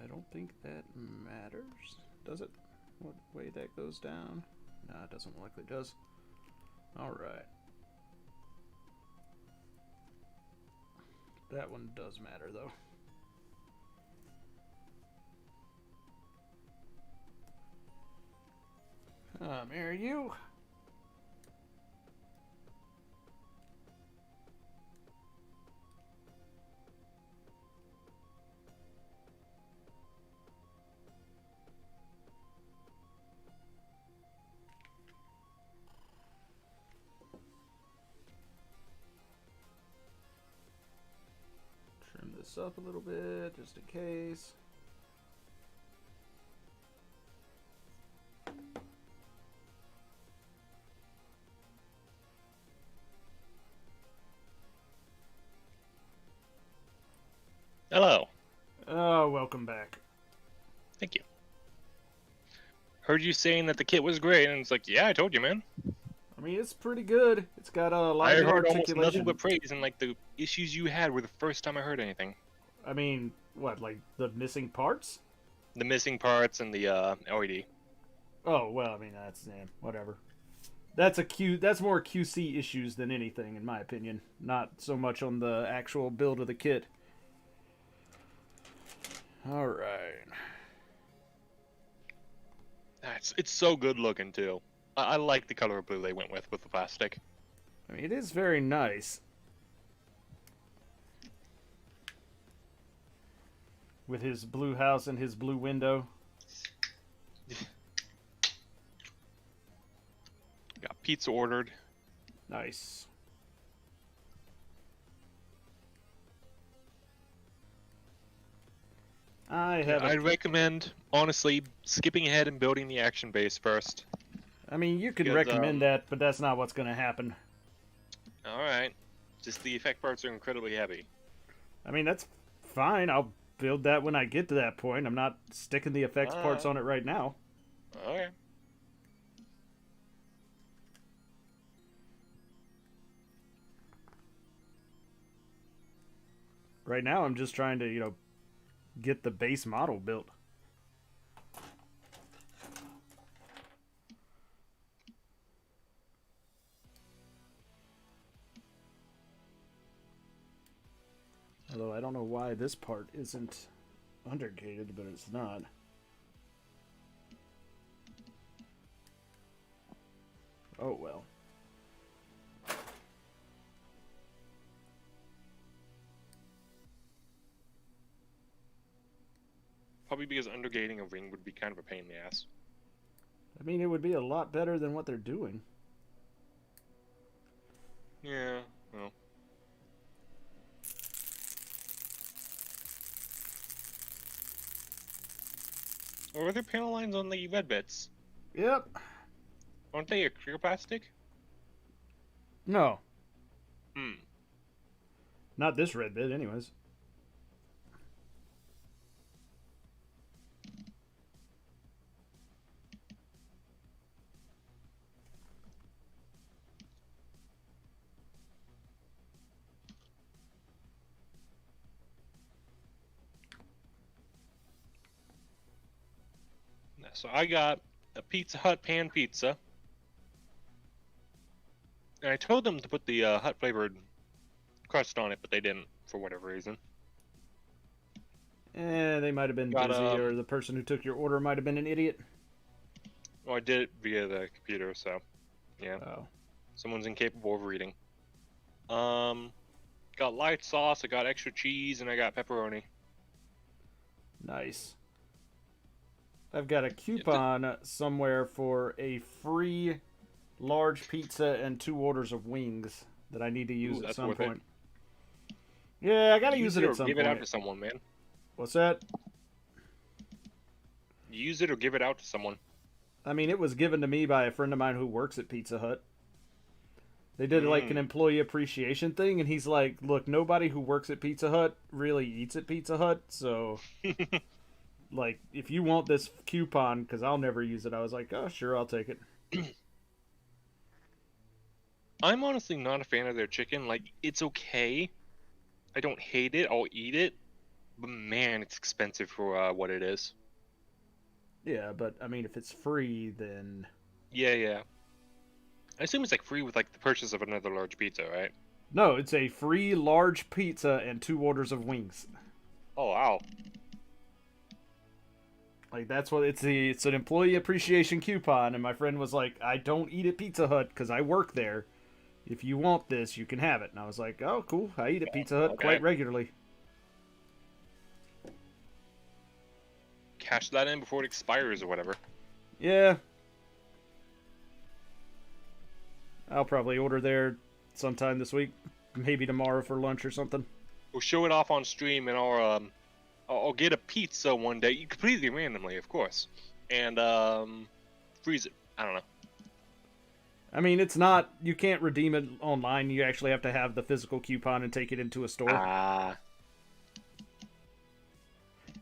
[SPEAKER 3] I don't think that matters, does it? What way that goes down? Nah, it doesn't look like it does. Alright. That one does matter, though. Come here, you. Trim this up a little bit, just in case.
[SPEAKER 4] Hello.
[SPEAKER 3] Oh, welcome back.
[SPEAKER 4] Thank you. Heard you saying that the kit was great, and it's like, yeah, I told you, man.
[SPEAKER 3] I mean, it's pretty good. It's got a lot
[SPEAKER 4] I
[SPEAKER 3] of
[SPEAKER 4] heard almost
[SPEAKER 3] articulation.
[SPEAKER 4] nothing but praise, and like the issues you had were the first time I heard anything.
[SPEAKER 3] I mean, what, like the missing parts?
[SPEAKER 4] The missing parts and the LED.
[SPEAKER 3] Oh, well, I mean, that's whatever. That's more QC issues than anything, in my opinion. Not so much on the actual build of the kit. All right.
[SPEAKER 4] It's so good looking too. I like the color of blue they went with the plastic.
[SPEAKER 3] I mean, it is very nice. With his blue house and his blue window.
[SPEAKER 4] Got pizza ordered.
[SPEAKER 3] Nice.
[SPEAKER 4] I'd recommend, honestly, skipping ahead and building the action base first.
[SPEAKER 3] I mean, you could
[SPEAKER 4] Because,
[SPEAKER 3] recommend that, but that's not what's going to happen.
[SPEAKER 4] Alright. Just the effect parts are incredibly heavy.
[SPEAKER 3] I mean, that's fine. I'll build that when I get to that point. I'm not sticking the effects parts on it right now.
[SPEAKER 4] Okay.
[SPEAKER 3] Right now, I'm just trying to, get the base model built. Although I don't know why this part isn't undergated, but it's not. Oh well.
[SPEAKER 4] Probably because undergating a ring would be kind of a pain in the ass.
[SPEAKER 3] I mean, it would be a lot better than what they're doing.
[SPEAKER 4] Yeah, well. Or are there panel lines on the red bits?
[SPEAKER 3] Yep.
[SPEAKER 4] Aren't they a clear plastic?
[SPEAKER 3] No.
[SPEAKER 4] Hmm.
[SPEAKER 3] Not this red bit, anyways.
[SPEAKER 4] So I got a Pizza Hut pan pizza. And I told them to put the Hut flavored crust on it, but they didn't, for whatever reason.
[SPEAKER 3] They might have been
[SPEAKER 4] Got,
[SPEAKER 3] busy, or the person who took your order might have been an idiot.
[SPEAKER 4] Well, I did it via the computer, so yeah.
[SPEAKER 3] Oh.
[SPEAKER 4] Someone's incapable of reading. Got light sauce, I got extra cheese, and I got pepperoni.
[SPEAKER 3] Nice. I've got a coupon somewhere for a free large pizza and 2 orders of wings that I need to use at some point. Yeah, I gotta use it at some point.
[SPEAKER 4] Give it out to someone, man.
[SPEAKER 3] What's that?
[SPEAKER 4] Use it or give it out to someone.
[SPEAKER 3] I mean, it was given to me by a friend of mine who works at Pizza Hut. They did like an employee appreciation thing, and he's like, look, nobody who works at Pizza Hut really eats at Pizza Hut, so... like, if you want this coupon, because I'll never use it, I was like, oh, sure, I'll take it.
[SPEAKER 4] I'm honestly not a fan of their chicken. Like, it's okay. I don't hate it. I'll eat it. But man, it's expensive for what it is.
[SPEAKER 3] Yeah, but, I mean, if it's free, then...
[SPEAKER 4] Yeah. I assume it's like free with like the purchase of another large pizza, right?
[SPEAKER 3] No, it's a free large pizza and 2 orders of wings.
[SPEAKER 4] Oh, wow.
[SPEAKER 3] Like, that's what it's an employee appreciation coupon, and my friend was like, I don't eat at Pizza Hut because I work there. If you want this, you can have it. And I was like, oh, cool. I eat at Pizza Hut quite regularly.
[SPEAKER 4] Cash that in before it expires or whatever.
[SPEAKER 3] Yeah. I'll probably order there sometime this week. Maybe tomorrow for lunch or something.
[SPEAKER 4] We'll show it off on stream, and I'll get a pizza one day, completely randomly, of course, and freeze it. I don't know.
[SPEAKER 3] I mean, it's not... You can't redeem it online. You actually have to have the physical coupon and take it into a store.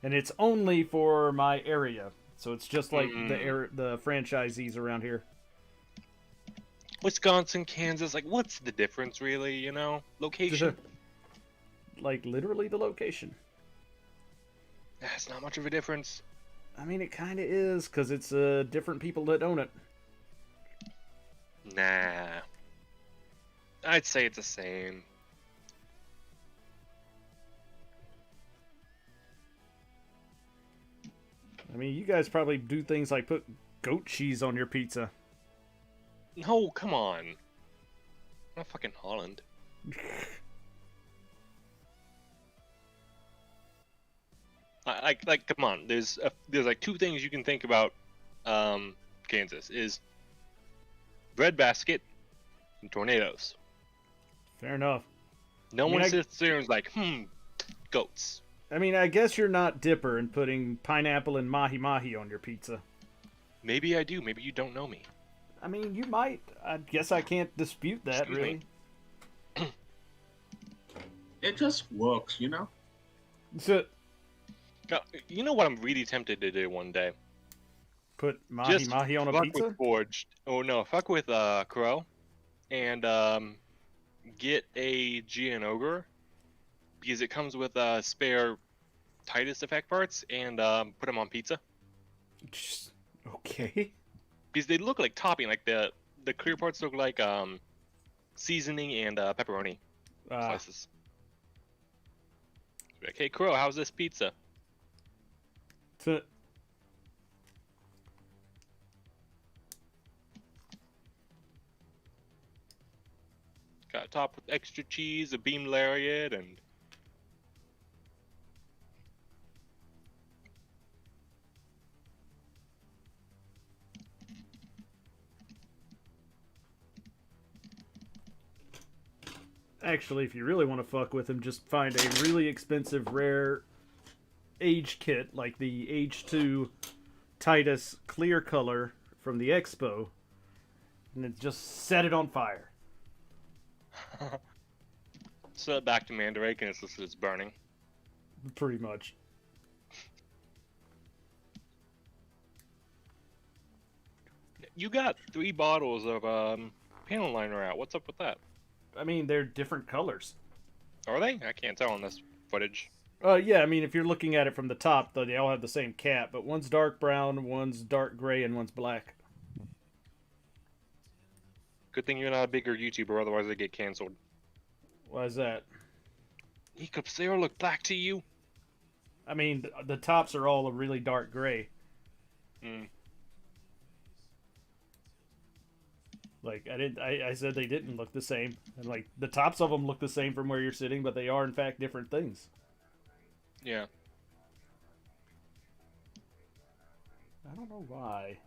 [SPEAKER 3] and it's only for my area. So it's just like
[SPEAKER 4] Mm.
[SPEAKER 3] the franchisees around here.
[SPEAKER 4] Wisconsin, Kansas, like what's the difference really, you know? Location?
[SPEAKER 3] Like literally the location.
[SPEAKER 4] That's not much of a difference.
[SPEAKER 3] I mean, it kind of is, because it's different people that own it.
[SPEAKER 4] Nah. I'd say it's the same.
[SPEAKER 3] I mean, you guys probably do things like put goat cheese on your pizza.
[SPEAKER 4] No, come on. Not fucking Holland. Like, come on. There's like two things you can think about. Kansas is breadbasket and tornadoes.
[SPEAKER 3] Fair enough.
[SPEAKER 4] No
[SPEAKER 3] I mean,
[SPEAKER 4] one sits there and is like, goats.
[SPEAKER 3] I mean, I guess you're not Dipper and putting pineapple and mahi-mahi on your pizza.
[SPEAKER 4] Maybe I do. Maybe you don't know me.
[SPEAKER 3] I mean, you might. I guess I can't dispute that,
[SPEAKER 4] Excuse
[SPEAKER 3] really.
[SPEAKER 4] me.
[SPEAKER 2] It just works, you know?
[SPEAKER 3] So,
[SPEAKER 4] You know what I'm really tempted to do one day?
[SPEAKER 3] put
[SPEAKER 4] Just
[SPEAKER 3] mahi-mahi on a
[SPEAKER 4] fuck
[SPEAKER 3] pizza?
[SPEAKER 4] with Forged. Oh no, fuck with Crow, and get a GN Ogre because it comes with spare Titus effect parts, and put them on pizza
[SPEAKER 3] Okay.
[SPEAKER 4] because they look like topping. Like the clear parts look like seasoning and pepperoni slices. Like, hey Crow, how's this pizza?
[SPEAKER 3] So,
[SPEAKER 4] Got topped with extra cheese, a beam lariat, and
[SPEAKER 3] actually, if you really want to fuck with him, just find a really expensive, rare age kit, like the H2 Titus clear color from the Expo, and then just set it on fire.
[SPEAKER 4] set it back to Mandrake, and it's burning.
[SPEAKER 3] Pretty much.
[SPEAKER 4] You got 3 bottles of panel liner out. What's up with that?
[SPEAKER 3] I mean, they're different colors.
[SPEAKER 4] Are they? I can't tell on this footage.
[SPEAKER 3] Yeah, I mean, if you're looking at it from the top, though, they all have the same cap, but one's dark brown, one's dark gray, and one's black.
[SPEAKER 4] Good thing you're not a bigger YouTuber, otherwise they get canceled.
[SPEAKER 3] Why is that?
[SPEAKER 4] Eclipse, they all look black to you.
[SPEAKER 3] I mean, the tops are all a really dark gray.
[SPEAKER 4] Hmm.
[SPEAKER 3] Like, I said they didn't look the same. And, like, the tops of them look the same from where you're sitting, but they are, in fact, different things.
[SPEAKER 4] Yeah.
[SPEAKER 3] I don't know why.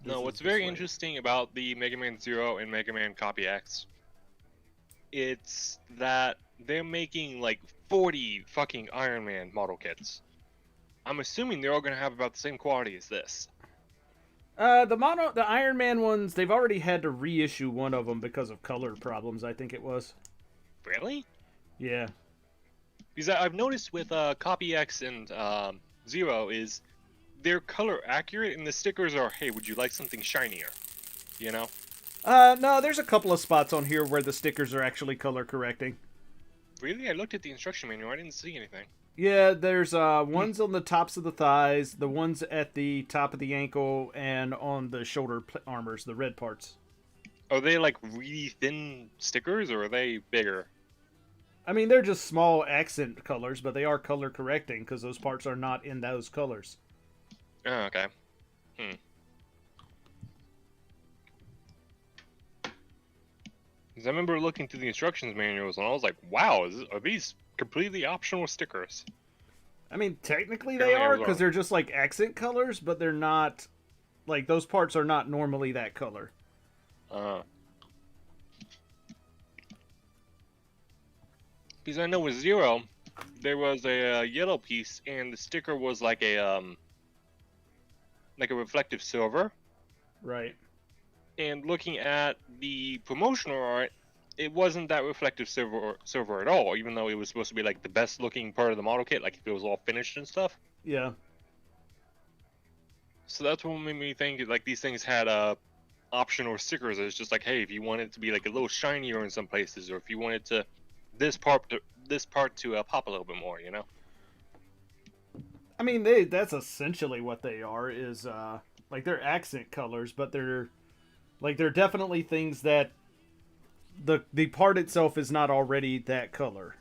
[SPEAKER 4] No, what's very interesting about the Mega Man Zero and Mega Man Copy-X, it's that they're making like 40 fucking Iron Man model kits. I'm assuming they're all gonna have about the same quality as this.
[SPEAKER 3] The Iron Man ones, they've already had to reissue one of them because of color problems, I think it was.
[SPEAKER 4] Really?
[SPEAKER 3] Yeah.
[SPEAKER 4] Because I've noticed with Copy-X and Zero is they're color accurate, and the stickers are, hey, would you like something shinier? You know?
[SPEAKER 3] No, there's a couple of spots on here where the stickers are actually color correcting.
[SPEAKER 4] Really? I looked at the instruction manual. I didn't see anything.
[SPEAKER 3] Yeah, there's ones on the tops of the thighs, the ones at the top of the ankle, and on the shoulder armors, the red parts.
[SPEAKER 4] Are they like really thin stickers, or are they bigger?
[SPEAKER 3] I mean, they're just small accent colors, but they are color correcting because those parts are not in those colors.
[SPEAKER 4] Oh, okay. Because I remember looking through the instructions manuals, and I was like, wow, are these completely optional stickers?
[SPEAKER 3] I mean, technically they
[SPEAKER 4] Apparently I
[SPEAKER 3] are
[SPEAKER 4] was
[SPEAKER 3] because
[SPEAKER 4] wrong.
[SPEAKER 3] they're just like accent colors, but they're not, like, those parts are not normally that color.
[SPEAKER 4] Because I know with Zero, there was a yellow piece, and the sticker was like a reflective silver.
[SPEAKER 3] Right.
[SPEAKER 4] And looking at the promotional art, it wasn't that reflective silver at all, even though it was supposed to be like the best looking part of the model kit, like if it was all finished and stuff.
[SPEAKER 3] Yeah.
[SPEAKER 4] So that's what made me think like these things had optional stickers. It's just like, hey, if you want it to be like a little shinier in some places, or if you wanted to this part to pop a little bit more, you know.
[SPEAKER 3] I mean, that's essentially what they are, is like they're accent colors, but they're definitely things that the part itself is not already that color.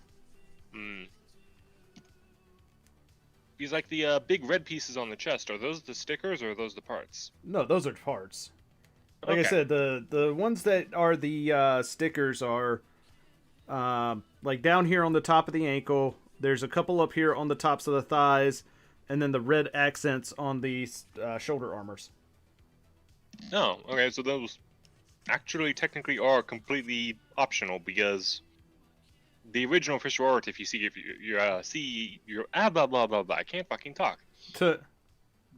[SPEAKER 4] Because like the big red pieces on the chest, are those the stickers or are those the parts?
[SPEAKER 3] No, those are parts. Like
[SPEAKER 4] Okay.
[SPEAKER 3] I said, the ones that are the stickers are like down here on the top of the ankle. There's a couple up here on the tops of the thighs, and then the red accents on the shoulder armors.
[SPEAKER 4] Oh, okay. So those actually technically are completely optional, because the original official art, if you see your blah blah blah blah, I can't fucking talk.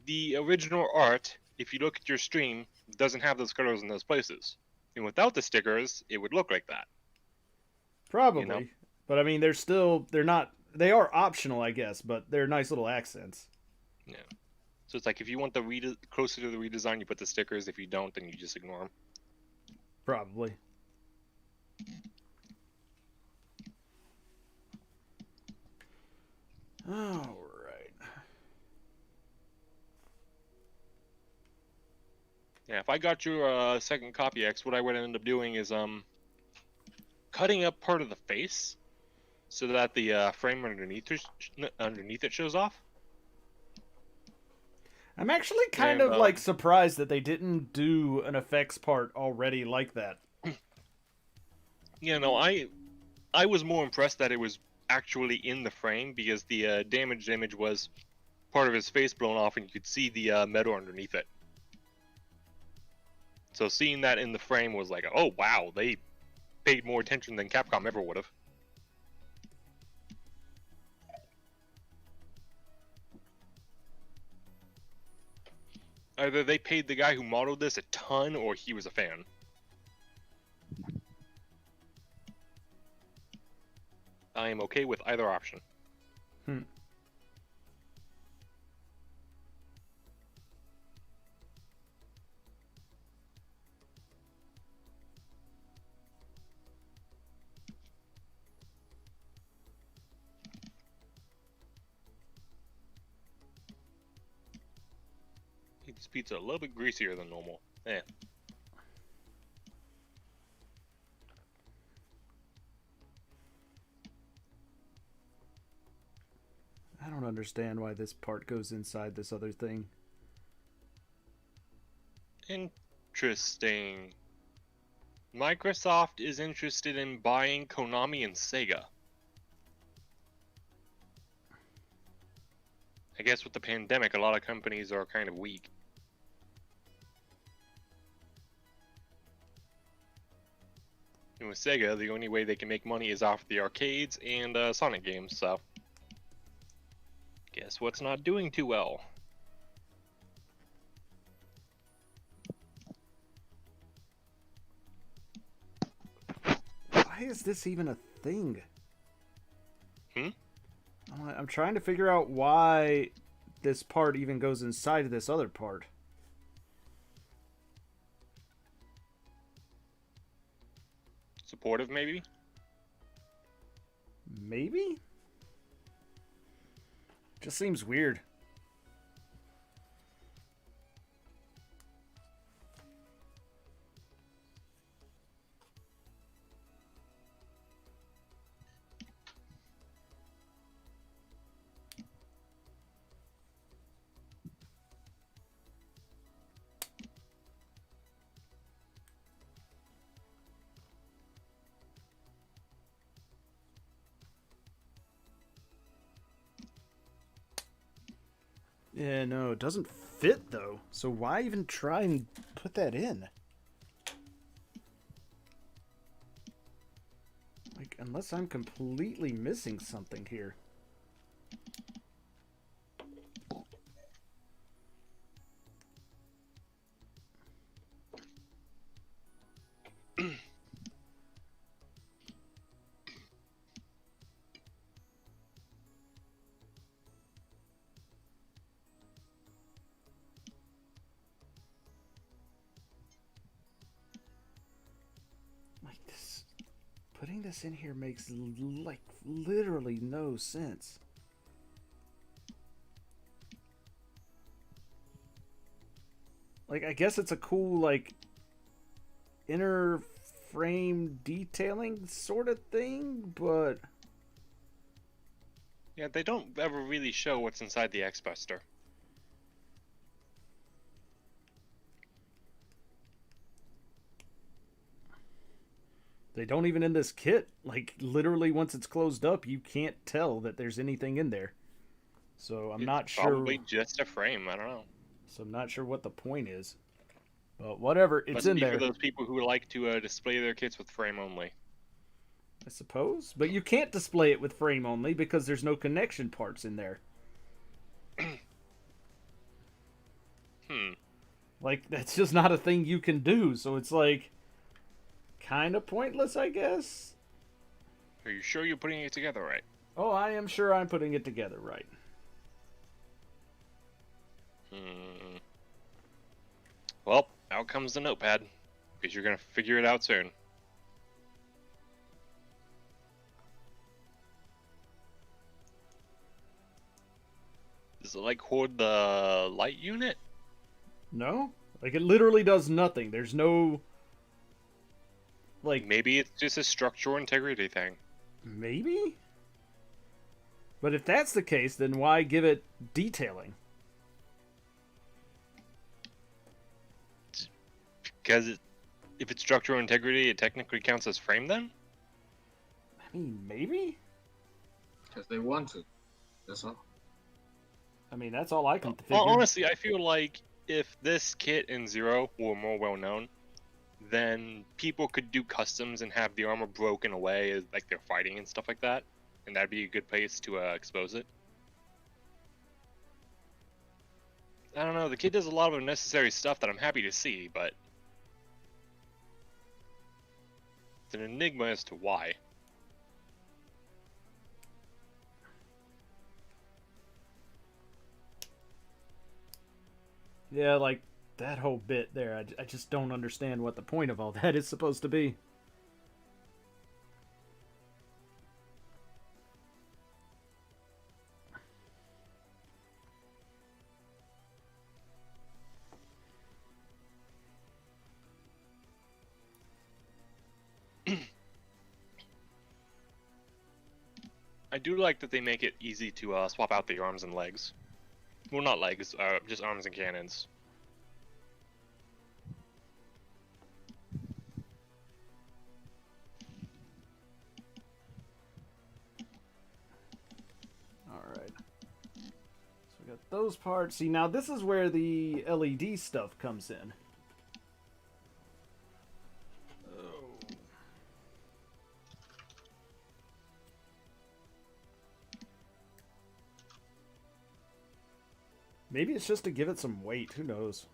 [SPEAKER 4] The original art, if you look at your stream, doesn't have those colors in those places, and without the stickers, it would look like that.
[SPEAKER 3] Probably,
[SPEAKER 4] You know?
[SPEAKER 3] but I mean, they are optional, I guess, but they're nice little accents.
[SPEAKER 4] Yeah. So it's like if you want the closer to the redesign, you put the stickers. If you don't, then you just ignore them.
[SPEAKER 3] Probably. All right.
[SPEAKER 4] Yeah, if I got your second Copy-X, what I would end up doing is cutting up part of the face so that the frame underneath it shows off.
[SPEAKER 3] I'm actually kind of like surprised that they didn't do an effects part already like that.
[SPEAKER 4] Yeah, no, I was more impressed that it was actually in the frame, because the damaged image was part of his face blown off, and you could see the metal underneath it. So seeing that in the frame was like, oh wow, they paid more attention than Capcom ever would have. Either they paid the guy who modeled this a ton, or he was a fan. I am okay with either option. This pizza a little bit greasier than normal. Eh.
[SPEAKER 3] I don't understand why this part goes inside this other thing.
[SPEAKER 4] Interesting. Microsoft is interested in buying Konami and Sega. I guess with the pandemic, a lot of companies are kind of weak. And with Sega, the only way they can make money is off the arcades and Sonic games, so... guess what's not doing too well?
[SPEAKER 3] Why is this even a thing? I'm trying to figure out why this part even goes inside of this other part.
[SPEAKER 4] Supportive, maybe?
[SPEAKER 3] Maybe? Just seems weird. Yeah, no, it doesn't fit though. So why even try and put that in? Like, unless I'm completely missing something here. Putting this in here makes like literally no sense. Like, I guess it's a cool, like, inner frame detailing sort of thing, but...
[SPEAKER 4] Yeah, they don't ever really show what's inside the X-Buster.
[SPEAKER 3] They don't even in this kit. Like, literally, once it's closed up, you can't tell that there's anything in there. So I'm not sure.
[SPEAKER 4] Probably just a frame. I don't know.
[SPEAKER 3] So I'm not sure what the point is. But whatever, it's
[SPEAKER 4] Must
[SPEAKER 3] in
[SPEAKER 4] be
[SPEAKER 3] there.
[SPEAKER 4] for those people who like to display their kits with frame only.
[SPEAKER 3] I suppose. But you can't display it with frame only because there's no connection parts in there. Like, that's just not a thing you can do. So it's like, kind of pointless, I guess.
[SPEAKER 4] Are you sure you're putting it together right?
[SPEAKER 3] Oh, I am sure I'm putting it together right.
[SPEAKER 4] Well, out comes the notepad, because you're going to figure it out soon. Does it, like, hoard the light unit?
[SPEAKER 3] No? Like, it literally does nothing. There's no... Like...
[SPEAKER 4] Maybe it's just a structural integrity thing.
[SPEAKER 3] Maybe? But if that's the case, then why give it detailing?
[SPEAKER 4] Because if it's structural integrity, it technically counts as frame then?
[SPEAKER 3] I mean, maybe?
[SPEAKER 2] Because they want to. That's all.
[SPEAKER 3] I mean, that's all I can figure.
[SPEAKER 4] Well, honestly, I feel like if this kit and Zero were more well known, then people could do customs and have the armor broken away as like they're fighting and stuff like that, and that'd be a good place to expose it. I don't know, the kit does a lot of unnecessary stuff that I'm happy to see, but it's an enigma as to why.
[SPEAKER 3] Yeah, like, that whole bit there, I just don't understand what the point of all that is supposed to be.
[SPEAKER 4] I do like that they make it easy to swap out the arms and legs. Well, not legs, just arms and cannons.
[SPEAKER 3] Alright. So we got those parts. See, now this is where the LED stuff comes in. Maybe it's just to give it some weight. Who knows?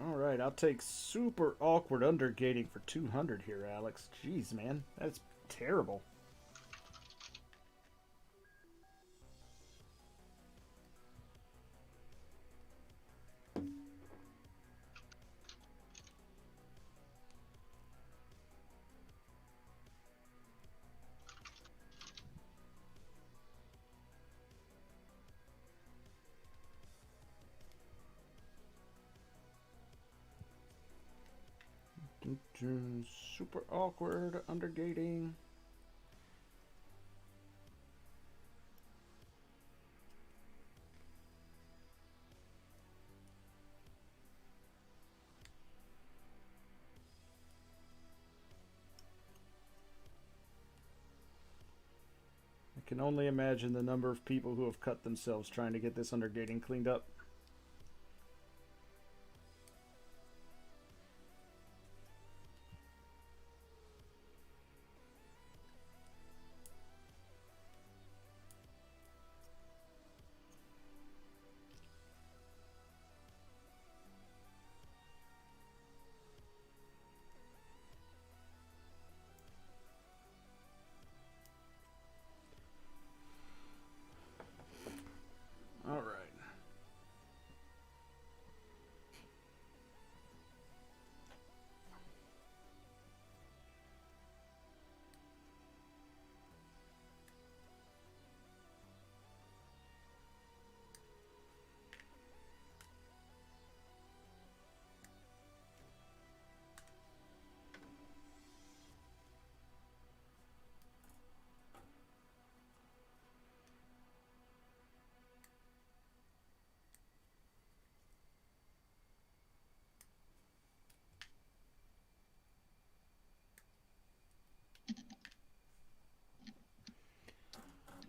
[SPEAKER 3] Alright, I'll take super awkward undergating for 200 here, Alex. Jeez, man. That's terrible. Super awkward undergating. can only imagine the number of people who have cut themselves trying to get this undergating cleaned up. All right.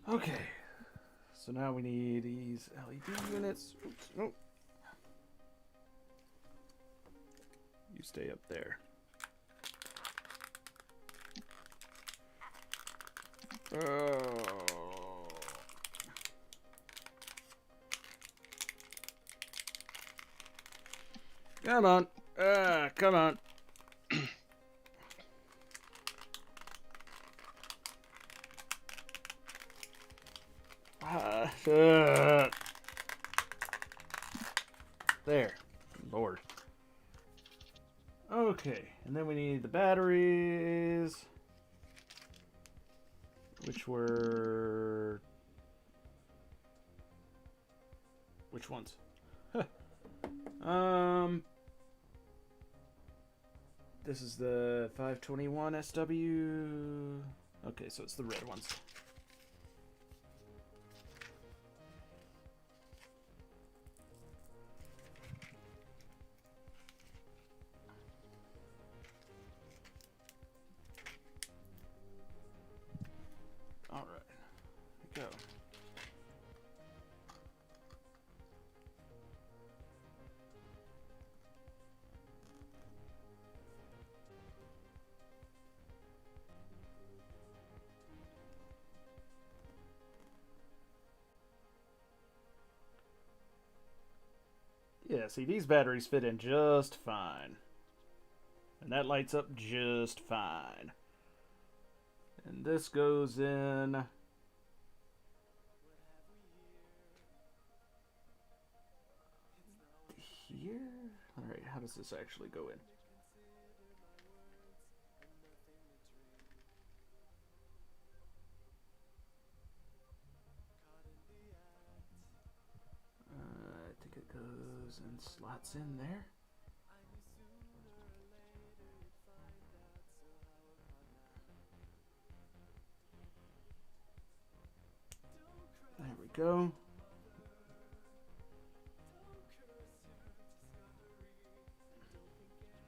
[SPEAKER 3] Okay, so now we need these LED units. Oops, nope. You stay up there. Oh. Come on. Come on. There. Lord. Okay, and then we need the batteries, which were... Which ones? This is the 521 SW. Okay, so it's the red ones. All right, here we go. Yeah, see, these batteries fit in just fine. And that lights up just fine. And this goes in... here? Alright, how does this actually go in? I think it goes and slots in there. There we go.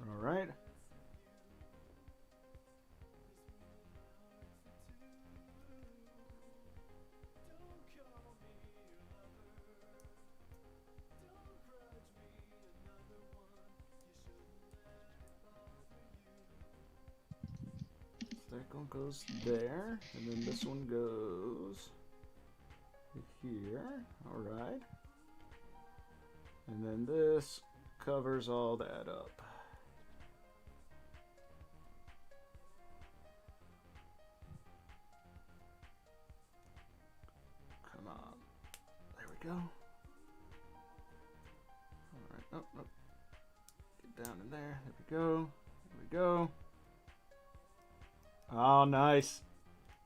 [SPEAKER 3] All right. That one goes there, and then this one goes here. All right. And then this covers all that up. Come on. There we go. All right. Oh, oh. Get down in there. There we go. There we go. Oh, nice.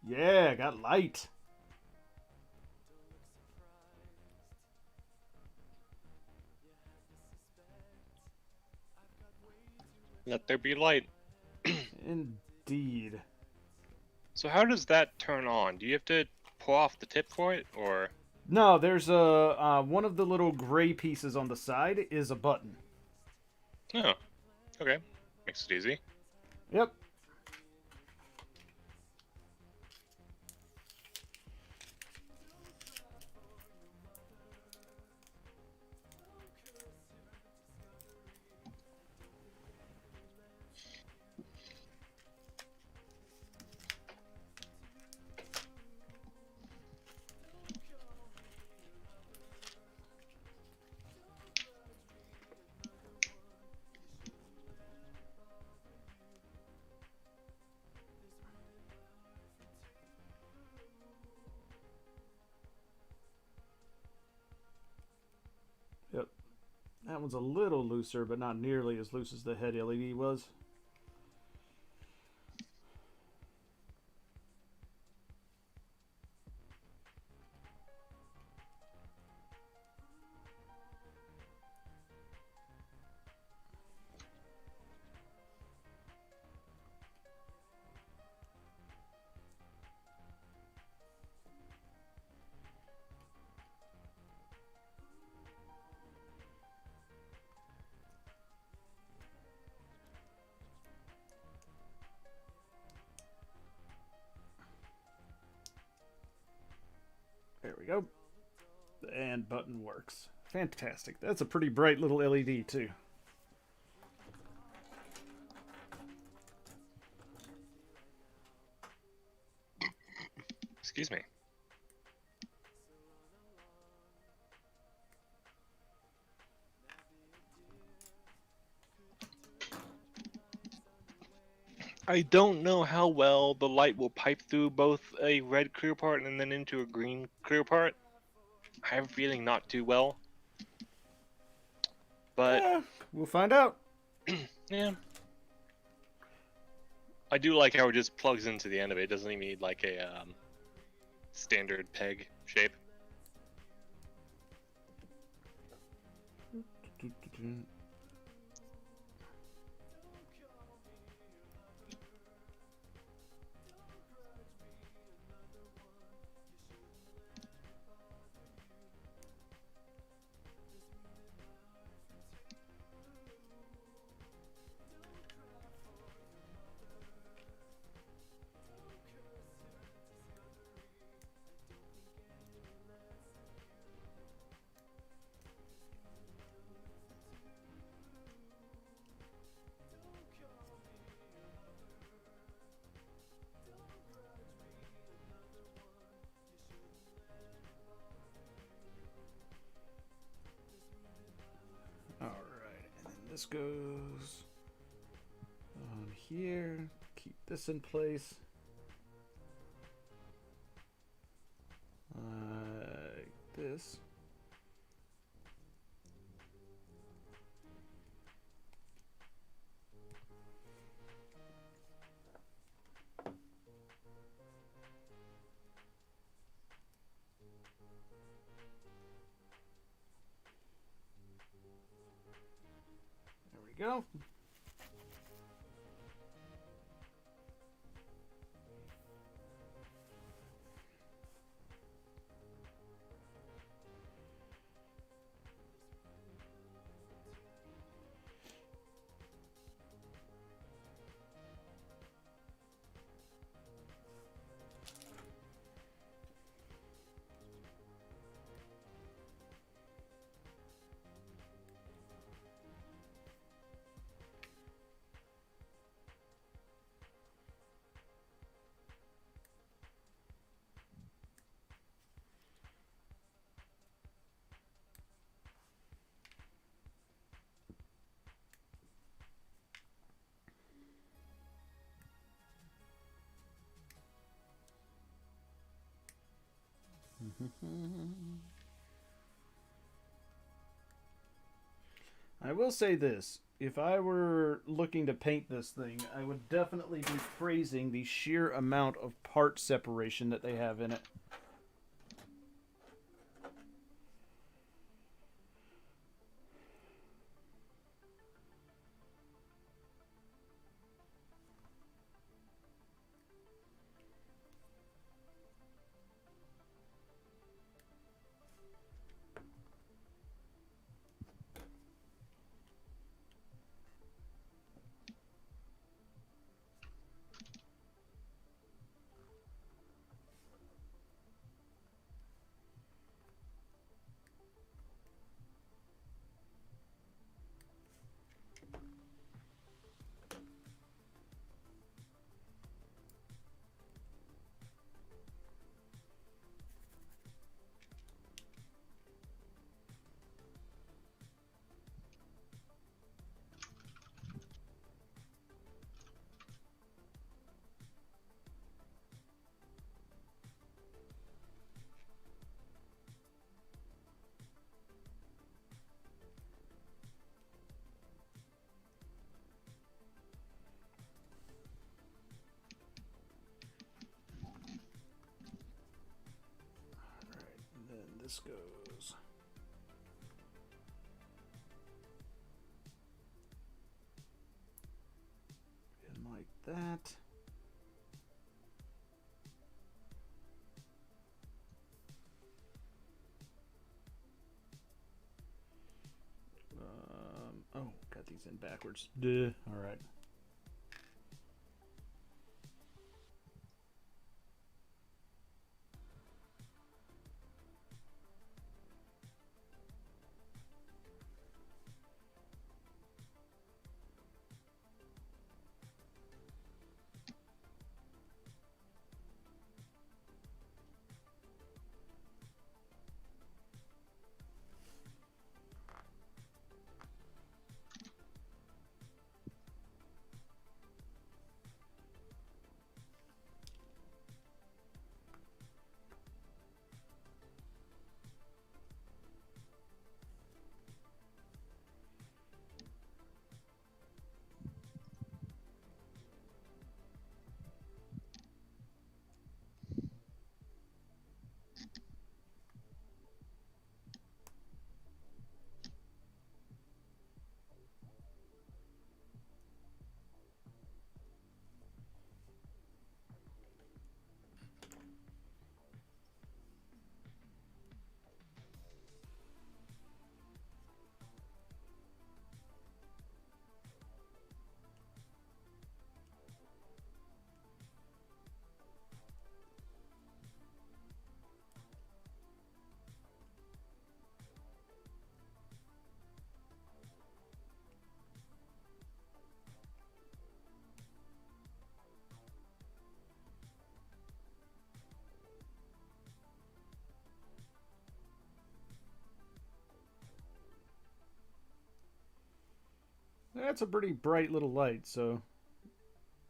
[SPEAKER 3] Yeah, got light.
[SPEAKER 4] Let there be light.
[SPEAKER 3] Indeed.
[SPEAKER 4] So how does that turn on? Do you have to pull off the tip for it, or?
[SPEAKER 3] No, there's a one of the little gray pieces on the side is a button.
[SPEAKER 4] Oh, okay. Makes it easy.
[SPEAKER 3] Yep. That one's a little looser, but not nearly as loose as the head LED was. There we go. And button works. Fantastic. That's a pretty bright little LED too.
[SPEAKER 4] Excuse me. I don't know how well the light will pipe through both a red clear part and then into a green clear part. I have a feeling not too well. But
[SPEAKER 3] Yeah, we'll find out.
[SPEAKER 4] yeah. I do like how it just plugs into the end of it. It doesn't even need like a standard peg shape.
[SPEAKER 3] Alright, and then this goes on here. Keep this in place. Like this. There we go. I will say this. If I were looking to paint this thing, I would definitely be praising the sheer amount of part separation that they have in it. this goes. And like that. Oh, got these in backwards. Duh. All right. That's a pretty bright little light, so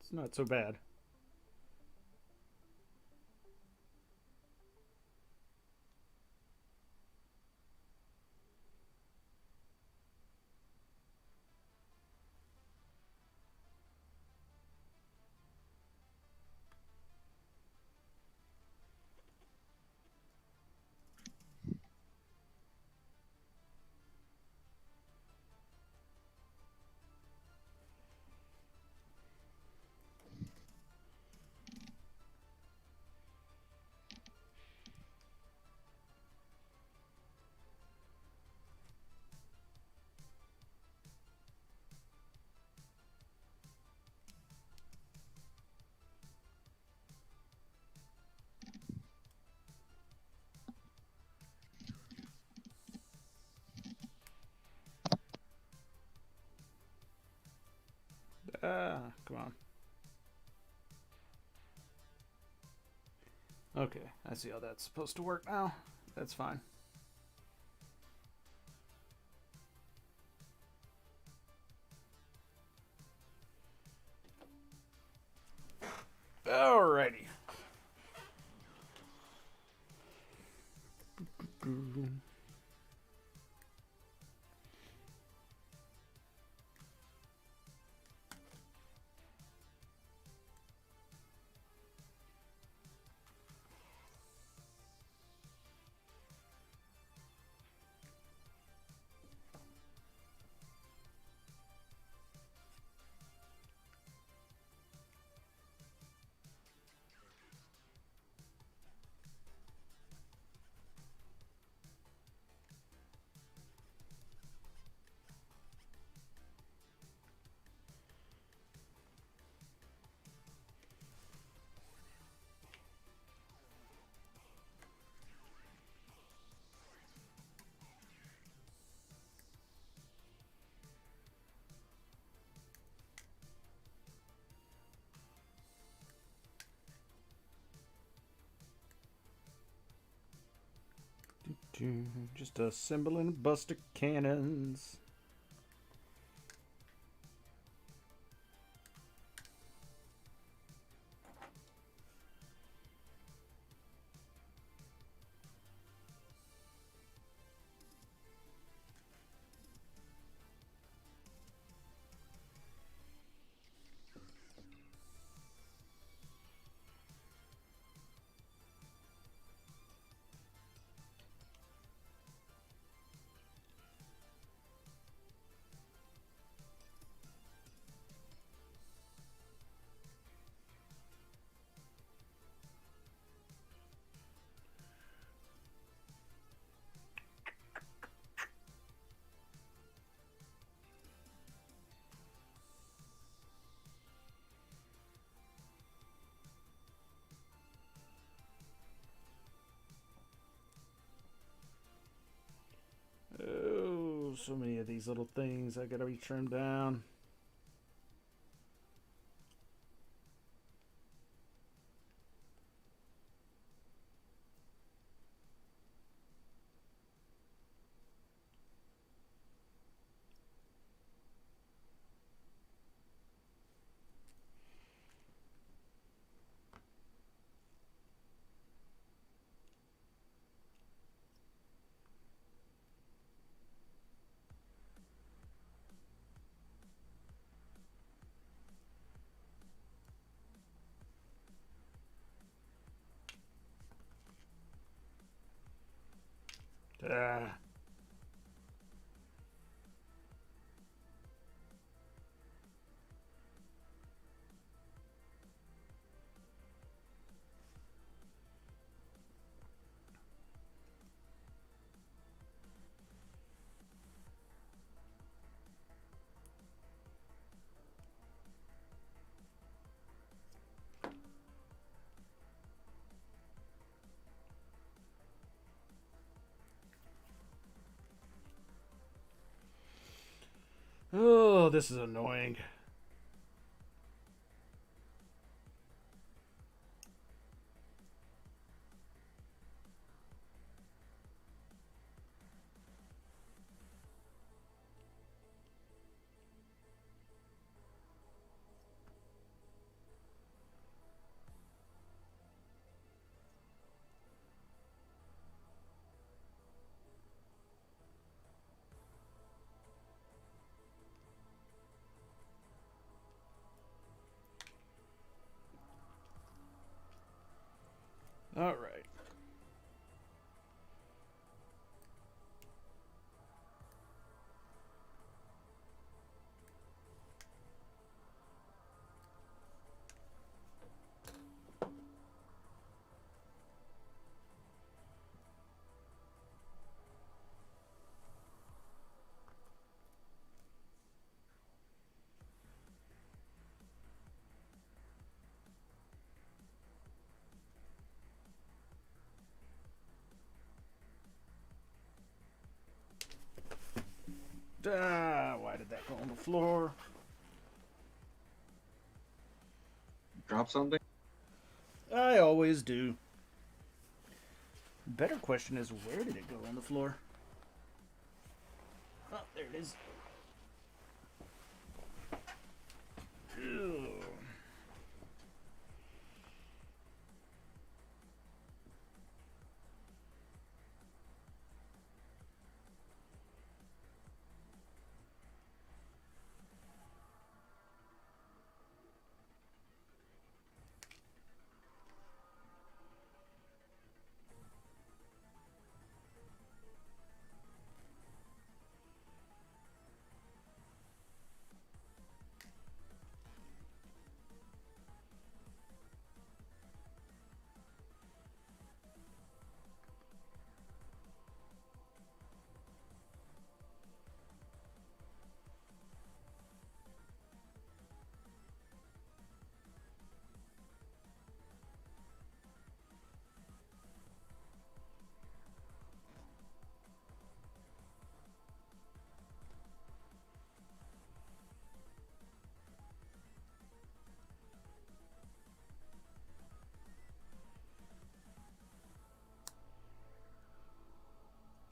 [SPEAKER 3] it's not so bad. Come on. Okay, I see how that's supposed to work now. That's fine. Alrighty. Just assembling a bust of cannons. So many of these little things I gotta be trimmed down. Ah. Oh, this is annoying. All right. Why did that go on the floor?
[SPEAKER 2] Drop something?
[SPEAKER 3] I always do. Better question is, where did it go on the floor? Oh, there it is. Ew.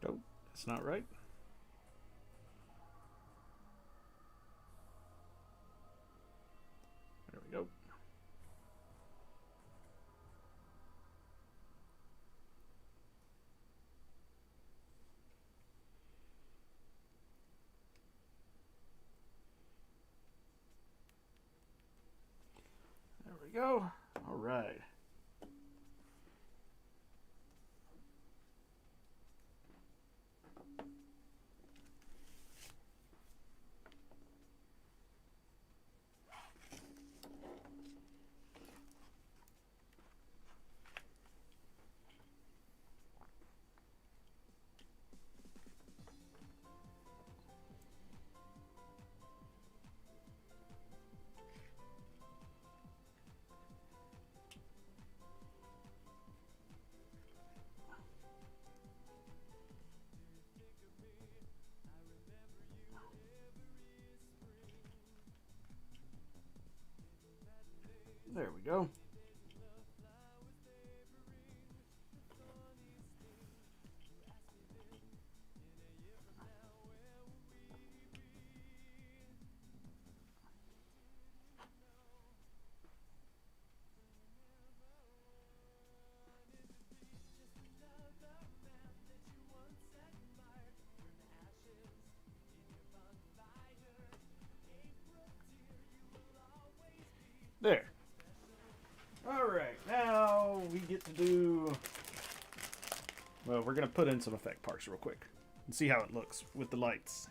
[SPEAKER 3] Nope, that's not right. There we go. There we go. All right. There we go. There. Alright, now we get to do... Well, we're going to put in some effect parts real quick and see how it looks with the lights.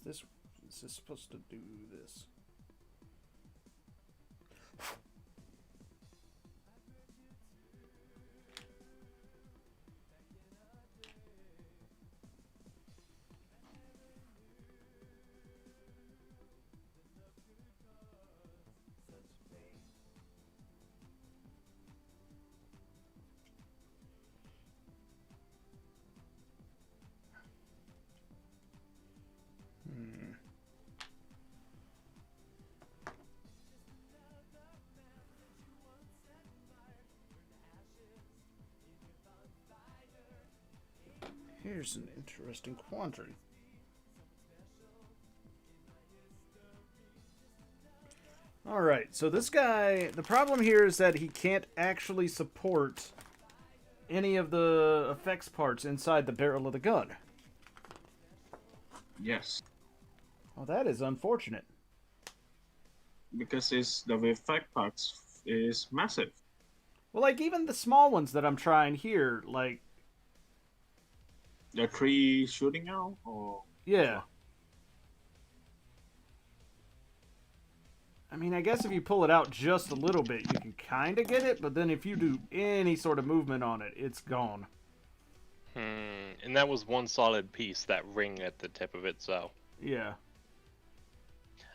[SPEAKER 3] This is supposed to do this. Here's an interesting quandary. Alright, so this guy, the problem here is that he can't actually support any of the effects parts inside the barrel of the gun.
[SPEAKER 2] Yes.
[SPEAKER 3] Well, that is unfortunate.
[SPEAKER 2] Because the effect parts is massive.
[SPEAKER 3] Well, like, even the small ones that I'm trying here, like...
[SPEAKER 2] The tree shooting out? Or...
[SPEAKER 3] Yeah. I mean, I guess if you pull it out just a little bit, you can kind of get it, but then if you do any sort of movement on it, it's gone.
[SPEAKER 4] And that was one solid piece, that ring at the tip of it, so...
[SPEAKER 3] Yeah.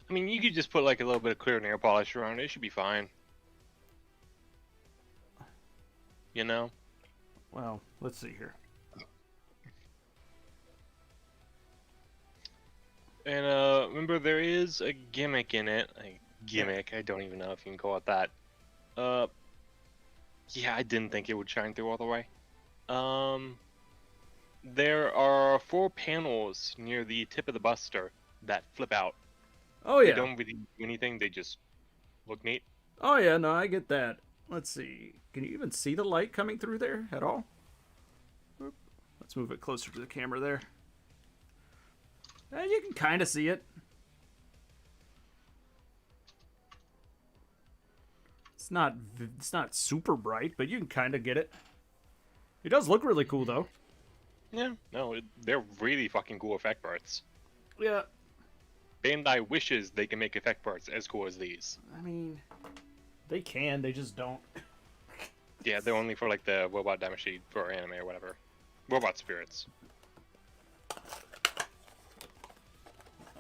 [SPEAKER 4] I mean, you could just put like a little bit of clear nail polish around it. It should be fine. You know?
[SPEAKER 3] Well, let's see here.
[SPEAKER 4] And remember, there is a gimmick in it. Gimmick, I don't even know if you can call it that. Yeah, I didn't think it would shine through all the way. There are 4 panels near the tip of the buster that flip out.
[SPEAKER 3] Oh, yeah.
[SPEAKER 4] They don't really do anything, they just look neat.
[SPEAKER 3] Oh, yeah, no, I get that. Let's see. Can you even see the light coming through there at all? Oop. Let's move it closer to the camera there. You can kind of see it. It's not super bright, but you can kind of get it. It does look really cool, though.
[SPEAKER 4] Yeah, no, they're really fucking cool effect parts.
[SPEAKER 3] Yeah.
[SPEAKER 4] Bandai wishes they can make effect parts as cool as these.
[SPEAKER 3] I mean, they can, they just don't.
[SPEAKER 4] Yeah, they're only for like the robot damage for anime or whatever. Robot spirits.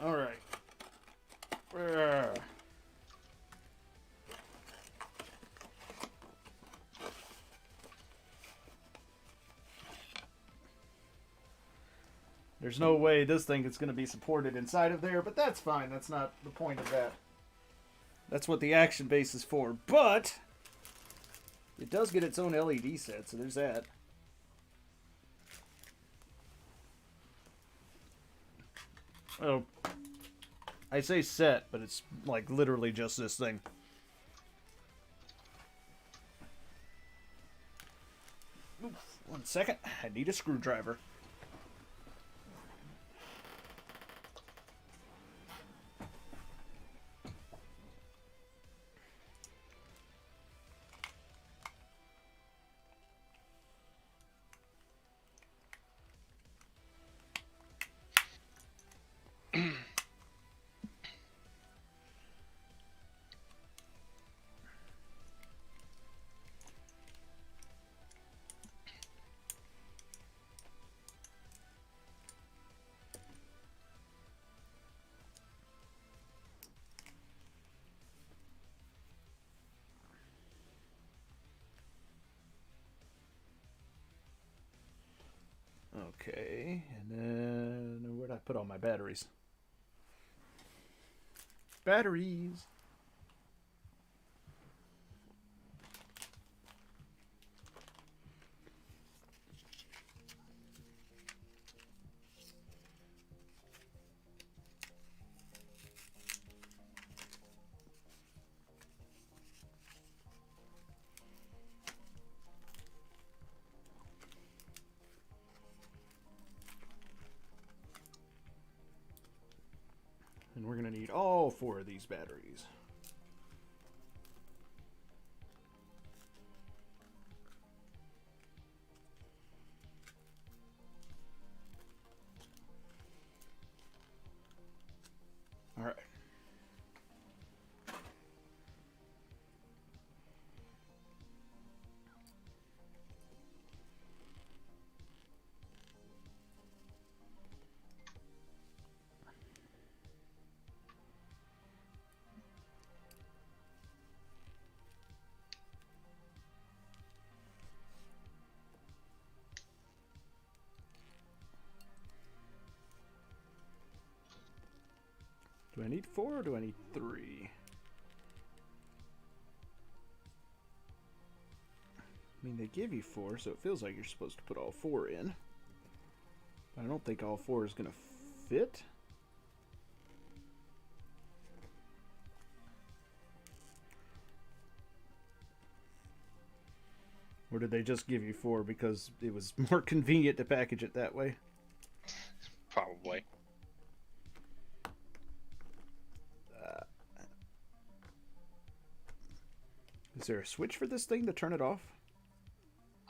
[SPEAKER 3] Alright. There's no way this thing is going to be supported inside of there, but that's fine. That's not the point of that. That's what the action base is for. But it does get its own LED set, so there's that. Oh, I say set, but it's like literally just this thing. Oof, 1 second. I need a screwdriver. Okay, and then where'd I put all my batteries? Batteries! And we're going to need all 4 of these batteries. All right. Do I need 4 or do I need 3? I mean, they give you 4, so it feels like you're supposed to put all 4 in. But I don't think all 4 is going to fit. Or did they just give you 4 because it was more convenient to package it that way?
[SPEAKER 4] Probably.
[SPEAKER 3] Is there a switch for this thing to turn it off?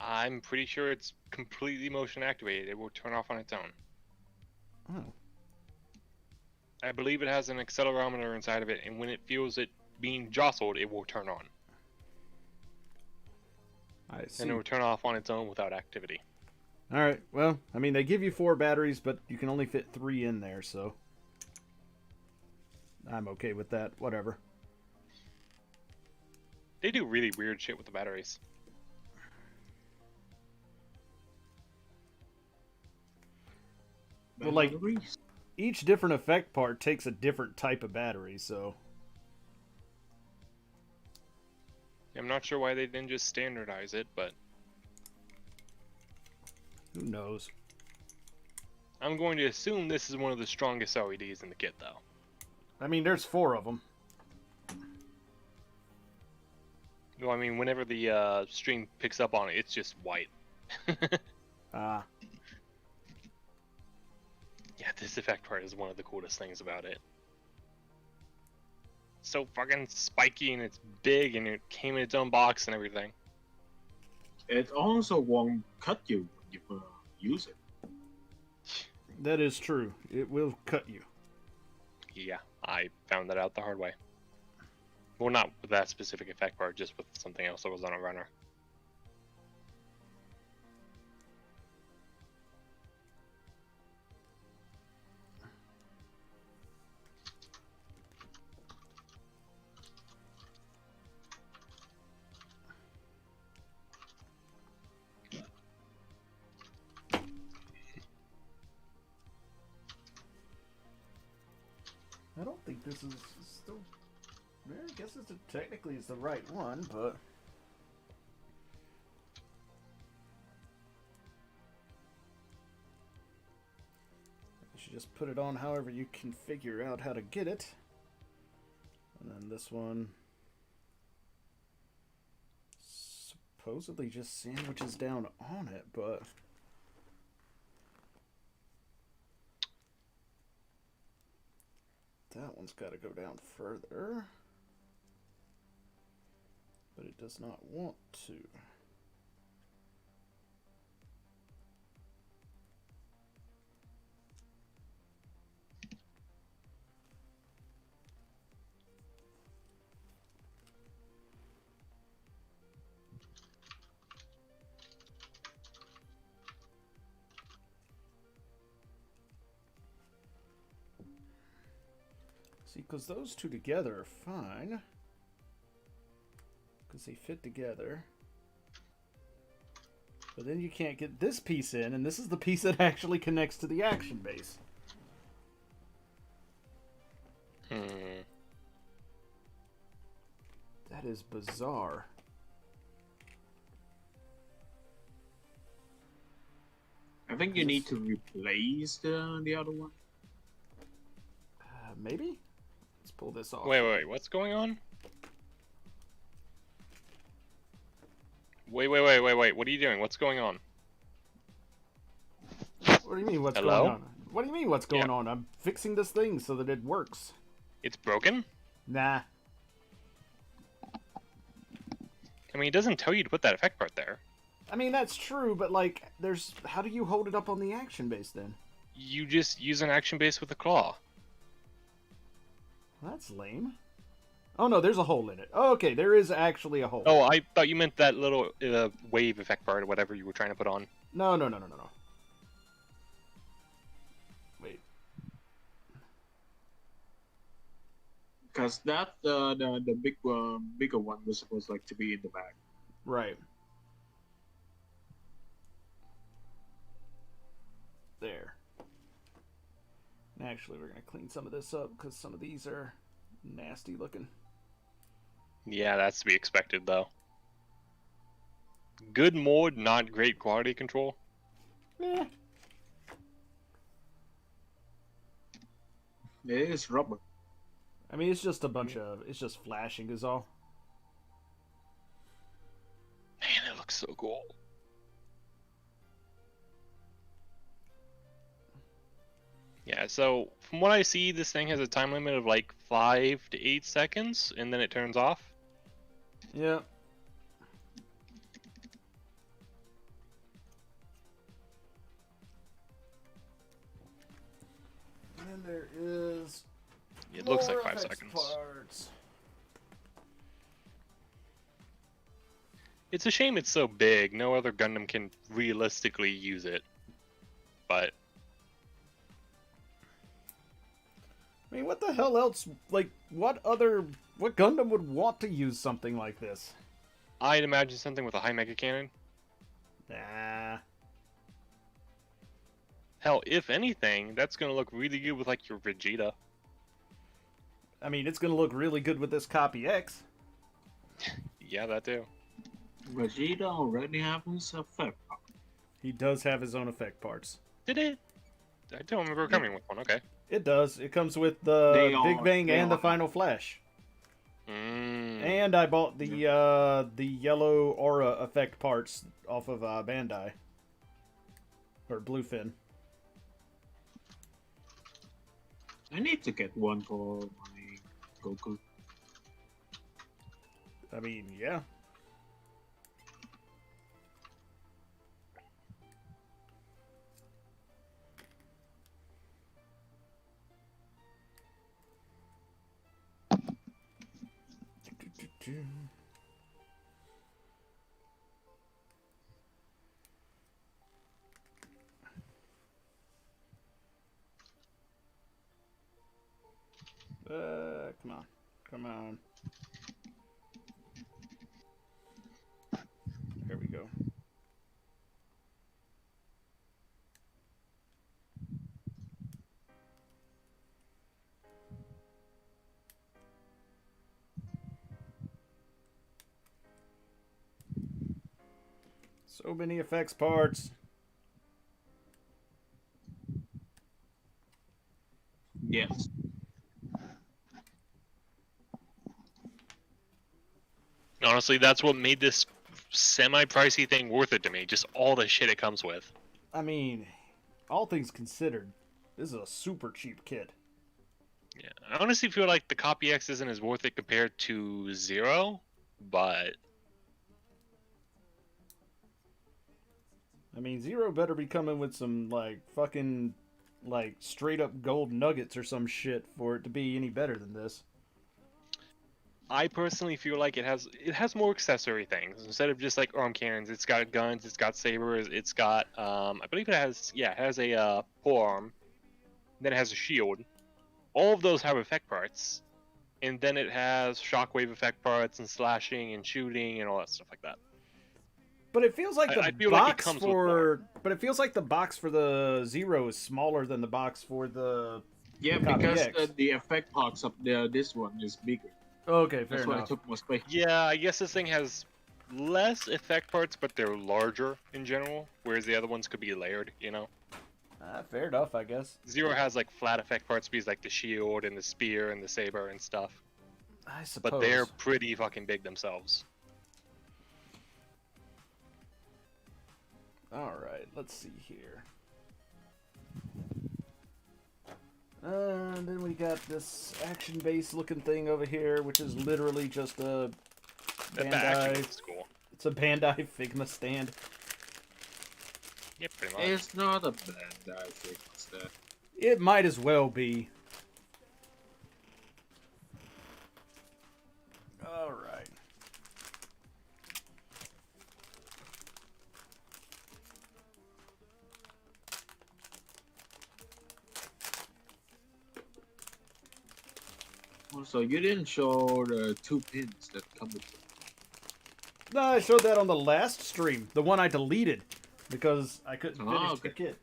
[SPEAKER 4] I'm pretty sure it's completely motion activated. It will turn off on its own.
[SPEAKER 3] Oh.
[SPEAKER 4] I believe it has an accelerometer inside of it, and when it feels it being jostled, it will turn on.
[SPEAKER 3] I see.
[SPEAKER 4] And it will turn off on its own without activity.
[SPEAKER 3] Alright, well, I mean, they give you 4 batteries, but you can only fit 3 in there, so I'm okay with that. Whatever.
[SPEAKER 4] They do really weird shit with the batteries.
[SPEAKER 3] Well, like, each different effect part takes a different type of battery, so...
[SPEAKER 4] I'm not sure why they didn't just standardize it, but...
[SPEAKER 3] Who knows?
[SPEAKER 4] I'm going to assume this is one of the strongest LEDs in the kit, though.
[SPEAKER 3] I mean, there's 4 of them.
[SPEAKER 4] Well, I mean, whenever the stream picks up on it, it's just white.
[SPEAKER 3] Ah.
[SPEAKER 4] Yeah, this effect part is one of the coolest things about it. So fucking spiky, and it's big, and it came in its own box and everything.
[SPEAKER 2] It also won't cut you when you use it.
[SPEAKER 3] That is true. It will cut you.
[SPEAKER 4] Yeah, I found that out the hard way. Well, not with that specific effect part, just with something else that was on a runner.
[SPEAKER 3] I don't think this is still... Well, I guess it's technically it's the right one, but... should just put it on however you can figure out how to get it. And then this one supposedly just sandwiches down on it, but that one's got to go down further. But it does not want to. See, because those two together are fine. Because they fit together. But then you can't get this piece in, and this is the piece that actually connects to the action base. That is bizarre.
[SPEAKER 2] I think you need to replace the other one.
[SPEAKER 3] Maybe? Let's pull this off.
[SPEAKER 4] Wait, what's going on? Wait, what are you doing? What's going on?
[SPEAKER 3] What do you mean, what's
[SPEAKER 4] Hello?
[SPEAKER 3] going on? What do you mean, what's going on? I'm fixing this thing so that it works.
[SPEAKER 4] It's broken?
[SPEAKER 3] Nah.
[SPEAKER 4] I mean, it doesn't tell you to put that effect part there.
[SPEAKER 3] I mean, that's true, but, like, there's... How do you hold it up on the action base, then?
[SPEAKER 4] You just use an action base with a claw.
[SPEAKER 3] Well, that's lame. Oh, no, there's a hole in it. Oh, okay, there is actually a hole.
[SPEAKER 4] Oh, I thought you meant that little wave effect part or whatever you were trying to put on.
[SPEAKER 3] No. Wait.
[SPEAKER 2] Because that the bigger one was supposed like to be in the back.
[SPEAKER 3] Right. There. And actually, we're going to clean some of this up because some of these are nasty looking.
[SPEAKER 4] Yeah, that's to be expected, though. Good mod, not great quality control.
[SPEAKER 3] Eh.
[SPEAKER 2] It is rubber.
[SPEAKER 3] I mean, it's just a bunch of... It's just flashing is all.
[SPEAKER 4] Man, it looks so cool. Yeah, so from what I see, this thing has a time limit of like 5 to 8 seconds, and then it turns off.
[SPEAKER 3] Yeah. And then there is...
[SPEAKER 4] It looks like
[SPEAKER 3] more
[SPEAKER 4] 5
[SPEAKER 3] effects
[SPEAKER 4] seconds.
[SPEAKER 3] parts.
[SPEAKER 4] It's a shame it's so big. No other Gundam can realistically use it. But
[SPEAKER 3] I mean, what the hell else? Like, what Gundam would want to use something like this?
[SPEAKER 4] I'd imagine something with a high mega cannon.
[SPEAKER 3] Nah.
[SPEAKER 4] Hell, if anything, that's gonna look really good with like your Vegeta.
[SPEAKER 3] I mean, it's gonna look really good with this Copy-X.
[SPEAKER 4] Yeah, that too.
[SPEAKER 2] Vegeta already has his effect.
[SPEAKER 3] He does have his own effect parts.
[SPEAKER 4] Did it? I don't remember coming with one. Okay.
[SPEAKER 3] It does. It comes with the Big Bang and the
[SPEAKER 2] are.
[SPEAKER 3] Final Flash.
[SPEAKER 4] Mm.
[SPEAKER 3] And I bought the yellow aura effect parts off of Bandai. Or Bluefin.
[SPEAKER 2] I need to get one for my Goku.
[SPEAKER 3] I mean, yeah. Come on. There we go. So many effects parts.
[SPEAKER 2] Yes.
[SPEAKER 4] Honestly, that's what made this semi-pricey thing worth it to me. Just all the shit it comes with.
[SPEAKER 3] I mean, all things considered, this is a super cheap kit.
[SPEAKER 4] Yeah, I honestly feel like the Copy-X isn't as worth it compared to Zero, but
[SPEAKER 3] I mean, Zero better be coming with some, like, fucking, like, straight up gold nuggets or some shit for it to be any better than this.
[SPEAKER 4] I personally feel like it has more accessory things instead of just like arm cannons. It's got guns, it's got sabers, it's got I believe it has a forearm, then it has a shield. All of those have effect parts, and then it has shockwave effect parts and slashing and shooting and all that stuff like that.
[SPEAKER 3] But it feels like
[SPEAKER 4] I
[SPEAKER 3] the
[SPEAKER 4] feel like it
[SPEAKER 3] box
[SPEAKER 4] comes with more.
[SPEAKER 3] but it feels like the box for the Zero is smaller than the box for the
[SPEAKER 2] Yeah,
[SPEAKER 3] Copy-X.
[SPEAKER 2] because the effect parts of this one is bigger.
[SPEAKER 3] Okay, fair
[SPEAKER 2] That's why I
[SPEAKER 3] enough.
[SPEAKER 2] took more space.
[SPEAKER 4] Yeah, I guess this thing has less effect parts, but they're larger in general, whereas the other ones could be layered, you know?
[SPEAKER 3] Fair enough, I guess.
[SPEAKER 4] Zero has like flat effect parts because like the shield and the spear and the saber and stuff.
[SPEAKER 3] I suppose.
[SPEAKER 4] But they're pretty fucking big themselves.
[SPEAKER 3] Alright, let's see here. And then we got this action-based looking thing over here, which is literally just a
[SPEAKER 4] That
[SPEAKER 3] Bandai.
[SPEAKER 4] actually looks cool.
[SPEAKER 3] It's a Bandai Figma stand.
[SPEAKER 4] Yeah, pretty much.
[SPEAKER 2] It's not a bad I think it's that.
[SPEAKER 3] It might as well be. Alright.
[SPEAKER 2] Also, you didn't show the 2 pins that come with it.
[SPEAKER 3] No, I showed that on the last stream. The one I deleted. Because I couldn't finish the
[SPEAKER 2] okay.
[SPEAKER 3] kit.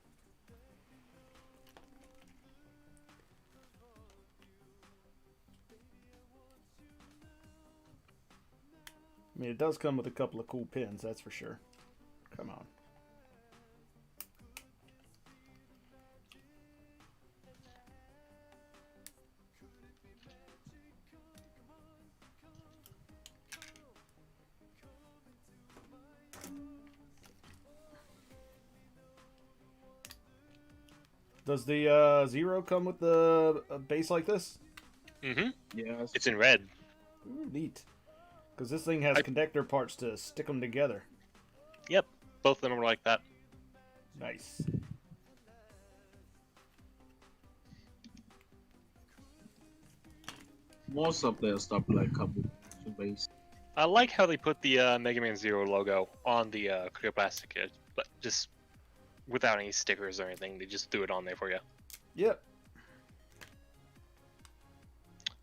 [SPEAKER 3] I mean, it does come with a couple of cool pins, that's for sure. Come on. Does the Zero come with the base like this?
[SPEAKER 4] Mm-hmm.
[SPEAKER 2] Yes.
[SPEAKER 4] It's in red.
[SPEAKER 3] Ooh, neat. Because this thing has connector parts to stick them together.
[SPEAKER 4] Yep. Both of them are like that.
[SPEAKER 3] Nice.
[SPEAKER 2] Most of their stuff like come with the base.
[SPEAKER 4] I like how they put the Mega Man Zero logo on the clear plastic kit, but just without any stickers or anything. They just threw it on there for you.
[SPEAKER 3] Yep.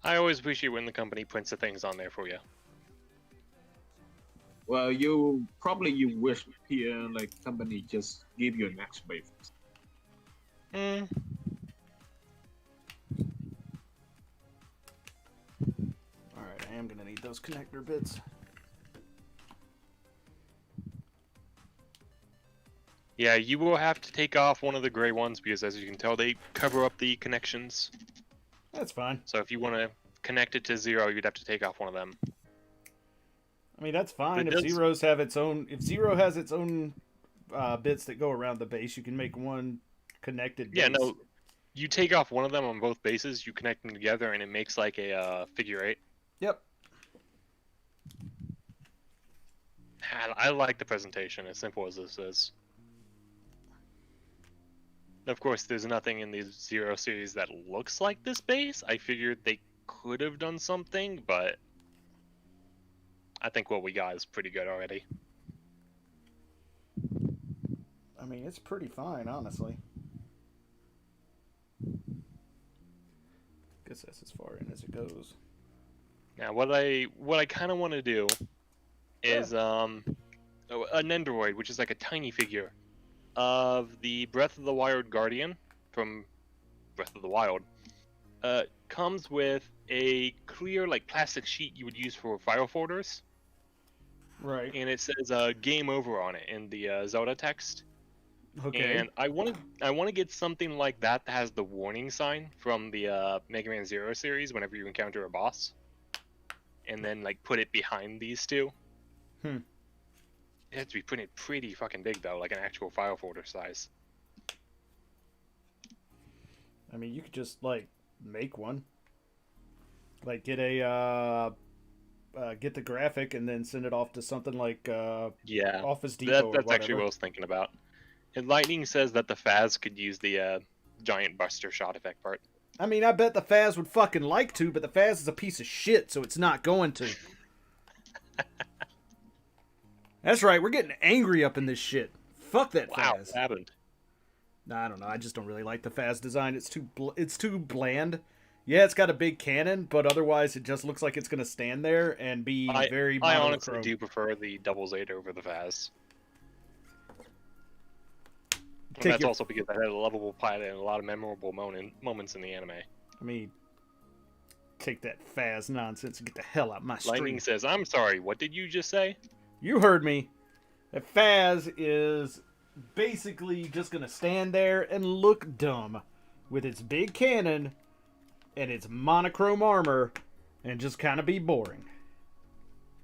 [SPEAKER 4] I always appreciate when the company prints the things on there for you.
[SPEAKER 2] Well, you wish here like company just give you an extra base.
[SPEAKER 4] Hmm.
[SPEAKER 3] Alright, I am going to need those connector bits.
[SPEAKER 4] Yeah, you will have to take off one of the gray ones because, as you can tell, they cover up the connections.
[SPEAKER 3] That's fine.
[SPEAKER 4] So if you want to connect it to Zero, you'd have to take off one of them.
[SPEAKER 3] I mean, that's fine.
[SPEAKER 4] But
[SPEAKER 3] If
[SPEAKER 4] does-
[SPEAKER 3] Zero's have its own, if Zero has its own bits that go around the base, you can make one connected base.
[SPEAKER 4] Yeah, no. You take off one of them on both bases, you connect them together, and it makes like a figure eight.
[SPEAKER 3] Yep.
[SPEAKER 4] I like the presentation, as simple as this is. Of course, there's nothing in the Zero series that looks like this base. I figured they could have done something, but I think what we got is pretty good already.
[SPEAKER 3] I mean, it's pretty fine, honestly. Guess that's as far in as it goes.
[SPEAKER 4] Now, what I kind of want to do is an Nendoroid, which is like a tiny figure of the Breath of the Wild Guardian from Breath of the Wild. Comes with a clear like plastic sheet you would use for file folders,
[SPEAKER 3] Right.
[SPEAKER 4] and it says "Game Over" on it in the Zelda text.
[SPEAKER 3] Okay.
[SPEAKER 4] And I want to get something like that that has the warning sign from the Mega Man Zero series whenever you encounter a boss, and then like put it behind these two.
[SPEAKER 3] Hmm.
[SPEAKER 4] It has to be pretty fucking big though, like an actual file folder size.
[SPEAKER 3] I mean, you could just like make one. Like get a get the graphic and then send it off to something like
[SPEAKER 4] Yeah,
[SPEAKER 3] Office Depot or
[SPEAKER 4] that's
[SPEAKER 3] whatever.
[SPEAKER 4] actually what I was thinking about. And Lightning says that the Faz could use the giant buster shot effect part.
[SPEAKER 3] I mean, I bet the Faz would fucking like to, but the Faz is a piece of shit, so it's not going to. That's right, we're getting angry up in this shit. Fuck that
[SPEAKER 4] Wow,
[SPEAKER 3] Faz.
[SPEAKER 4] what happened?
[SPEAKER 3] Nah, I don't know. I just don't really like the Faz design. It's too bland. Yeah, it's got a big cannon, but otherwise it just looks like it's gonna stand there and be very
[SPEAKER 4] I
[SPEAKER 3] monochrome.
[SPEAKER 4] honestly do prefer the Double Zeta over the Faz. And that's also because I had a lovable pilot and a lot of memorable moments in the anime.
[SPEAKER 3] I mean, take that Faz nonsense and get the hell out of my stream.
[SPEAKER 4] Lightning says, "I'm sorry. What did you just say?"
[SPEAKER 3] You heard me. A Faz is basically just gonna stand there and look dumb with its big cannon and its monochrome armor and just kind of be boring.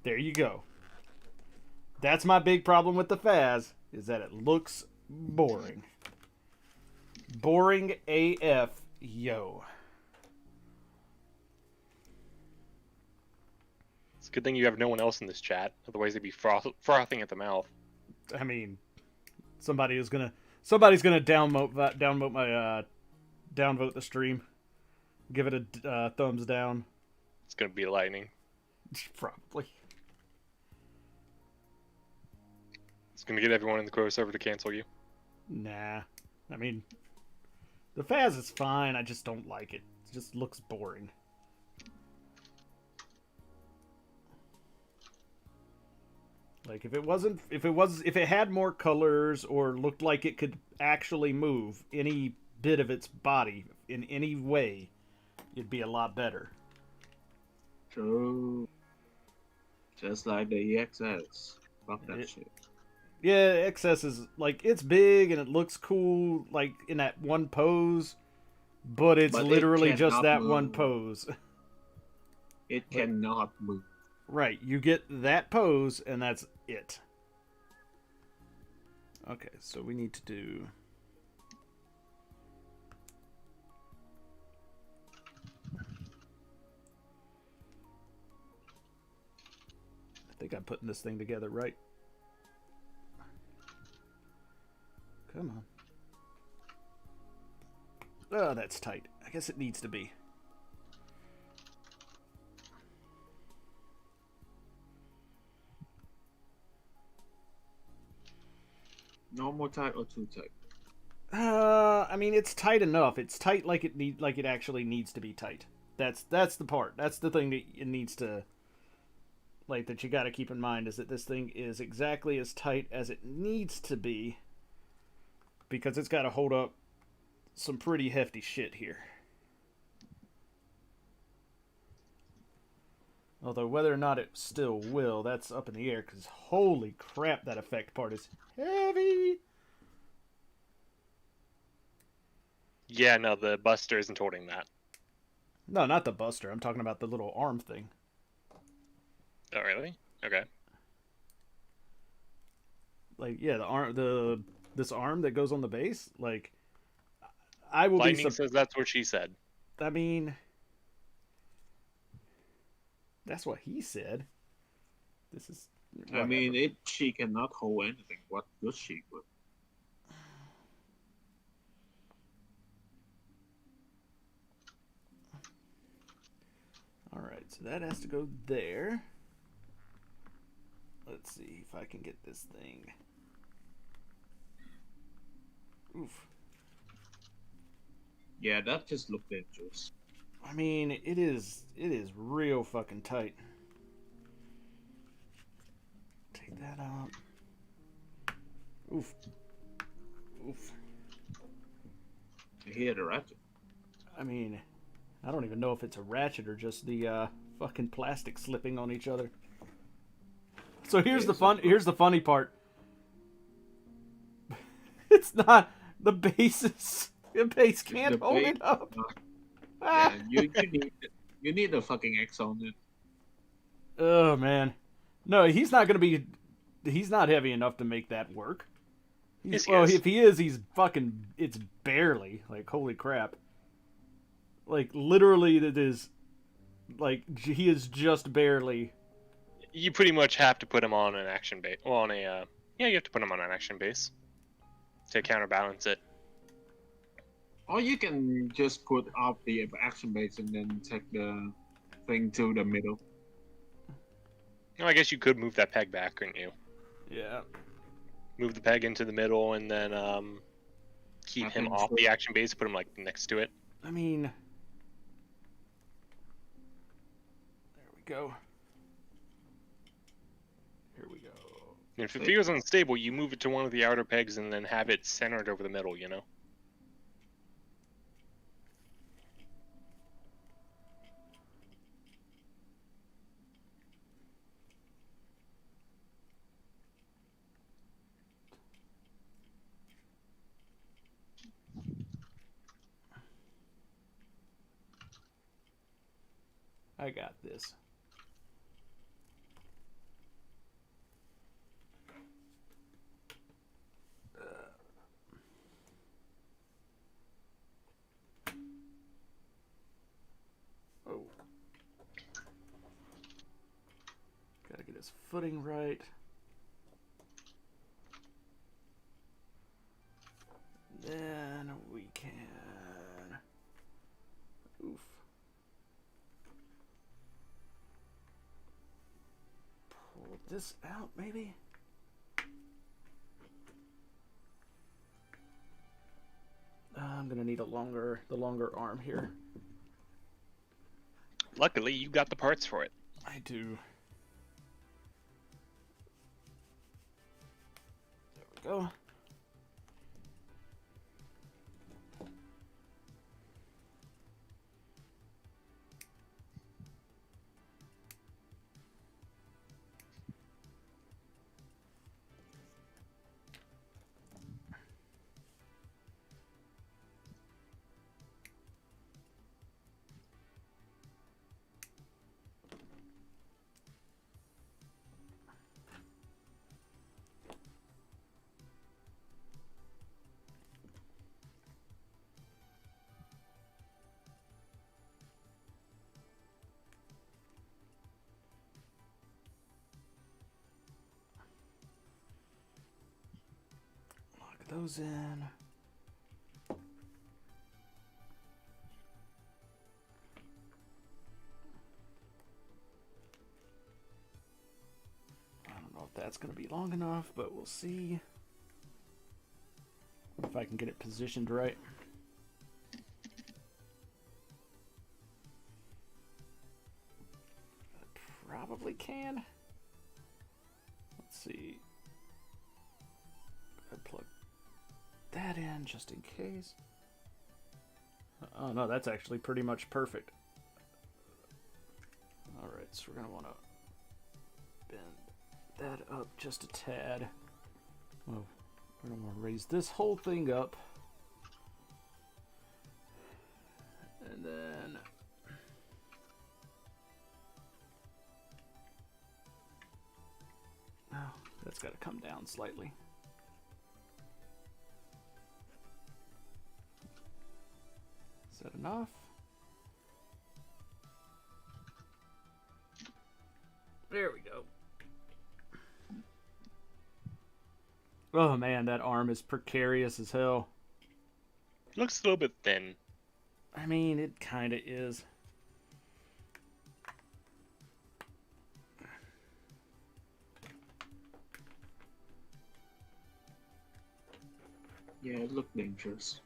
[SPEAKER 3] There you go. That's my big problem with the Faz, is that it looks boring. Boring AF, yo.
[SPEAKER 4] It's a good thing you have no one else in this chat. Otherwise, they'd be frothing at the mouth.
[SPEAKER 3] I mean, somebody's gonna downvote my downvote the stream. Give it a thumbs down.
[SPEAKER 4] It's gonna be Lightning.
[SPEAKER 3] Probably.
[SPEAKER 4] It's gonna get everyone in the Crow server to cancel you.
[SPEAKER 3] Nah. I mean, the Faz is fine. I just don't like it. It just looks boring. Like if it had more colors or looked like it could actually move any bit of its body in any way, it'd be a lot better.
[SPEAKER 2] True. Just like the EXS. Fuck that shit.
[SPEAKER 3] Yeah, XS is like it's big and it looks cool like in that one pose, but it's literally just that one pose.
[SPEAKER 2] It cannot move.
[SPEAKER 3] Right, you get that pose and that's it. Okay, so we need to do I think I'm putting this thing together right. Come on. Oh, that's tight. I guess it needs to be.
[SPEAKER 2] Normal tight or too tight?
[SPEAKER 3] I mean, it's tight enough. It's tight like it actually needs to be tight. That's the part. That's the thing that it needs to, like, that you got to keep in mind, is that this thing is exactly as tight as it needs to be, because it's got to hold up some pretty hefty shit here. Although whether or not it still will, that's up in the air, because holy crap, that effect part is heavy.
[SPEAKER 4] Yeah, no, the Buster isn't holding that.
[SPEAKER 3] No, not the Buster. I'm talking about the little arm thing.
[SPEAKER 4] Oh, really? Okay.
[SPEAKER 3] Like, yeah, this arm that goes on the base. Like, I will
[SPEAKER 4] Lightning says that's what she said.
[SPEAKER 3] I mean, that's what he said. This is. Whatever.
[SPEAKER 2] I mean, she cannot hold anything. What good she would?
[SPEAKER 3] All right, so that has to go there. Let's see if I can get this thing. Oof.
[SPEAKER 2] Yeah, that just looked dangerous.
[SPEAKER 3] I mean, it is real fucking tight. Take that out. Oof. Oof.
[SPEAKER 2] I hear the ratchet.
[SPEAKER 3] I mean, I don't even know if it's a ratchet or just the fucking plastic slipping on each other. So here's the funny part. It's not the bases. The base can't
[SPEAKER 2] The
[SPEAKER 3] hold
[SPEAKER 2] base-
[SPEAKER 3] it up.
[SPEAKER 2] Yeah, you need a fucking X on it.
[SPEAKER 3] Oh man, no, he's not gonna be. He's not heavy enough to make that work.
[SPEAKER 4] Yes, he
[SPEAKER 3] Well,
[SPEAKER 4] is.
[SPEAKER 3] if he is, he's fucking. It's barely like holy crap. Like literally, it is. Like he is just barely.
[SPEAKER 4] You pretty much have to put him on an action base. Well, on a yeah, you have to put him on an action base to counterbalance it.
[SPEAKER 2] Or you can just put up the action base and then take the thing to the middle.
[SPEAKER 4] Well, I guess you could move that peg back, couldn't you?
[SPEAKER 3] Yeah.
[SPEAKER 4] Move the peg into the middle and then keep
[SPEAKER 2] I
[SPEAKER 4] him
[SPEAKER 2] think
[SPEAKER 4] off
[SPEAKER 2] so.
[SPEAKER 4] the action base, put him like next to it.
[SPEAKER 3] I mean, there we go. Here we go.
[SPEAKER 4] And if it feels unstable, you move it to one of the outer pegs and then have it centered over the middle, you know?
[SPEAKER 3] I got this. Oh. Gotta get his footing right. Then we can. Oof. Pull this out, maybe? I'm gonna need the longer arm here.
[SPEAKER 4] Luckily, you got the parts for it.
[SPEAKER 3] I do. There we go. Lock those in. I don't know if that's going to be long enough, but we'll see if I can get it positioned right. I probably can. Let's see. I plug that in just in case. Oh no, that's actually pretty much perfect. Alright, so we're going to want to bend that up just a tad. Well, we're going to want to raise this whole thing up. And then oh, that's got to come down slightly. Is that enough? There we go. Oh man, that arm is precarious as hell.
[SPEAKER 4] Looks a little bit thin.
[SPEAKER 3] I mean, it kind of is.
[SPEAKER 2] Yeah, it looked dangerous.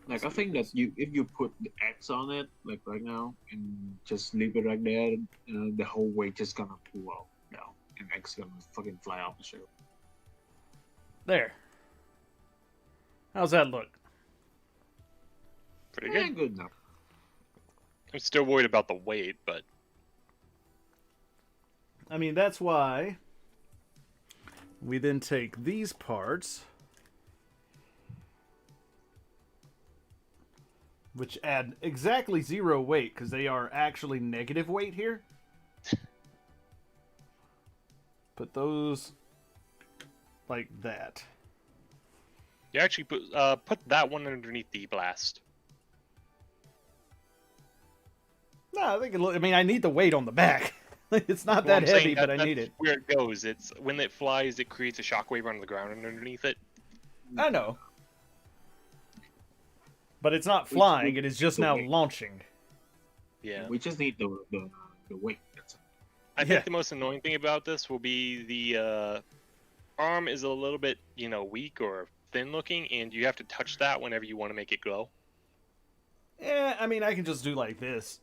[SPEAKER 2] Like I think that if you put the X on it, like right now, and just leave it right there, the whole weight just gonna pull out down, and X gonna fucking fly off the ship.
[SPEAKER 3] There. How's that look?
[SPEAKER 4] Pretty
[SPEAKER 2] Yeah,
[SPEAKER 4] good.
[SPEAKER 2] good enough.
[SPEAKER 4] I'm still worried about the weight, but
[SPEAKER 3] I mean, that's why We then take these parts, which add exactly 0 weight, because they are actually negative weight here. Put those like that.
[SPEAKER 4] You actually put that one underneath the blast.
[SPEAKER 3] No, I think I mean, I need the weight on the back. It's not
[SPEAKER 4] Well,
[SPEAKER 3] that
[SPEAKER 4] I'm
[SPEAKER 3] heavy,
[SPEAKER 4] saying
[SPEAKER 3] but I
[SPEAKER 4] that's
[SPEAKER 3] need it.
[SPEAKER 4] where it goes. It's when it flies, it creates a shockwave on the ground underneath it.
[SPEAKER 3] I know. But it's not flying, it is just now launching.
[SPEAKER 4] Yeah.
[SPEAKER 2] We just need the weight. That's it.
[SPEAKER 4] I think the most annoying thing about this will be the arm is a little bit, weak or thin looking, and you have to touch that whenever you want to make it glow.
[SPEAKER 3] Yeah, I mean, I can just do like this.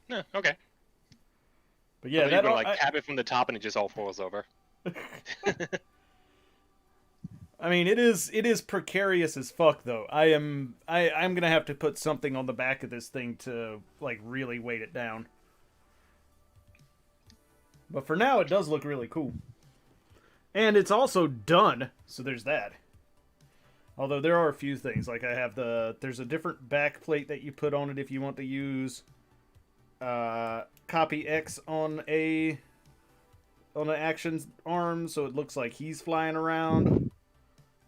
[SPEAKER 4] No, okay.
[SPEAKER 3] But yeah,
[SPEAKER 4] that
[SPEAKER 3] that
[SPEAKER 4] tap it from the top and it just all falls over.
[SPEAKER 3] I mean, it is precarious as fuck though. I'm gonna have to put something on the back of this thing to like really weight it down. But for now, it does look really cool. And it's also done, so there's that. Although there are a few things, like I have there's a different back plate that you put on it if you want to use Copy-X on an action arm, so it looks like he's flying around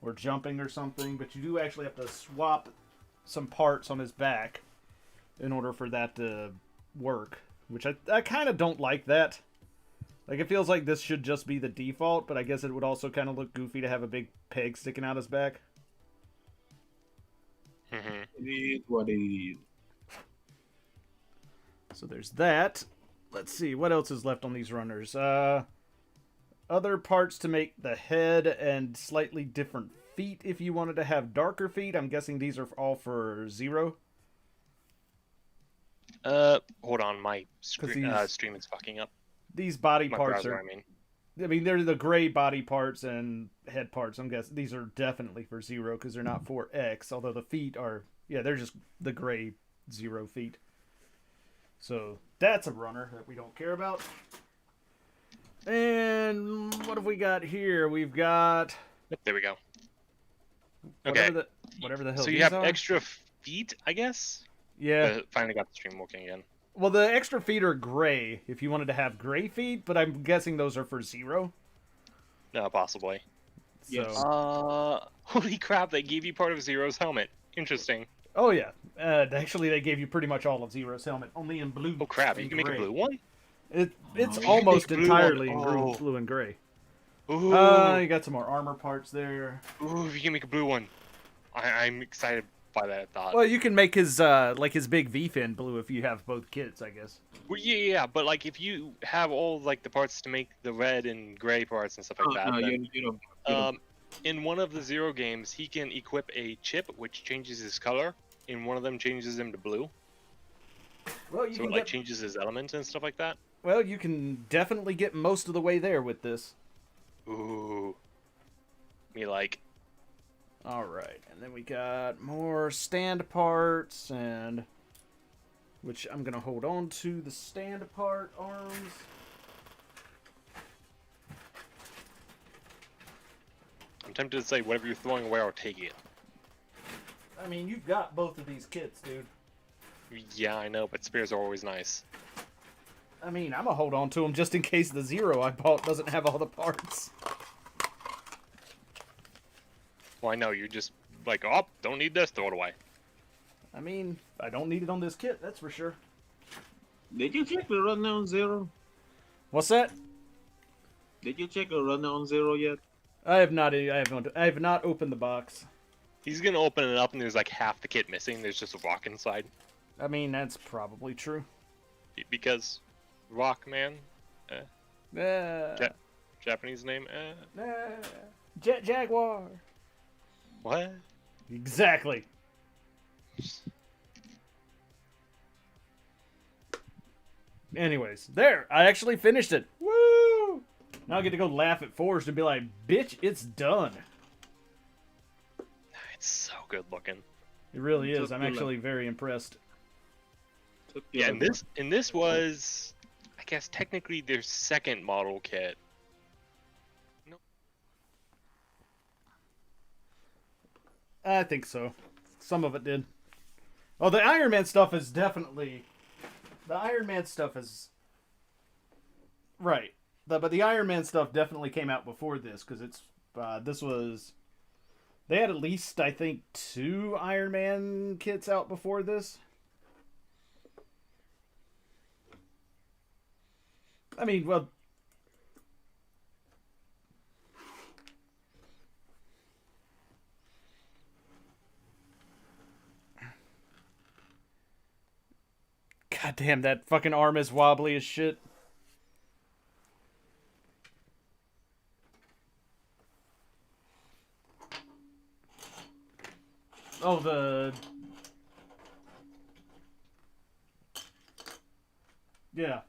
[SPEAKER 3] or jumping or something. But you do actually have to swap some parts on his back in order for that to work, which I kind of don't like that. Like, it feels like this should just be the default, but I guess it would also kind of look goofy to have a big peg sticking out his back.
[SPEAKER 2] It is what it is.
[SPEAKER 3] So there's that. Let's see, what else is left on these runners? Other parts to make the head and slightly different feet if you wanted to have darker feet. I'm guessing these are all for 0.
[SPEAKER 4] Hold on, my stream is fucking up.
[SPEAKER 3] These body
[SPEAKER 4] My
[SPEAKER 3] parts
[SPEAKER 4] browser,
[SPEAKER 3] are... I mean, they're the gray body parts and head parts. I'm guessing these are definitely for 0 because they're not for X. Although the feet are... Yeah, they're just the gray 0 feet. So that's a runner that we don't care about. And what have we got here? We've got...
[SPEAKER 4] Yep, there we go.
[SPEAKER 3] Whatever
[SPEAKER 4] Okay.
[SPEAKER 3] Whatever the hell
[SPEAKER 4] So
[SPEAKER 3] these
[SPEAKER 4] you have
[SPEAKER 3] are.
[SPEAKER 4] extra feet, I guess?
[SPEAKER 3] Yeah.
[SPEAKER 4] Finally got the stream working again.
[SPEAKER 3] Well, the extra feet are gray if you wanted to have gray feet, but I'm guessing those are for 0.
[SPEAKER 4] No, possibly.
[SPEAKER 3] So...
[SPEAKER 2] Yes.
[SPEAKER 4] Holy crap, they gave you part of Zero's helmet. Interesting.
[SPEAKER 3] Oh, yeah. Actually, they gave you pretty much all of Zero's helmet, only in blue.
[SPEAKER 4] Oh crap,
[SPEAKER 3] and
[SPEAKER 4] you can make a
[SPEAKER 3] gray.
[SPEAKER 4] blue one?
[SPEAKER 3] It's
[SPEAKER 4] you can
[SPEAKER 3] almost
[SPEAKER 4] make blue
[SPEAKER 3] entirely
[SPEAKER 4] one.
[SPEAKER 3] in
[SPEAKER 4] Oh.
[SPEAKER 3] blue and gray.
[SPEAKER 4] Ooh,
[SPEAKER 3] You got some more armor parts there.
[SPEAKER 4] ooh, if you can make a blue one. I'm excited by that thought.
[SPEAKER 3] Well, you can make his like his big V-fin blue if you have both kits, I guess.
[SPEAKER 4] Well, yeah, but like if you have all like the parts to make the red and gray parts and stuff like that,
[SPEAKER 2] No,
[SPEAKER 4] then,
[SPEAKER 2] you don't.
[SPEAKER 4] in one of the Zero games, he can equip a chip which changes his color. In one of them, changes him to blue.
[SPEAKER 3] Well, you
[SPEAKER 4] So it like changes his elements and stuff like that.
[SPEAKER 3] Well, you can definitely get most of the way there with this.
[SPEAKER 4] Ooh, me like.
[SPEAKER 3] All right, and then we got more stand parts, and which I'm gonna hold on to the stand part arms.
[SPEAKER 4] I'm tempted to say whatever you're throwing away, I'll take it.
[SPEAKER 3] I mean, you've got both of these kits, dude.
[SPEAKER 4] Yeah, I know, but spares are always nice.
[SPEAKER 3] I mean, I'm gonna hold on to them just in case the Zero I bought doesn't have all the parts.
[SPEAKER 4] Well, I know, you're just like, oh, don't need this, throw it away.
[SPEAKER 3] I mean, I don't need it on this kit, that's for sure.
[SPEAKER 2] Did you check the rundown 0?
[SPEAKER 3] What's that?
[SPEAKER 2] Did you check the rundown 0 yet?
[SPEAKER 3] I have not opened the box.
[SPEAKER 4] He's gonna open it up and there's like half the kit missing, there's just a rock inside.
[SPEAKER 3] I mean, that's probably true.
[SPEAKER 4] Because Rock Man,
[SPEAKER 3] Uh,
[SPEAKER 4] Japanese name,
[SPEAKER 3] Jet Jaguar.
[SPEAKER 4] what?
[SPEAKER 3] Exactly. Anyways, there. I actually finished it. Woo! Now I get to go laugh at Forrest and be like, bitch, it's done.
[SPEAKER 4] It's so good looking.
[SPEAKER 3] It really is.
[SPEAKER 2] Took
[SPEAKER 3] I'm
[SPEAKER 2] you
[SPEAKER 3] actually very impressed.
[SPEAKER 4] Yeah, and this was, I guess technically their second model kit.
[SPEAKER 3] I think so. Some of it did. Oh, the Iron Man stuff is definitely... The Iron Man stuff is... Right. But the Iron Man stuff definitely came out before this, because it's... this was... They had at least, I think, 2 Iron Man kits out before this. I mean, well... God damn, that fucking arm is wobbly as shit. Oh, the... Yeah.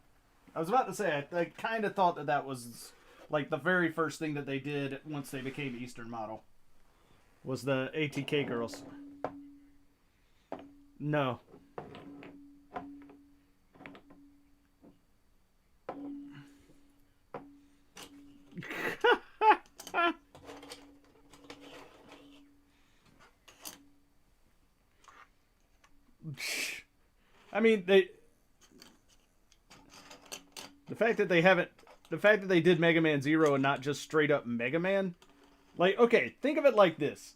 [SPEAKER 3] I was about to say, I kind of thought that was, like, the very first thing that they did once they became Eastern model. Was the ATK girls. No. I mean, the fact that they did Mega Man Zero and not just straight up Mega Man, like, okay, think of it like this.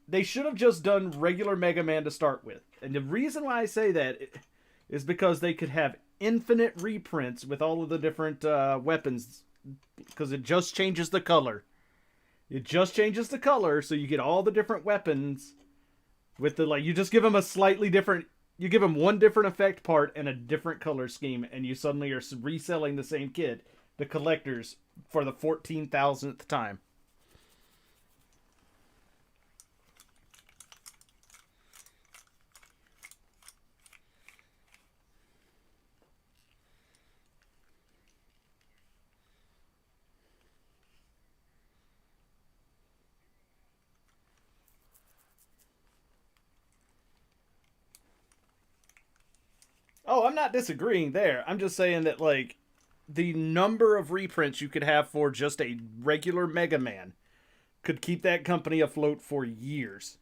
[SPEAKER 3] They should have just done regular Mega Man to start with. And the reason why I say that is because they could have infinite reprints with all of the different weapons, because it just changes the color. It just changes the color, so you get all the different weapons with the, like, you just give them a slightly different, you give them one different effect part and a different color scheme, and you suddenly are reselling the same kit, the collectors, for the 14,000th time. Oh, I'm not disagreeing there. I'm just saying that, like, the number of reprints you could have for just a regular Mega Man could keep that company afloat for years.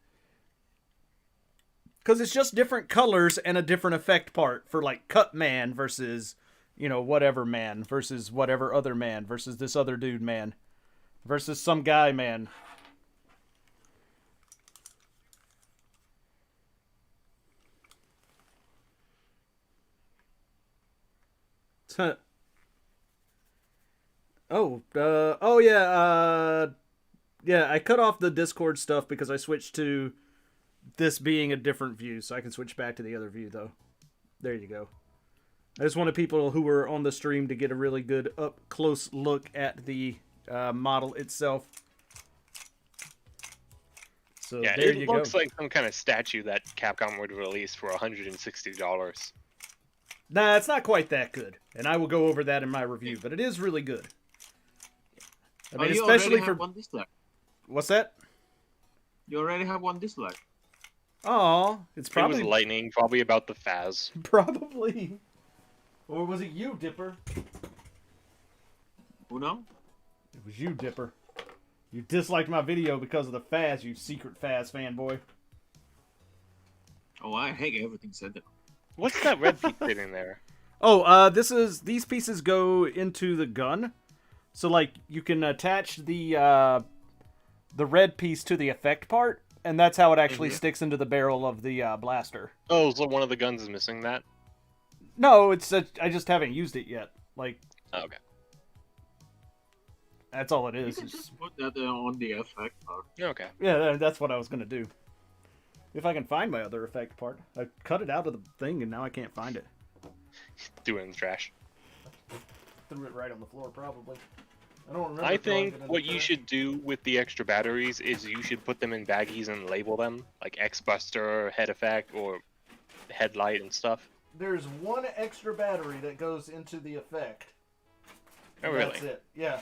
[SPEAKER 3] Because it's just different colors and a different effect part for, like, Cut Man versus, you know, whatever man versus whatever other man versus this other dude man versus some guy man. Yeah, I cut off the Discord stuff because I switched to this being a different view, so I can switch back to the other view, though. There you go. I just wanted people who were on the stream to get a really good up-close look at the model itself. So
[SPEAKER 4] yeah,
[SPEAKER 3] there
[SPEAKER 4] it
[SPEAKER 3] you
[SPEAKER 4] looks
[SPEAKER 3] go.
[SPEAKER 4] like some kind of statue that Capcom would release for $160.
[SPEAKER 3] Nah, it's not quite that good, and I will go over that in my review, but it is really good. I mean,
[SPEAKER 2] you
[SPEAKER 3] especially
[SPEAKER 2] already
[SPEAKER 3] for...
[SPEAKER 2] have one dislike.
[SPEAKER 3] What's that?
[SPEAKER 2] You already have one dislike.
[SPEAKER 3] Oh, it's probably...
[SPEAKER 4] It was lightning, probably about the Faz.
[SPEAKER 3] Probably. Or was it you, Dipper?
[SPEAKER 2] Who knows?
[SPEAKER 3] It was you, Dipper. You disliked my video because of the Faz, you secret Faz fanboy.
[SPEAKER 2] Oh, I hate everything said that.
[SPEAKER 4] What's that red piece sitting there?
[SPEAKER 3] Oh, these pieces go into the gun. So, like, you can attach the red piece to the effect part, and that's how it actually sticks into the barrel of the blaster.
[SPEAKER 4] Oh, so one of the guns is missing that?
[SPEAKER 3] No, it's I just haven't used it yet. Like,
[SPEAKER 4] Oh, okay.
[SPEAKER 3] that's all it
[SPEAKER 2] You
[SPEAKER 3] is.
[SPEAKER 2] can just put that on the effect part.
[SPEAKER 4] Okay.
[SPEAKER 3] Yeah, that's what I was gonna do. If I can find my other effect part. I cut it out of the thing, and now I can't find it.
[SPEAKER 4] Do it in the trash.
[SPEAKER 3] Threw it right on the floor, probably. I don't remember.
[SPEAKER 4] I
[SPEAKER 3] throwing
[SPEAKER 4] think
[SPEAKER 3] it in
[SPEAKER 4] what
[SPEAKER 3] the
[SPEAKER 4] you
[SPEAKER 3] trash.
[SPEAKER 4] should do with the extra batteries is you should put them in baggies and label them, like X-Buster, head effect, or headlight and stuff.
[SPEAKER 3] There's one extra battery that goes into the effect.
[SPEAKER 4] Oh, really?
[SPEAKER 3] That's it. Yeah.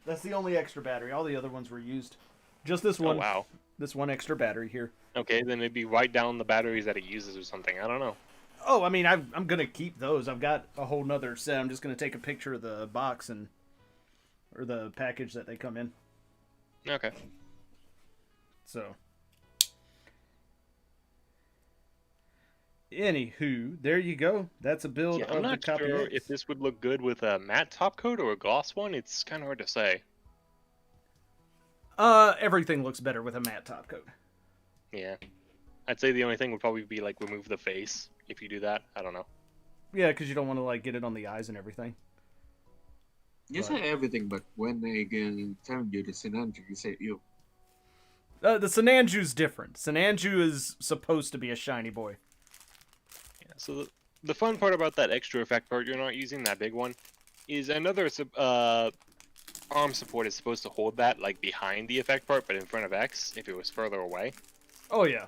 [SPEAKER 3] That's the only extra battery. All the other ones were used. Just this one.
[SPEAKER 4] Oh, wow.
[SPEAKER 3] This one extra battery here.
[SPEAKER 4] Okay, then maybe write down the batteries that it uses or something. I don't know.
[SPEAKER 3] Oh, I mean, I'm gonna keep those. I've got a whole nother set. I'm just gonna take a picture of the box or the package that they come in.
[SPEAKER 4] Okay.
[SPEAKER 3] So, anywho, there you go. That's a build
[SPEAKER 4] Yeah,
[SPEAKER 3] of
[SPEAKER 4] I'm
[SPEAKER 3] the
[SPEAKER 4] not
[SPEAKER 3] Copy-X.
[SPEAKER 4] sure if this would look good with a matte top coat or a gloss one. It's kind of hard to say.
[SPEAKER 3] Everything looks better with a matte top coat.
[SPEAKER 4] Yeah. I'd say the only thing would probably be like remove the face if you do that. I don't know.
[SPEAKER 3] Yeah, because you don't want to like get it on the eyes and everything.
[SPEAKER 2] You say everything, but when they tell you the Sinanju, you say you.
[SPEAKER 3] The Sinanju's different. Sinanju is supposed to be a shiny boy.
[SPEAKER 4] Yeah. So the fun part about that extra effect part you're not using, that big one, is another arm support is supposed to hold that like behind the effect part, but in front of X if it was further away.
[SPEAKER 3] Oh yeah.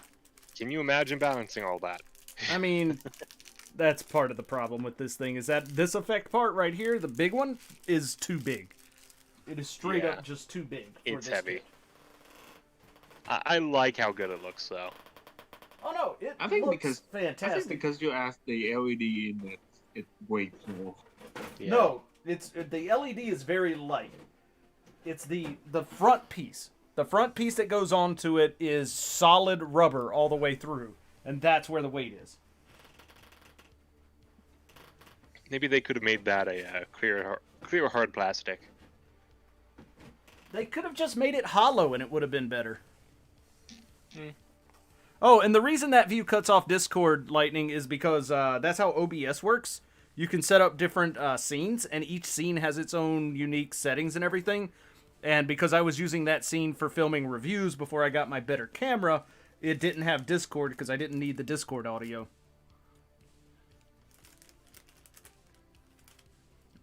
[SPEAKER 4] Can you imagine balancing all that?
[SPEAKER 3] I mean, that's part of the problem with this thing, is that this effect part right here, the big one, is too big. It is straight up just too big.
[SPEAKER 4] It's
[SPEAKER 3] this
[SPEAKER 4] heavy.
[SPEAKER 3] thing.
[SPEAKER 4] I like how good it looks, though.
[SPEAKER 3] Oh no, it
[SPEAKER 2] I think
[SPEAKER 3] looks fantastic.
[SPEAKER 2] I think because you asked the LED in that it weighs more.
[SPEAKER 4] Yeah.
[SPEAKER 3] No, it's the LED is very light. It's the front piece. The front piece that goes onto it is solid rubber all the way through, and that's where the weight is.
[SPEAKER 4] Maybe they could have made that a clear hard plastic.
[SPEAKER 3] They could have just made it hollow and it would have been better.
[SPEAKER 4] Hmm.
[SPEAKER 3] Oh, and the reason that view cuts off Discord, Lightning, is because that's how OBS works. You can set up different scenes, and each scene has its own unique settings and everything. And because I was using that scene for filming reviews before I got my better camera, it didn't have Discord because I didn't need the Discord audio.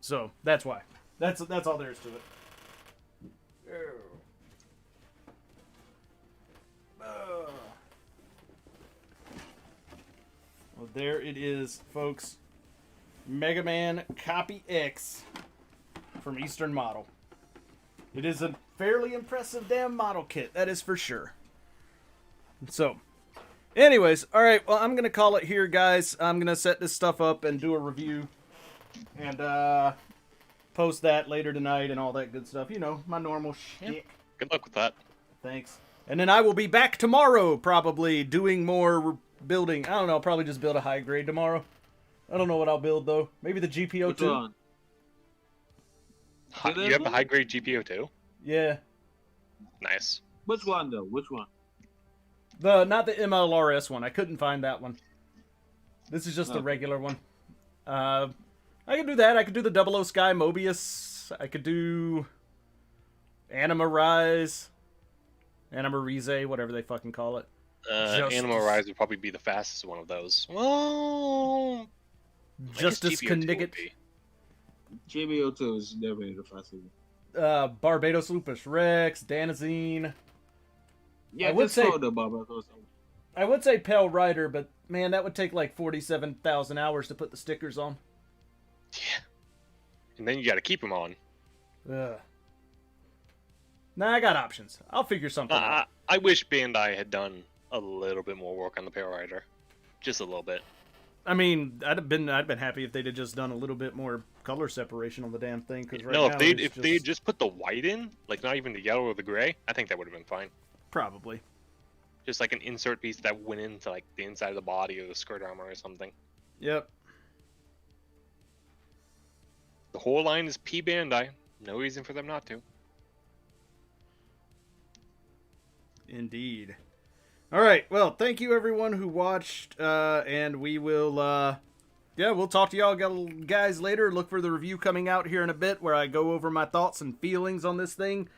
[SPEAKER 3] So, that's why. That's all there is to it. Well, there it is, folks. MegaMan Copy-X from Eastern Model. It is a fairly impressive damn model kit, that is for sure. So, anyways, alright, well, I'm going to call it here, guys. I'm going to set this stuff up and do a review. And, post that later tonight and all that good stuff. You know, my normal shit.
[SPEAKER 4] Good luck with that.
[SPEAKER 3] Thanks. And then I will be back tomorrow, probably, doing more building. I don't know, I'll probably just build a high grade tomorrow. I don't know what I'll build, though. Maybe the GPO2?
[SPEAKER 4] You have a high grade GPO too?
[SPEAKER 3] Yeah.
[SPEAKER 4] Nice.
[SPEAKER 2] Which one, though? Which one?
[SPEAKER 3] Not the MLRS one. I couldn't find that one. This is just the regular one. I could do that. I could do the 00 Sky Mobius. I could do Anima Rise. Anima Rize, whatever they fucking call it.
[SPEAKER 4] Animal Rise would probably be the fastest one of those. Well,
[SPEAKER 3] Justice Knigget.
[SPEAKER 2] GBO2 is definitely the fastest.
[SPEAKER 3] Barbados Lupus Rex, Danazine.
[SPEAKER 2] Yeah,
[SPEAKER 3] I would say
[SPEAKER 2] the Barbados.
[SPEAKER 3] I would say Pale Rider, but man, that would take like 47,000 hours to put the stickers on.
[SPEAKER 4] Yeah. And then you gotta keep them on.
[SPEAKER 3] Nah, I got options. I'll figure something out.
[SPEAKER 4] I wish Bandai had done a little bit more work on the Pale Rider. Just a little bit.
[SPEAKER 3] I mean, I'd been happy if they'd have just done a little bit more color separation on the damn thing. Cause right
[SPEAKER 4] no,
[SPEAKER 3] now
[SPEAKER 4] if they just put the white in, like not even the yellow or the gray, I think that would have been fine.
[SPEAKER 3] Probably.
[SPEAKER 4] Just like an insert piece that went into like the inside of the body or the skirt armor or something.
[SPEAKER 3] Yep.
[SPEAKER 4] The whole line is P Bandai. No reason for them not to.
[SPEAKER 3] Indeed. All right. Well, thank you everyone who watched, and we will, we'll talk to y'all guys later. Look for the review coming out here in a bit, where I go over my thoughts and feelings on this thing,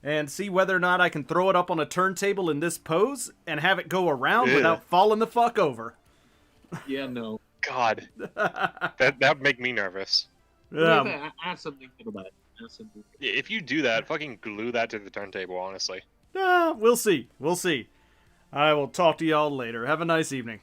[SPEAKER 3] and see whether or not I can throw it up on a turntable in this pose and have it go around without falling the fuck over.
[SPEAKER 2] Yeah, no.
[SPEAKER 4] God, that would make me nervous.
[SPEAKER 2] Add something to the back.
[SPEAKER 4] If you do that, fucking glue that to the turntable, honestly.
[SPEAKER 3] We'll see. We'll see. I will talk to y'all later. Have a nice evening.